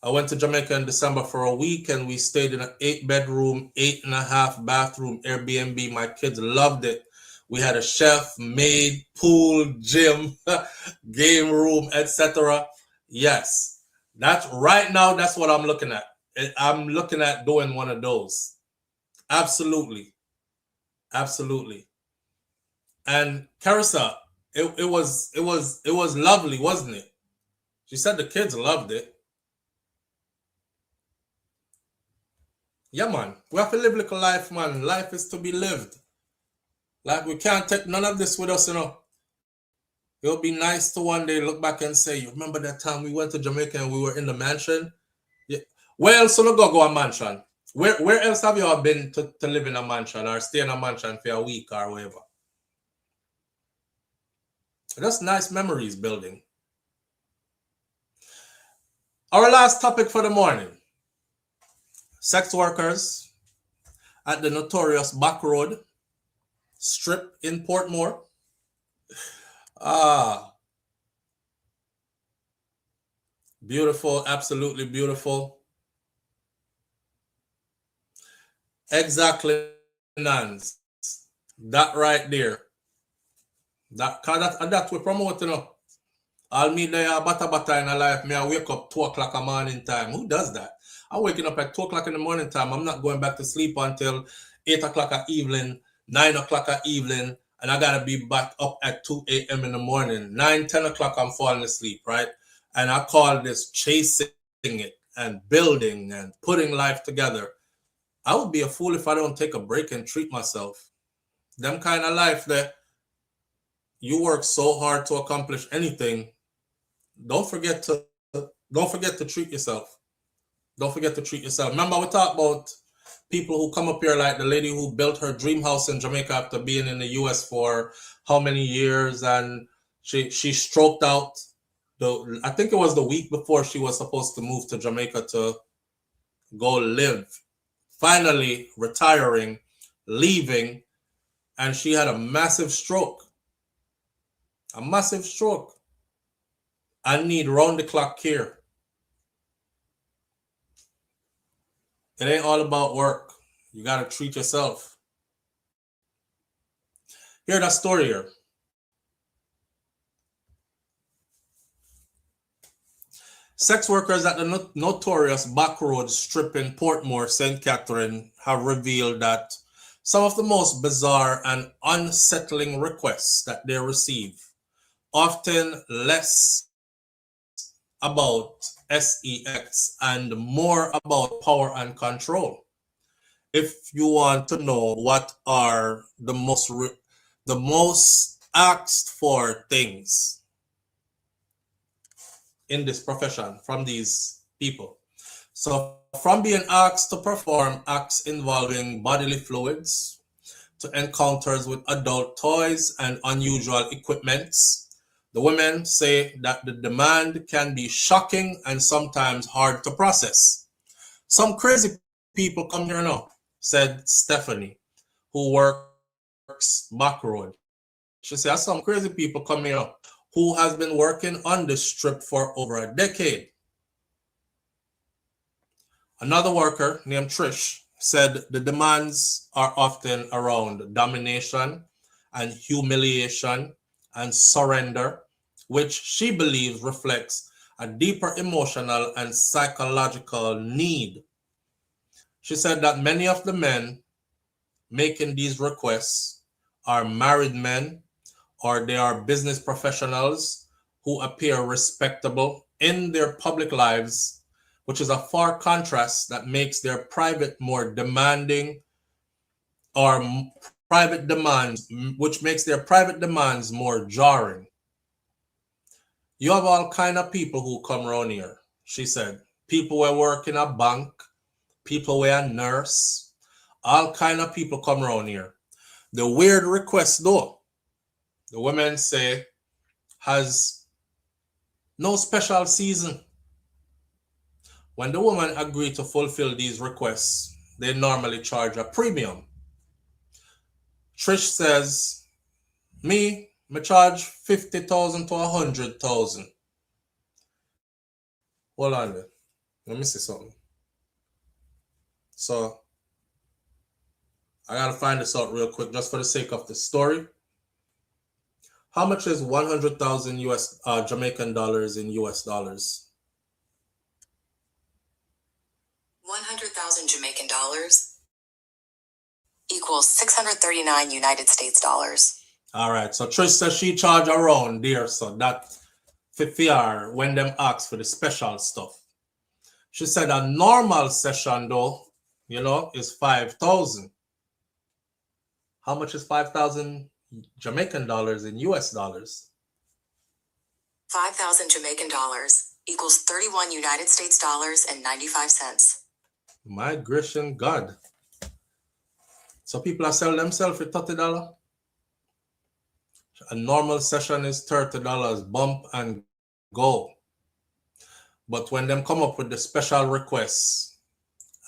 I went to Jamaica in December for a week and we stayed in an 8-bedroom, 8.5 bathroom Airbnb. My kids loved it. We had a chef, maid, pool, gym, game room, etc. Yes, that's right now. That's what I'm looking at. I'm looking at doing one of those. Absolutely. And Carissa, it was lovely, wasn't it? She said the kids loved it. Yeah, man. We have to live like a life, man. Life is to be lived. Like, we can't take none of this with us, you know. It'll be nice to one day look back and say, you remember that time we went to Jamaica and we were in the mansion? Yeah. Where else will go a mansion? Where else have you all been to live in a mansion or stay in a mansion for a week or whatever? Just nice memories building. Our last topic for the morning. Sex workers at the notorious Backroad strip in Portmore. Beautiful, absolutely beautiful. Exactly, Nans. That right there. That we promote, you know. I'll meet there bata in a life. Me, I wake up 2 o'clock a morning time. Who does that? I'm waking up at 2 o'clock in the morning time. I'm not going back to sleep until 8 o'clock at evening, 9 o'clock at evening, and I gotta be back up at 2 a.m. in the morning. 9, 10 o'clock, I'm falling asleep, right? And I call this chasing it and building and putting life together. I would be a fool if I don't take a break and treat myself. Them kind of life that you work so hard to accomplish anything. Don't forget to treat yourself. Don't forget to treat yourself. Remember, we talked about people who come up here, like the lady who built her dream house in Jamaica after being in the US for how many years, and she stroked out. I think it was the week before she was supposed to move to Jamaica to go live. Finally retiring, leaving, and she had a massive stroke. A massive stroke. I need round-the-clock care. It ain't all about work. You got to treat yourself. Hear that story here. Sex workers at the notorious Backroad strip in Portmore, St. Catherine, have revealed that some of the most bizarre and unsettling requests that they receive, often less about sex and more about power and control. If you want to know what are the most asked for things in this profession from these people. So from being asked to perform acts involving bodily fluids, to encounters with adult toys and unusual equipments, the women say that the demand can be shocking and sometimes hard to process. Some crazy people come here now, said Stephanie, who works Backroad. She says some crazy people come here who has been working on this strip for over a decade. Another worker named Trish said the demands are often around domination and humiliation and surrender, which she believes reflects a deeper emotional and psychological need. She said that many of the men making these requests are married men, or they are business professionals who appear respectable in their public lives, which is a far contrast that makes their private more demanding or private demands, which makes their private demands more jarring. You have all kind of people who come around here, she said. People who work in a bank, people who are nurse, all kind of people come around here. The weird request though, the women say, has no special season. When the woman agree to fulfill these requests, they normally charge a premium. Trish says, me charge 50,000 to 100,000. Hold on there. Let me see something. So I gotta find this out real quick just for the sake of the story. How much is 100,000 US Jamaican dollars in US dollars? 100,000 Jamaican dollars equals 639 United States dollars. All right, so Trish says she charge around there, so that for when them ask for the special stuff. She said a normal session though, you know, is 5,000. How much is 5,000 Jamaican dollars in US dollars? 5,000 Jamaican dollars equals 31 United States dollars and 95 cents. My gracious God. So people are selling themselves for $30. A normal session is $30, bump and go. But when them come up with the special requests,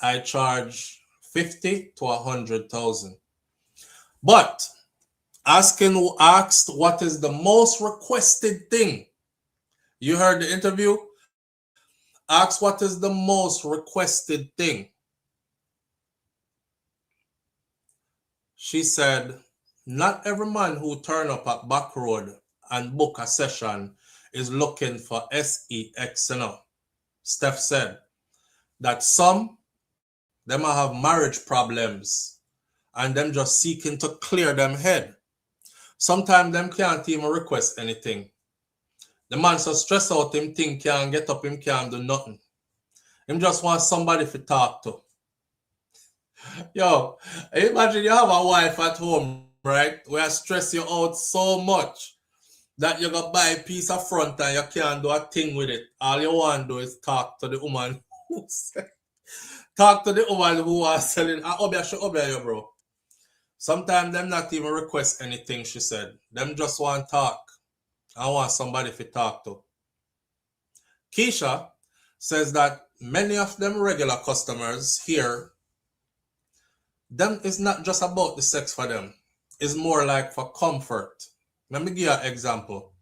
I charge 50 to 100,000. But asking who asked what is the most requested thing. You heard the interview? Ask what is the most requested thing. She said, not every man who turn up at Backroad and book a session is looking for sex, you know. Steph said that some, them have marriage problems and them just seeking to clear them head. Sometimes them can't even request anything. The man so stress out, him think can't get up, him can't do nothing. Him just want somebody to talk to. Yo, imagine you have a wife at home, right? Where stress you out so much that you got buy a piece of front and you can't do a thing with it. All you want to do is talk to the woman who was selling. I should obey you, bro. Sometimes them not even request anything, she said. Them just want talk. I want somebody to talk to. Keisha says that many of them regular customers here, them is not just about the sex for them. It's more like for comfort. Let me give you an example.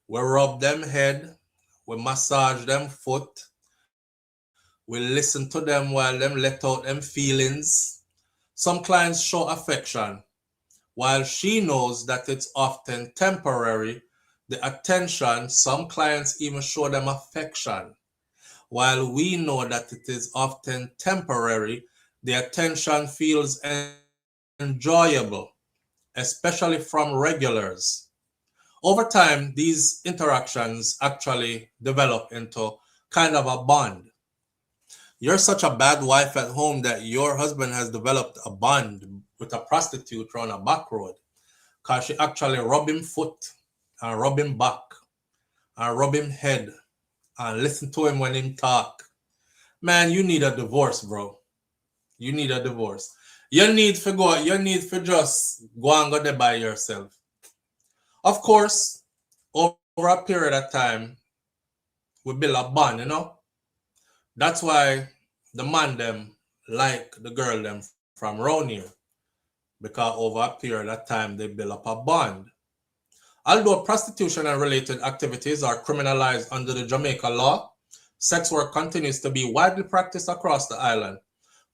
We rub them head, we massage them foot, we listen to them while them let out them feelings. Some clients show affection. While she knows that it's often temporary, the attention, some clients even show them affection. While we know that it is often temporary, the attention feels enjoyable, especially from regulars. Over time, these interactions actually develop into kind of a bond. You're such a bad wife at home that your husband has developed a bond with a prostitute on a back road because she actually rub him foot and rub him back and rub him head and listen to him when he talk. Man, you need a divorce, bro. You need a divorce. You need to just go and go there by yourself. Of course, over a period of time, we build a bond, you know. That's why the man them like the girl them from around here. Because over a period of time, they build up a bond. Although prostitution and related activities are criminalized under the Jamaica law, sex work continues to be widely practiced across the island.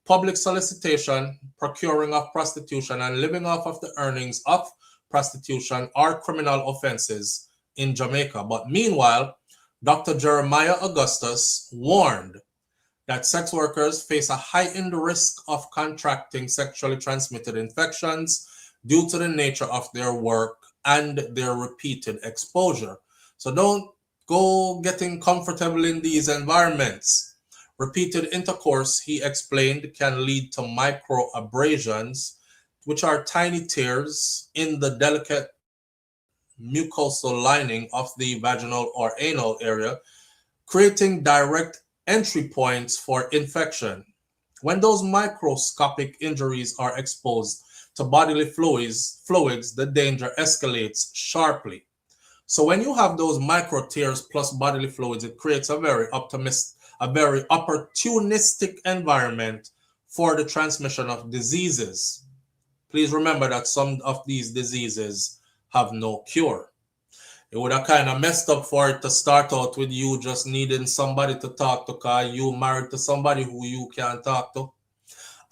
Public solicitation, procuring of prostitution, and living off of the earnings of prostitution are criminal offenses in Jamaica. But meanwhile, Dr. Jeremiah Augustus warned that sex workers face a heightened risk of contracting sexually transmitted infections due to the nature of their work and their repeated exposure. So don't go getting comfortable in these environments. Repeated intercourse, he explained, can lead to microabrasions, which are tiny tears in the delicate mucosal lining of the vaginal or anal area, creating direct entry points for infection. When those microscopic injuries are exposed to bodily fluids, the danger escalates sharply. So when you have those micro tears plus bodily fluids, it creates a very opportunistic environment for the transmission of diseases. Please remember that some of these diseases have no cure. It would have kind of messed up for it to start out with you just needing somebody to talk to because you married to somebody who you can't talk to.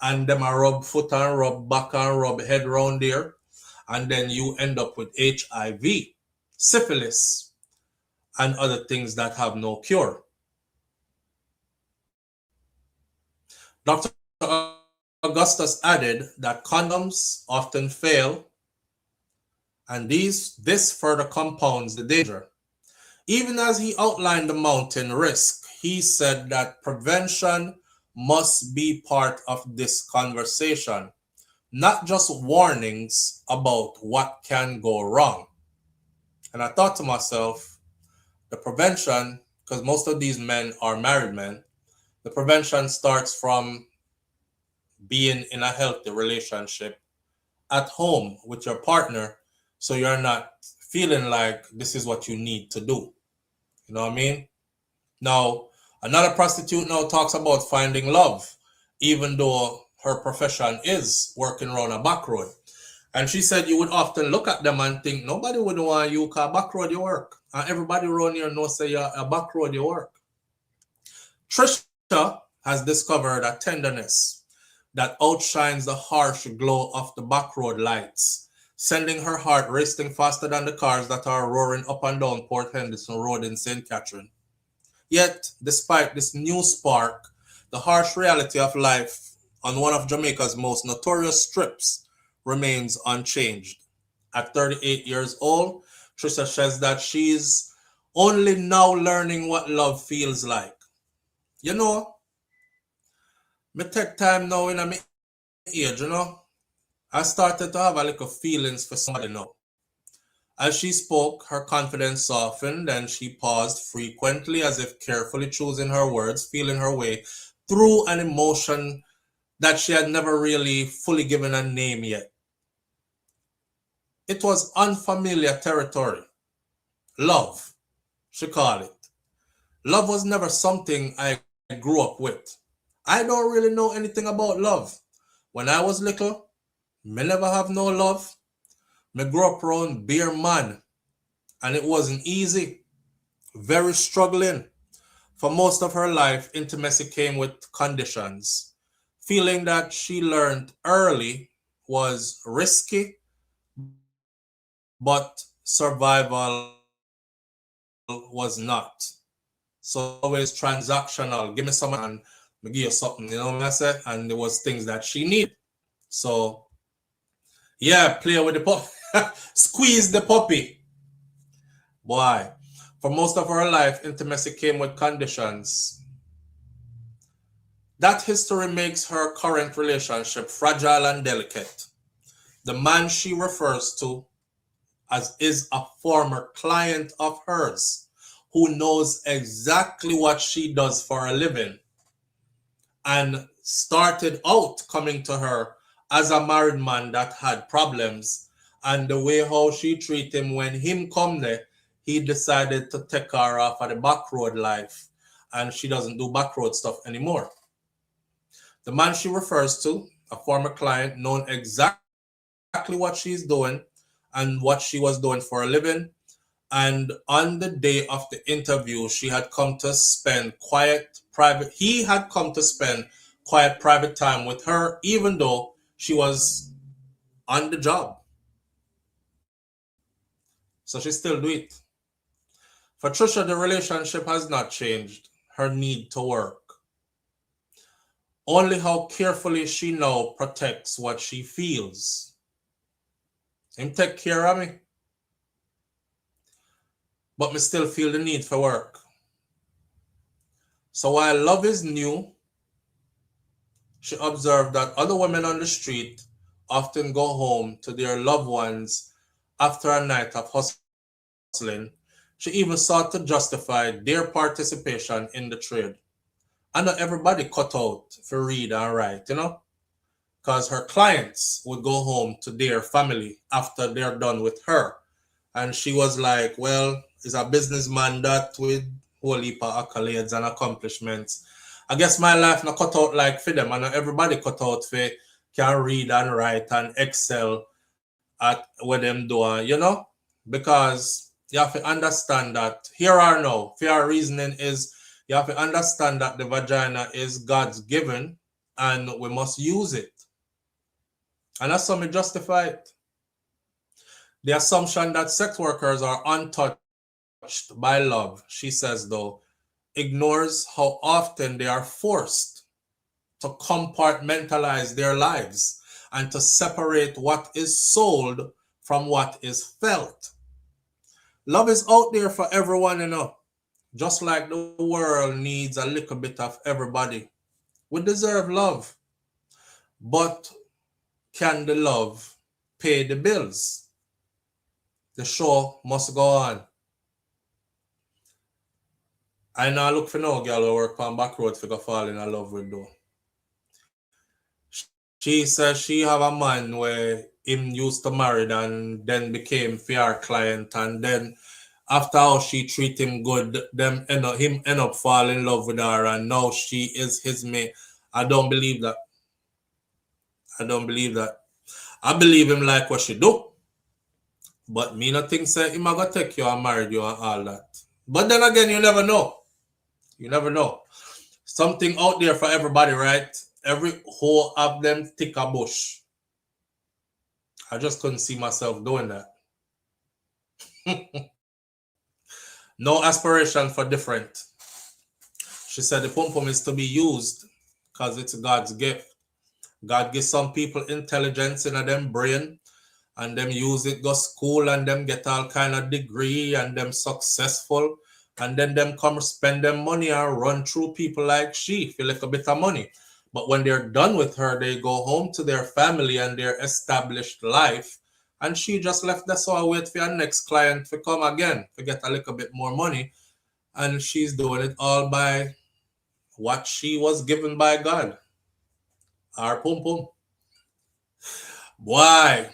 And them a rub foot and rub back and rub head round there. And then you end up with HIV, syphilis, and other things that have no cure. Dr. Augustus added that condoms often fail, and this further compounds the danger. Even as he outlined the mountain risk, he said that prevention must be part of this conversation, not just warnings about what can go wrong. And I thought to myself, the prevention, because most of these men are married men, the prevention starts from being in a healthy relationship at home with your partner, so you're not feeling like this is what you need to do. You know what I mean? Now, another prostitute now talks about finding love, even though her profession is working around a back road. And she said you would often look at them and think, nobody would want you because back road you work. And everybody around here knows say you're a back road you work. Trisha has discovered a tenderness that outshines the harsh glow of the back road lights, sending her heart racing faster than the cars that are roaring up and down Port Henderson Road in St. Catherine. Yet, despite this new spark, the harsh reality of life on one of Jamaica's most notorious strips remains unchanged. At 38 years old, Trisha says that she's only now learning what love feels like. You know, me take time now in my age, you know. I started to have a little feelings for somebody now. As she spoke, her confidence softened and she paused frequently as if carefully choosing her words, feeling her way through an emotion that she had never really fully given a name yet. It was unfamiliar territory. Love, she called it. Love was never something I grew up with. I don't really know anything about love. When I was little, me never have no love. Me grew up around beer man, and it wasn't easy. Very struggling. For most of her life, intimacy came with conditions. Feeling that she learned early was risky, but survival was not. So always transactional. Give me something and I give you something, you know what I say? And there was things that she needed. So yeah, play with the puppy. Squeeze the puppy. Boy, for most of her life, intimacy came with conditions. That history makes her current relationship fragile and delicate. The man she refers to is a former client of hers who knows exactly what she does for a living and started out coming to her as a married man that had problems, and the way how she treat him when him come there, he decided to take her off of the back road life, and she doesn't do back road stuff anymore. The man she refers to, a former client, known exactly what she's doing and what she was doing for a living. And on the day of the interview, he had come to spend quiet private time with her, even though she was on the job. So she still do it. For Trisha, the relationship has not changed her need to work. Only how carefully she now protects what she feels. Him take care of me, but me still feel the need for work. So while love is new, she observed that other women on the street often go home to their loved ones after a night of hustling, she even sought to justify their participation in the trade. I know everybody cut out for read and write, because her clients would go home to their family after they're done with her. And she was like, well, is a businessman that with whole heap of accolades and accomplishments. I guess my life not cut out like for them. I know everybody cut out for can read and write and excel at what them doing, because you have to understand that here or now, fair reasoning is you have to understand that the vagina is God's given and we must use it. And that's how me justify it. The assumption that sex workers are untouched by love, she says, though, ignores how often they are forced to compartmentalize their lives and to separate what is sold from what is felt. Love is out there for everyone, just like the world needs a little bit of everybody. We deserve love, but can the love pay the bills? The show must go on. I now look for no girl who work on Backroad for fall in love with though. She says she have a man where him used to married and then became fair client, and then after how she treat him good, him end up fall in love with her, and now she is his mate. I don't believe that. I believe him like what she do. But me not think say him gonna take you and marry you and all that. But then again, you never know. You never know. Something out there for everybody, right? Every whole of them thick a bush. I just couldn't see myself doing that. No aspiration for different. She said the pom-pom is to be used because it's God's gift. God gives some people intelligence in them brain, and them use it, go school, and them get all kind of degree, and them successful, and then them come spend them money and run through people like she, feel like a bit of money. But when they're done with her, they go home to their family and their established life, and she just left that, so I wait for her next client to come again to get a little bit more money, and she's doing it all by what she was given by God. Our pum-pum. Why?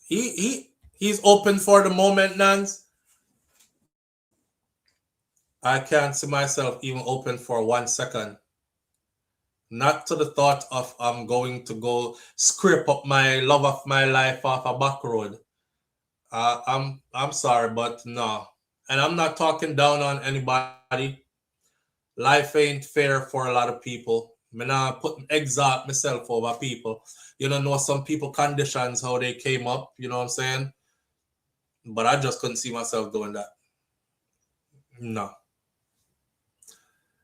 He's open for the moment, Nance. I can't see myself even open for 1 second. Not to the thought of I'm going to go scrape up my love of my life off a back road. I'm sorry, but no. And I'm not talking down on anybody. Life ain't fair for a lot of people. I'm not putting exalt myself over people. You don't know some people conditions, how they came up, you know what I'm saying? But I just couldn't see myself doing that. No.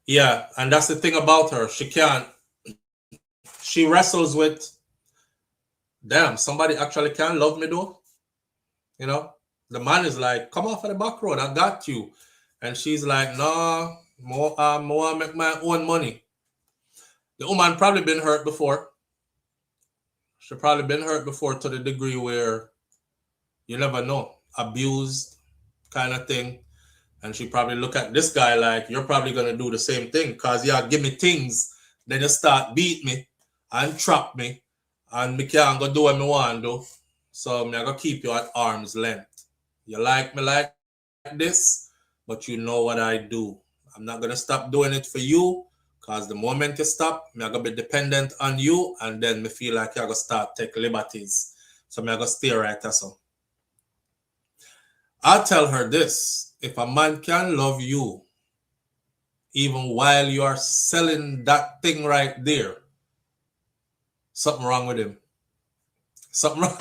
Yeah, and that's the thing about her. She can't. She wrestles with, damn, somebody actually can love me though. The man is like, come off of the back road, I got you. And she's like, no, more make my own money. The woman probably been hurt before. She probably been hurt before to the degree where you never know, abused kind of thing. And she probably look at this guy like, you're probably going to do the same thing because give me things. Then you start beat me and trap me. And me can't go do what me want to do. So I'm going to keep you at arm's length. You like me like this, but you know what I do. I'm not going to stop doing it for you because the moment you stop, I'm going to be dependent on you. And then me feel like you're going to start take liberties. So I'm going to stay right there. So I'll tell her this. If a man can love you, even while you are selling that thing right there, something wrong with him. Something wrong.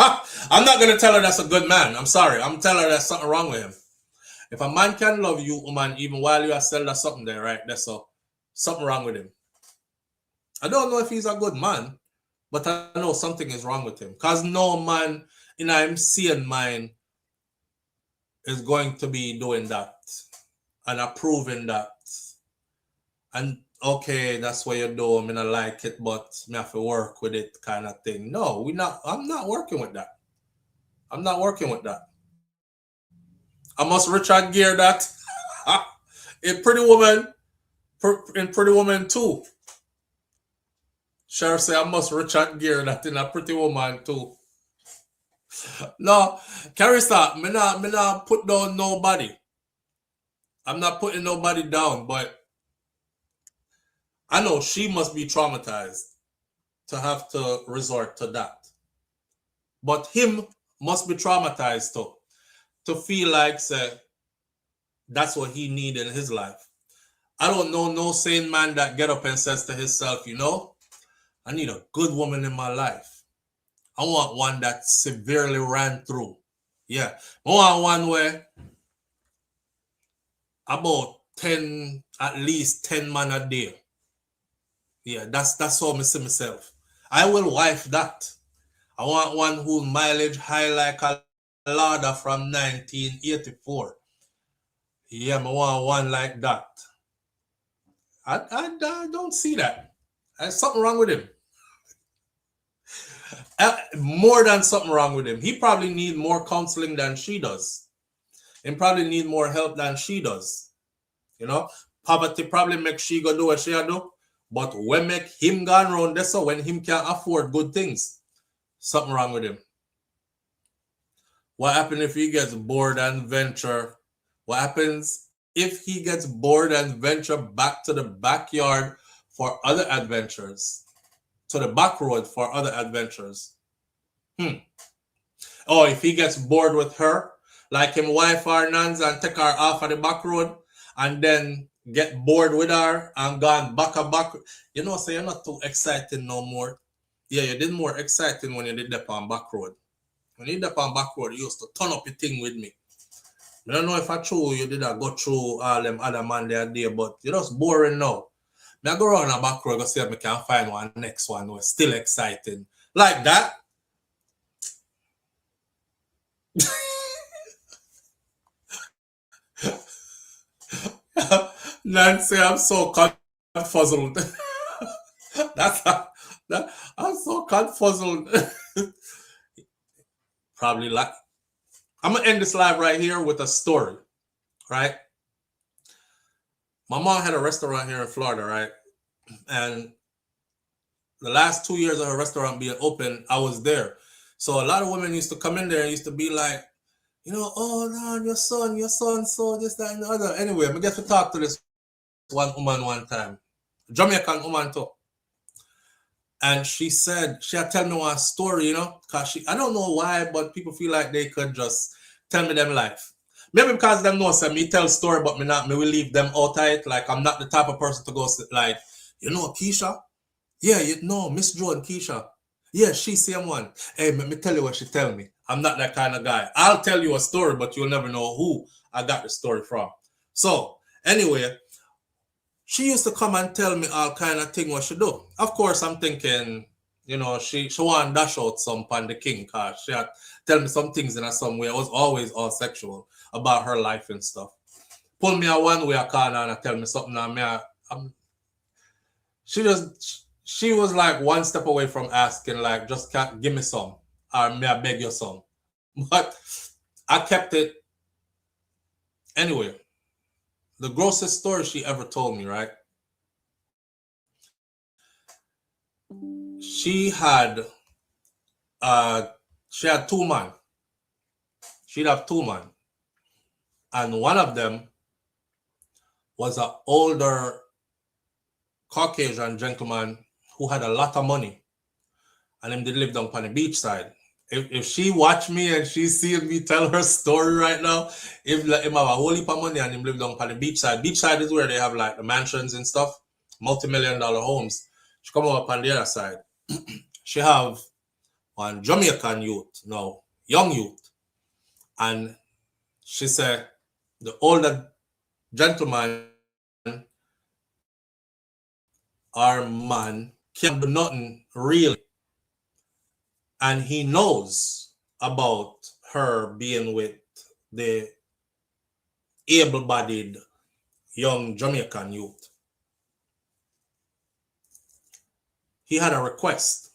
I'm not going to tell her that's a good man. I'm sorry. I'm telling her there's something wrong with him. If a man can love you, woman, even while you are selling that something there, right? That's something wrong with him. I don't know if he's a good man, but I know something is wrong with him. Because no man in a sane mind is going to be doing that and approving that. And okay, that's what you do. I mean, I like it, but me have to work with it kind of thing. No, I'm not working with that. I'm not working with that. I must Richard Gere that. in Pretty Woman, in Pretty Woman 2. Sheriff say I must Richard Gere that in a Pretty Woman 2. No, Carissa, me not put down nobody. I'm not putting nobody down, but I know she must be traumatized to have to resort to that. But him must be traumatized too, to feel like say that's what he need in his life. I don't know no sane man that get up and says to himself, you know, I need a good woman in my life. I want one that severely ran through. Yeah. I want one where about 10, at least 10 man a day. Yeah, that's how I see myself. I will wife that. I want one who mileage high like a Lada from 1984. Yeah, I want one like that. I don't see that. There's something wrong with him. More than something wrong with him. He probably need more counseling than she does. And probably need more help than she does. You know, poverty probably make she go do what she do. But when make him gone around this, so when him can't afford good things, something wrong with him. What happens if he gets bored and venture? What happens if he gets bored and venture back to the backyard for other adventures? To the back road for other adventures? Oh, if he gets bored with her, like him wife her nuns and take her off of the back road and then get bored with her and gone back. You know, so you're not too exciting no more. Yeah, you did more exciting when you did that on back road. When you did that on back road, you used to turn up your thing with me. I don't know if I true you did go through all them other man there, but you're just boring now. I go around a back road and see if I can find one next one was still exciting. Like that. Nancy, I'm so confuzzled. I'm so confuzzled. Probably like I'm gonna end this live right here with a story, right? My mom had a restaurant here in Florida, right? And the last 2 years of her restaurant being open, I was there. So a lot of women used to come in there and used to be like, you know, oh no, your son, so this, that, and the other. Anyway, I get to talk to this one woman one time, Jamaican woman too. And she said, she had tell me one story, you know, because I don't know why, but people feel like they could just tell me them life. Maybe because them know, so me tell story, but me will leave them out tight. Like, I'm not the type of person to go, like, you know, Keisha? Yeah, you know, Miss Joe and Keisha. Yeah, she same one. Hey, let me tell you what she tell me. I'm not that kind of guy. I'll tell you a story, but you'll never know who I got the story from. So, anyway, she used to come and tell me all kind of thing what she do. Of course, I'm thinking, you know, she want to dash out some pan the king, because she had tell me some things in some way. I was always all sexual about her life and stuff. Pull me a one way a corner and tell me something. She was like one step away from asking, like, just can't give me some, or may I beg you some. But I kept it. Anyway, the grossest story she ever told me, right? She had 2 men. She'd have 2 men. And one of them was an older Caucasian gentleman who had a lot of money. And him did live down on the beach side. If she watch me and she see me tell her story right now, if like, him have a whole heap of money and him live down on the beach side. Beach side is where they have like the mansions and stuff, multi-million-dollar homes. She come over on the other side. She have one Jamaican youth, no, young youth. And she said the older gentleman or man can't do nothing really. And he knows about her being with the able-bodied young Jamaican youth. he had a request.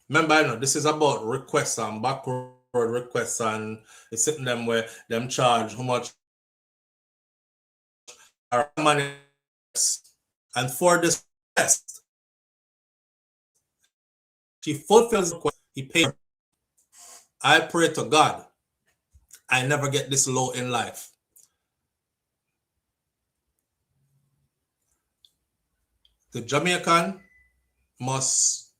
Remember, I know this is about requests and backroad requests, and it's sitting them where them charge how much money, and for this request, she fulfills the request, he paid her. I pray to God I never get this low in life. The Jamaican must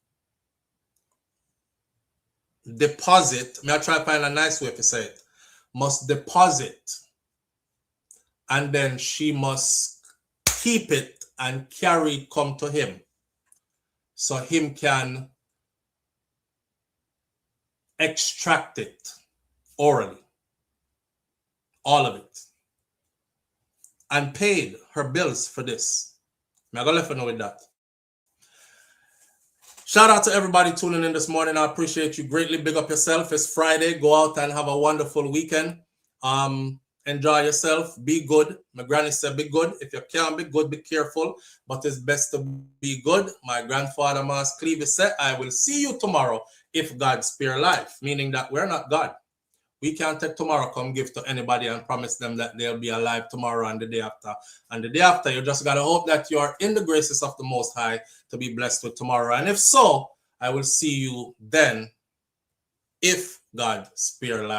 deposit, may I try to find a nice way to say it, must deposit, and then she must keep it and carry it come to him, so him can extract it orally, all of it, and paid her bills for this. I'm gonna let her know with that. Shout out to everybody tuning in this morning. I appreciate you greatly. Big up yourself. It's Friday. Go out and have a wonderful weekend. Enjoy yourself. Be good. My granny said be good. If you can't be good, be careful. But it's best to be good. My grandfather, Mas Cleave, said, I will see you tomorrow if God spare life. Meaning that we're not God. We can't take tomorrow, come give to anybody and promise them that they'll be alive tomorrow and the day after. And the day after, you just got to hope that you are in the graces of the Most High to be blessed with tomorrow. And if so, I will see you then if God spare life.